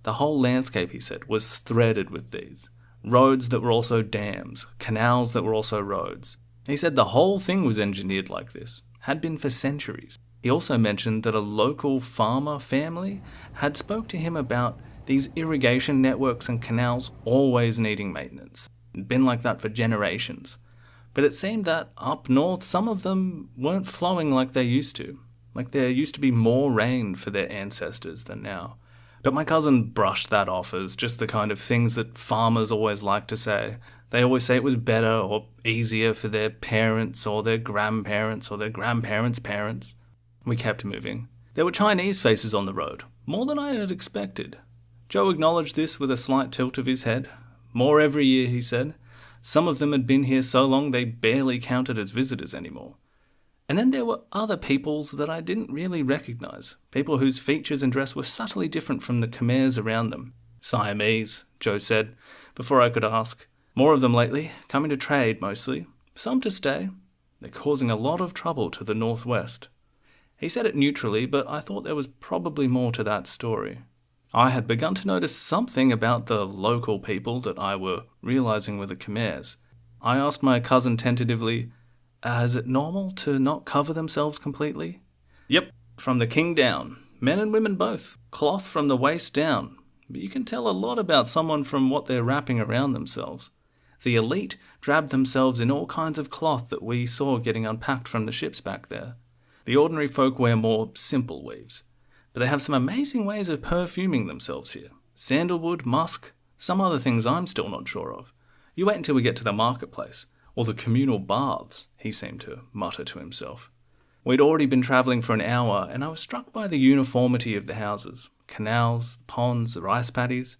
The whole landscape, he said, was threaded with these. Roads that were also dams, canals that were also roads. He said the whole thing was engineered like this, had been for centuries. He also mentioned that a local farmer family had spoke to him about these irrigation networks and canals always needing maintenance. It'd been like that for generations. But it seemed that up north some of them weren't flowing like they used to. Like there used to be more rain for their ancestors than now. But my cousin brushed that off as just the kind of things that farmers always like to say. They always say it was better or easier for their parents or their grandparents or their grandparents' parents. We kept moving. There were Chinese faces on the road, more than I had expected. Zhou acknowledged this with a slight tilt of his head. More every year, he said. Some of them had been here so long they barely counted as visitors anymore. And then there were other peoples that I didn't really recognize, people whose features and dress were subtly different from the Khmers around them. Siamese, Zhou said, before I could ask. More of them lately, coming to trade mostly, some to stay. They're causing a lot of trouble to the northwest. He said it neutrally, but I thought there was probably more to that story. I had begun to notice something about the local people that I were realizing were the Khmers. I asked my cousin tentatively, is it normal to not cover themselves completely? Yep, from the king down. Men and women both. Cloth from the waist down. But you can tell a lot about someone from what they're wrapping around themselves. The elite drab themselves in all kinds of cloth that we saw getting unpacked from the ships back there. The ordinary folk wear more simple weaves. But they have some amazing ways of perfuming themselves here. Sandalwood, musk, Some other things I'm still not sure of. You wait until we get to the marketplace, or the communal baths, he seemed to mutter to himself. We'd already been travelling for an hour, and I was struck by the uniformity of the houses, canals, ponds, the rice paddies.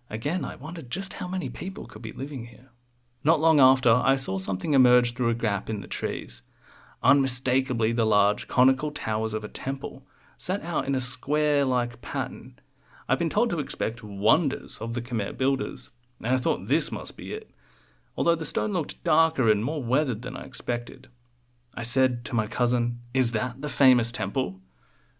Again, I wondered just how many people could be living here. Not long after, I saw something emerge through a gap in the trees. Unmistakably the large conical towers of a temple, set out in a square-like pattern. I've been told to expect wonders of the Khmer builders, and I thought this must be it, although the stone looked darker and more weathered than I expected. I said to my cousin, "Is that the famous temple?"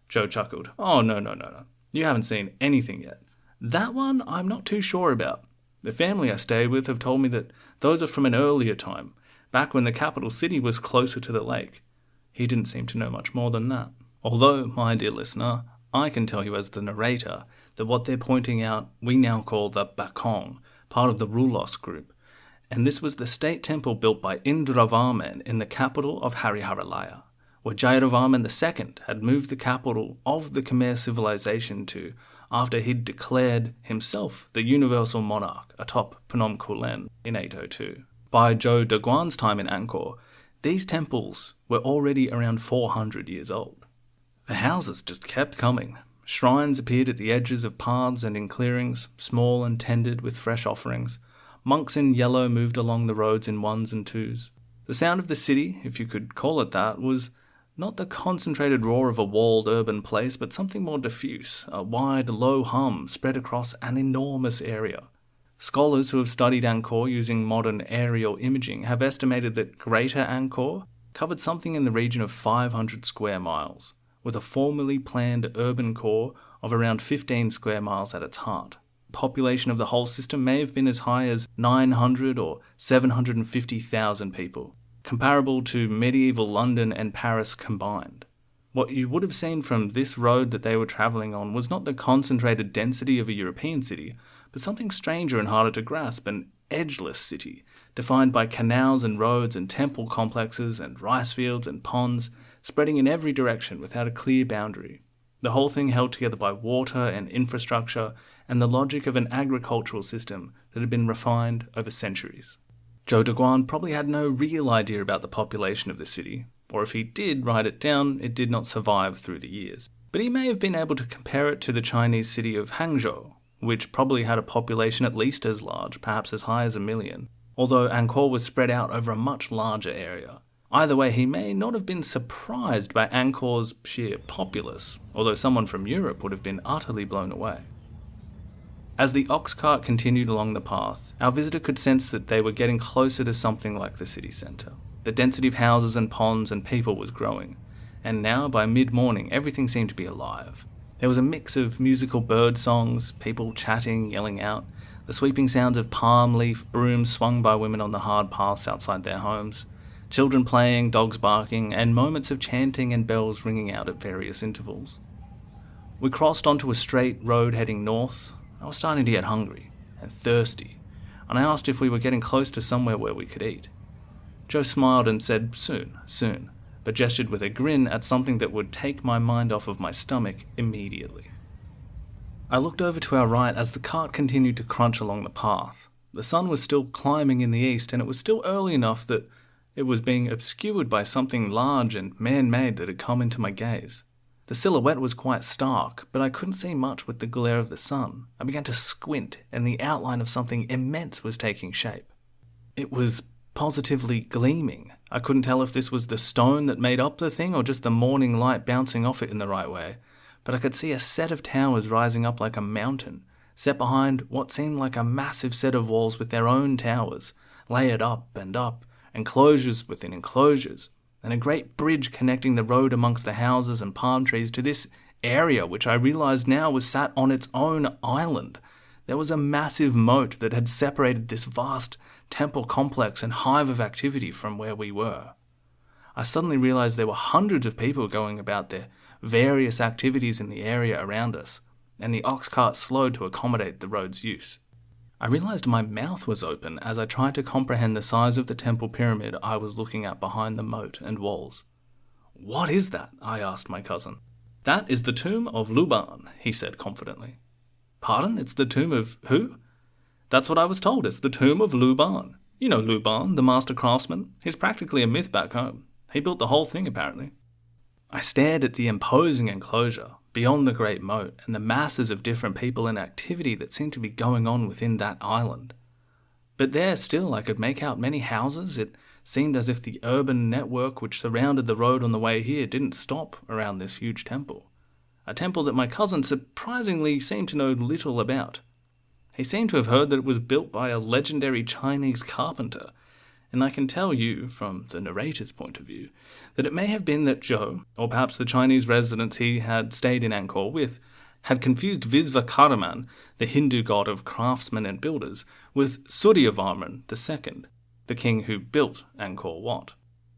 Zhou chuckled. "Oh, no. You haven't seen anything yet. That one I'm not too sure about. The family I stay with have told me that those are from an earlier time, back when the capital city was closer to the lake." He didn't seem to know much more than that. Although, my dear listener, I can tell you as the narrator that what they're pointing out we now call the Bakong, part of the Rulos group, and this was the state temple built by Indravarman in the capital of Hariharalaya, where Jayavarman II had moved the capital of the Khmer civilization to after he'd declared himself the universal monarch atop Phnom Kulen in 802. By Zhou Daguan's time in Angkor, these temples were already around 400 years old. The houses just kept coming. Shrines appeared at the edges of paths and in clearings, small and tended with fresh offerings. Monks in yellow moved along the roads in ones and twos. The sound of the city, if you could call it that, was not the concentrated roar of a walled urban place, but something more diffuse, a wide, low hum spread across an enormous area. Scholars who have studied Angkor using modern aerial imaging have estimated that Greater Angkor covered something in the region of 500 square miles, with a formally planned urban core of around 15 square miles at its heart. The population of the whole system may have been as high as 900 or 750,000 people, comparable to medieval London and Paris combined. What you would have seen from this road that they were travelling on was not the concentrated density of a European city, but something stranger and harder to grasp, an edgeless city, defined by canals and roads and temple complexes and rice fields and ponds, spreading in every direction without a clear boundary. The whole thing held together by water and infrastructure and the logic of an agricultural system that had been refined over centuries. Zhou Daguan probably had no real idea about the population of the city, or if he did write it down, it did not survive through the years. But he may have been able to compare it to the Chinese city of Hangzhou, which probably had a population at least as large, perhaps as high as 1 million, although Angkor was spread out over a much larger area. Either way, he may not have been surprised by Angkor's sheer populace, although someone from Europe would have been utterly blown away. As the ox cart continued along the path, our visitor could sense that they were getting closer to something like the city centre. The density of houses and ponds and people was growing, and now, by mid-morning, everything seemed to be alive. There was a mix of musical bird songs, people chatting, yelling out, the sweeping sounds of palm leaf brooms swung by women on the hard paths outside their homes, children playing, dogs barking, and moments of chanting and bells ringing out at various intervals. We crossed onto a straight road heading north. I was starting to get hungry and thirsty, and I asked if we were getting close to somewhere where we could eat. Joe smiled and said, soon, but gestured with a grin at something that would take my mind off of my stomach immediately. I looked over to our right as the cart continued to crunch along the path. The sun was still climbing in the east, and it was still early enough that it was being obscured by something large and man-made that had come into my gaze. The silhouette was quite stark, but I couldn't see much with the glare of the sun. I began to squint, and the outline of something immense was taking shape. It was positively gleaming. I couldn't tell if this was the stone that made up the thing or just the morning light bouncing off it in the right way, but I could see a set of towers rising up like a mountain, set behind what seemed like a massive set of walls with their own towers, layered up, enclosures within enclosures, and a great bridge connecting the road amongst the houses and palm trees to this area, which I realized now was sat on its own island. There was a massive moat that had separated this vast temple complex and hive of activity from where we were. I suddenly realized there were hundreds of people going about their various activities in the area around us, and the ox cart slowed to accommodate the road's use. I realized my mouth was open as I tried to comprehend the size of the temple pyramid I was looking at behind the moat and walls. "What is that?" I asked my cousin. "That is the tomb of Luban," he said confidently. "Pardon? It's the tomb of who?" That's what I was told. It's the tomb of Luban. You know Luban, the master craftsman. He's practically a myth back home. He built the whole thing, apparently. I stared at the imposing enclosure, beyond the great moat, and the masses of different people and activity that seemed to be going on within that island. But there still I could make out many houses. It seemed as if the urban network which surrounded the road on the way here didn't stop around this huge temple. A temple that my cousin surprisingly seemed to know little about. He seemed to have heard that it was built by a legendary Chinese carpenter, and I can tell you, from the narrator's point of view, that it may have been that Zhou, or perhaps the Chinese residents he had stayed in Angkor with, had confused Visvakarman, the Hindu god of craftsmen and builders, with Suryavarman II, the king who built Angkor Wat.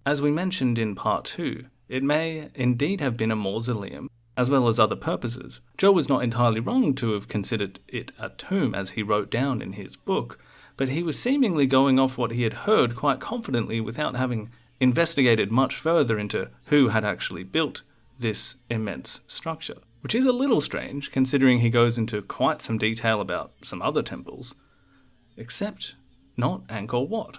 As we mentioned in part 2, it may indeed have been a mausoleum, as well as other purposes. Zhou was not entirely wrong to have considered it a tomb, as he wrote down in his book, but he was seemingly going off what he had heard quite confidently without having investigated much further into who had actually built this immense structure. Which is a little strange, considering he goes into quite some detail about some other temples. Except not Angkor Wat.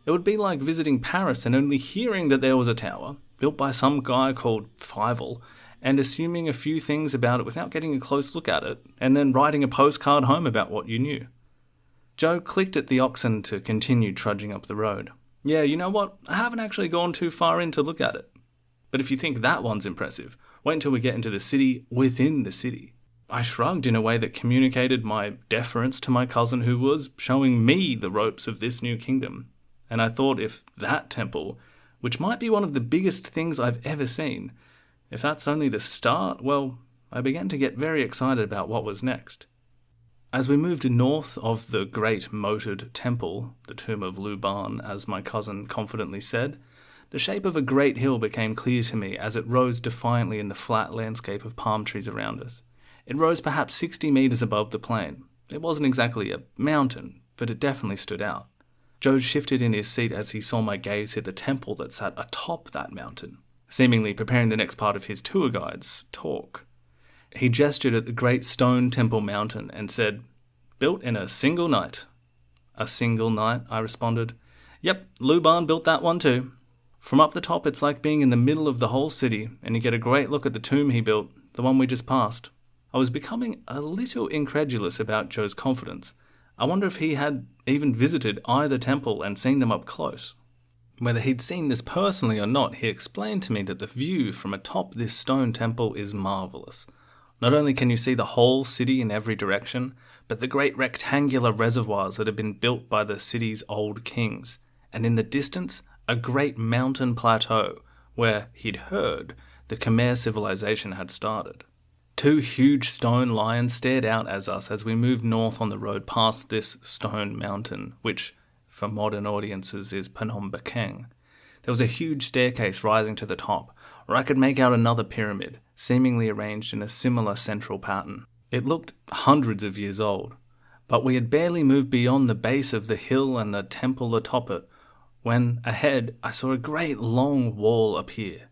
It would be like visiting Paris and only hearing that there was a tower, built by some guy called Fievel, and assuming a few things about it without getting a close look at it, and then writing a postcard home about what you knew. Zhou clicked at the oxen to continue trudging up the road. Yeah, you know what? I haven't actually gone too far in to look at it. But if you think that one's impressive, wait until we get into the city within the city. I shrugged in a way that communicated my deference to my cousin who was showing me the ropes of this new kingdom. And I thought if that temple, which might be one of the biggest things I've ever seen, if that's only the start, well, I began to get very excited about what was next. As we moved north of the great moated temple, the tomb of Luban, as my cousin confidently said, the shape of a great hill became clear to me as it rose defiantly in the flat landscape of palm trees around us. It rose perhaps 60 meters above the plain. It wasn't exactly a mountain, but it definitely stood out. Zhou shifted in his seat as he saw my gaze hit the temple that sat atop that mountain, seemingly preparing the next part of his tour guide's talk. He gestured at the great stone temple mountain and said, "Built in a single night." "A single night?" I responded. "Yep, Luban built that one too. From up the top it's like being in the middle of the whole city, and you get a great look at the tomb he built, the one we just passed." I was becoming a little incredulous about Zhou's confidence. I wonder if he had even visited either temple and seen them up close. Whether he'd seen this personally or not, he explained to me that the view from atop this stone temple is marvelous. Not only can you see the whole city in every direction, but the great rectangular reservoirs that had been built by the city's old kings, and in the distance, a great mountain plateau where, he'd heard, the Khmer civilization had started. 2 huge stone lions stared out at us as we moved north on the road past this stone mountain, which, for modern audiences, is Phnom Penh. There was a huge staircase rising to the top, where I could make out another pyramid, seemingly arranged in a similar central pattern. It looked hundreds of years old, but we had barely moved beyond the base of the hill and the temple atop it, when, ahead, I saw a great long wall appear.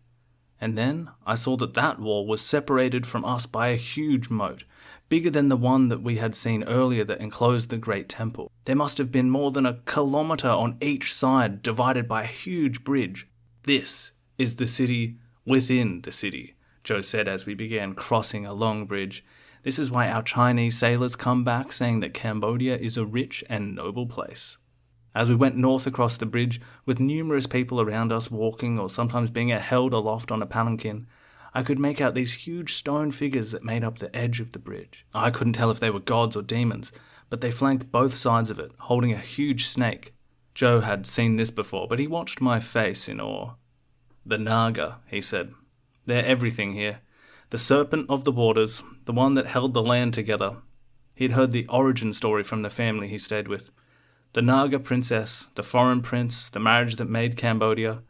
And then I saw that that wall was separated from us by a huge moat, bigger than the one that we had seen earlier that enclosed the great temple. There must have been more than a kilometre on each side, divided by a huge bridge. "This is the city within the city," Zhou said as we began crossing a long bridge. "This is why our Chinese sailors come back saying that Cambodia is a rich and noble place." As we went north across the bridge, with numerous people around us walking or sometimes being held aloft on a palanquin, I could make out these huge stone figures that made up the edge of the bridge. I couldn't tell if they were gods or demons, but they flanked both sides of it, holding a huge snake. Zhou had seen this before, but he watched my face in awe. "The Naga," he said. "They're everything here. The serpent of the waters, the one that held the land together." He'd heard the origin story from the family he stayed with. The Naga princess, the foreign prince, the marriage that made Cambodia.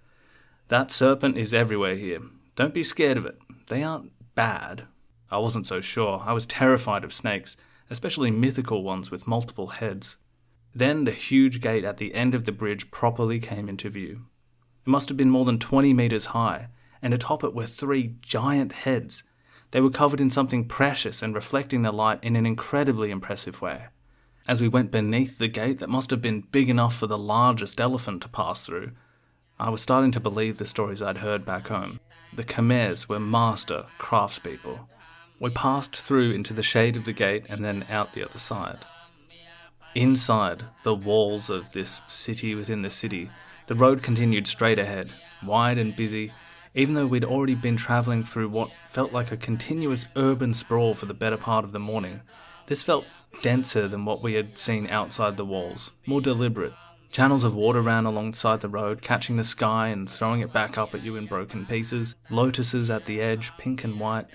That serpent is everywhere here. Don't be scared of it. They aren't bad. I wasn't so sure. I was terrified of snakes, especially mythical ones with multiple heads. Then the huge gate at the end of the bridge properly came into view. It must have been more than 20 meters high, and atop it were 3 giant heads. They were covered in something precious and reflecting the light in an incredibly impressive way. As we went beneath the gate that must have been big enough for the largest elephant to pass through, I was starting to believe the stories I'd heard back home. The Khmers were master craftspeople. We passed through into the shade of the gate and then out the other side. Inside the walls of this city within the city, the road continued straight ahead, wide and busy, even though we'd already been travelling through what felt like a continuous urban sprawl for the better part of the morning. This felt denser than what we had seen outside the walls, more deliberate. Channels of water ran alongside the road, catching the sky and throwing it back up at you in broken pieces. Lotuses at the edge, pink and white.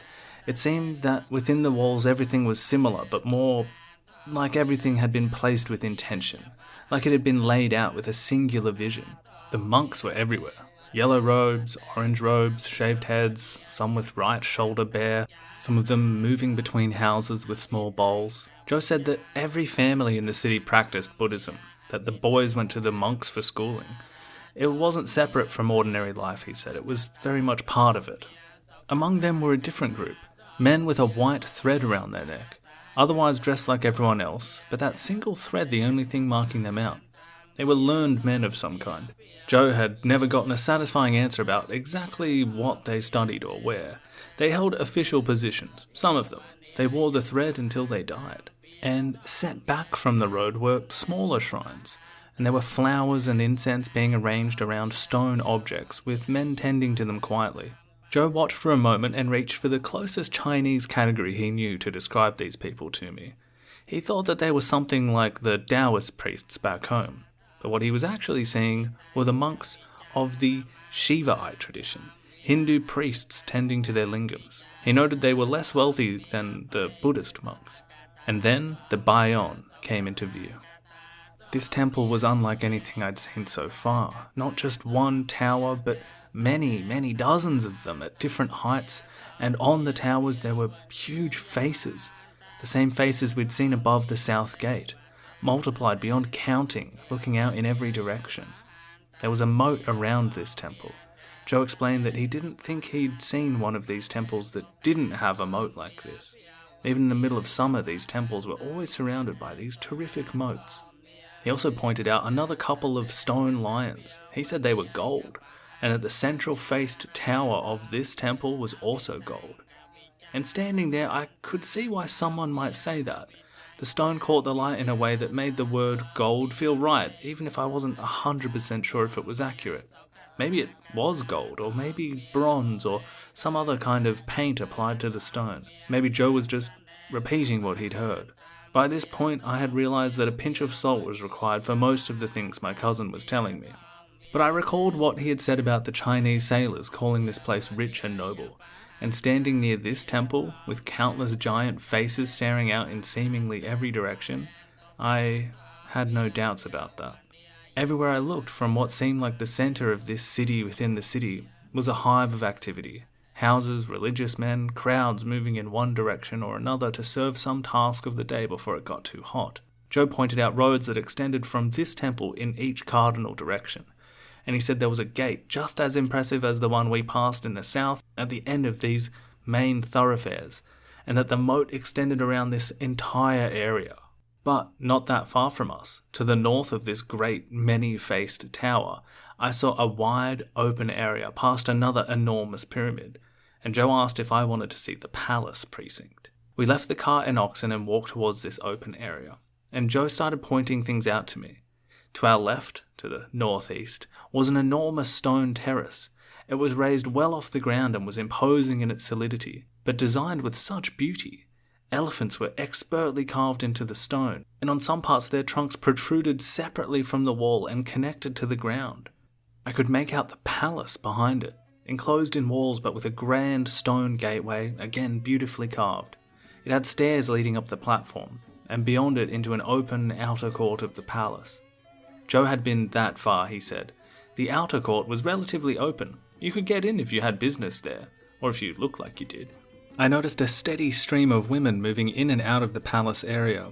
It seemed that within the walls everything was similar, but more like everything had been placed with intention, like it had been laid out with a singular vision. The monks were everywhere. Yellow robes, orange robes, shaved heads, some with right shoulder bare, some of them moving between houses with small bowls. Zhou said that every family in the city practiced Buddhism, that the boys went to the monks for schooling. It wasn't separate from ordinary life, he said. It was very much part of it. Among them were a different group, men with a white thread around their neck, otherwise dressed like everyone else, but that single thread the only thing marking them out. They were learned men of some kind. Zhou had never gotten a satisfying answer about exactly what they studied or where. They held official positions, some of them. They wore the thread until they died. And set back from the road were smaller shrines, and there were flowers and incense being arranged around stone objects, with men tending to them quietly. Zhou watched for a moment and reached for the closest Chinese category he knew to describe these people to me. He thought that they were something like the Taoist priests back home, but what he was actually seeing were the monks of the Shivaite tradition, Hindu priests tending to their lingams. He noted they were less wealthy than the Buddhist monks. And then the Bayon came into view. This temple was unlike anything I'd seen so far. Not just one tower, but many dozens of them at different heights, and on the towers there were huge faces, the same faces we'd seen above the south gate, multiplied beyond counting, looking out in every direction. There was a moat around this temple. Zhou explained that he didn't think he'd seen one of these temples that didn't have a moat like this. Even in the middle of summer, these temples were always surrounded by these terrific moats. He also pointed out another couple of stone lions. He said they were gold, and that the central-faced tower of this temple was also gold. And standing there, I could see why someone might say that. The stone caught the light in a way that made the word gold feel right, even if I wasn't 100% sure if it was accurate. Maybe it was gold, or maybe bronze, or some other kind of paint applied to the stone. Maybe Zhou was just repeating what he'd heard. By this point, I had realized that a pinch of salt was required for most of the things my cousin was telling me. But I recalled what he had said about the Chinese sailors calling this place rich and noble, and standing near this temple, with countless giant faces staring out in seemingly every direction, I had no doubts about that. Everywhere I looked, from what seemed like the center of this city within the city, was a hive of activity. Houses, religious men, crowds moving in one direction or another to serve some task of the day before it got too hot. Zhou pointed out roads that extended from this temple in each cardinal direction, and he said there was a gate just as impressive as the one we passed in the south at the end of these main thoroughfares, and that the moat extended around this entire area. But not that far from us, to the north of this great many-faced tower, I saw a wide open area past another enormous pyramid, and Zhou asked if I wanted to see the palace precinct. We left the car and oxen and walked towards this open area, and Zhou started pointing things out to me. To our left, to the northeast, was an enormous stone terrace. It was raised well off the ground and was imposing in its solidity, but designed with such beauty. Elephants were expertly carved into the stone, and on some parts their trunks protruded separately from the wall and connected to the ground. I could make out the palace behind it, enclosed in walls but with a grand stone gateway, again beautifully carved. It had stairs leading up the platform, and beyond it into an open outer court of the palace. Zhou had been that far, he said. The outer court was relatively open. You could get in if you had business there, or if you looked like you did. I noticed a steady stream of women moving in and out of the palace area.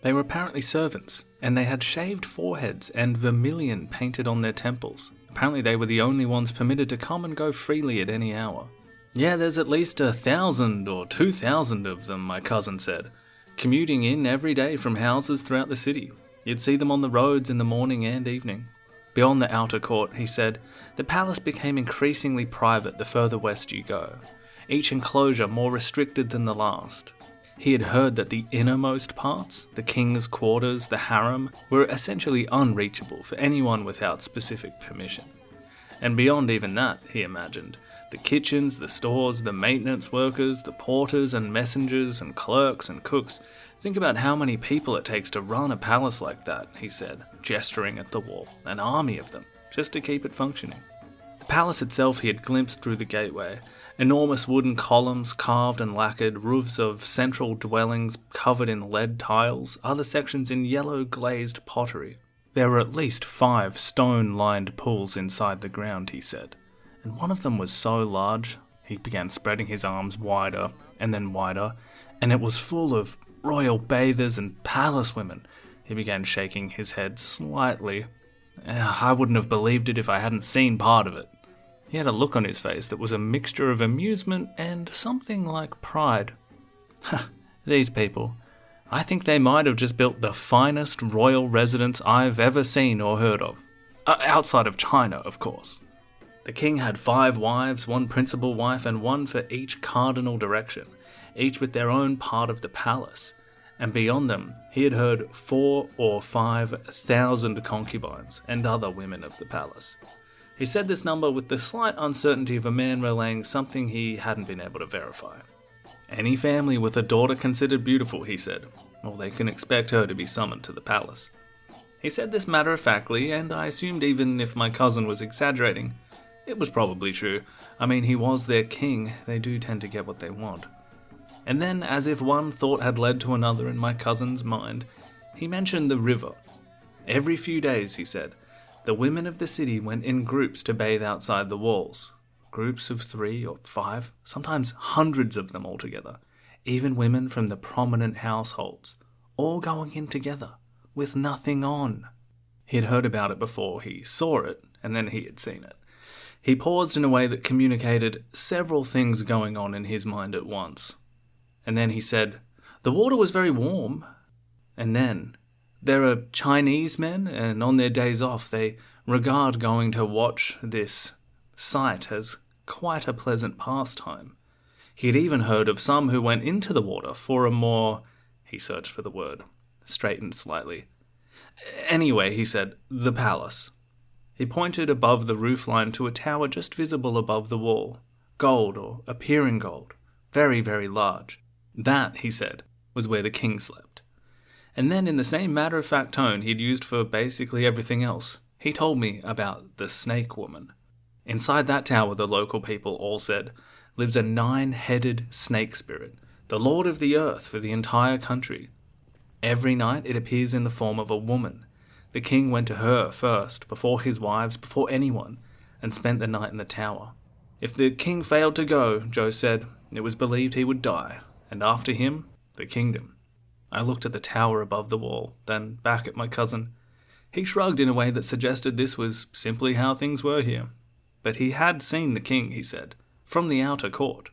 They were apparently servants, and they had shaved foreheads and vermilion painted on their temples. Apparently they were the only ones permitted to come and go freely at any hour. Yeah, there's at least 1,000 or 2,000 of them, my cousin said. commuting in every day from houses throughout the city. You'd see them on the roads in the morning and evening. Beyond the outer court, he said, the palace became increasingly private the further west you go, each enclosure more restricted than the last. He had heard that the innermost parts, the king's quarters, the harem, were essentially unreachable for anyone without specific permission. And beyond even that, he imagined, the kitchens, the stores, the maintenance workers, the porters and messengers and clerks and cooks. Think about how many people it takes to run a palace like that, he said, gesturing at the wall. An army of them, just to keep it functioning. The palace itself he had glimpsed through the gateway. Enormous wooden columns, carved and lacquered, roofs of central dwellings covered in lead tiles, other sections in yellow glazed pottery. There were at least 5 stone-lined pools inside the ground, he said. And one of them was so large, he began spreading his arms wider and then wider, and it was full of royal bathers and palace women. He began shaking his head slightly. I wouldn't have believed it if I hadn't seen part of it. He had a look on his face that was a mixture of amusement and something like pride. These people. I think they might have just built the finest royal residence I've ever seen or heard of. Outside of China, of course. The king had 5 wives, 1 principal wife, and 1 for each cardinal direction, each with their own part of the palace. And beyond them, he had heard 4,000 or 5,000 concubines and other women of the palace. He said this number with the slight uncertainty of a man relaying something he hadn't been able to verify. Any family with a daughter considered beautiful, he said, or they can expect her to be summoned to the palace. He said this matter-of-factly, and I assumed even if my cousin was exaggerating, it was probably true. I mean, he was their king. They do tend to get what they want. And then, as if one thought had led to another in my cousin's mind, he mentioned the river. Every few days, he said, the women of the city went in groups to bathe outside the walls. Groups of 3 or 5, sometimes hundreds of them altogether. Even women from the prominent households, all going in together, with nothing on. He had heard about it before he saw it, and then he had seen it. He paused in a way that communicated several things going on in his mind at once. And then he said, the water was very warm. And then, there are Chinese men, and on their days off they regard going to watch this sight as quite a pleasant pastime. He had even heard of some who went into the water for a more, he searched for the word, straightened slightly. Anyway, he said, the palace. He pointed above the roofline to a tower just visible above the wall, gold or appearing gold, very, very large. That, he said, was where the king slept. And then in the same matter-of-fact tone he'd used for basically everything else, he told me about the snake woman. Inside that tower, the local people all said, lives a 9-headed snake spirit, the lord of the earth for the entire country. Every night it appears in the form of a woman. The king went to her first, before his wives, before anyone, and spent the night in the tower. If the king failed to go, Joe said, it was believed he would die, and after him, the kingdom. I looked at the tower above the wall, then back at my cousin. He shrugged in a way that suggested this was simply how things were here. But he had seen the king, he said, from the outer court.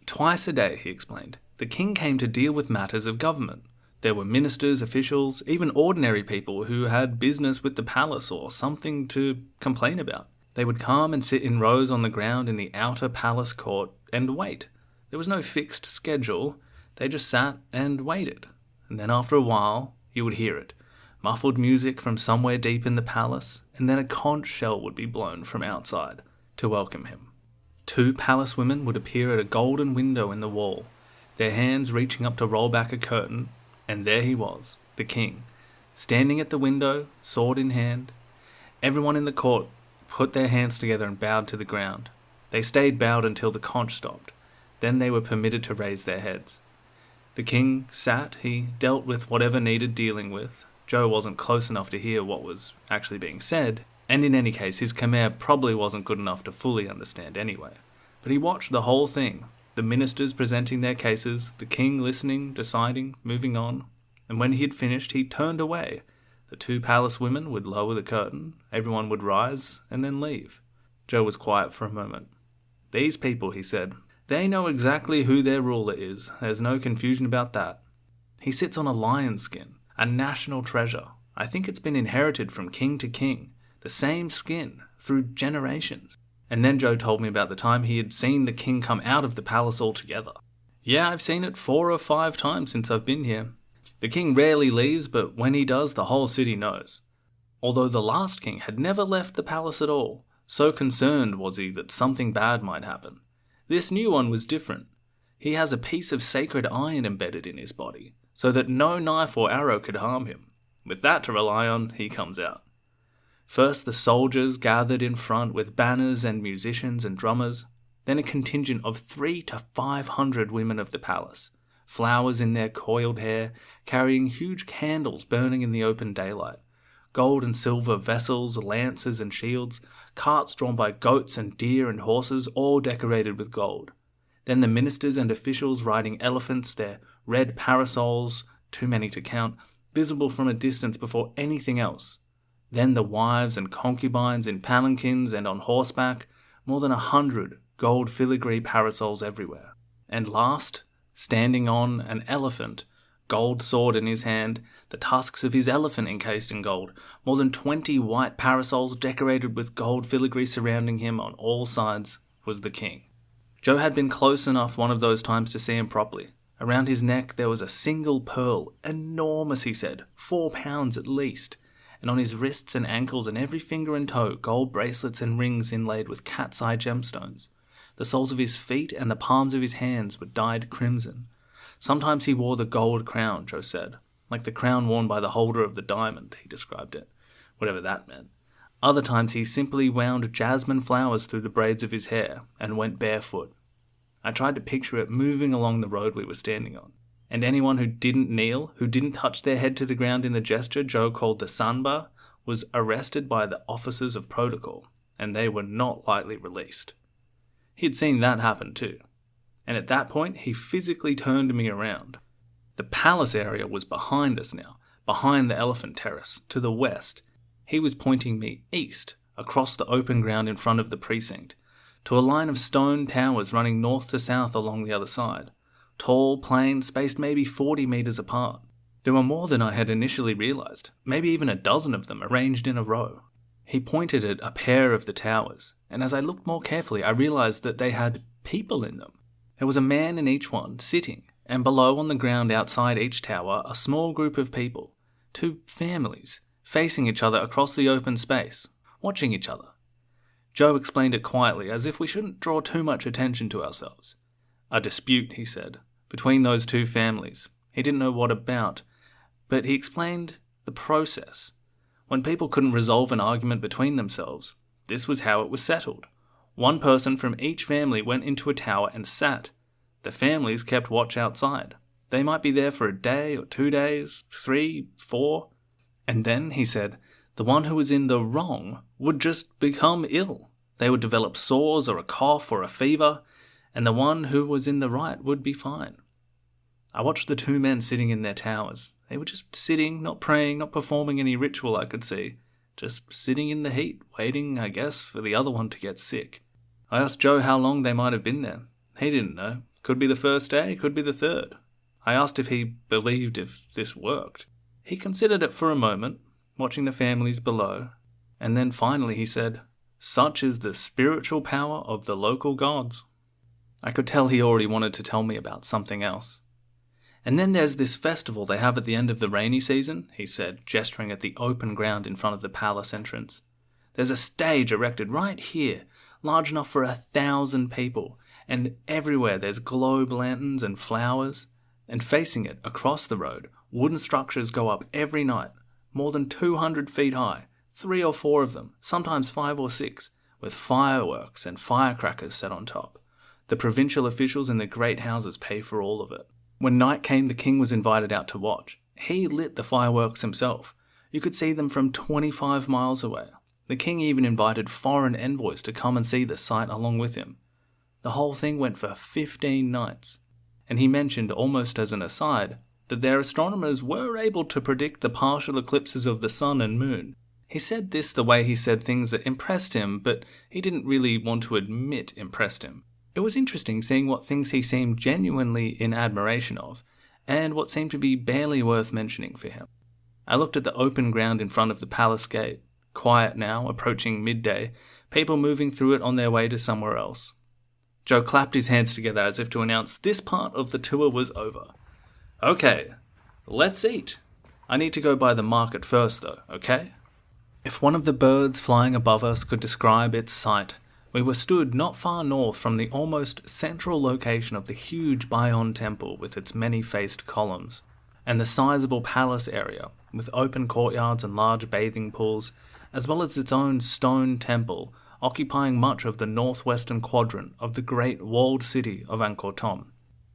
Twice a day, he explained, the king came to deal with matters of government. There were ministers, officials, even ordinary people who had business with the palace or something to complain about. They would come and sit in rows on the ground in the outer palace court and wait. There was no fixed schedule. They just sat and waited. And then after a while, you would hear it. Muffled music from somewhere deep in the palace, and then a conch shell would be blown from outside to welcome him. 2 palace women would appear at a golden window in the wall, their hands reaching up to roll back a curtain, and there he was, the king, standing at the window, sword in hand. Everyone in the court put their hands together and bowed to the ground. They stayed bowed until the conch stopped. Then they were permitted to raise their heads. The king sat, he dealt with whatever needed dealing with. Joe wasn't close enough to hear what was actually being said, and in any case his Khmer probably wasn't good enough to fully understand anyway. But he watched the whole thing, the ministers presenting their cases, the king listening, deciding, moving on, and when he had finished he turned away. The 2 palace women would lower the curtain, everyone would rise, and then leave. Joe was quiet for a moment. These people, he said, they know exactly who their ruler is, there's no confusion about that. He sits on a lion skin, a national treasure. I think it's been inherited from king to king, the same skin, through generations. And then Zhou told me about the time he had seen the king come out of the palace altogether. Yeah, I've seen it 4 or 5 times since I've been here. The king rarely leaves, but when he does, the whole city knows. Although the last king had never left the palace at all, so concerned was he that something bad might happen. This new one was different. He has a piece of sacred iron embedded in his body, so that no knife or arrow could harm him. With that to rely on, he comes out. First the soldiers gathered in front with banners and musicians and drummers, then a contingent of 300 to 500 women of the palace, flowers in their coiled hair, carrying huge candles burning in the open daylight, gold and silver vessels, lances and shields, carts drawn by goats and deer and horses, all decorated with gold. Then the ministers and officials riding elephants, their red parasols, too many to count, visible from a distance before anything else. Then the wives and concubines in palanquins and on horseback, more than 100 gold filigree parasols everywhere. And last, standing on an elephant, gold sword in his hand, the tusks of his elephant encased in gold, more than 20 white parasols decorated with gold filigree surrounding him on all sides, was the king. Zhou had been close enough one of those times to see him properly. Around his neck there was a single pearl, enormous he said, 4 pounds at least, and on his wrists and ankles and every finger and toe gold bracelets and rings inlaid with cat's eye gemstones. The soles of his feet and the palms of his hands were dyed crimson. Sometimes he wore the gold crown, Zhou said, like the crown worn by the holder of the diamond, he described it, whatever that meant. Other times he simply wound jasmine flowers through the braids of his hair and went barefoot. I tried to picture it moving along the road we were standing on, and anyone who didn't kneel, who didn't touch their head to the ground in the gesture Zhou called the sanba, was arrested by the officers of protocol, and they were not lightly released. He had seen that happen too, and at that point he physically turned me around. The palace area was behind us now, behind the elephant terrace, to the west. He was pointing me east, across the open ground in front of the precinct, to a line of stone towers running north to south along the other side, tall, plain, spaced maybe 40 meters apart. There were more than I had initially realized, maybe even a dozen of them arranged in a row. He pointed at a pair of the towers, and as I looked more carefully I realized that they had people in them. There was a man in each one, sitting, and below on the ground outside each tower a small group of people, 2 families, facing each other across the open space, watching each other. Zhou explained it quietly, as if we shouldn't draw too much attention to ourselves. A dispute, he said, between those 2 families. He didn't know what about, but he explained the process. When people couldn't resolve an argument between themselves, this was how it was settled. One person from each family went into a tower and sat. The families kept watch outside. They might be there for a day or 2 days, 3, 4. And then, he said, the one who was in the wrong would just become ill. They would develop sores or a cough or a fever, and the one who was in the right would be fine. I watched the 2 men sitting in their towers. They were just sitting, not praying, not performing any ritual I could see. Just sitting in the heat, waiting, I guess, for the other one to get sick. I asked Zhou how long they might have been there. He didn't know. Could be the first day, could be the 3rd. I asked if he believed if this worked. He considered it for a moment, watching the families below, and then finally he said, "Such is the spiritual power of the local gods." I could tell he already wanted to tell me about something else. "And then there's this festival they have at the end of the rainy season," he said, gesturing at the open ground in front of the palace entrance. "There's a stage erected right here, large enough for 1,000 people, and everywhere there's globe lanterns and flowers, and facing it, across the road, wooden structures go up every night, more than 200 feet high, 3 or 4 of them, sometimes 5 or 6, with fireworks and firecrackers set on top. The provincial officials in the great houses pay for all of it. When night came, the king was invited out to watch. He lit the fireworks himself. You could see them from 25 miles away. The king even invited foreign envoys to come and see the sight along with him. The whole thing went for 15 nights. And he mentioned, almost as an aside, that their astronomers were able to predict the partial eclipses of the sun and moon. He said this the way he said things that impressed him, but he didn't really want to admit impressed him. It was interesting seeing what things he seemed genuinely in admiration of, and what seemed to be barely worth mentioning for him. I looked at the open ground in front of the palace gate, quiet now, approaching midday, people moving through it on their way to somewhere else. Zhou clapped his hands together as if to announce this part of the tour was over. Okay, let's eat. I need to go by the market first though, okay? If one of the birds flying above us could describe its sight, we were stood not far north from the almost central location of the huge Bayon temple with its many-faced columns, and the sizable palace area with open courtyards and large bathing pools, as well as its own stone temple occupying much of the northwestern quadrant of the great walled city of Angkor Thom.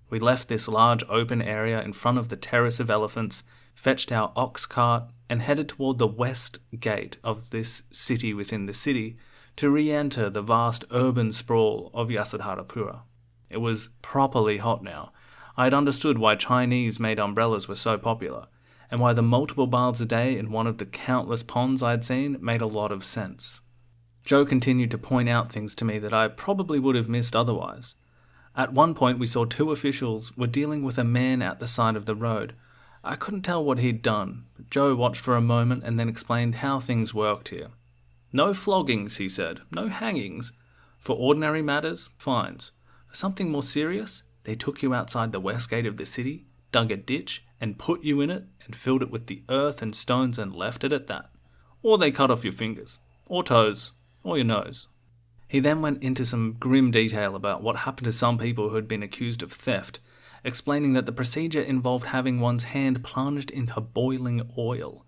We left this large open area in front of the Terrace of Elephants, fetched our ox cart, and headed toward the west gate of this city within the city to re-enter the vast urban sprawl of Yasodharapura. It was properly hot now. I had understood why Chinese-made umbrellas were so popular, and why the multiple baths a day in one of the countless ponds I had seen made a lot of sense. Zhou continued to point out things to me that I probably would have missed otherwise. At one point we saw two officials were dealing with a man at the side of the road. I couldn't tell what he'd done, but Zhou watched for a moment and then explained how things worked here. No floggings, he said, no hangings. For ordinary matters, fines. For something more serious, they took you outside the west gate of the city, dug a ditch, and put you in it, and filled it with the earth and stones and left it at that. Or they cut off your fingers, or toes, or your nose. He then went into some grim detail about what happened to some people who had been accused of theft, explaining that the procedure involved having one's hand plunged into boiling oil.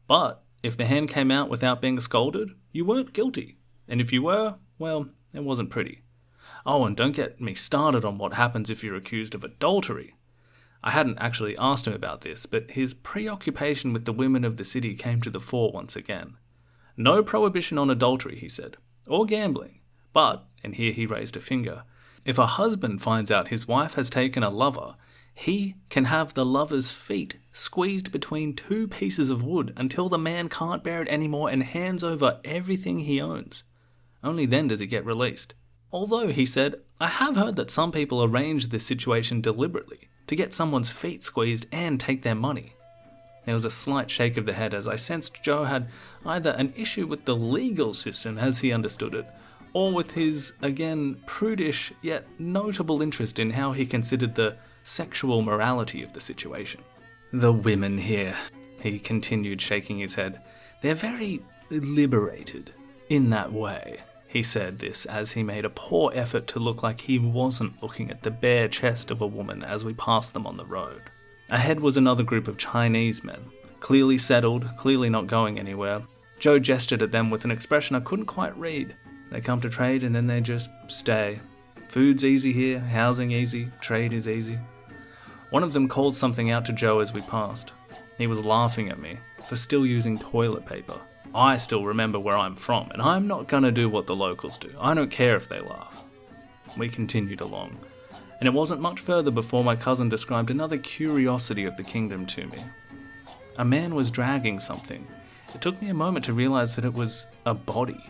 But if the hand came out without being scalded, you weren't guilty. And if you were, well, it wasn't pretty. Oh, and don't get me started on what happens if you're accused of adultery. I hadn't actually asked him about this, but his preoccupation with the women of the city came to the fore once again. No prohibition on adultery, he said, or gambling. But, and here he raised a finger, if a husband finds out his wife has taken a lover, he can have the lover's feet squeezed between two pieces of wood until the man can't bear it anymore and hands over everything he owns. Only then does he get released. Although, he said, I have heard that some people arrange this situation deliberately to get someone's feet squeezed and take their money. There was a slight shake of the head as I sensed Zhou had either an issue with the legal system as he understood it, or with his, again, prudish yet notable interest in how he considered the sexual morality of the situation. The women here, he continued, shaking his head, they're very liberated in that way. He said this as he made a poor effort to look like he wasn't looking at the bare chest of a woman as we passed them on the road. Ahead was another group of Chinese men, clearly settled, clearly not going anywhere. Zhou gestured at them with an expression I couldn't quite read. They come to trade and then they just stay. Food's easy here, housing easy, trade is easy. One of them called something out to Zhou as we passed. He was laughing at me for still using toilet paper. I still remember where I'm from, and I'm not gonna do what the locals do. I don't care if they laugh. We continued along, and it wasn't much further before my cousin described another curiosity of the kingdom to me. A man was dragging something. It took me a moment to realize that it was a body,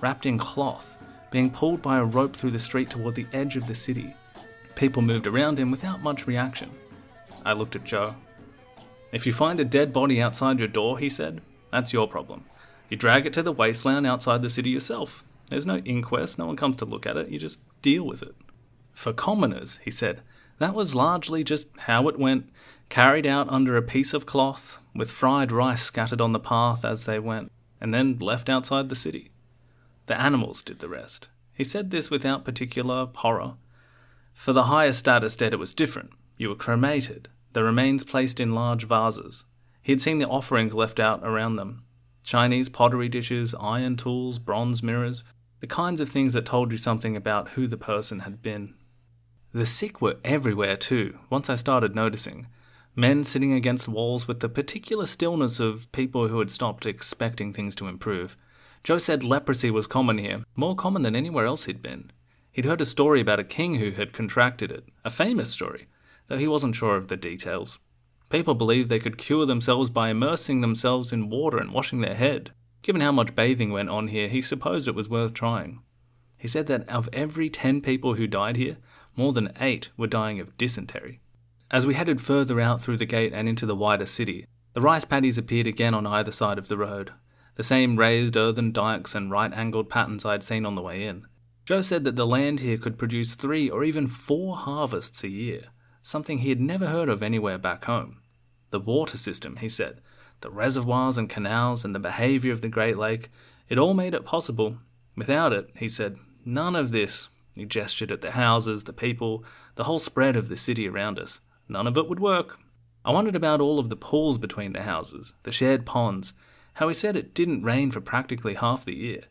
wrapped in cloth, being pulled by a rope through the street toward the edge of the city. People moved around him without much reaction. I looked at Zhou. If you find a dead body outside your door, he said, that's your problem. You drag it to the wasteland outside the city yourself. There's no inquest, no one comes to look at it, you just deal with it. For commoners, he said, that was largely just how it went, carried out under a piece of cloth, with fried rice scattered on the path as they went, and then left outside the city. The animals did the rest. He said this without particular horror. For the higher status dead it was different. You were cremated, the remains placed in large vases. He had seen the offerings left out around them. Chinese pottery dishes, iron tools, bronze mirrors, the kinds of things that told you something about who the person had been. The sick were everywhere too, once I started noticing. Men sitting against walls with the particular stillness of people who had stopped expecting things to improve. Zhou said leprosy was common here, more common than anywhere else he'd been. He'd heard a story about a king who had contracted it, a famous story, though he wasn't sure of the details. People believed they could cure themselves by immersing themselves in water and washing their head. Given how much bathing went on here, he supposed it was worth trying. He said that of every 10 people who died here, more than 8 were dying of dysentery. As we headed further out through the gate and into the wider city, the rice paddies appeared again on either side of the road. The same raised earthen dikes and right-angled patterns I'd seen on the way in. Zhou said that the land here could produce 3 or even 4 harvests a year, something he had never heard of anywhere back home. The water system, he said, the reservoirs and canals and the behaviour of the Great Lake, it all made it possible. Without it, he said, none of this. He gestured at the houses, the people, the whole spread of the city around us. None of it would work. I wondered about all of the pools between the houses, the shared ponds, how he said it didn't rain for practically half the year.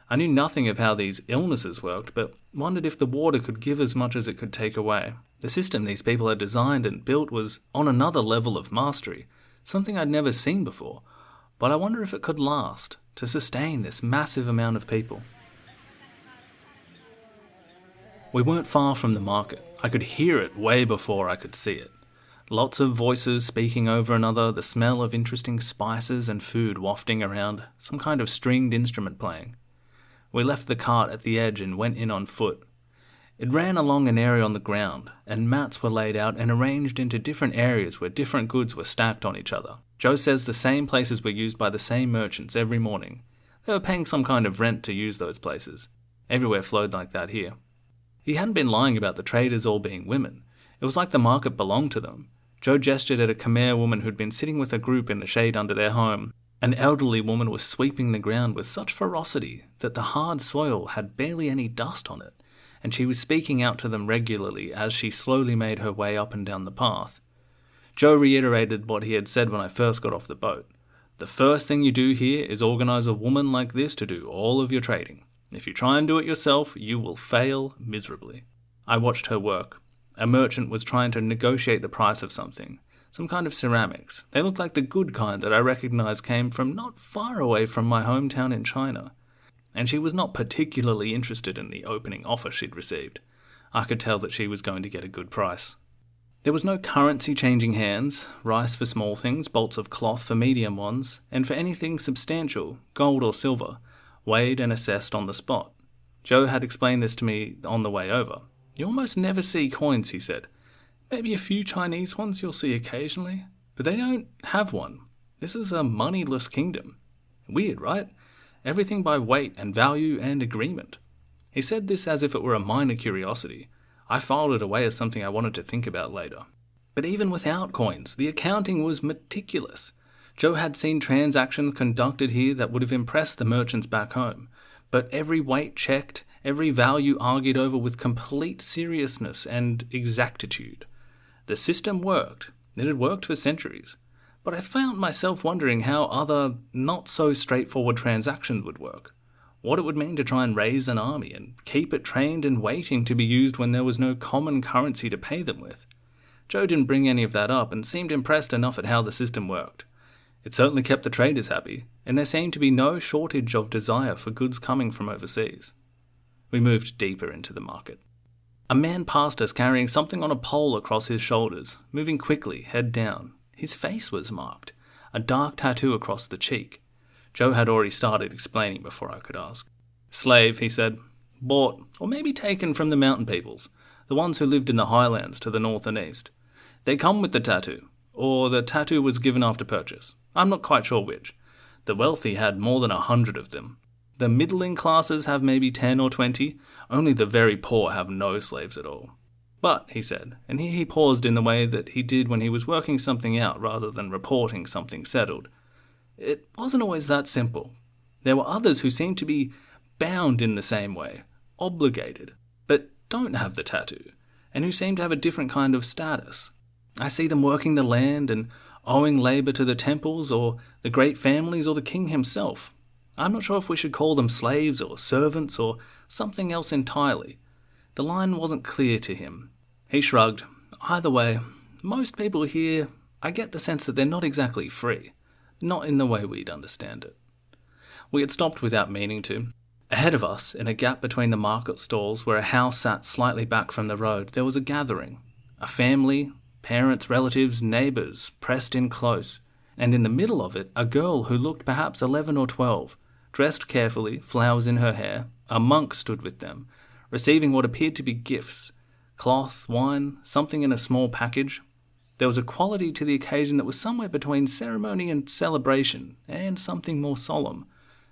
I knew nothing of how these illnesses worked, but wondered if the water could give as much as it could take away. The system these people had designed and built was on another level of mastery, something I'd never seen before, but I wonder if it could last, to sustain this massive amount of people. We weren't far from the market. I could hear it way before I could see it. Lots of voices speaking over another, the smell of interesting spices and food wafting around, some kind of stringed instrument playing. We left the cart at the edge and went in on foot. It ran along an area on the ground, and mats were laid out and arranged into different areas where different goods were stacked on each other. Zhou says the same places were used by the same merchants every morning. They were paying some kind of rent to use those places. Everywhere flowed like that here. He hadn't been lying about the traders all being women. It was like the market belonged to them. Zhou gestured at a Khmer woman who'd been sitting with a group in the shade under their home. An elderly woman was sweeping the ground with such ferocity that the hard soil had barely any dust on it, and she was speaking out to them regularly as she slowly made her way up and down the path. Zhou reiterated what he had said when I first got off the boat. The first thing you do here is organize a woman like this to do all of your trading. If you try and do it yourself, you will fail miserably. I watched her work. A merchant was trying to negotiate the price of something, some kind of ceramics. They looked like the good kind that I recognized came from not far away from my hometown in China. And she was not particularly interested in the opening offer she'd received. I could tell that she was going to get a good price. There was no currency changing hands, rice for small things, bolts of cloth for medium ones, and for anything substantial, gold or silver, weighed and assessed on the spot. Zhou had explained this to me on the way over. You almost never see coins, he said. Maybe a few Chinese ones you'll see occasionally, but they don't have one. This is a moneyless kingdom. Weird, right? Everything by weight and value and agreement. He said this as if it were a minor curiosity. I filed it away as something I wanted to think about later. But even without coins, the accounting was meticulous. Zhou had seen transactions conducted here that would have impressed the merchants back home, but every weight checked, every value argued over with complete seriousness and exactitude. The system worked. It had worked for centuries. But I found myself wondering how other, not-so-straightforward transactions would work. What it would mean to try and raise an army and keep it trained and waiting to be used when there was no common currency to pay them with. Zhou didn't bring any of that up and seemed impressed enough at how the system worked. It certainly kept the traders happy, and there seemed to be no shortage of desire for goods coming from overseas. We moved deeper into the market. A man passed us carrying something on a pole across his shoulders, moving quickly, head down. His face was marked, a dark tattoo across the cheek. Zhou had already started explaining before I could ask. Slave, he said. Bought, or maybe taken from the mountain peoples, the ones who lived in the highlands to the north and east. They come with the tattoo, or the tattoo was given after purchase. I'm not quite sure which. The wealthy had more than 100 of them. The middling classes have maybe 10 or 20. Only the very poor have no slaves at all. But, he said, and here he paused in the way that he did when he was working something out rather than reporting something settled. It wasn't always that simple. There were others who seemed to be bound in the same way, obligated, but don't have the tattoo, and who seem to have a different kind of status. I see them working the land and owing labour to the temples or the great families or the king himself. I'm not sure if we should call them slaves or servants or something else entirely. The line wasn't clear to him. He shrugged. Either way, most people here, I get the sense that they're not exactly free. Not in the way we'd understand it. We had stopped without meaning to. Ahead of us, in a gap between the market stalls where a house sat slightly back from the road, there was a gathering. A family, parents, relatives, neighbours, pressed in close. And in the middle of it, a girl who looked perhaps 11 or 12, dressed carefully, flowers in her hair. A monk stood with them, receiving what appeared to be gifts. Cloth, wine, something in a small package. There was a quality to the occasion that was somewhere between ceremony and celebration, and something more solemn,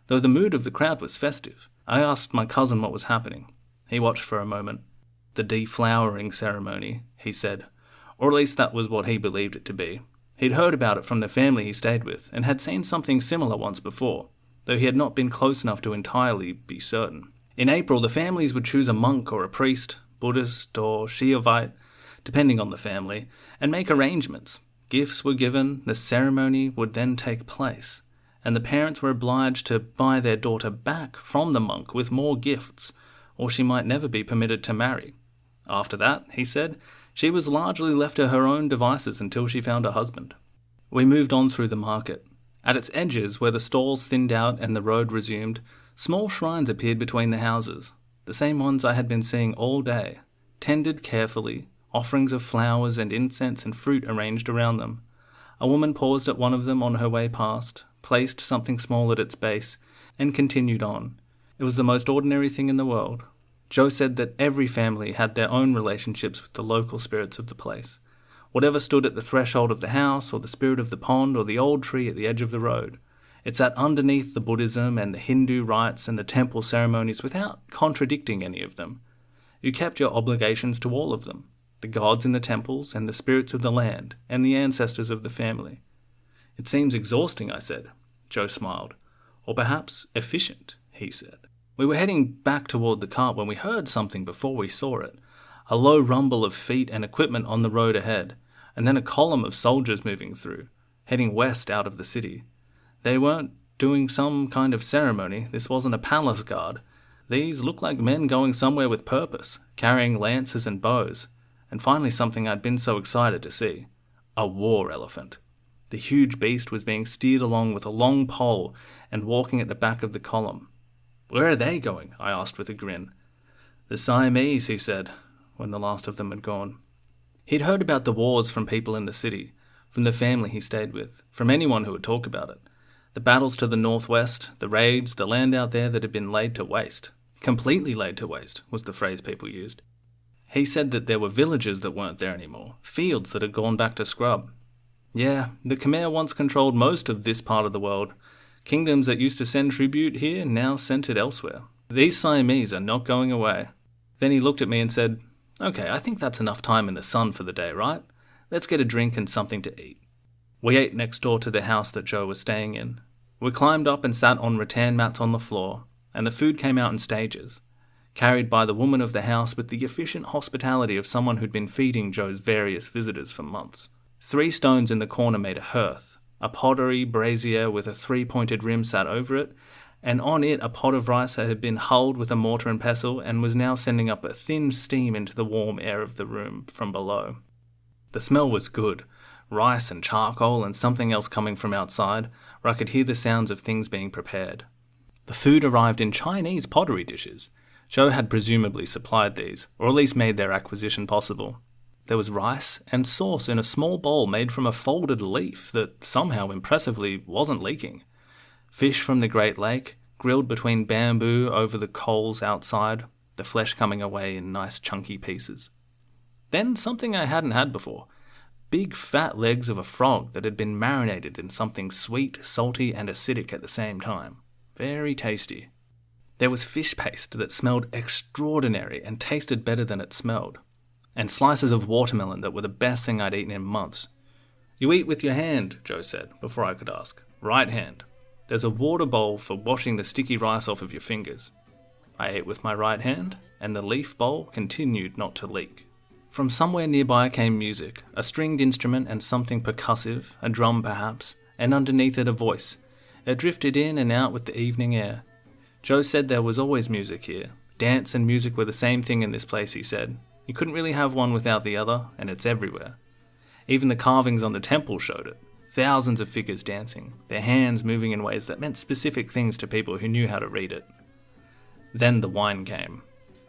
though the mood of the crowd was festive. I asked my cousin what was happening. He watched for a moment. The deflowering ceremony, he said, or at least that was what he believed it to be. He'd heard about it from the family he stayed with, and had seen something similar once before, though he had not been close enough to entirely be certain. In April, the families would choose a monk or a priest, Buddhist or Shiavite, depending on the family, and make arrangements. Gifts were given, the ceremony would then take place, and the parents were obliged to buy their daughter back from the monk with more gifts, or she might never be permitted to marry. After that, he said, she was largely left to her own devices until she found a husband. We moved on through the market. At its edges, where the stalls thinned out and the road resumed, small shrines appeared between the houses, the same ones I had been seeing all day, tended carefully, offerings of flowers and incense and fruit arranged around them. A woman paused at one of them on her way past, placed something small at its base, and continued on. It was the most ordinary thing in the world. Joe said that every family had their own relationships with the local spirits of the place. Whatever stood at the threshold of the house, or the spirit of the pond, or the old tree at the edge of the road. It sat underneath the Buddhism and the Hindu rites and the temple ceremonies without contradicting any of them. You kept your obligations to all of them. The gods in the temples, and the spirits of the land, and the ancestors of the family. It seems exhausting, I said. Joe smiled. Or perhaps efficient, he said. We were heading back toward the cart when we heard something before we saw it. A low rumble of feet and equipment on the road ahead, and then a column of soldiers moving through, heading west out of the city. They weren't doing some kind of ceremony. This wasn't a palace guard. These looked like men going somewhere with purpose, carrying lances and bows. And finally something I'd been so excited to see. A war elephant. The huge beast was being steered along with a long pole and walking at the back of the column. Where are they going? I asked with a grin. The Siamese, he said, when the last of them had gone. He'd heard about the wars from people in the city, from the family he stayed with, from anyone who would talk about it. The battles to the northwest, the raids, the land out there that had been laid to waste. Completely laid to waste was the phrase people used. He said that there were villages that weren't there anymore, fields that had gone back to scrub. Yeah, the Khmer once controlled most of this part of the world. Kingdoms that used to send tribute here now sent it elsewhere. These Siamese are not going away. Then he looked at me and said, Okay, I think that's enough time in the sun for the day, right? Let's get a drink and something to eat. We ate next door to the house that Joe was staying in. We climbed up and sat on rattan mats on the floor, and the food came out in stages, carried by the woman of the house with the efficient hospitality of someone who'd been feeding Joe's various visitors for months. 3 stones in the corner made a hearth. A pottery brazier with a 3-pointed rim sat over it, and on it a pot of rice that had been hulled with a mortar and pestle and was now sending up a thin steam into the warm air of the room from below. The smell was good. Rice and charcoal and something else coming from outside, where I could hear the sounds of things being prepared. The food arrived in Chinese pottery dishes. Joe had presumably supplied these, or at least made their acquisition possible. There was rice and sauce in a small bowl made from a folded leaf that somehow impressively wasn't leaking. Fish from the Great Lake, grilled between bamboo over the coals outside, the flesh coming away in nice chunky pieces. Then something I hadn't had before. Big fat legs of a frog that had been marinated in something sweet, salty and acidic at the same time. Very tasty. There was fish paste that smelled extraordinary and tasted better than it smelled. And slices of watermelon that were the best thing I'd eaten in months. You eat with your hand, Joe said, before I could ask. Right hand. There's a water bowl for washing the sticky rice off of your fingers. I ate with my right hand, and the leaf bowl continued not to leak. From somewhere nearby came music, a stringed instrument and something percussive, a drum perhaps, and underneath it a voice. It drifted in and out with the evening air. Joe said there was always music here. Dance and music were the same thing in this place, he said. You couldn't really have one without the other, and it's everywhere. Even the carvings on the temple showed it. Thousands of figures dancing, their hands moving in ways that meant specific things to people who knew how to read it. Then the wine came.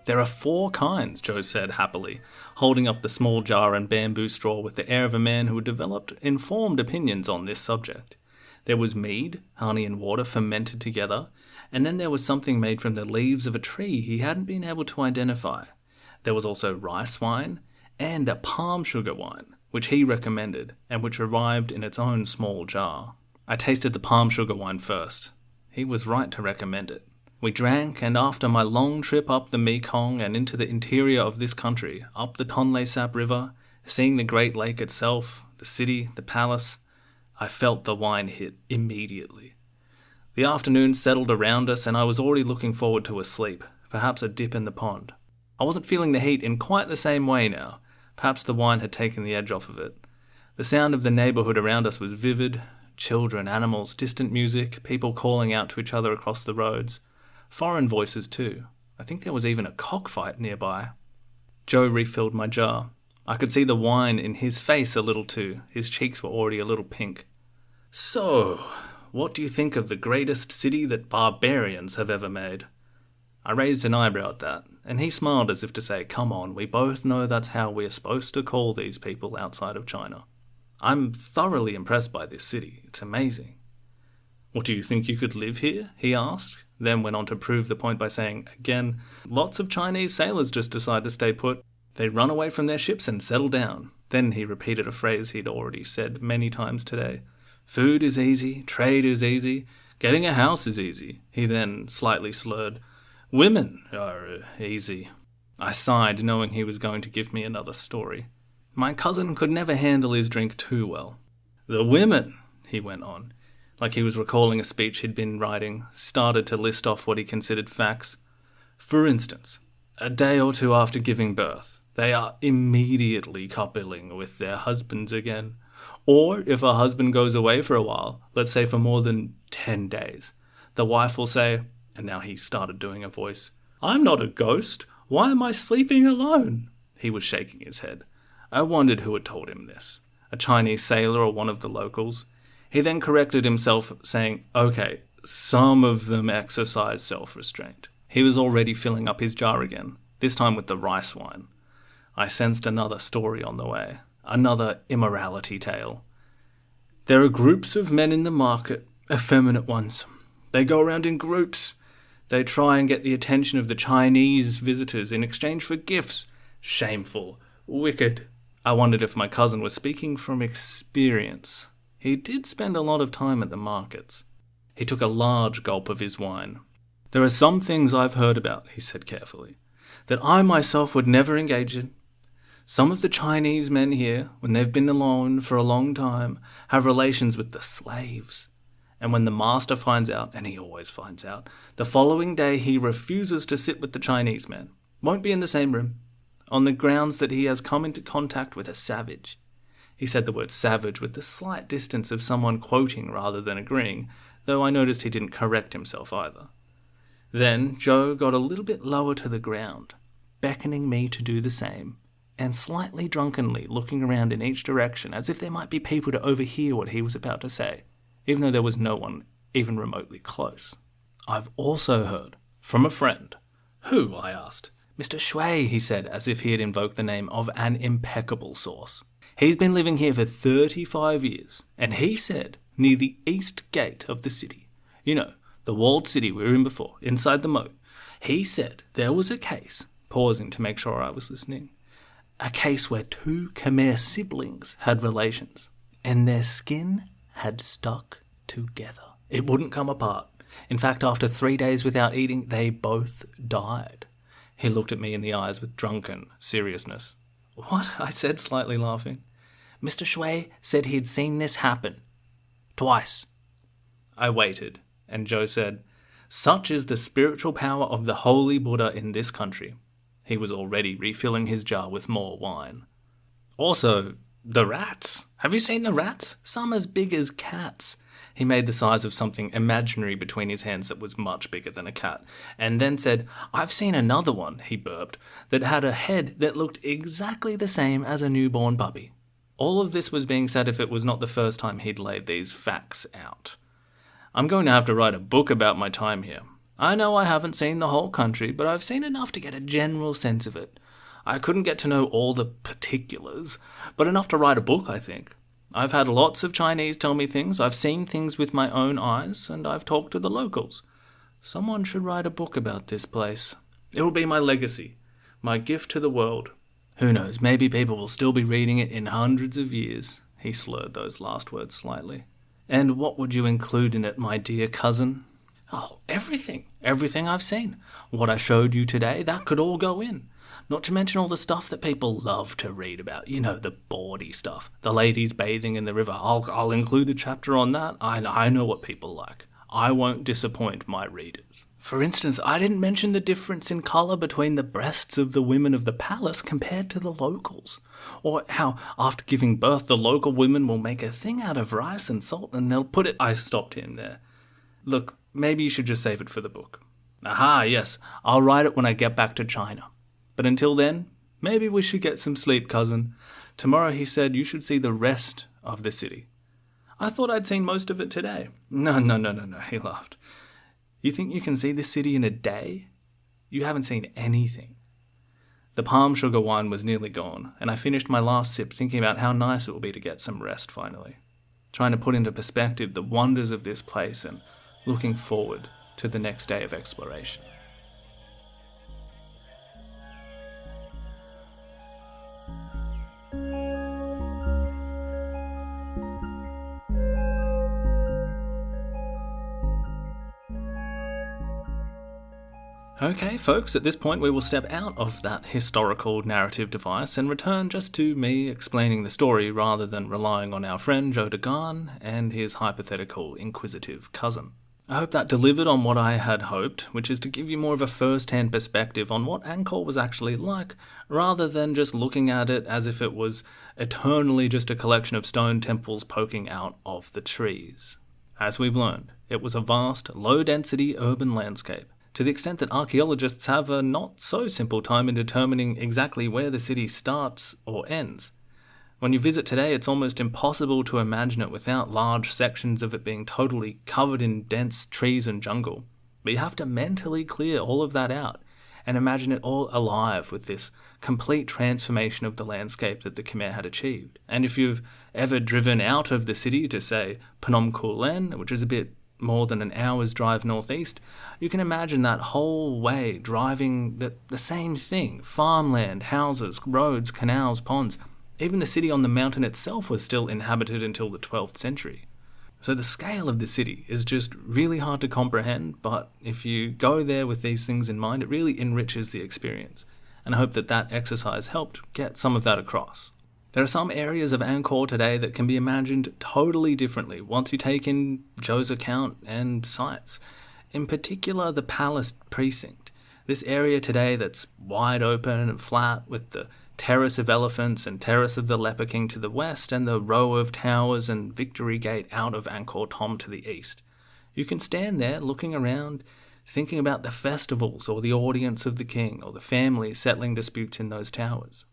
There are 4 kinds, Joe said happily, holding up the small jar and bamboo straw with the air of a man who had developed informed opinions on this subject. There was mead, honey and water fermented together, and then there was something made from the leaves of a tree he hadn't been able to identify. There was also rice wine and a palm sugar wine, which he recommended, and which arrived in its own small jar. I tasted the palm sugar wine first. He was right to recommend it. We drank, and after my long trip up the Mekong and into the interior of this country, up the Tonle Sap River, seeing the Great Lake itself, the city, the palace, I felt the wine hit immediately. The afternoon settled around us, and I was already looking forward to a sleep, perhaps a dip in the pond. I wasn't feeling the heat in quite the same way now. Perhaps the wine had taken the edge off of it. The sound of the neighbourhood around us was vivid. Children, animals, distant music, people calling out to each other across the roads. Foreign voices too. I think there was even a cockfight nearby. Joe refilled my jar. I could see the wine in his face a little too. His cheeks were already a little pink. "So, what do you think of the greatest city that barbarians have ever made?" I raised an eyebrow at that, and he smiled as if to say, "Come on, we both know that's how we're supposed to call these people outside of China. I'm thoroughly impressed by this city. It's amazing." "What, do you think you could live here?" he asked, then went on to prove the point by saying, again, "Lots of Chinese sailors just decide to stay put. They run away from their ships and settle down." Then he repeated a phrase he'd already said many times today. "Food is easy, trade is easy, getting a house is easy." He then slightly slurred, "Women are easy." I sighed, knowing he was going to give me another story. My cousin could never handle his drink too well. "The women," he went on, like he was recalling a speech he'd been writing, started to list off what he considered facts. "For instance, a day or two after giving birth, they are immediately coupling with their husbands again. Or if a husband goes away for a while, let's say for more than 10 days, the wife will say," and now he started doing a voice, "I'm not a ghost. Why am I sleeping alone?" He was shaking his head. I wondered who had told him this. A Chinese sailor or one of the locals. He then corrected himself, saying, "Okay, some of them exercise self-restraint." He was already filling up his jar again, this time with the rice wine. I sensed another story on the way, another immorality tale. "There are groups of men in the market, effeminate ones. They go around in groups. They try and get the attention of the Chinese visitors in exchange for gifts. Shameful, wicked." I wondered if my cousin was speaking from experience. He did spend a lot of time at the markets. He took a large gulp of his wine. "There are some things I've heard about," he said carefully, "that I myself would never engage in. Some of the Chinese men here, when they've been alone for a long time, have relations with the slaves. And when the master finds out, and he always finds out, the following day he refuses to sit with the Chinese men, won't be in the same room, on the grounds that he has come into contact with a savage." He said the word savage with the slight distance of someone quoting rather than agreeing, though I noticed he didn't correct himself either. Then Joe got a little bit lower to the ground, beckoning me to do the same, and slightly drunkenly looking around in each direction as if there might be people to overhear what he was about to say, even though there was no one even remotely close. "I've also heard from a friend." "Who?" I asked. "Mr. Shui," he said, as if he had invoked the name of an impeccable source. "He's been living here for 35 years, and he said near the east gate of the city, you know, the walled city we were in before, inside the moat, he said there was a case," pausing to make sure I was listening, "a case where 2 Khmer siblings had relations, and their skin had stuck together. It wouldn't come apart. In fact, after 3 days without eating, they both died." He looked at me in the eyes with drunken seriousness. "What?" I said, slightly laughing. "Mr. Shui said he had seen this happen. Twice." I waited, and Joe said, "Such is the spiritual power of the Holy Buddha in this country." He was already refilling his jar with more wine. "Also, the rats. Have you seen the rats? Some as big as cats." He made the size of something imaginary between his hands that was much bigger than a cat, and then said, "I've seen another one," he burped, "that had a head that looked exactly the same as a newborn puppy." All of this was being said if it was not the first time he'd laid these facts out. I'm going to have to write a book about my time here. I know I haven't seen the whole country, but I've seen enough to get a general sense of it. I couldn't get to know all the particulars, but enough to write a book, I think. I've had lots of Chinese tell me things, I've seen things with my own eyes, and I've talked to the locals. Someone should write a book about this place. It will be my legacy, my gift to the world. Who knows, maybe people will still be reading it in hundreds of years. He slurred those last words slightly. And what would you include in it, my dear cousin? Oh, everything. Everything I've seen. What I showed you today, that could all go in. Not to mention all the stuff that people love to read about. You know, the bawdy stuff. The ladies bathing in the river. I'll include a chapter on that. I know what people like. I won't disappoint my readers. For instance, I didn't mention the difference in colour between the breasts of the women of the palace compared to the locals. Or how, after giving birth, the local women will make a thing out of rice and salt and they'll put it... I stopped him there. Look, maybe you should just save it for the book. Aha, yes, I'll write it when I get back to China. But until then, maybe we should get some sleep, cousin. Tomorrow, he said, you should see the rest of the city. I thought I'd seen most of it today. No, he laughed. You think you can see this city in a day? You haven't seen anything. The palm sugar wine was nearly gone, and I finished my last sip thinking about how nice it will be to get some rest finally. Trying to put into perspective the wonders of this place and looking forward to the next day of exploration. Okay, folks, at this point we will step out of that historical narrative device and return just to me explaining the story rather than relying on our friend Zhou Daguan and his hypothetical inquisitive cousin. I hope that delivered on what I had hoped, which is to give you more of a first-hand perspective on what Angkor was actually like, rather than just looking at it as if it was eternally just a collection of stone temples poking out of the trees. As we've learned, it was a vast, low-density urban landscape, to the extent that archaeologists have a not-so-simple time in determining exactly where the city starts or ends. When you visit today, it's almost impossible to imagine it without large sections of it being totally covered in dense trees and jungle. But you have to mentally clear all of that out and imagine it all alive with this complete transformation of the landscape that the Khmer had achieved. And if you've ever driven out of the city to, say, Phnom Kulen, which is a bit more than an hour's drive northeast, you can imagine that whole way driving the same thing. Farmland, houses, roads, canals, ponds. Even the city on the mountain itself was still inhabited until the 12th century. So the scale of the city is just really hard to comprehend, but if you go there with these things in mind, it really enriches the experience. And I hope that that exercise helped get some of that across. There are some areas of Angkor today that can be imagined totally differently once you take in Zhou's account and sites. In particular, the palace precinct. This area today that's wide open and flat with the Terrace of Elephants and Terrace of the Leper King to the west and the row of towers and Victory Gate out of Angkor Thom to the east. You can stand there looking around, thinking about the festivals or the audience of the king or the family settling disputes in those towers.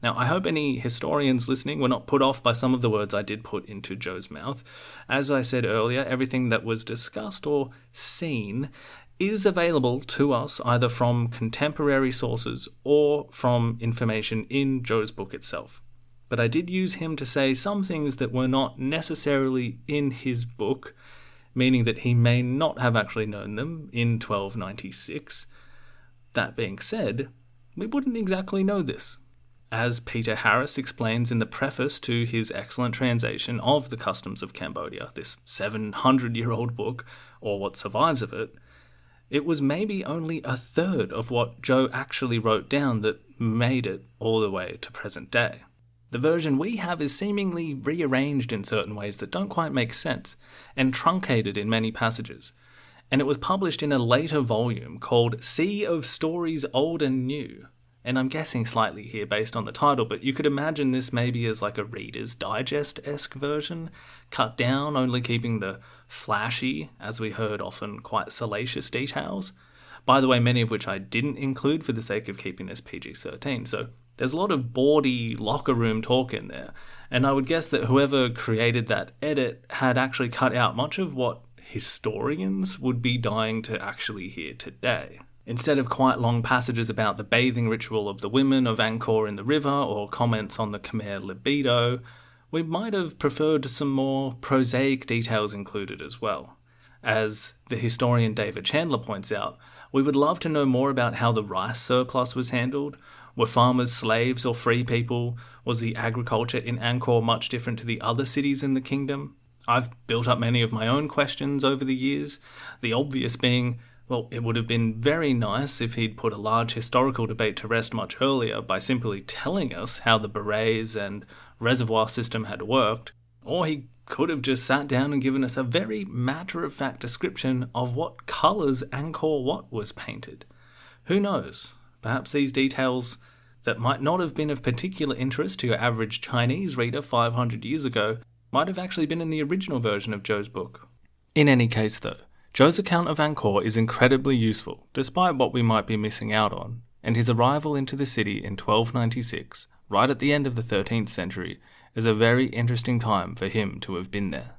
Now, I hope any historians listening were not put off by some of the words I did put into Zhou's mouth. As I said earlier, everything that was discussed or seen is available to us either from contemporary sources or from information in Zhou's book itself. But I did use him to say some things that were not necessarily in his book, meaning that he may not have actually known them in 1296. That being said, we wouldn't exactly know this. As Peter Harris explains in the preface to his excellent translation of The Customs of Cambodia, this 700-year-old book, or what survives of it, it was maybe only a third of what Zhou actually wrote down that made it all the way to present day. The version we have is seemingly rearranged in certain ways that don't quite make sense, and truncated in many passages, and it was published in a later volume called Sea of Stories Old and New. And I'm guessing slightly here based on the title, but you could imagine this maybe as like a Reader's Digest-esque version, cut down, only keeping the flashy, as we heard often quite salacious details. By the way, many of which I didn't include for the sake of keeping this PG-13, so there's a lot of bawdy locker room talk in there, and I would guess that whoever created that edit had actually cut out much of what historians would be dying to actually hear today. Instead of quite long passages about the bathing ritual of the women of Angkor in the river or comments on the Khmer libido, we might have preferred some more prosaic details included as well. As the historian David Chenla points out, we would love to know more about how the rice surplus was handled. Were farmers slaves or free people? Was the agriculture in Angkor much different to the other cities in the kingdom? I've built up many of my own questions over the years, the obvious being, well, it would have been very nice if he'd put a large historical debate to rest much earlier by simply telling us how the Barays and reservoir system had worked, or he could have just sat down and given us a very matter-of-fact description of what colours Angkor Wat was painted. Who knows? Perhaps these details that might not have been of particular interest to your average Chinese reader 500 years ago might have actually been in the original version of Zhou's book. In any case though, Zhou's account of Angkor is incredibly useful, despite what we might be missing out on, and his arrival into the city in 1296, right at the end of the 13th century, is a very interesting time for him to have been there.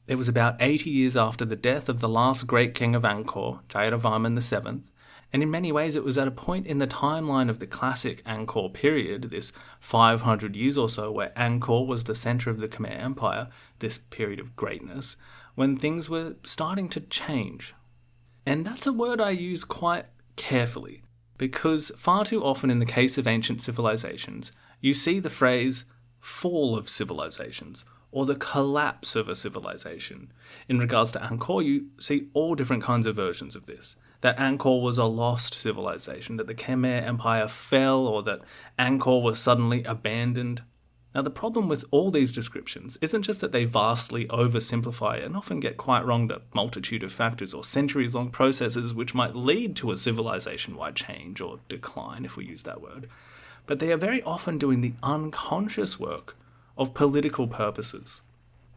It was about 80 years after the death of the last great king of Angkor, Jayavarman VII, and in many ways it was at a point in the timeline of the classic Angkor period, this 500 years or so where Angkor was the centre of the Khmer Empire, this period of greatness, when things were starting to change. And that's a word I use quite carefully, because far too often in the case of ancient civilizations, you see the phrase fall of civilizations, or the collapse of a civilization. In regards to Angkor, you see all different kinds of versions of this. That Angkor was a lost civilization, that the Khmer Empire fell, or that Angkor was suddenly abandoned. Now, the problem with all these descriptions isn't just that they vastly oversimplify and often get quite wrong the multitude of factors or centuries-long processes which might lead to a civilization-wide change or decline, if we use that word, but they are very often doing the unconscious work of political purposes.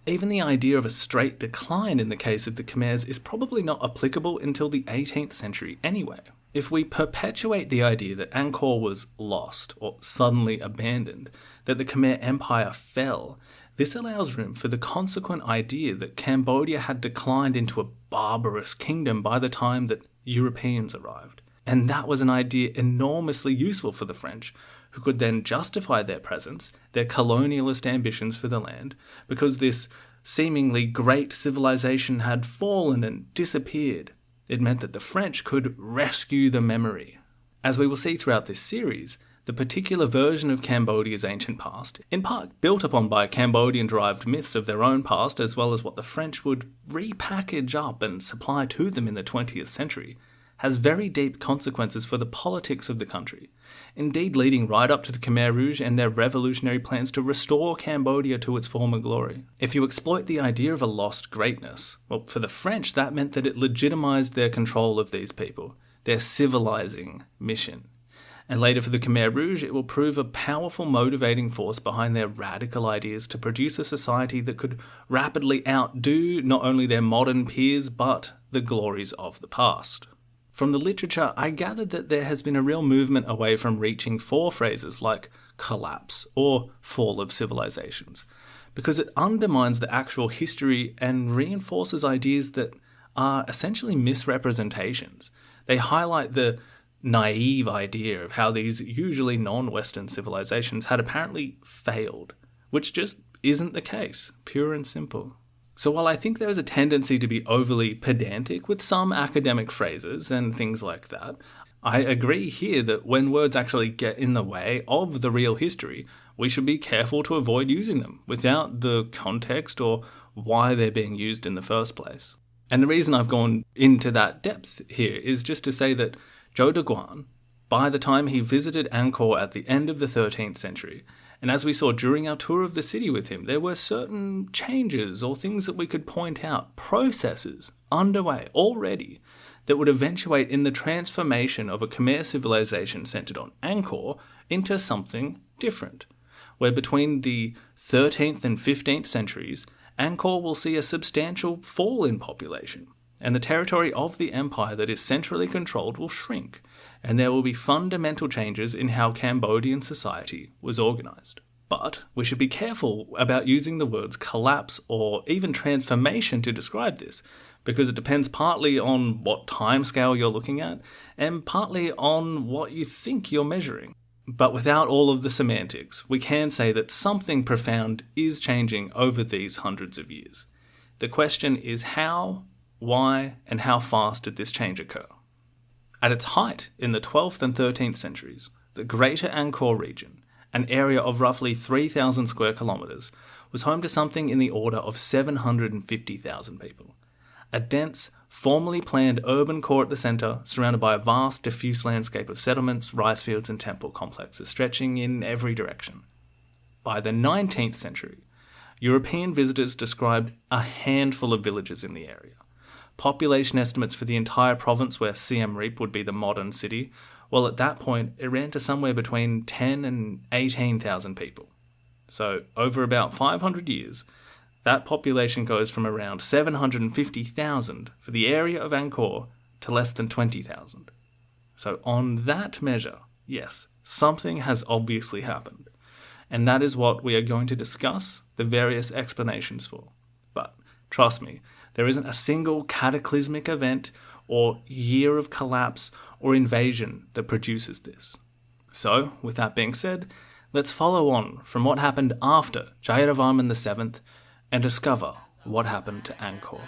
Even the idea of a straight decline in the case of the Khmers is probably not applicable until the 18th century anyway. If we perpetuate the idea that Angkor was lost or suddenly abandoned, that the Khmer Empire fell, this allows room for the consequent idea that Cambodia had declined into a barbarous kingdom by the time that Europeans arrived. And that was an idea enormously useful for the French, who could then justify their presence, their colonialist ambitions for the land, because this seemingly great civilization had fallen and disappeared. It meant that the French could rescue the memory. As we will see throughout this series, the particular version of Cambodia's ancient past, in part built upon by Cambodian-derived myths of their own past, as well as what the French would repackage up and supply to them in the 20th century, has very deep consequences for the politics of the country, indeed leading right up to the Khmer Rouge and their revolutionary plans to restore Cambodia to its former glory. If you exploit the idea of a lost greatness, well, for the French that meant that it legitimized their control of these people, their civilizing mission. And later for the Khmer Rouge, it will prove a powerful motivating force behind their radical ideas to produce a society that could rapidly outdo not only their modern peers, but the glories of the past. From the literature, I gathered that there has been a real movement away from reaching for phrases like collapse or fall of civilizations, because it undermines the actual history and reinforces ideas that are essentially misrepresentations. They highlight the naive idea of how these usually non-Western civilizations had apparently failed, which just isn't the case, pure and simple. So while I think there is a tendency to be overly pedantic with some academic phrases and things like that, I agree here that when words actually get in the way of the real history, we should be careful to avoid using them without the context or why they're being used in the first place. And the reason I've gone into that depth here is just to say that Zhou Daguan, by the time he visited Angkor at the end of the 13th century, and as we saw during our tour of the city with him, there were certain changes or things that we could point out, processes underway already that would eventuate in the transformation of a Khmer civilization centered on Angkor into something different, where between the 13th and 15th centuries, Angkor will see a substantial fall in population, and the territory of the empire that is centrally controlled will shrink, and there will be fundamental changes in how Cambodian society was organized. But we should be careful about using the words collapse or even transformation to describe this, because it depends partly on what timescale you're looking at, and partly on what you think you're measuring. But without all of the semantics, we can say that something profound is changing over these hundreds of years. The question is how Why and how fast did this change occur? At its height in the 12th and 13th centuries, the Greater Angkor region, an area of roughly 3,000 square kilometres, was home to something in the order of 750,000 people. A dense, formally planned urban core at the centre, surrounded by a vast, diffuse landscape of settlements, rice fields and temple complexes stretching in every direction. By the 19th century, European visitors described a handful of villages in the area. Population estimates for the entire province, where Siem Reap would be the modern city, well, at that point, it ran to somewhere between 10 and 18,000 people. So, over about 500 years, that population goes from around 750,000 for the area of Angkor to less than 20,000. So, on that measure, yes, something has obviously happened. And that is what we are going to discuss the various explanations for. But, trust me, there isn't a single cataclysmic event or year of collapse or invasion that produces this. So, with that being said, let's follow on from what happened after Jayavarman VII and discover what happened to Angkor.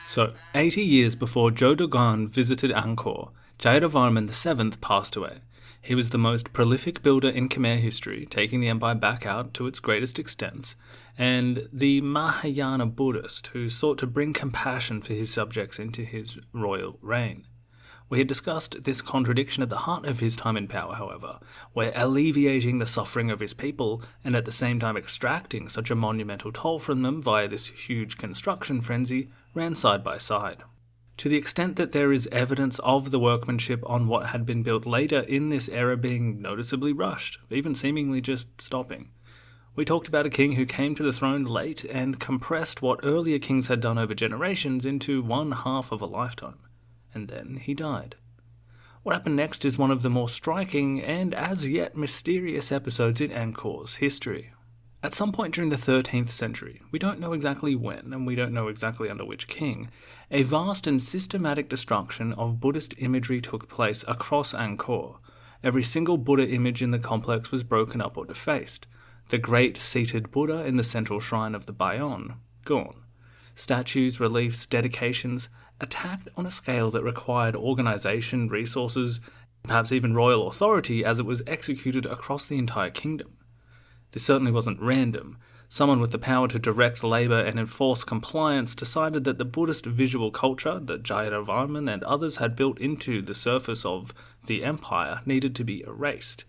So, 80 years before Zhou Daguan visited Angkor, Jayavarman VII passed away. He was the most prolific builder in Khmer history, taking the empire back out to its greatest extents, and the Mahayana Buddhist who sought to bring compassion for his subjects into his royal reign. We had discussed this contradiction at the heart of his time in power, however, where alleviating the suffering of his people and at the same time extracting such a monumental toll from them via this huge construction frenzy ran side by side. To the extent that there is evidence of the workmanship on what had been built later in this era being noticeably rushed, even seemingly just stopping. We talked about a king who came to the throne late and compressed what earlier kings had done over generations into one half of a lifetime. And then he died. What happened next is one of the more striking and as yet mysterious episodes in Angkor's history. At some point during the 13th century, we don't know exactly when, and we don't know exactly under which king, a vast and systematic destruction of Buddhist imagery took place across Angkor. Every single Buddha image in the complex was broken up or defaced. The great seated Buddha in the central shrine of the Bayon, gone. Statues, reliefs, dedications, attacked on a scale that required organisation, resources, perhaps even royal authority as it was executed across the entire kingdom. This certainly wasn't random. Someone with the power to direct labour and enforce compliance decided that the Buddhist visual culture that Jayavarman and others had built into the surface of the empire needed to be erased,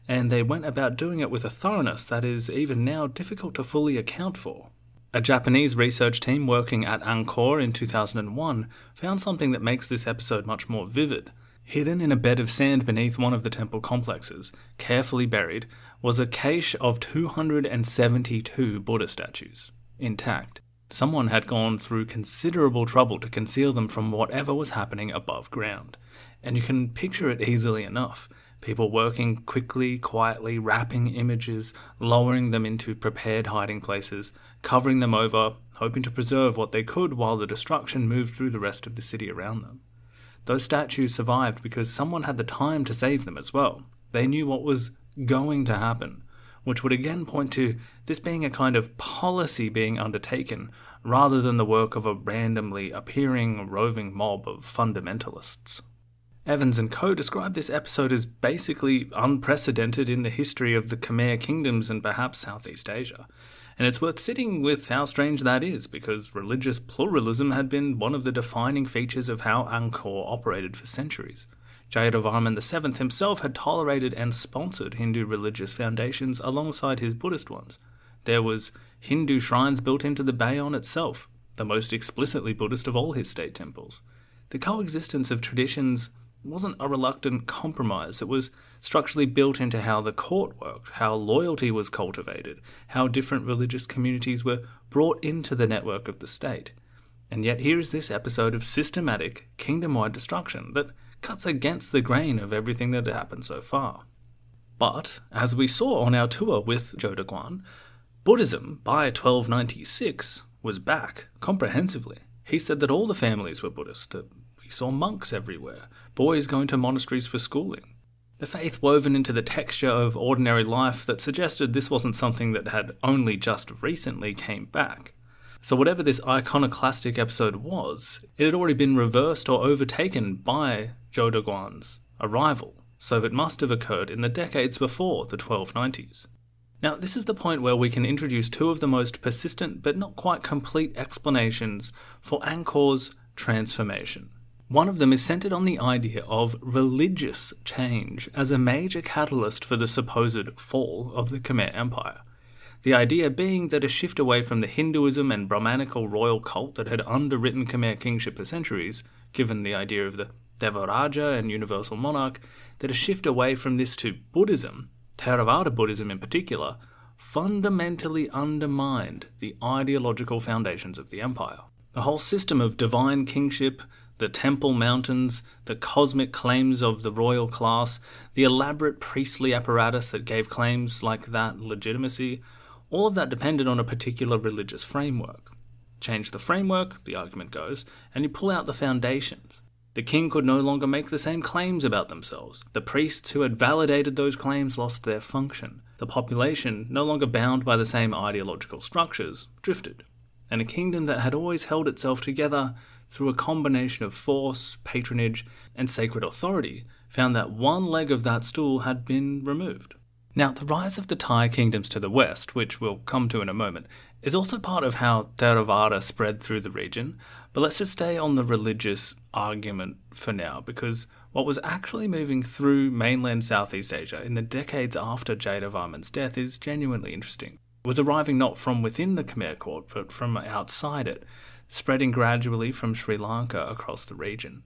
and they went about doing it with a thoroughness that is even now difficult to fully account for. A Japanese research team working at Angkor in 2001 found something that makes this episode much more vivid. Hidden in a bed of sand beneath one of the temple complexes, carefully buried, was a cache of 272 Buddha statues, intact. Someone had gone through considerable trouble to conceal them from whatever was happening above ground, and you can picture it easily enough. People working quickly, quietly, wrapping images, lowering them into prepared hiding places, covering them over, hoping to preserve what they could while the destruction moved through the rest of the city around them. Those statues survived because someone had the time to save them as well. They knew what was going to happen, which would again point to this being a kind of policy being undertaken, rather than the work of a randomly appearing, roving mob of fundamentalists. Evans and Co. described this episode as basically unprecedented in the history of the Khmer kingdoms and perhaps Southeast Asia. And it's worth sitting with how strange that is, because religious pluralism had been one of the defining features of how Angkor operated for centuries. Jayavarman VII himself had tolerated and sponsored Hindu religious foundations alongside his Buddhist ones. There was Hindu shrines built into the Bayon itself, the most explicitly Buddhist of all his state temples. The coexistence of traditions wasn't a reluctant compromise. It was structurally built into how the court worked, how loyalty was cultivated, how different religious communities were brought into the network of the state. And yet here is this episode of systematic, kingdom-wide destruction that cuts against the grain of everything that had happened so far. But, as we saw on our tour with Zhou Daguan, Buddhism, by 1296, was back comprehensively. He said that all the families were Buddhist, that we saw monks everywhere, boys going to monasteries for schooling. The faith woven into the texture of ordinary life that suggested this wasn't something that had only just recently came back. So whatever this iconoclastic episode was, it had already been reversed or overtaken by Zhou Daguan's arrival, so it must have occurred in the decades before the 1290s. Now, this is the point where we can introduce two of the most persistent but not quite complete explanations for Angkor's transformation. One of them is centered on the idea of religious change as a major catalyst for the supposed fall of the Khmer Empire. The idea being that a shift away from the Hinduism and Brahmanical royal cult that had underwritten Khmer kingship for centuries, given the idea of the Devaraja and universal monarch, that a shift away from this to Buddhism, Theravada Buddhism in particular, fundamentally undermined the ideological foundations of the empire. The whole system of divine kingship, the temple mountains, the cosmic claims of the royal class, the elaborate priestly apparatus that gave claims like that legitimacy, all of that depended on a particular religious framework. Change the framework, the argument goes, and you pull out the foundations. The king could no longer make the same claims about themselves. The priests who had validated those claims lost their function. The population, no longer bound by the same ideological structures, drifted. And a kingdom that had always held itself together through a combination of force, patronage, and sacred authority, found that one leg of that stool had been removed. Now, the rise of the Thai kingdoms to the west, which we'll come to in a moment, is also part of how Theravada spread through the region, but let's just stay on the religious argument for now, because what was actually moving through mainland Southeast Asia in the decades after Jayavarman's death is genuinely interesting. It was arriving not from within the Khmer court, but from outside it, spreading gradually from Sri Lanka across the region.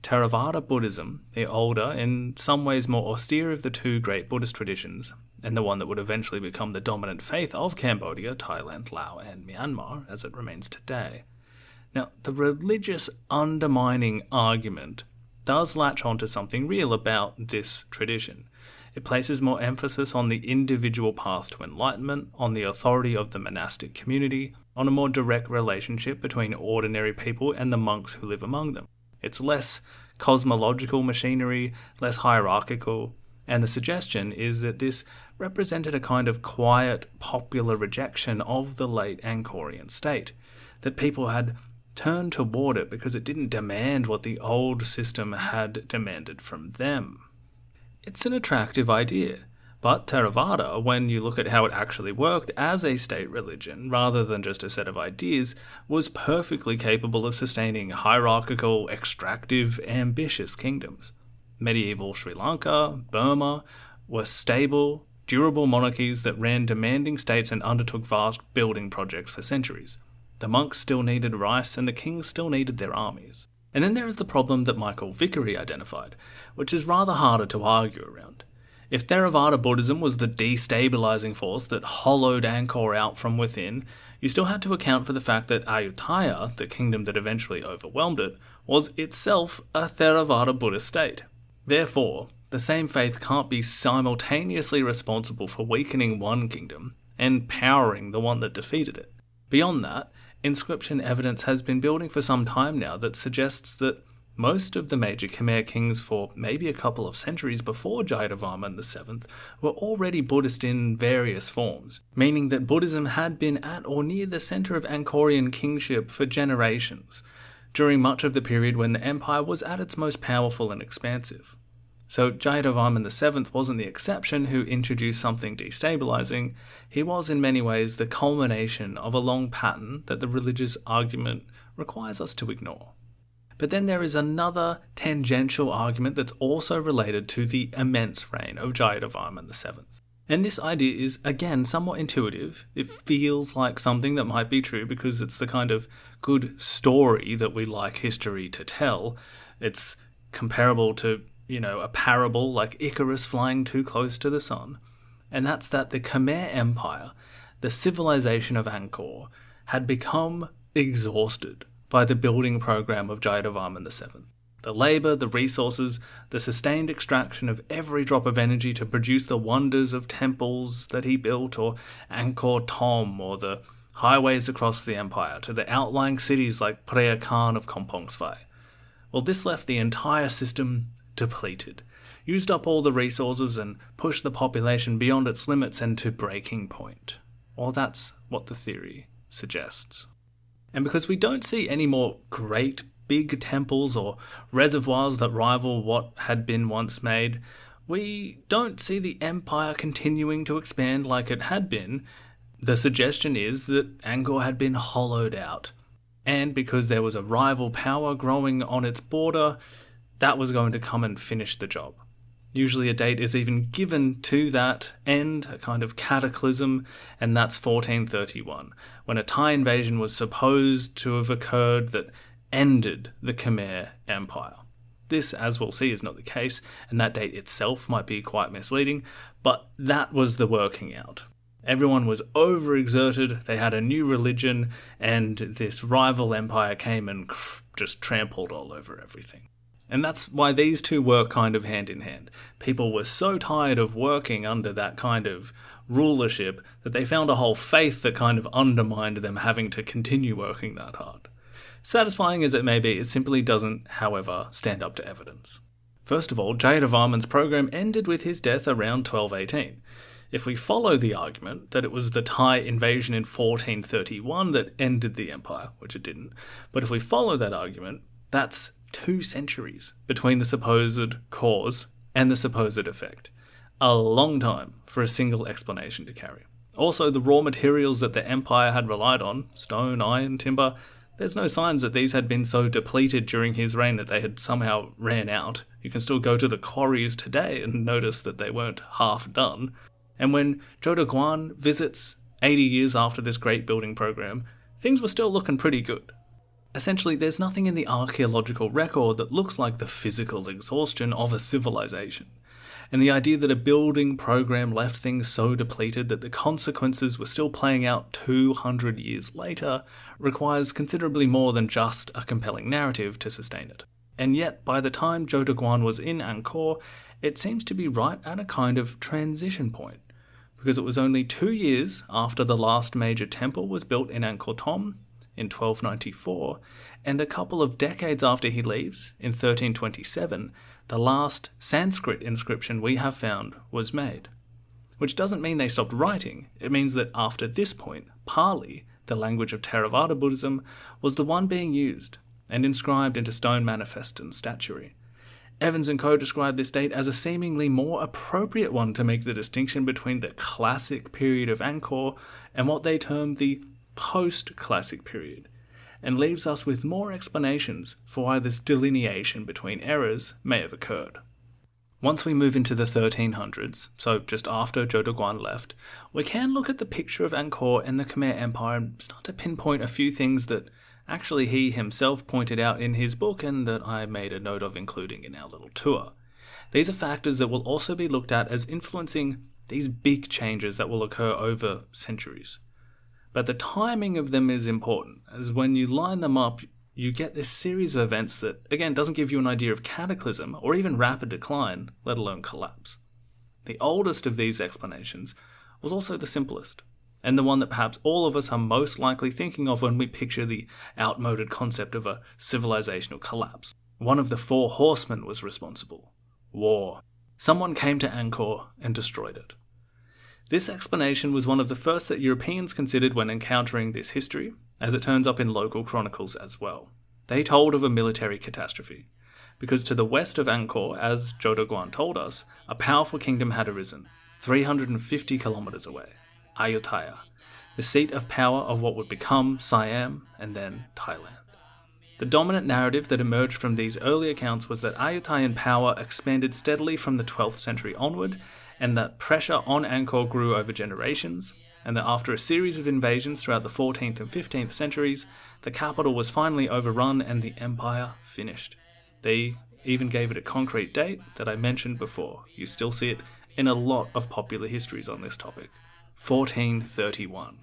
Theravada Buddhism, the older, in some ways more austere of the two great Buddhist traditions, and the one that would eventually become the dominant faith of Cambodia, Thailand, Laos, and Myanmar, as it remains today. Now, the religious undermining argument does latch onto something real about this tradition. It places more emphasis on the individual path to enlightenment, on the authority of the monastic community, on a more direct relationship between ordinary people and the monks who live among them. It's less cosmological machinery, less hierarchical, and the suggestion is that this represented a kind of quiet, popular rejection of the late Angkorian state, that people had turned toward it because it didn't demand what the old system had demanded from them. It's an attractive idea, but Theravada, when you look at how it actually worked as a state religion, rather than just a set of ideas, was perfectly capable of sustaining hierarchical, extractive, ambitious kingdoms. Medieval Sri Lanka, Burma, were stable, durable monarchies that ran demanding states and undertook vast building projects for centuries. The monks still needed rice and the kings still needed their armies. And then there is the problem that Michael Vickery identified, which is rather harder to argue around. If Theravada Buddhism was the destabilizing force that hollowed Angkor out from within, you still had to account for the fact that Ayutthaya, the kingdom that eventually overwhelmed it, was itself a Theravada Buddhist state. Therefore, the same faith can't be simultaneously responsible for weakening one kingdom and powering the one that defeated it. Beyond that, inscription evidence has been building for some time now that suggests that most of the major Khmer kings for maybe a couple of centuries before Jayavarman VII were already Buddhist in various forms, meaning that Buddhism had been at or near the centre of Angkorian kingship for generations, during much of the period when the empire was at its most powerful and expansive. So Jayavarman VII wasn't the exception who introduced something destabilizing. He was in many ways the culmination of a long pattern that the religious argument requires us to ignore. But then there is another tangential argument that's also related to the immense reign of Jayavarman VII. And this idea is, again, somewhat intuitive. It feels like something that might be true because it's the kind of good story that we like history to tell. It's comparable to, a parable like Icarus flying too close to the sun. And that's that the Khmer Empire, the civilization of Angkor, had become exhausted by the building program of Jayavarman VII. The labour, the resources, the sustained extraction of every drop of energy to produce the wonders of temples that he built, or Angkor Thom, or the highways across the empire to the outlying cities like Preah Khan of Kampong Svai. Well, this left the entire system depleted, used up all the resources and pushed the population beyond its limits and to breaking point. Well, that's what the theory suggests. And because we don't see any more great big temples or reservoirs that rival what had been once made, we don't see the empire continuing to expand like it had been. The suggestion is that Angkor had been hollowed out, and because there was a rival power growing on its border, that was going to come and finish the job. Usually a date is even given to that end, a kind of cataclysm, and that's 1431, when a Thai invasion was supposed to have occurred that ended the Khmer Empire. This, as we'll see, is not the case, and that date itself might be quite misleading, but that was the working out. Everyone was overexerted, they had a new religion, and this rival empire came and just trampled all over everything. And that's why these two work kind of hand in hand. People were so tired of working under that kind of rulership that they found a whole faith that kind of undermined them having to continue working that hard. Satisfying as it may be, it simply doesn't, however, stand up to evidence. First of all, Jayavarman's program ended with his death around 1218. If we follow the argument that it was the Thai invasion in 1431 that ended the empire, which it didn't, but if we follow that argument, that's 2 centuries between the supposed cause and the supposed effect. A long time for a single explanation to carry. Also, the raw materials that the empire had relied on, stone, iron, timber, there's no signs that these had been so depleted during his reign that they had somehow ran out. You can still go to the quarries today and notice that they weren't half done. And when Zhou Daguan visits 80 years after this great building program, things were still looking pretty good. Essentially, there's nothing in the archaeological record that looks like the physical exhaustion of a civilization. And the idea that a building program left things so depleted that the consequences were still playing out 200 years later requires considerably more than just a compelling narrative to sustain it. And yet, by the time Zhou Daguan was in Angkor, it seems to be right at a kind of transition point, because it was only 2 years after the last major temple was built in Angkor Thom, in 1294, and a couple of decades after he leaves, in 1327, the last Sanskrit inscription we have found was made. Which doesn't mean they stopped writing, it means that after this point, Pali, the language of Theravada Buddhism, was the one being used, and inscribed into stone manifests and statuary. Evans and Co. describe this date as a seemingly more appropriate one to make the distinction between the classic period of Angkor and what they term the post-classic period, and leaves us with more explanations for why this delineation between eras may have occurred. Once we move into the 1300s, so just after Zhou Daguan left, we can look at the picture of Angkor and the Khmer Empire and start to pinpoint a few things that actually he himself pointed out in his book and that I made a note of including in our little tour. These are factors that will also be looked at as influencing these big changes that will occur over centuries. But the timing of them is important, as when you line them up, you get this series of events that, again, doesn't give you an idea of cataclysm or even rapid decline, let alone collapse. The oldest of these explanations was also the simplest, and the one that perhaps all of us are most likely thinking of when we picture the outmoded concept of a civilizational collapse. One of the 4 horsemen was responsible: war. Someone came to Angkor and destroyed it. This explanation was one of the first that Europeans considered when encountering this history, as it turns up in local chronicles as well. They told of a military catastrophe, because to the west of Angkor, as Zhou Daguan told us, a powerful kingdom had arisen, 350 kilometers away, Ayutthaya, the seat of power of what would become Siam and then Thailand. The dominant narrative that emerged from these early accounts was that Ayutthayan power expanded steadily from the 12th century onward, and that pressure on Angkor grew over generations, and that after a series of invasions throughout the 14th and 15th centuries, the capital was finally overrun and the empire finished. They even gave it a concrete date that I mentioned before. You still see it in a lot of popular histories on this topic. 1431.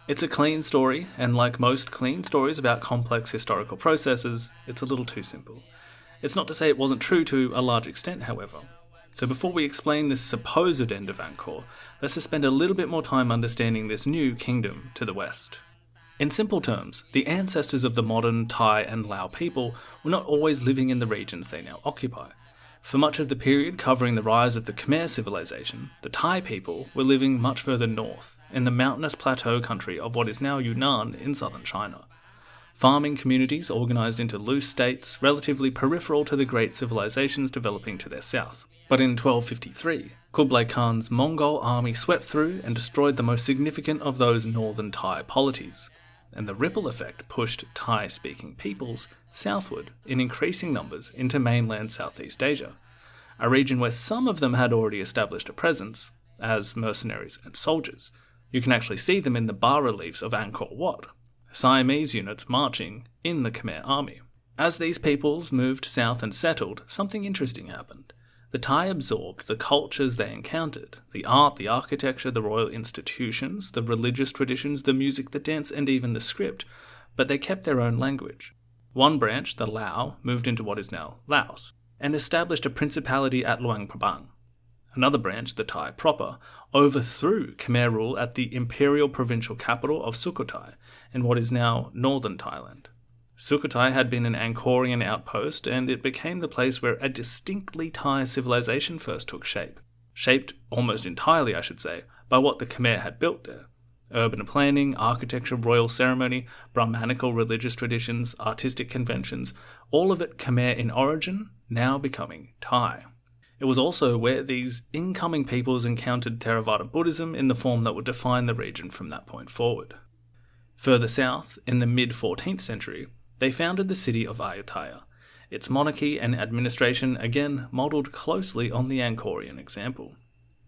It's a clean story, and like most clean stories about complex historical processes, it's a little too simple. It's not to say it wasn't true to a large extent, however. So before we explain this supposed end of Angkor, let's just spend a little bit more time understanding this new kingdom to the west. In simple terms, the ancestors of the modern Thai and Lao people were not always living in the regions they now occupy. For much of the period covering the rise of the Khmer civilization, the Thai people were living much further north, in the mountainous plateau country of what is now Yunnan in southern China. Farming communities organised into loose states, relatively peripheral to the great civilizations developing to their south. But in 1253, Kublai Khan's Mongol army swept through and destroyed the most significant of those northern Thai polities, and the ripple effect pushed Thai-speaking peoples southward in increasing numbers into mainland Southeast Asia, a region where some of them had already established a presence as mercenaries and soldiers. You can actually see them in the bas-reliefs of Angkor Wat, Siamese units marching in the Khmer army. As these peoples moved south and settled, something interesting happened. The Thai absorbed the cultures they encountered, the art, the architecture, the royal institutions, the religious traditions, the music, the dance, and even the script, but they kept their own language. One branch, the Lao, moved into what is now Laos, and established a principality at Luang Prabang. Another branch, the Thai proper, overthrew Khmer rule at the imperial provincial capital of Sukhothai, in what is now northern Thailand. Sukhothai had been an Angkorian outpost, and it became the place where a distinctly Thai civilization first took shape. Shaped almost entirely, I should say, by what the Khmer had built there. Urban planning, architecture, royal ceremony, Brahmanical religious traditions, artistic conventions, all of it Khmer in origin, now becoming Thai. It was also where these incoming peoples encountered Theravada Buddhism in the form that would define the region from that point forward. Further south, in the mid-14th century, they founded the city of Ayutthaya, its monarchy and administration again modelled closely on the Angkorian example.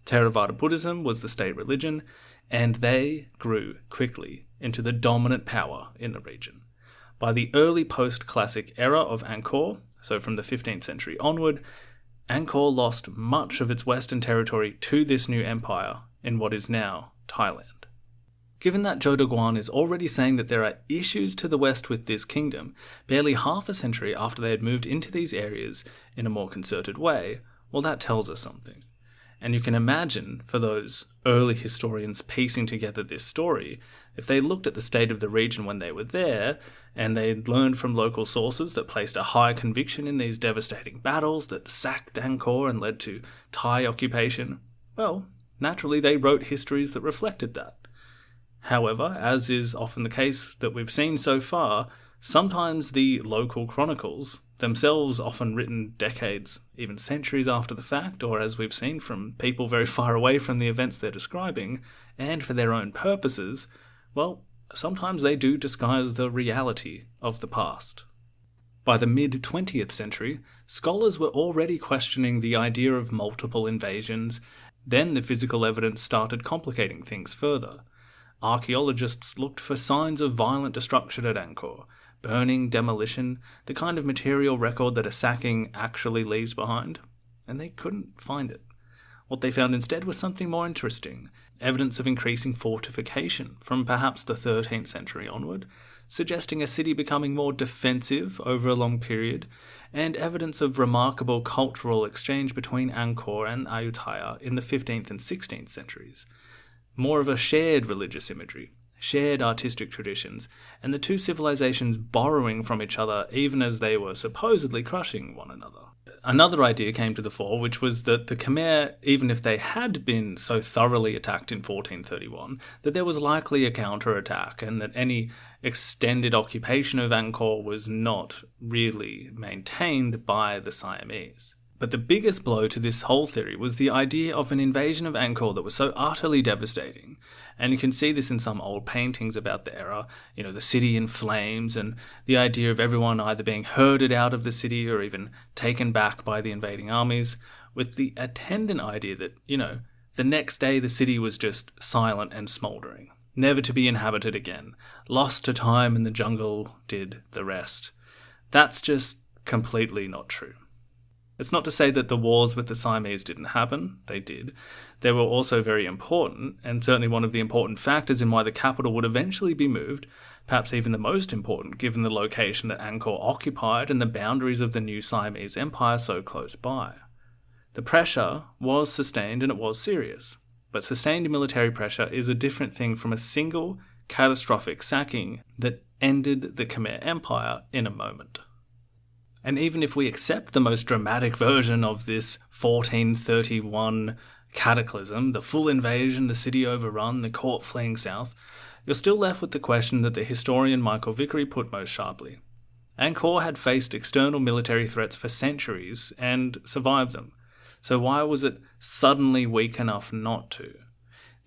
Theravada Buddhism was the state religion, and they grew quickly into the dominant power in the region. By the early post-classic era of Angkor, so from the 15th century onward, Angkor lost much of its western territory to this new empire in what is now Thailand. Given that Zhou Daguan is already saying that there are issues to the west with this kingdom, barely half a century after they had moved into these areas in a more concerted way, well, that tells us something. And you can imagine, for those early historians piecing together this story, if they looked at the state of the region when they were there, and they'd learned from local sources that placed a high conviction in these devastating battles that sacked Angkor and led to Thai occupation, well, naturally they wrote histories that reflected that. However, as is often the case that we've seen so far, sometimes the local chronicles, themselves often written decades, even centuries after the fact, or as we've seen from people very far away from the events they're describing, and for their own purposes, well, sometimes they do disguise the reality of the past. By the mid-20th century, scholars were already questioning the idea of multiple invasions. Then the physical evidence started complicating things further. Archaeologists looked for signs of violent destruction at Angkor, burning, demolition, the kind of material record that a sacking actually leaves behind, and they couldn't find it. What they found instead was something more interesting, evidence of increasing fortification from perhaps the 13th century onward, suggesting a city becoming more defensive over a long period, and evidence of remarkable cultural exchange between Angkor and Ayutthaya in the 15th and 16th centuries. More of a shared religious imagery, shared artistic traditions, and the two civilizations borrowing from each other even as they were supposedly crushing one another. Another idea came to the fore, which was that the Khmer, even if they had been so thoroughly attacked in 1431, that there was likely a counterattack, and that any extended occupation of Angkor was not really maintained by the Siamese. But the biggest blow to this whole theory was the idea of an invasion of Angkor that was so utterly devastating. And you can see this in some old paintings about the era, the city in flames, and the idea of everyone either being herded out of the city or even taken back by the invading armies, with the attendant idea that, the next day the city was just silent and smouldering, never to be inhabited again, lost to time and the jungle did the rest. That's just completely not true. It's not to say that the wars with the Siamese didn't happen. They did. They were also very important, and certainly one of the important factors in why the capital would eventually be moved, perhaps even the most important given the location that Angkor occupied and the boundaries of the new Siamese Empire so close by. The pressure was sustained and it was serious, but sustained military pressure is a different thing from a single catastrophic sacking that ended the Khmer Empire in a moment. And even if we accept the most dramatic version of this 1431 cataclysm, the full invasion, the city overrun, the court fleeing south, you're still left with the question that the historian Michael Vickery put most sharply. Angkor had faced external military threats for centuries and survived them, so why was it suddenly weak enough not to?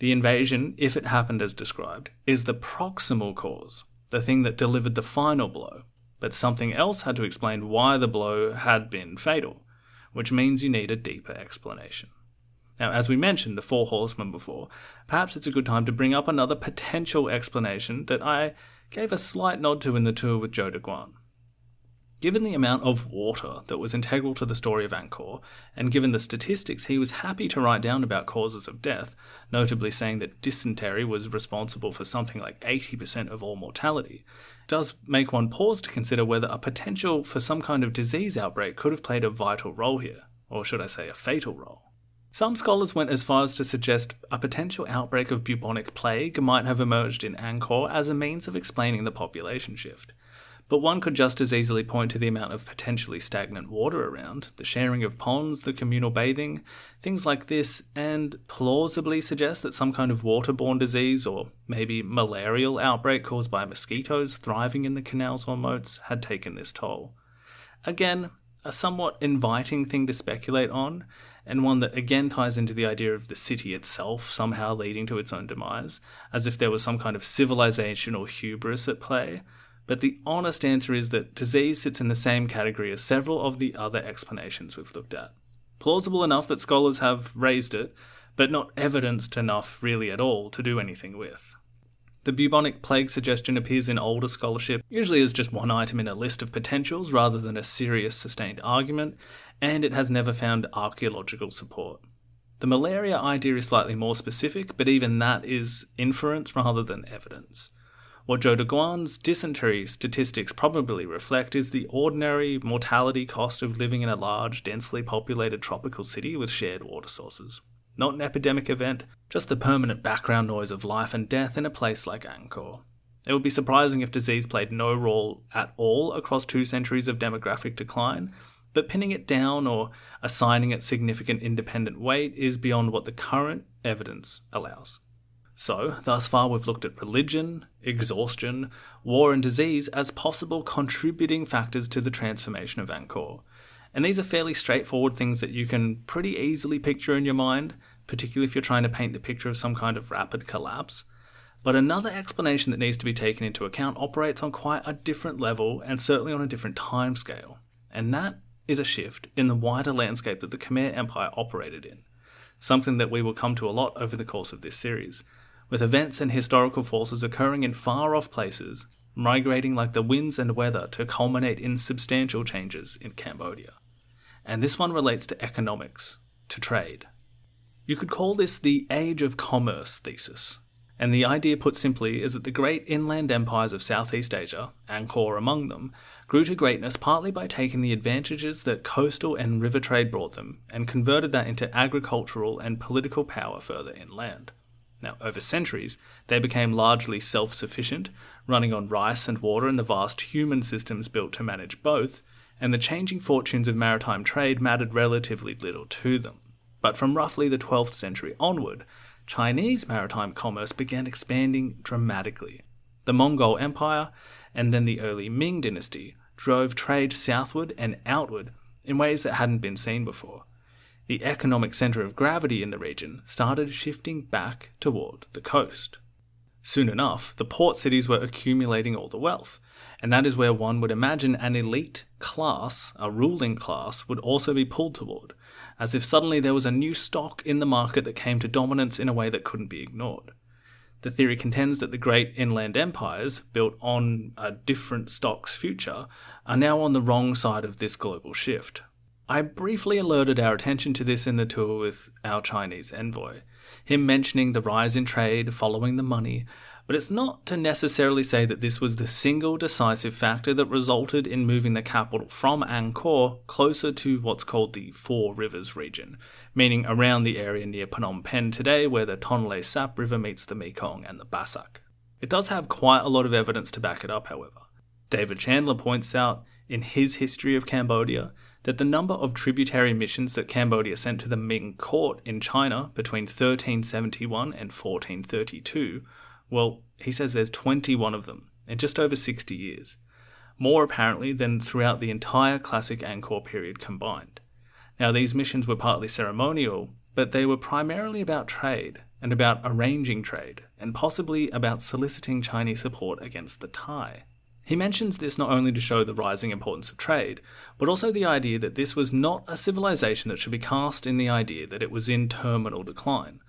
The invasion, if it happened as described, is the proximal cause, the thing that delivered the final blow, but something else had to explain why the blow had been fatal, which means you need a deeper explanation. Now, as we mentioned the Four Horsemen before, perhaps it's a good time to bring up another potential explanation that I gave a slight nod to in the tour with Zhou Daguan. Given the amount of water that was integral to the story of Angkor, and given the statistics he was happy to write down about causes of death, notably saying that dysentery was responsible for something like 80% of all mortality, it does make one pause to consider whether a potential for some kind of disease outbreak could have played a vital role here, or should I say a fatal role. Some scholars went as far as to suggest a potential outbreak of bubonic plague might have emerged in Angkor as a means of explaining the population shift. But one could just as easily point to the amount of potentially stagnant water around, the sharing of ponds, the communal bathing, things like this, and plausibly suggest that some kind of waterborne disease or maybe malarial outbreak caused by mosquitoes thriving in the canals or moats had taken this toll. Again, a somewhat inviting thing to speculate on, and one that again ties into the idea of the city itself somehow leading to its own demise, as if there was some kind of civilizational hubris at play. But the honest answer is that disease sits in the same category as several of the other explanations we've looked at. Plausible enough that scholars have raised it, but not evidenced enough really at all to do anything with. The bubonic plague suggestion appears in older scholarship, usually as just one item in a list of potentials rather than a serious sustained argument, and it has never found archaeological support. The malaria idea is slightly more specific, but even that is inference rather than evidence. What Zhou Daguan's dysentery statistics probably reflect is the ordinary mortality cost of living in a large, densely populated tropical city with shared water sources. Not an epidemic event, just the permanent background noise of life and death in a place like Angkor. It would be surprising if disease played no role at all across 2 centuries of demographic decline, but pinning it down or assigning it significant independent weight is beyond what the current evidence allows. So, thus far we've looked at religion, exhaustion, war and disease as possible contributing factors to the transformation of Angkor. And these are fairly straightforward things that you can pretty easily picture in your mind, particularly if you're trying to paint the picture of some kind of rapid collapse. But another explanation that needs to be taken into account operates on quite a different level and certainly on a different timescale. And that is a shift in the wider landscape that the Khmer Empire operated in. Something that we will come to a lot over the course of this series, with events and historical forces occurring in far-off places, migrating like the winds and weather to culminate in substantial changes in Cambodia. And this one relates to economics, to trade. You could call this the Age of Commerce thesis. And the idea put simply is that the great inland empires of Southeast Asia, Angkor among them, grew to greatness partly by taking the advantages that coastal and river trade brought them and converted that into agricultural and political power further inland. Now, over centuries, they became largely self-sufficient, running on rice and water and the vast human systems built to manage both, and the changing fortunes of maritime trade mattered relatively little to them. But from roughly the 12th century onward, Chinese maritime commerce began expanding dramatically. The Mongol Empire, and then the early Ming dynasty, drove trade southward and outward in ways that hadn't been seen before. The economic centre of gravity in the region started shifting back toward the coast. Soon enough, the port cities were accumulating all the wealth, and that is where one would imagine an elite class, a ruling class, would also be pulled toward, as if suddenly there was a new stock in the market that came to dominance in a way that couldn't be ignored. The theory contends that the great inland empires, built on a different stock's future, are now on the wrong side of this global shift. I briefly alerted our attention to this in the tour with our Chinese envoy, him mentioning the rise in trade following the money, But it's not to necessarily say that this was the single decisive factor that resulted in moving the capital from Angkor closer to what's called the Four Rivers region, meaning around the area near Phnom Penh today where the Tonle Sap River meets the Mekong and the Bassac. It does have quite a lot of evidence to back it up, however. David Chenla points out in his History of Cambodia that the number of tributary missions that Cambodia sent to the Ming court in China between 1371 and 1432, well, he says there's 21 of them in just over 60 years, more apparently than throughout the entire classic Angkor period combined. Now, these missions were partly ceremonial, but they were primarily about trade and about arranging trade, and possibly about soliciting Chinese support against the Thai. He mentions this not only to show the rising importance of trade, but also the idea that this was not a civilization that should be cast in the idea that it was in terminal decline.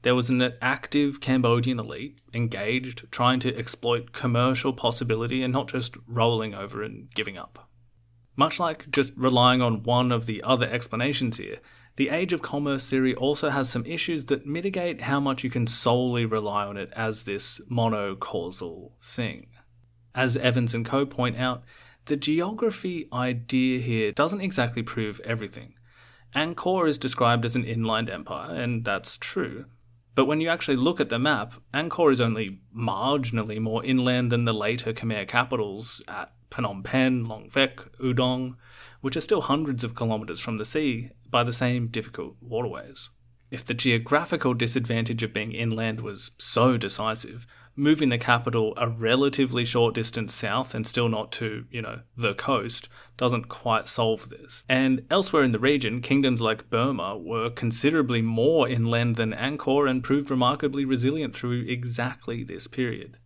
There was an active Cambodian elite engaged, trying to exploit commercial possibility and not just rolling over and giving up. Much like just relying on one of the other explanations here, the Age of Commerce theory also has some issues that mitigate how much you can solely rely on it as this monocausal thing. As Evans and Co. point out, the geography idea here doesn't exactly prove everything. Angkor is described as an inland empire, and that's true. But when you actually look at the map, Angkor is only marginally more inland than the later Khmer capitals at Phnom Penh, Long Vec, Udong, which are still hundreds of kilometres from the sea by the same difficult waterways. If the geographical disadvantage of being inland was so decisive, moving the capital a relatively short distance south and still not to, the coast, doesn't quite solve this. And elsewhere in the region, kingdoms like Burma were considerably more inland than Angkor and proved remarkably resilient through exactly this period.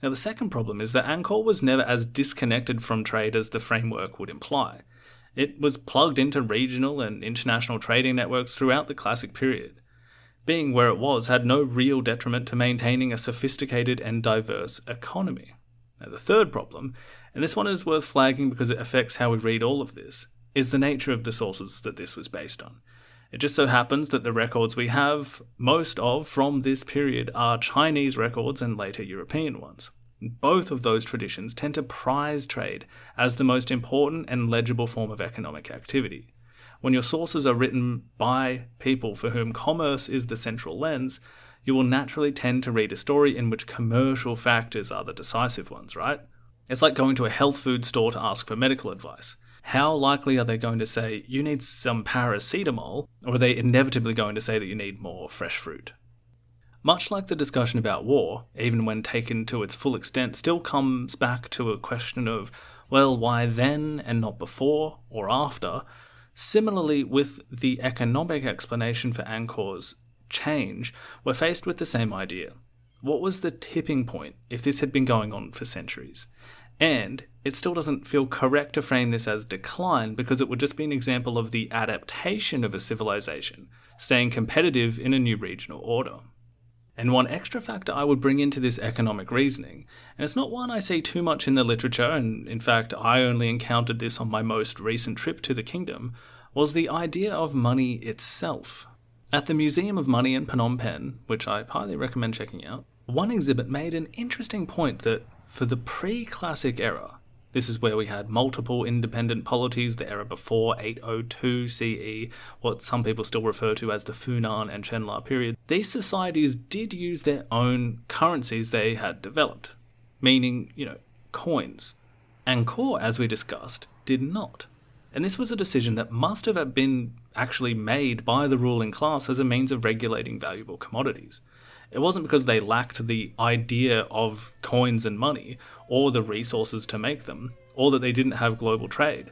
Now, the second problem is that Angkor was never as disconnected from trade as the framework would imply. It was plugged into regional and international trading networks throughout the classic period. Being where it was had no real detriment to maintaining a sophisticated and diverse economy. Now, the third problem, and this one is worth flagging because it affects how we read all of this, is the nature of the sources that this was based on. It just so happens that the records we have most of from this period are Chinese records and later European ones. Both of those traditions tend to prize trade as the most important and legible form of economic activity. When your sources are written by people for whom commerce is the central lens, you will naturally tend to read a story in which commercial factors are the decisive ones, right? It's like going to a health food store to ask for medical advice. How likely are they going to say, you need some paracetamol, or are they inevitably going to say that you need more fresh fruit? Much like the discussion about war, even when taken to its full extent, still comes back to a question of, well, why then and not before or after? Similarly, with the economic explanation for Angkor's change, we're faced with the same idea. What was the tipping point if this had been going on for centuries? And it still doesn't feel correct to frame this as decline because it would just be an example of the adaptation of a civilization, staying competitive in a new regional order. And one extra factor I would bring into this economic reasoning, and it's not one I see too much in the literature, and in fact I only encountered this on my most recent trip to the kingdom, was the idea of money itself. At the Museum of Money in Phnom Penh, which I highly recommend checking out, one exhibit made an interesting point that for the pre-classic era, this is where we had multiple independent polities, the era before 802 CE, what some people still refer to as the Funan and Chenla period. These societies did use their own currencies they had developed, meaning, coins. Angkor, as we discussed, did not. And this was a decision that must have been actually made by the ruling class as a means of regulating valuable commodities. It wasn't because they lacked the idea of coins and money, or the resources to make them, or that they didn't have global trade.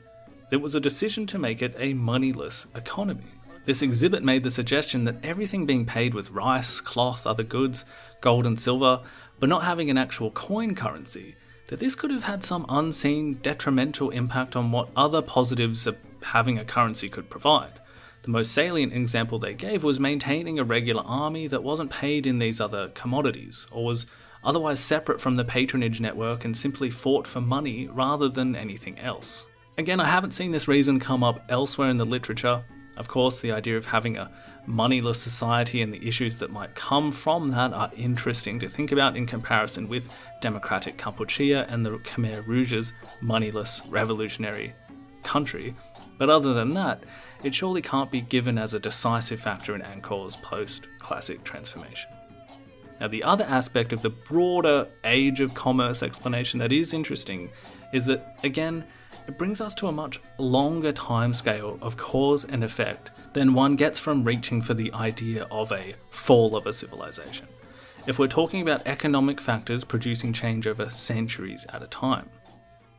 It was a decision to make it a moneyless economy. This exhibit made the suggestion that everything being paid with rice, cloth, other goods, gold and silver, but not having an actual coin currency, that this could have had some unseen detrimental impact on what other positives of having a currency could provide. The most salient example they gave was maintaining a regular army that wasn't paid in these other commodities, or was otherwise separate from the patronage network and simply fought for money rather than anything else. Again, I haven't seen this reason come up elsewhere in the literature. Of course, the idea of having a moneyless society and the issues that might come from that are interesting to think about in comparison with democratic Kampuchea and the Khmer Rouge's moneyless revolutionary country. But other than that, it surely can't be given as a decisive factor in Angkor's post-classic transformation. Now, the other aspect of the broader age of commerce explanation that is interesting is that, again, it brings us to a much longer timescale of cause and effect than one gets from reaching for the idea of a fall of a civilization, if we're talking about economic factors producing change over centuries at a time.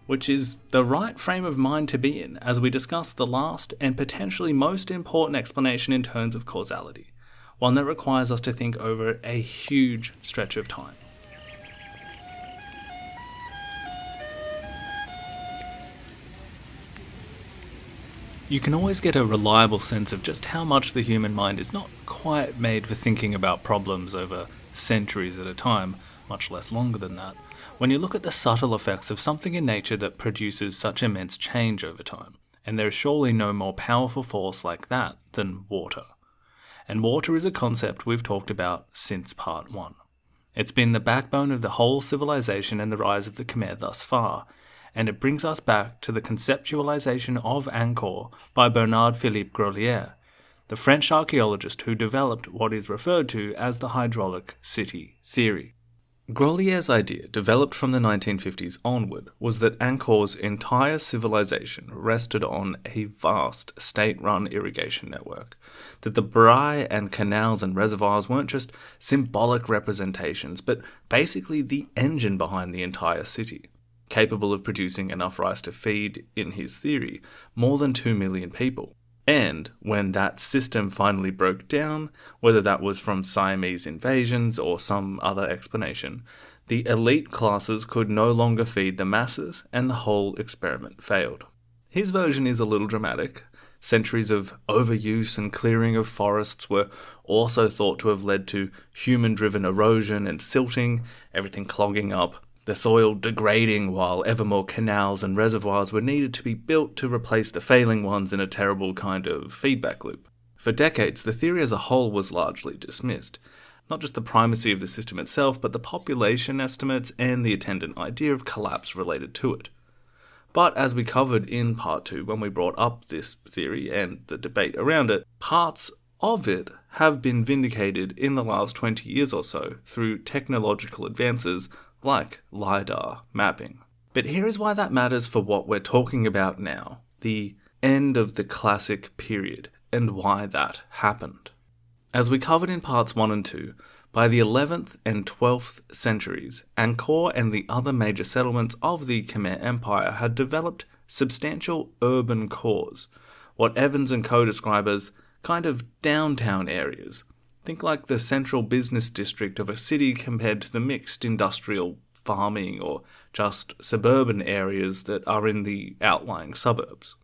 Which is the right frame of mind to be in as we discuss the last and potentially most important explanation in terms of causality, one that requires us to think over a huge stretch of time. You can always get a reliable sense of just how much the human mind is not quite made for thinking about problems over centuries at a time, much less longer than that, when you look at the subtle effects of something in nature that produces such immense change over time. And there is surely no more powerful force like that than water. And water is a concept we've talked about since part 1. It's been the backbone of the whole civilization and the rise of the Khmer thus far, and it brings us back to the conceptualization of Angkor by Bernard Philippe Grolier, the French archaeologist who developed what is referred to as the hydraulic city theory. Grolier's idea, developed from the 1950s onward, was that Angkor's entire civilization rested on a vast state-run irrigation network, that the Baray and canals and reservoirs weren't just symbolic representations, but basically the engine behind the entire city, capable of producing enough rice to feed, in his theory, more than 2 million people. And when that system finally broke down, whether that was from Siamese invasions or some other explanation, the elite classes could no longer feed the masses and the whole experiment failed. His version is a little dramatic. Centuries of overuse and clearing of forests were also thought to have led to human-driven erosion and silting, everything clogging up, the soil degrading while ever more canals and reservoirs were needed to be built to replace the failing ones in a terrible kind of feedback loop. For decades, the theory as a whole was largely dismissed. Not just the primacy of the system itself, but the population estimates and the attendant idea of collapse related to it. But as we covered in part 2 when we brought up this theory and the debate around it, parts of it have been vindicated in the last 20 years or so through technological advances like LiDAR mapping. But here is why that matters for what we're talking about now, the end of the classic period, and why that happened. As we covered in parts 1 and 2, by the 11th and 12th centuries, Angkor and the other major settlements of the Khmer Empire had developed substantial urban cores, what Evans and co. describe as kind of downtown areas. Think like the central business district of a city compared to the mixed industrial, farming, or just suburban areas that are in the outlying suburbs.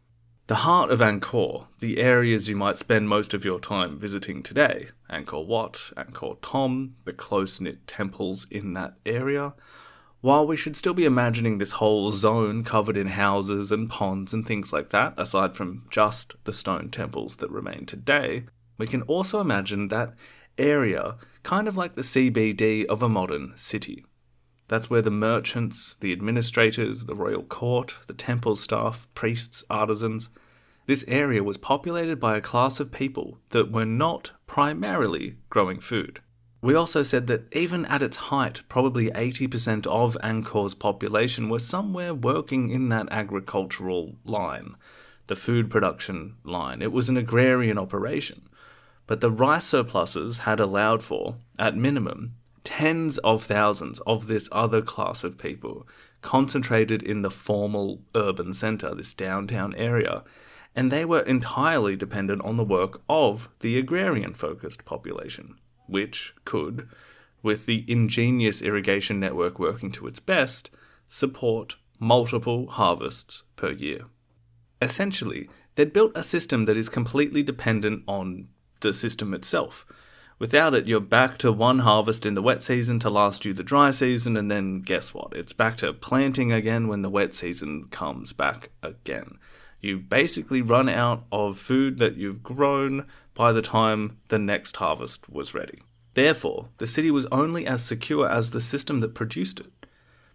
The heart of Angkor, the areas you might spend most of your time visiting today, Angkor Wat, Angkor Thom, the close-knit temples in that area, while we should still be imagining this whole zone covered in houses and ponds and things like that, aside from just the stone temples that remain today, we can also imagine that area kind of like the CBD of a modern city. That's where the merchants, the administrators, the royal court, the temple staff, priests, artisans, this area was populated by a class of people that were not primarily growing food. We also said that even at its height, probably 80% of Angkor's population was somewhere working in that agricultural line, the food production line. It was an agrarian operation. But the rice surpluses had allowed for, at minimum, tens of thousands of this other class of people concentrated in the formal urban centre, this downtown area, and they were entirely dependent on the work of the agrarian-focused population, which could, with the ingenious irrigation network working to its best, support multiple harvests per year. Essentially, they'd built a system that is completely dependent on the system itself. Without it, you're back to one harvest in the wet season to last you the dry season, and then guess what? It's back to planting again when the wet season comes back again. You basically run out of food that you've grown by the time the next harvest was ready. Therefore, the city was only as secure as the system that produced it.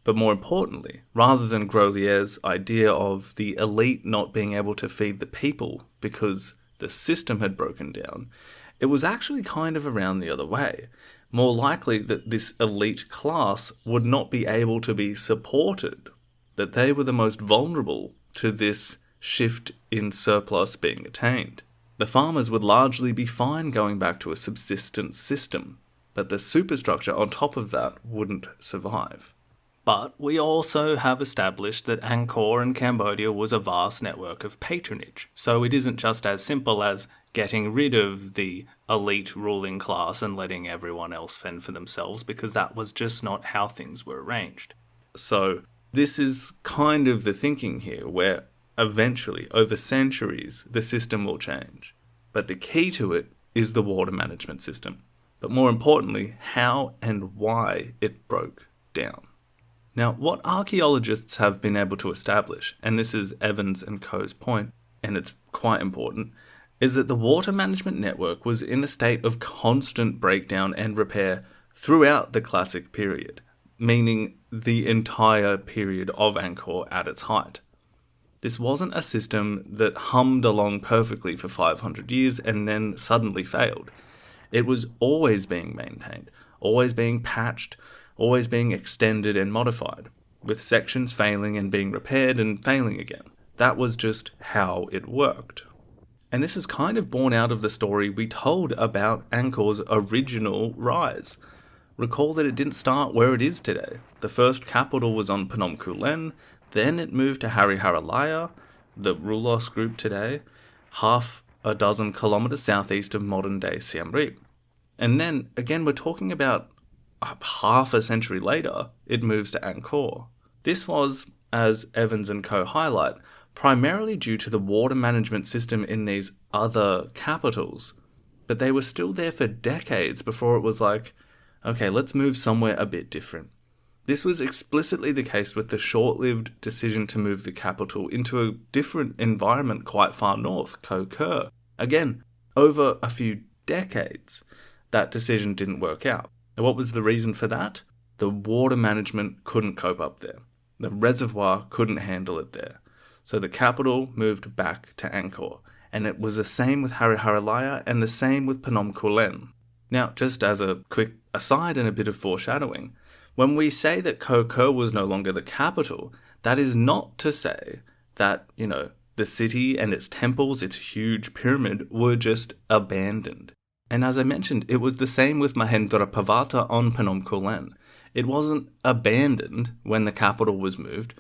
But more importantly, rather than Grolier's idea of the elite not being able to feed the people because the system had broken down, it was actually kind of around the other way. More likely that this elite class would not be able to be supported, that they were the most vulnerable to this shift in surplus being attained. The farmers would largely be fine going back to a subsistence system, but the superstructure on top of that wouldn't survive. But we also have established that Angkor and Cambodia was a vast network of patronage, so it isn't just as simple as getting rid of the elite ruling class and letting everyone else fend for themselves, because that was just not how things were arranged. So this is kind of the thinking here, where eventually, over centuries, the system will change. But the key to it is the water management system. But more importantly, how and why it broke down. Now, what archaeologists have been able to establish, and this is Evans and Co.'s point, and it's quite important, is that the water management network was in a state of constant breakdown and repair throughout the classic period, meaning the entire period of Angkor at its height. This wasn't a system that hummed along perfectly for 500 years and then suddenly failed. It was always being maintained, always being patched, always being extended and modified, with sections failing and being repaired and failing again. That was just how it worked. And this is kind of born out of the story we told about Angkor's original rise. Recall that it didn't start where it is today. The first capital was on Phnom Kulen, then it moved to Hariharalaya, the Rulos group today, half a dozen kilometers southeast of modern-day Siem Reap. And then, again, we're talking about half a century later, it moves to Angkor. This was, as Evans and Co. highlight, primarily due to the water management system in these other capitals, but they were still there for decades before it was like, okay, let's move somewhere a bit different. This was explicitly the case with the short-lived decision to move the capital into a different environment quite far north, Koh Ker. Again, over a few decades, that decision didn't work out. And what was the reason for that? The water management couldn't cope up there. The reservoir couldn't handle it there. So the capital moved back to Angkor. And it was the same with Hariharalaya and the same with Phnom Kulen. Now, just as a quick aside and a bit of foreshadowing, when we say that Koh Ker was no longer the capital, that is not to say that, the city and its temples, its huge pyramid, were just abandoned. And as I mentioned, it was the same with Mahendrapravata on Phnom Kulen. It wasn't abandoned when the capital was moved.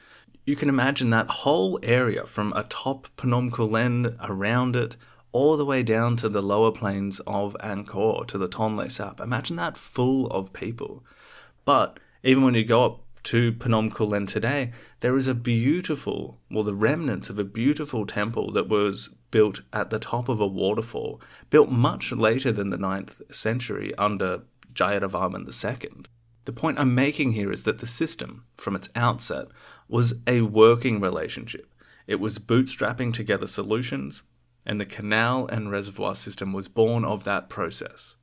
You can imagine that whole area from atop Phnom Kulen, around it, all the way down to the lower plains of Angkor, to the Tonle Sap. Imagine that full of people. But even when you go up to Phnom Kulen today, there is the remnants of a beautiful temple that was built at the top of a waterfall, built much later than the 9th century under Jayavarman II. The point I'm making here is that the system, from its outset, was a working relationship. It was bootstrapping together solutions, and the canal and reservoir system was born of that process.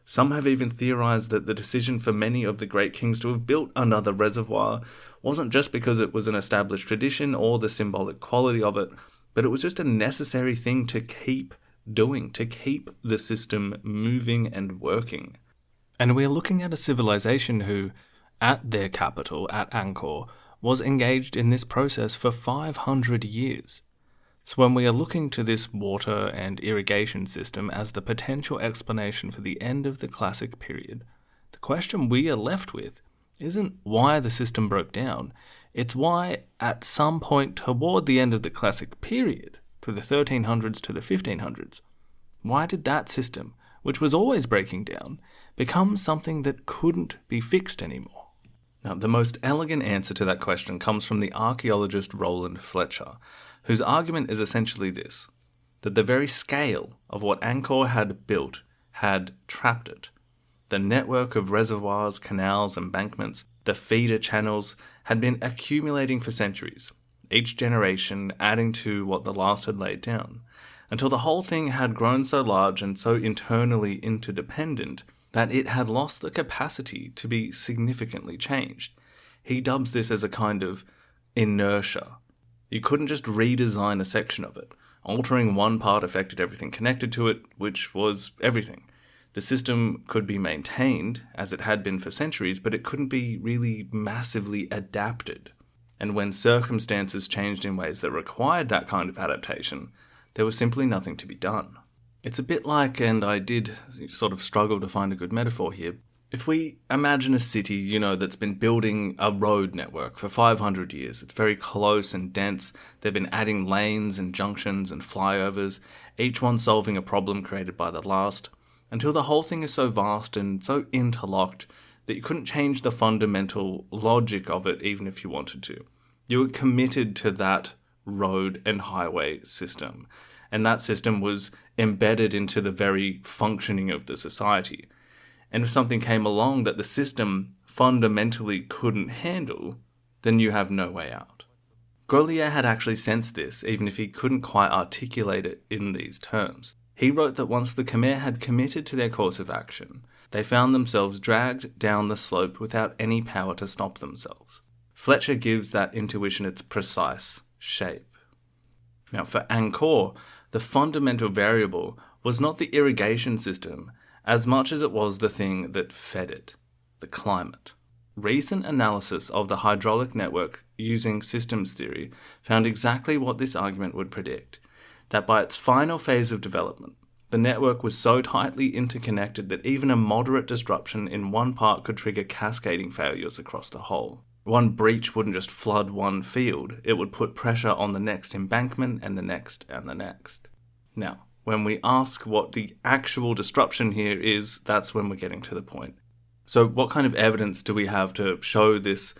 Some have even theorized that the decision for many of the great kings to have built another reservoir wasn't just because it was an established tradition or the symbolic quality of it, but it was just a necessary thing to keep doing, to keep the system moving and working. And we're looking at a civilization who, at their capital, at Angkor, was engaged in this process for 500 years. So when we are looking to this water and irrigation system as the potential explanation for the end of the classic period, the question we are left with isn't why the system broke down, it's why at some point toward the end of the classic period, through the 1300s to the 1500s, why did that system, which was always breaking down, become something that couldn't be fixed anymore? Now, the most elegant answer to that question comes from the archaeologist Roland Fletcher, whose argument is essentially this, that the very scale of what Angkor had built had trapped it. The network of reservoirs, canals, embankments, the feeder channels had been accumulating for centuries, each generation adding to what the last had laid down, until the whole thing had grown so large and so internally interdependent that it had lost the capacity to be significantly changed. He dubs this as a kind of inertia. You couldn't just redesign a section of it. Altering one part affected everything connected to it, which was everything. The system could be maintained, as it had been for centuries, but it couldn't be really massively adapted. And when circumstances changed in ways that required that kind of adaptation, there was simply nothing to be done. It's a bit like, and I did sort of struggle to find a good metaphor here, if we imagine a city, that's been building a road network for 500 years, it's very close and dense, they've been adding lanes and junctions and flyovers, each one solving a problem created by the last, until the whole thing is so vast and so interlocked that you couldn't change the fundamental logic of it even if you wanted to. You were committed to that road and highway system, and that system was embedded into the very functioning of the society. And if something came along that the system fundamentally couldn't handle, then you have no way out. Grolier had actually sensed this, even if he couldn't quite articulate it in these terms. He wrote that once the Khmer had committed to their course of action, they found themselves dragged down the slope without any power to stop themselves. Fletcher gives that intuition its precise shape. Now, for Angkor, the fundamental variable was not the irrigation system as much as it was the thing that fed it, the climate. Recent analysis of the hydraulic network using systems theory found exactly what this argument would predict, that by its final phase of development, the network was so tightly interconnected that even a moderate disruption in one part could trigger cascading failures across the whole. One breach wouldn't just flood one field, it would put pressure on the next embankment and the next and the next. Now, when we ask what the actual disruption here is, that's when we're getting to the point. So what kind of evidence do we have to show this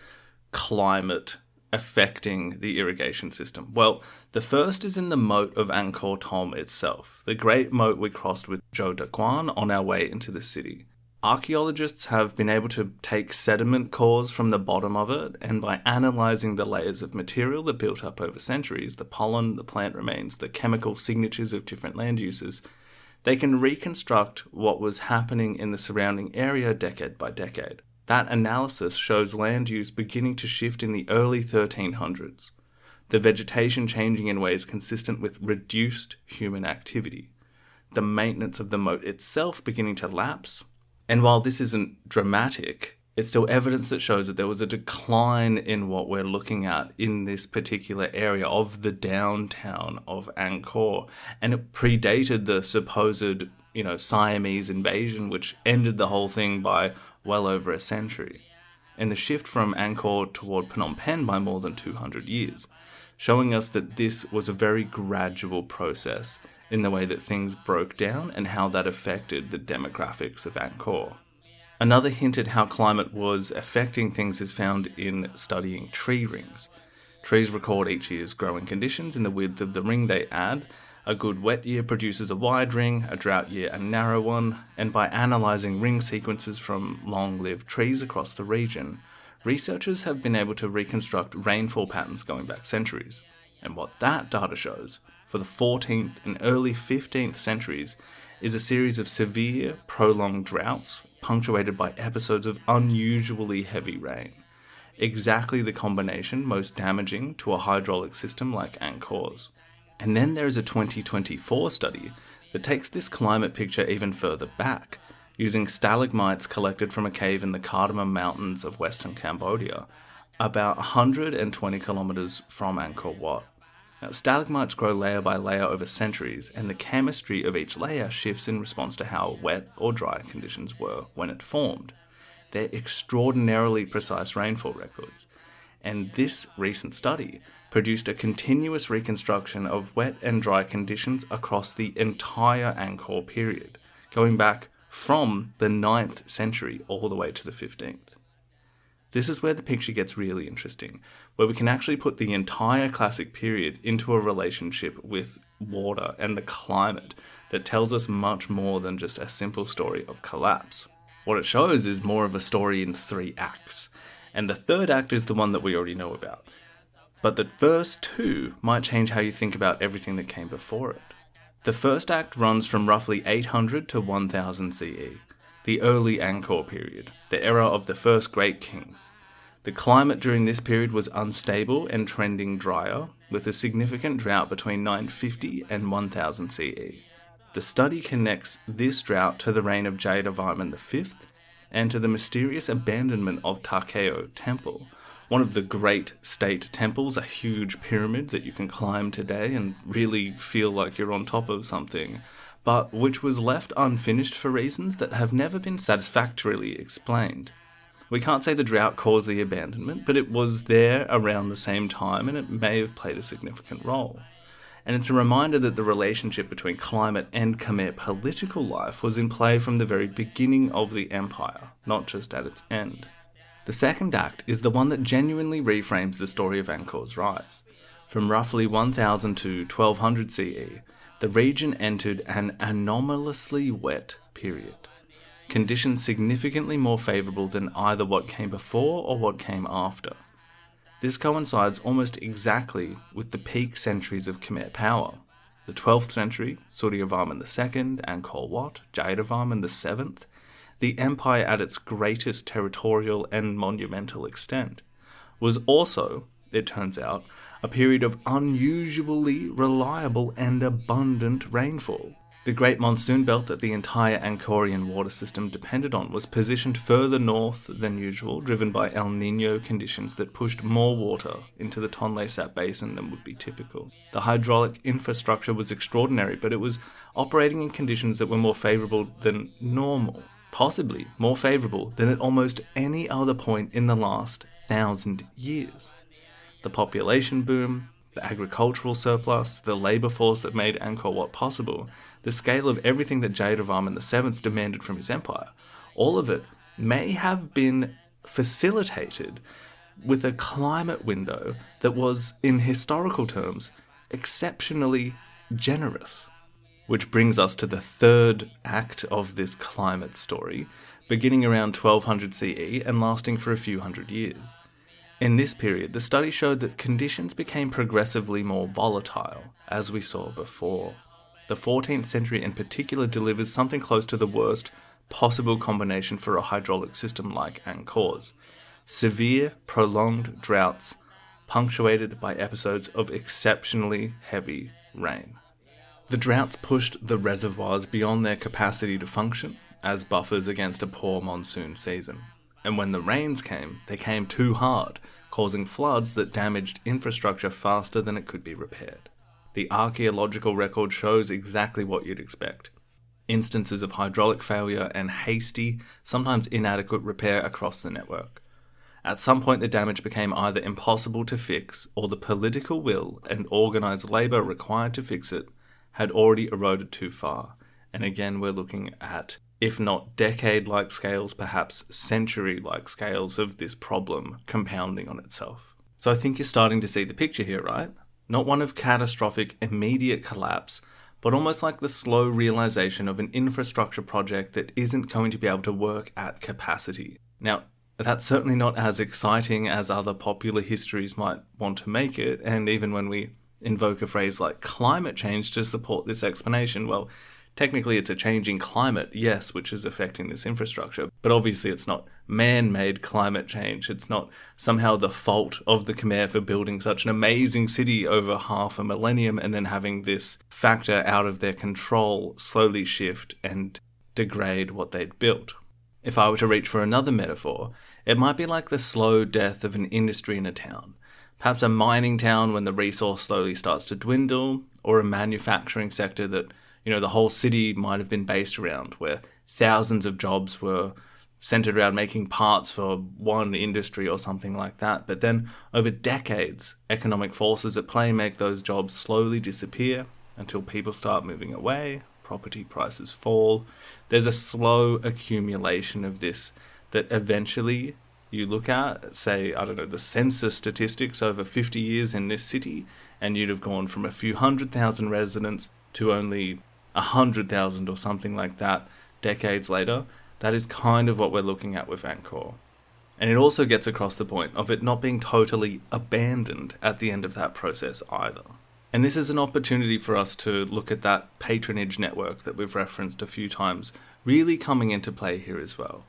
climate affecting the irrigation system? Well, the first is in the moat of Angkor Thom itself, the great moat we crossed with Zhou Daguan on our way into the city. Archaeologists have been able to take sediment cores from the bottom of it, and by analysing the layers of material that built up over centuries, the pollen, the plant remains, the chemical signatures of different land uses, they can reconstruct what was happening in the surrounding area decade by decade. That analysis shows land use beginning to shift in the early 1300s, the vegetation changing in ways consistent with reduced human activity, the maintenance of the moat itself beginning to lapse. And while this isn't dramatic, it's still evidence that shows that there was a decline in what we're looking at in this particular area of the downtown of Angkor. And it predated the supposed, Siamese invasion, which ended the whole thing by well over a century. And the shift from Angkor toward Phnom Penh by more than 200 years, showing us that this was a very gradual process in the way that things broke down and how that affected the demographics of Angkor. Another hint at how climate was affecting things is found in studying tree rings. Trees record each year's growing conditions in the width of the ring they add. A good wet year produces a wide ring, a drought year a narrow one, and by analysing ring sequences from long-lived trees across the region, researchers have been able to reconstruct rainfall patterns going back centuries. And what that data shows, for the 14th and early 15th centuries, is a series of severe, prolonged droughts punctuated by episodes of unusually heavy rain. Exactly the combination most damaging to a hydraulic system like Angkor's. And then there is a 2024 study that takes this climate picture even further back, using stalagmites collected from a cave in the Cardamom Mountains of Western Cambodia, about 120 kilometers from Angkor Wat. Now, stalagmites grow layer by layer over centuries, and the chemistry of each layer shifts in response to how wet or dry conditions were when it formed. They're extraordinarily precise rainfall records, and this recent study produced a continuous reconstruction of wet and dry conditions across the entire Angkor period, going back from the 9th century all the way to the 15th. This is where the picture gets really interesting, where we can actually put the entire classic period into a relationship with water and the climate that tells us much more than just a simple story of collapse. What it shows is more of a story in 3 acts, and the third act is the one that we already know about. but the first two might change how you think about everything that came before it. The first act runs from roughly 800 to 1000 CE, the early Angkor period, the era of the first great kings. The climate during this period was unstable and trending drier, with a significant drought between 950 and 1000 CE. The study connects this drought to the reign of Jayavarman V and to the mysterious abandonment of Takeo Temple, one of the great state temples, a huge pyramid that you can climb today and really feel like you're on top of something, but which was left unfinished for reasons that have never been satisfactorily explained. We can't say the drought caused the abandonment, but it was there around the same time and it may have played a significant role. And it's a reminder that the relationship between climate and Khmer political life was in play from the very beginning of the empire, not just at its end. The second act is the one that genuinely reframes the story of Angkor's rise. From roughly 1000 to 1200 CE, the region entered an anomalously wet period. Conditions significantly more favourable than either what came before or what came after. This coincides almost exactly with the peak centuries of Khmer power. The 12th century, Suryavarman II, Angkor Wat, Jayavarman VII, the empire at its greatest territorial and monumental extent, was also, it turns out, a period of unusually reliable and abundant rainfall. The great monsoon belt that the entire Angkorian water system depended on was positioned further north than usual, driven by El Niño conditions that pushed more water into the Tonle Sap basin than would be typical. The hydraulic infrastructure was extraordinary, but it was operating in conditions that were more favourable than normal, possibly more favourable than at almost any other point in the last 1,000 years. The population boom, the agricultural surplus, the labour force that made Angkor Wat possible, the scale of everything that Jayavarman VII demanded from his empire, all of it may have been facilitated with a climate window that was, in historical terms, exceptionally generous. Which brings us to the third act of this climate story, beginning around 1200 CE and lasting for a few hundred years. In this period, the study showed that conditions became progressively more volatile, as we saw before. The 14th century in particular delivers something close to the worst possible combination for a hydraulic system like Angkor's. Severe, prolonged droughts, punctuated by episodes of exceptionally heavy rain. The droughts pushed the reservoirs beyond their capacity to function as buffers against a poor monsoon season. And when the rains came, they came too hard, causing floods that damaged infrastructure faster than it could be repaired. The archaeological record shows exactly what you'd expect. Instances of hydraulic failure and hasty, sometimes inadequate repair across the network. At some point the damage became either impossible to fix or the political will and organised labour required to fix it had already eroded too far. And again we're looking at, if not decade-like scales, perhaps century-like scales of this problem compounding on itself. So I think you're starting to see the picture here, right? Not one of catastrophic, immediate collapse, but almost like the slow realization of an infrastructure project that isn't going to be able to work at capacity. Now, that's certainly not as exciting as other popular histories might want to make it, and even when we invoke a phrase like climate change to support this explanation, well, technically it's a changing climate, yes, which is affecting this infrastructure, but obviously it's not man-made climate change. It's not somehow the fault of the Khmer for building such an amazing city over half a millennium and then having this factor out of their control slowly shift and degrade what they'd built. If I were to reach for another metaphor, it might be like the slow death of an industry in a town. Perhaps a mining town when the resource slowly starts to dwindle, or a manufacturing sector that the whole city might have been based around, where thousands of jobs were centered around making parts for one industry or something like that. But then over decades, economic forces at play make those jobs slowly disappear until people start moving away, property prices fall. There's a slow accumulation of this that eventually you look at, say, the census statistics over 50 years in this city, and you'd have gone from a few 100,000 residents to only 100,000 or something like that decades later. That is kind of what we're looking at with Angkor. And it also gets across the point of it not being totally abandoned at the end of that process either. And this is an opportunity for us to look at that patronage network that we've referenced a few times really coming into play here as well.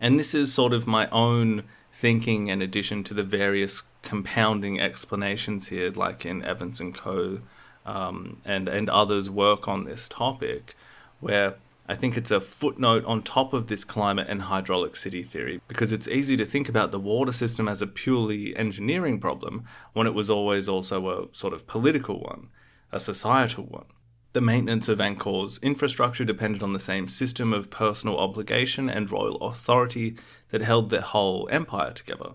And this is sort of my own thinking in addition to the various compounding explanations here, like in Evans and Co. And others' work on this topic, where I think it's a footnote on top of this climate and hydraulic city theory, because it's easy to think about the water system as a purely engineering problem when it was always also a sort of political one, a societal one. The maintenance of Angkor's infrastructure depended on the same system of personal obligation and royal authority that held the whole empire together.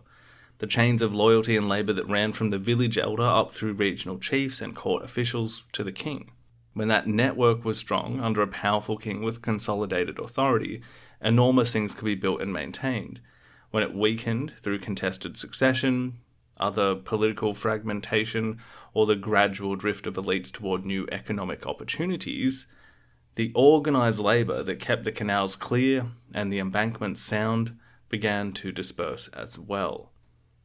The chains of loyalty and labour that ran from the village elder up through regional chiefs and court officials to the king. When that network was strong under a powerful king with consolidated authority, enormous things could be built and maintained. When it weakened through contested succession, other political fragmentation, or the gradual drift of elites toward new economic opportunities, the organised labour that kept the canals clear and the embankments sound began to disperse as well.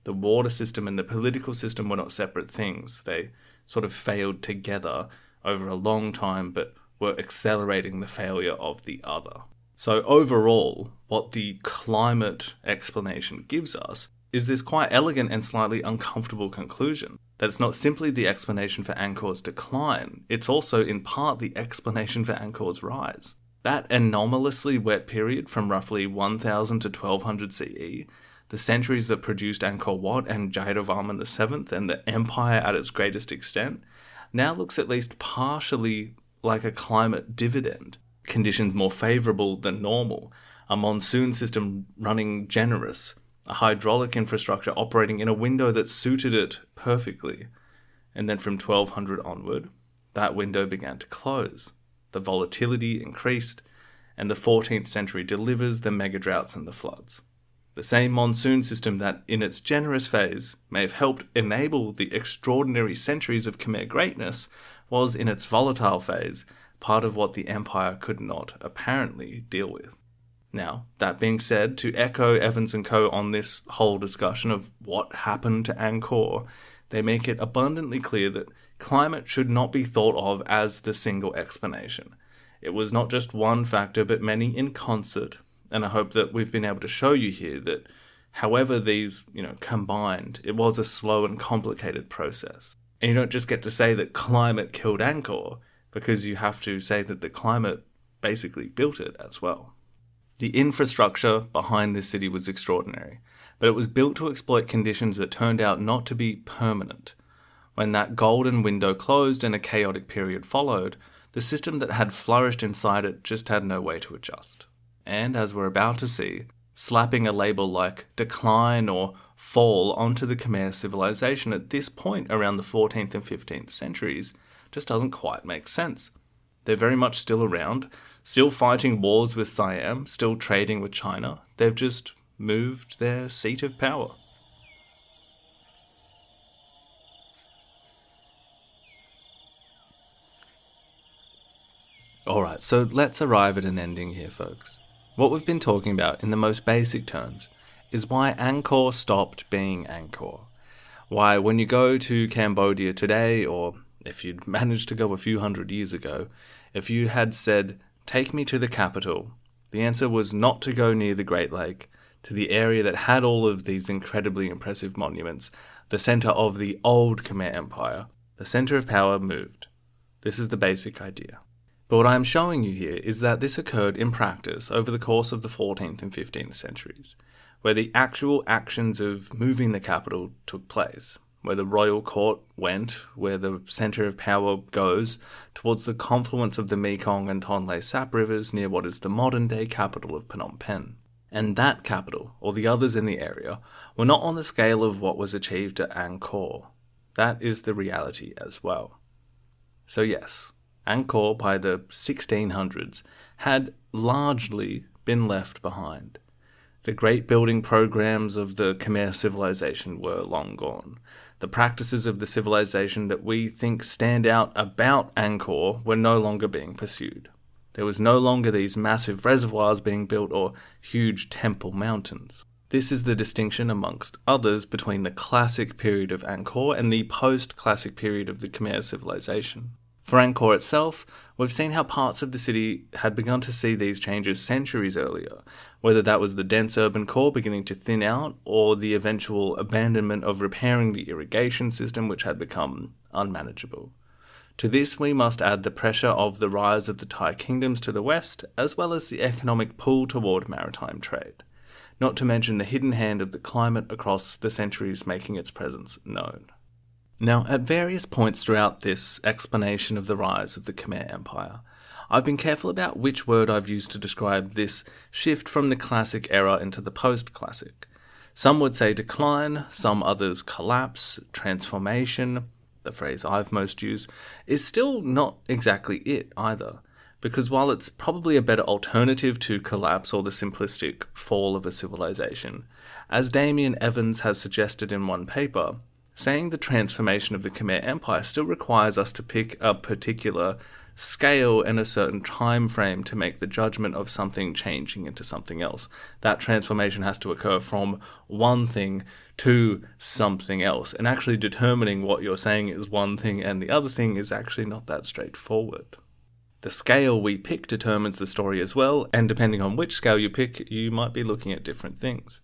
The water system and the political system were not separate things. They sort of failed together over a long time, but were accelerating the failure of the other. So overall, what the climate explanation gives us is this quite elegant and slightly uncomfortable conclusion, that it's not simply the explanation for Angkor's decline, it's also in part the explanation for Angkor's rise. That anomalously wet period from roughly 1000 to 1200 CE, the centuries that produced Angkor Wat and Jayavarman VII and the empire at its greatest extent, now looks at least partially like a climate dividend. Conditions more favourable than normal, a monsoon system running generous, a hydraulic infrastructure operating in a window that suited it perfectly. And then from 1200 onward, that window began to close. The volatility increased, and the 14th century delivers the mega droughts and the floods. The same monsoon system that, in its generous phase, may have helped enable the extraordinary centuries of Khmer greatness, was, in its volatile phase, part of what the empire could not apparently deal with. Now, that being said, to echo Evans and Co. on this whole discussion of what happened to Angkor, they make it abundantly clear that climate should not be thought of as the single explanation. It was not just one factor, but many in concert. And I hope that we've been able to show you here that however these, combined, it was a slow and complicated process. And you don't just get to say that climate killed Angkor, because you have to say that the climate basically built it as well. The infrastructure behind this city was extraordinary, but it was built to exploit conditions that turned out not to be permanent. When that golden window closed and a chaotic period followed, the system that had flourished inside it just had no way to adjust. And as we're about to see, slapping a label like decline or fall onto the Khmer civilization at this point around the 14th and 15th centuries just doesn't quite make sense. They're very much still around, still fighting wars with Siam, still trading with China. They've just moved their seat of power. Alright, so let's arrive at an ending here, folks. What we've been talking about in the most basic terms is why Angkor stopped being Angkor. Why, when you go to Cambodia today, or if you'd managed to go a few hundred years ago, if you had said, "Take me to the capital," the answer was not to go near the Great Lake, to the area that had all of these incredibly impressive monuments, the centre of the old Khmer Empire. The centre of power moved. This is the basic idea. But what I am showing you here is that this occurred in practice over the course of the 14th and 15th centuries, where the actual actions of moving the capital took place, where the royal court went, where the centre of power goes, towards the confluence of the Mekong and Tonle Sap rivers near what is the modern-day capital of Phnom Penh. And that capital, or the others in the area, were not on the scale of what was achieved at Angkor. That is the reality as well. So yes, Angkor by the 1600s had largely been left behind. The great building programs of the Khmer civilization were long gone. The practices of the civilization that we think stand out about Angkor were no longer being pursued. There was no longer these massive reservoirs being built or huge temple mountains. This is the distinction, amongst others, between the classic period of Angkor and the post-classic period of the Khmer civilization. For Angkor itself, we've seen how parts of the city had begun to see these changes centuries earlier, whether that was the dense urban core beginning to thin out, or the eventual abandonment of repairing the irrigation system, which had become unmanageable. To this we must add the pressure of the rise of the Thai kingdoms to the west, as well as the economic pull toward maritime trade, not to mention the hidden hand of the climate across the centuries making its presence known. Now, at various points throughout this explanation of the rise of the Khmer Empire, I've been careful about which word I've used to describe this shift from the classic era into the post-classic. Some would say decline, some others collapse, transformation, the phrase I've most used, is still not exactly it either, because while it's probably a better alternative to collapse or the simplistic fall of a civilization, as Damien Evans has suggested in one paper, saying the transformation of the Khmer Empire still requires us to pick a particular scale and a certain time frame to make the judgment of something changing into something else. That transformation has to occur from one thing to something else, and actually determining what you're saying is one thing and the other thing is actually not that straightforward. The scale we pick determines the story as well, and depending on which scale you pick, you might be looking at different things.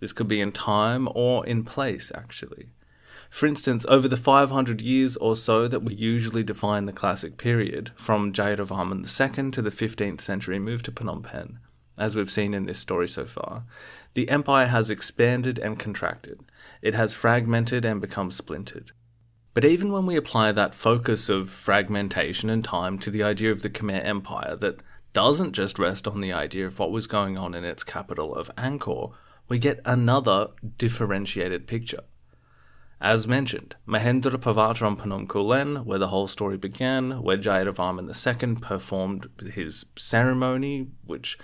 This could be in time or in place, actually. For instance, over the 500 years or so that we usually define the classic period, from Jayavarman II to the 15th century move to Phnom Penh, as we've seen in this story so far, the empire has expanded and contracted. It has fragmented and become splintered. But even when we apply that focus of fragmentation and time to the idea of the Khmer Empire that doesn't just rest on the idea of what was going on in its capital of Angkor, we get another differentiated picture. As mentioned, Mahendrapravata on Phnom Kulen, where the whole story began, where Jayavarman II performed his ceremony, which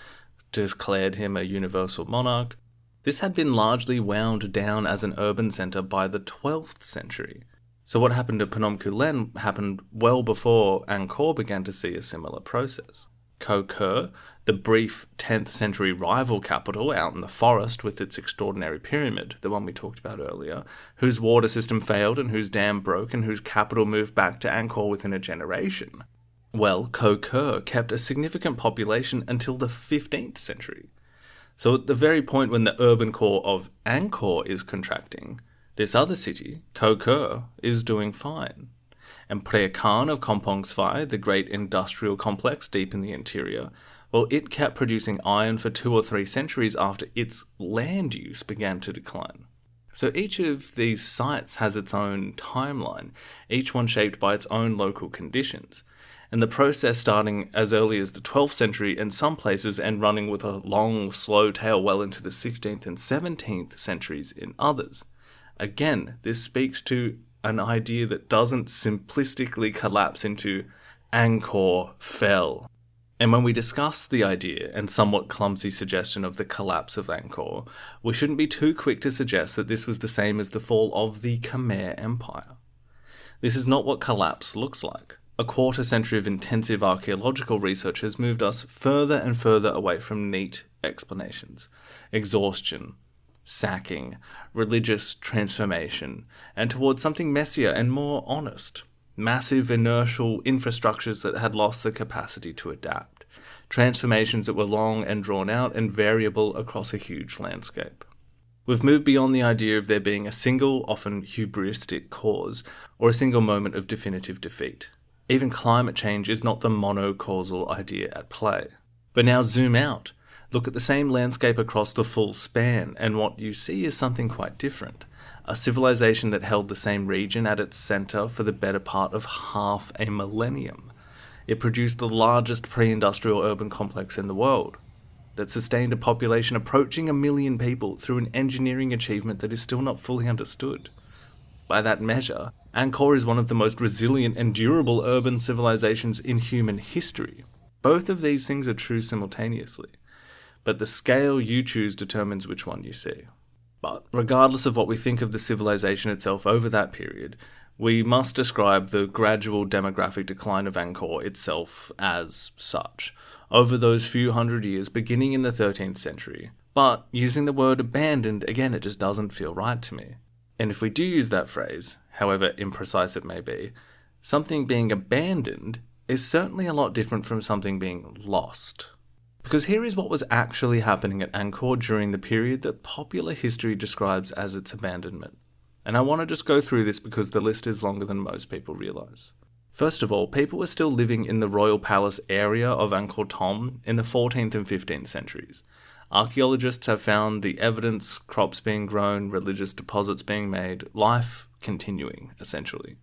declared him a universal monarch, this had been largely wound down as an urban centre by the 12th century. So what happened at Phnom Kulen happened well before Angkor began to see a similar process. Koh Ker, the brief 10th century rival capital out in the forest with its extraordinary pyramid, the one we talked about earlier, whose water system failed and whose dam broke and whose capital moved back to Angkor within a generation. Well, Koh Ker kept a significant population until the 15th century. So at the very point when the urban core of Angkor is contracting, this other city, Koh Ker, is doing fine. And Phra Khan of Kampong Svai, the great industrial complex deep in the interior, well, it kept producing iron for 2 or 3 centuries after its land use began to decline. So each of these sites has its own timeline, each one shaped by its own local conditions, and the process starting as early as the 12th century in some places and running with a long, slow tail well into the 16th and 17th centuries in others. Again, this speaks to an idea that doesn't simplistically collapse into Angkor fell. And when we discuss the idea and somewhat clumsy suggestion of the collapse of Angkor, we shouldn't be too quick to suggest that this was the same as the fall of the Khmer Empire. This is not what collapse looks like. A quarter century of intensive archaeological research has moved us further and further away from neat explanations, exhaustion, sacking, religious transformation, and towards something messier and more honest. Massive inertial infrastructures that had lost the capacity to adapt. Transformations that were long and drawn out and variable across a huge landscape. We've moved beyond the idea of there being a single, often hubristic cause, or a single moment of definitive defeat. Even climate change is not the monocausal idea at play. But now zoom out. Look at the same landscape across the full span, and what you see is something quite different. A civilization that held the same region at its centre for the better part of half a millennium. It produced the largest pre-industrial urban complex in the world, that sustained a population approaching 1 million people through an engineering achievement that is still not fully understood. By that measure, Angkor is one of the most resilient and durable urban civilizations in human history. Both of these things are true simultaneously, but the scale you choose determines which one you see. But regardless of what we think of the civilization itself over that period, we must describe the gradual demographic decline of Angkor itself as such. Over those few hundred years, beginning in the 13th century, But using the word abandoned, again, it just doesn't feel right to me. And if we do use that phrase, however imprecise it may be, something being abandoned is certainly a lot different from something being lost. Because here is what was actually happening at Angkor during the period that popular history describes as its abandonment. And I want to just go through this because the list is longer than most people realise. First of all, people were still living in the royal palace area of Angkor Thom in the 14th and 15th centuries. Archaeologists have found the evidence, crops being grown, religious deposits being made, life continuing, essentially.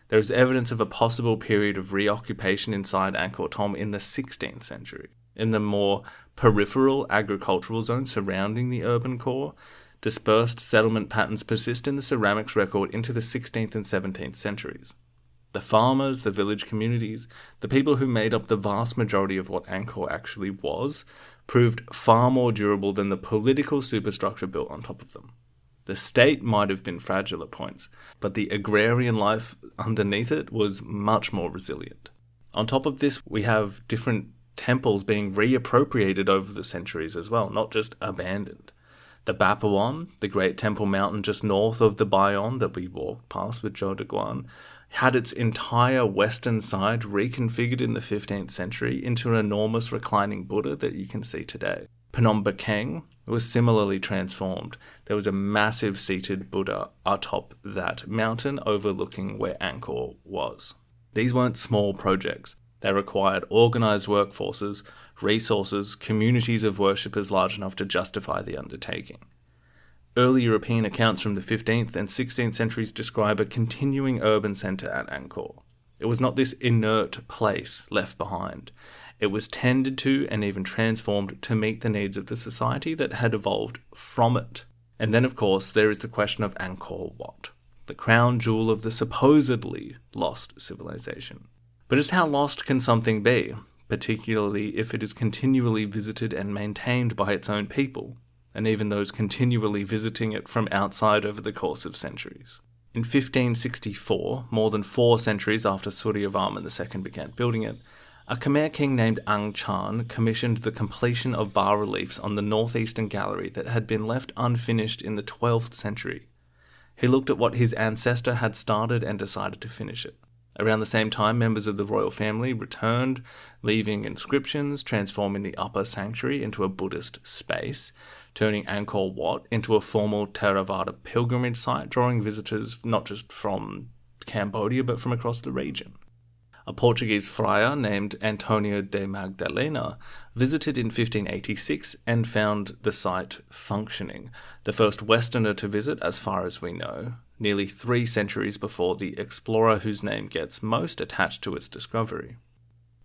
There is evidence of a possible period of reoccupation inside Angkor Thom in the 16th century. In the more peripheral agricultural zone surrounding the urban core, dispersed settlement patterns persist in the ceramics record into the 16th and 17th centuries. The farmers, the village communities, the people who made up the vast majority of what Angkor actually was, proved far more durable than the political superstructure built on top of them. The state might have been fragile at points, but the agrarian life underneath it was much more resilient. On top of this, we have different temples being reappropriated over the centuries as well, not just abandoned. The Bapawan, the great temple mountain just north of the Bayon that we walked past with Zhou Daguan, had its entire western side reconfigured in the 15th century into an enormous reclining Buddha that you can see today. Phnom Penh was similarly transformed. There was a massive seated Buddha atop that mountain overlooking where Angkor was. These weren't small projects. They required organised workforces, resources, communities of worshippers large enough to justify the undertaking. Early European accounts from the 15th and 16th centuries describe a continuing urban centre at Angkor. It was not this inert place left behind. It was tended to and even transformed to meet the needs of the society that had evolved from it. And then, of course, there is the question of Angkor Wat, the crown jewel of the supposedly lost civilization. But just how lost can something be, particularly if it is continually visited and maintained by its own people, and even those continually visiting it from outside over the course of centuries? In 1564, more than 4 centuries after Suryavarman II began building it, a Khmer king named Ang Chan commissioned the completion of bas-reliefs on the northeastern gallery that had been left unfinished in the 12th century. He looked at what his ancestor had started and decided to finish it. Around the same time, members of the royal family returned, leaving inscriptions, transforming the upper sanctuary into a Buddhist space, turning Angkor Wat into a formal Theravada pilgrimage site, drawing visitors not just from Cambodia but from across the region. A Portuguese friar named Antonio de Magdalena visited in 1586 and found the site functioning, the first Westerner to visit as far as we know, nearly 3 centuries before the explorer whose name gets most attached to its discovery.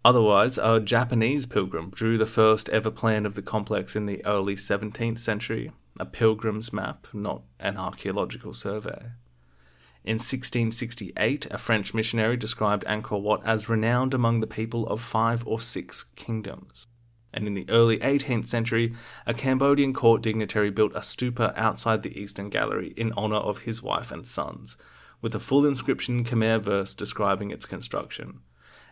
Otherwise, a Japanese pilgrim drew the first ever plan of the complex in the early 17th century, a pilgrim's map, not an archaeological survey. In 1668, a French missionary described Angkor Wat as renowned among the people of 5 or 6 kingdoms. And in the early 18th century, a Cambodian court dignitary built a stupa outside the Eastern Gallery in honour of his wife and sons, with a full inscription in Khmer verse describing its construction.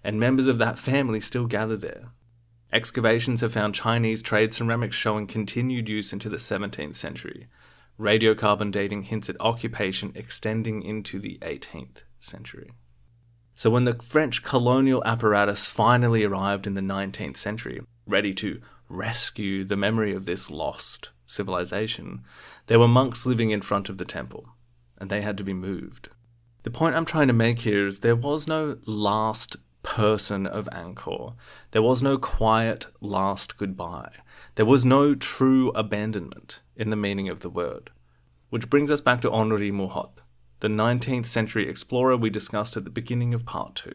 And members of that family still gather there. Excavations have found Chinese trade ceramics showing continued use into the 17th century. Radiocarbon dating hints at occupation extending into the 18th century. So when the French colonial apparatus finally arrived in the 19th century, ready to rescue the memory of this lost civilization, there were monks living in front of the temple, and they had to be moved. The point I'm trying to make here is there was no last person of Angkor. There was no quiet last goodbye. There was no true abandonment in the meaning of the word. Which brings us back to Henri Mouhot, the 19th century explorer we discussed at the beginning of part 2.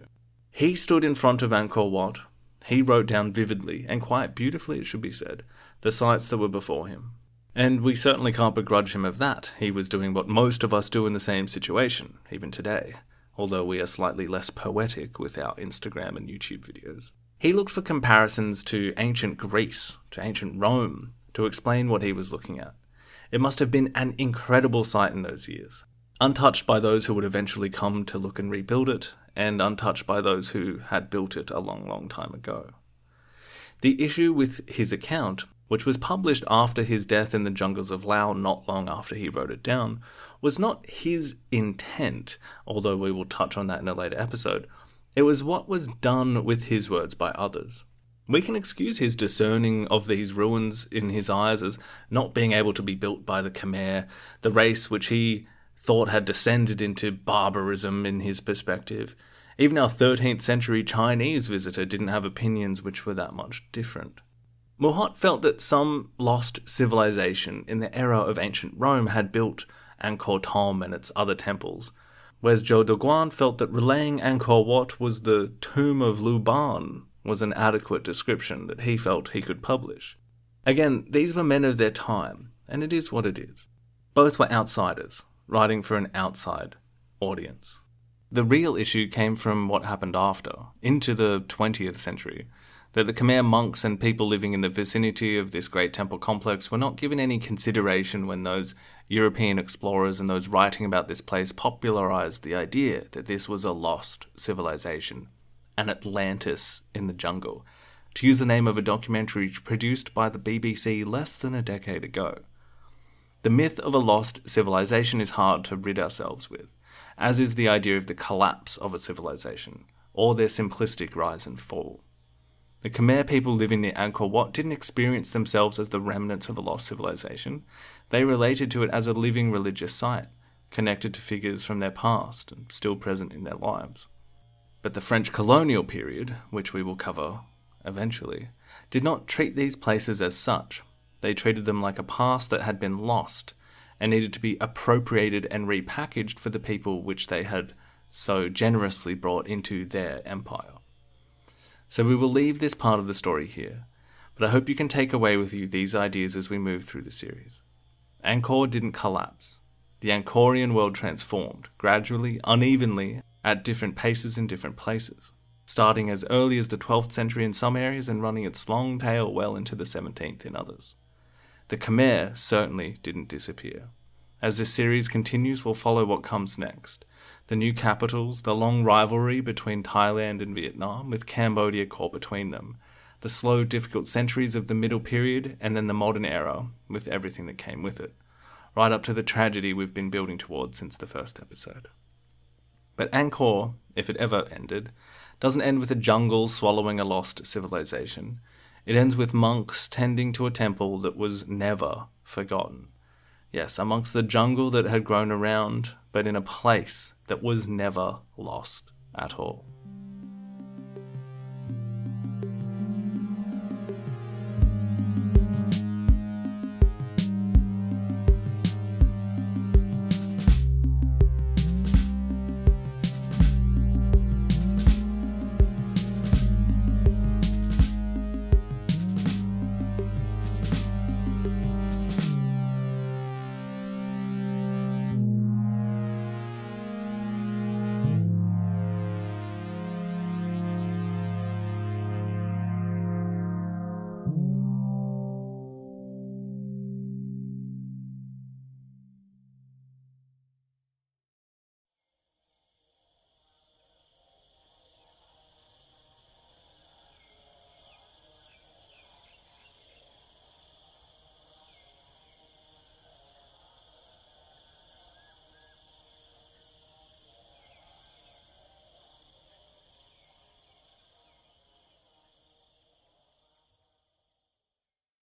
He stood in front of Angkor Wat. He wrote down vividly, and quite beautifully it should be said, the sites that were before him. And we certainly can't begrudge him of that. He was doing what most of us do in the same situation, even today, although we are slightly less poetic with our Instagram and YouTube videos. He looked for comparisons to ancient Greece, to ancient Rome, to explain what he was looking at. It must have been an incredible sight in those years, untouched by those who would eventually come to look and rebuild it, and untouched by those who had built it a long, long time ago. The issue with his account which was published after his death in the jungles of Laos not long after he wrote it down, was not his intent, although we will touch on that in a later episode. It was what was done with his words by others. We can excuse his discerning of these ruins in his eyes as not being able to be built by the Khmer, the race which he thought had descended into barbarism in his perspective. Even our 13th century Chinese visitor didn't have opinions which were that much different. Mouhot felt that some lost civilization in the era of ancient Rome had built Angkor Thom and its other temples, whereas Zhou Daguan felt that relaying Angkor Wat was the tomb of Luban was an adequate description that he felt he could publish. Again, these were men of their time, and it is what it is. Both were outsiders, writing for an outside audience. The real issue came from what happened after, into the 20th century, that the Khmer monks and people living in the vicinity of this great temple complex were not given any consideration when those European explorers and those writing about this place popularized the idea that this was a lost civilization, an Atlantis in the jungle, to use the name of a documentary produced by the BBC less than a decade ago. The myth of a lost civilization is hard to rid ourselves with, as is the idea of the collapse of a civilization, or their simplistic rise and fall. The Khmer people living near Angkor Wat didn't experience themselves as the remnants of a lost civilization. They related to it as a living religious site, connected to figures from their past and still present in their lives. But the French colonial period, which we will cover eventually, did not treat these places as such. They treated them like a past that had been lost and needed to be appropriated and repackaged for the people which they had so generously brought into their empire. So we will leave this part of the story here, but I hope you can take away with you these ideas as we move through the series. Angkor didn't collapse. The Angkorian world transformed, gradually, unevenly, at different paces in different places, starting as early as the 12th century in some areas and running its long tail well into the 17th in others. The Khmer certainly didn't disappear. As this series continues, we'll follow what comes next. The new capitals, the long rivalry between Thailand and Vietnam, with Cambodia caught between them, the slow, difficult centuries of the middle period, and then the modern era, with everything that came with it, right up to the tragedy we've been building towards since the first episode. But Angkor, if it ever ended, doesn't end with a jungle swallowing a lost civilization. It ends with monks tending to a temple that was never forgotten. Yes, amongst the jungle that had grown around, but in a place that was never lost at all.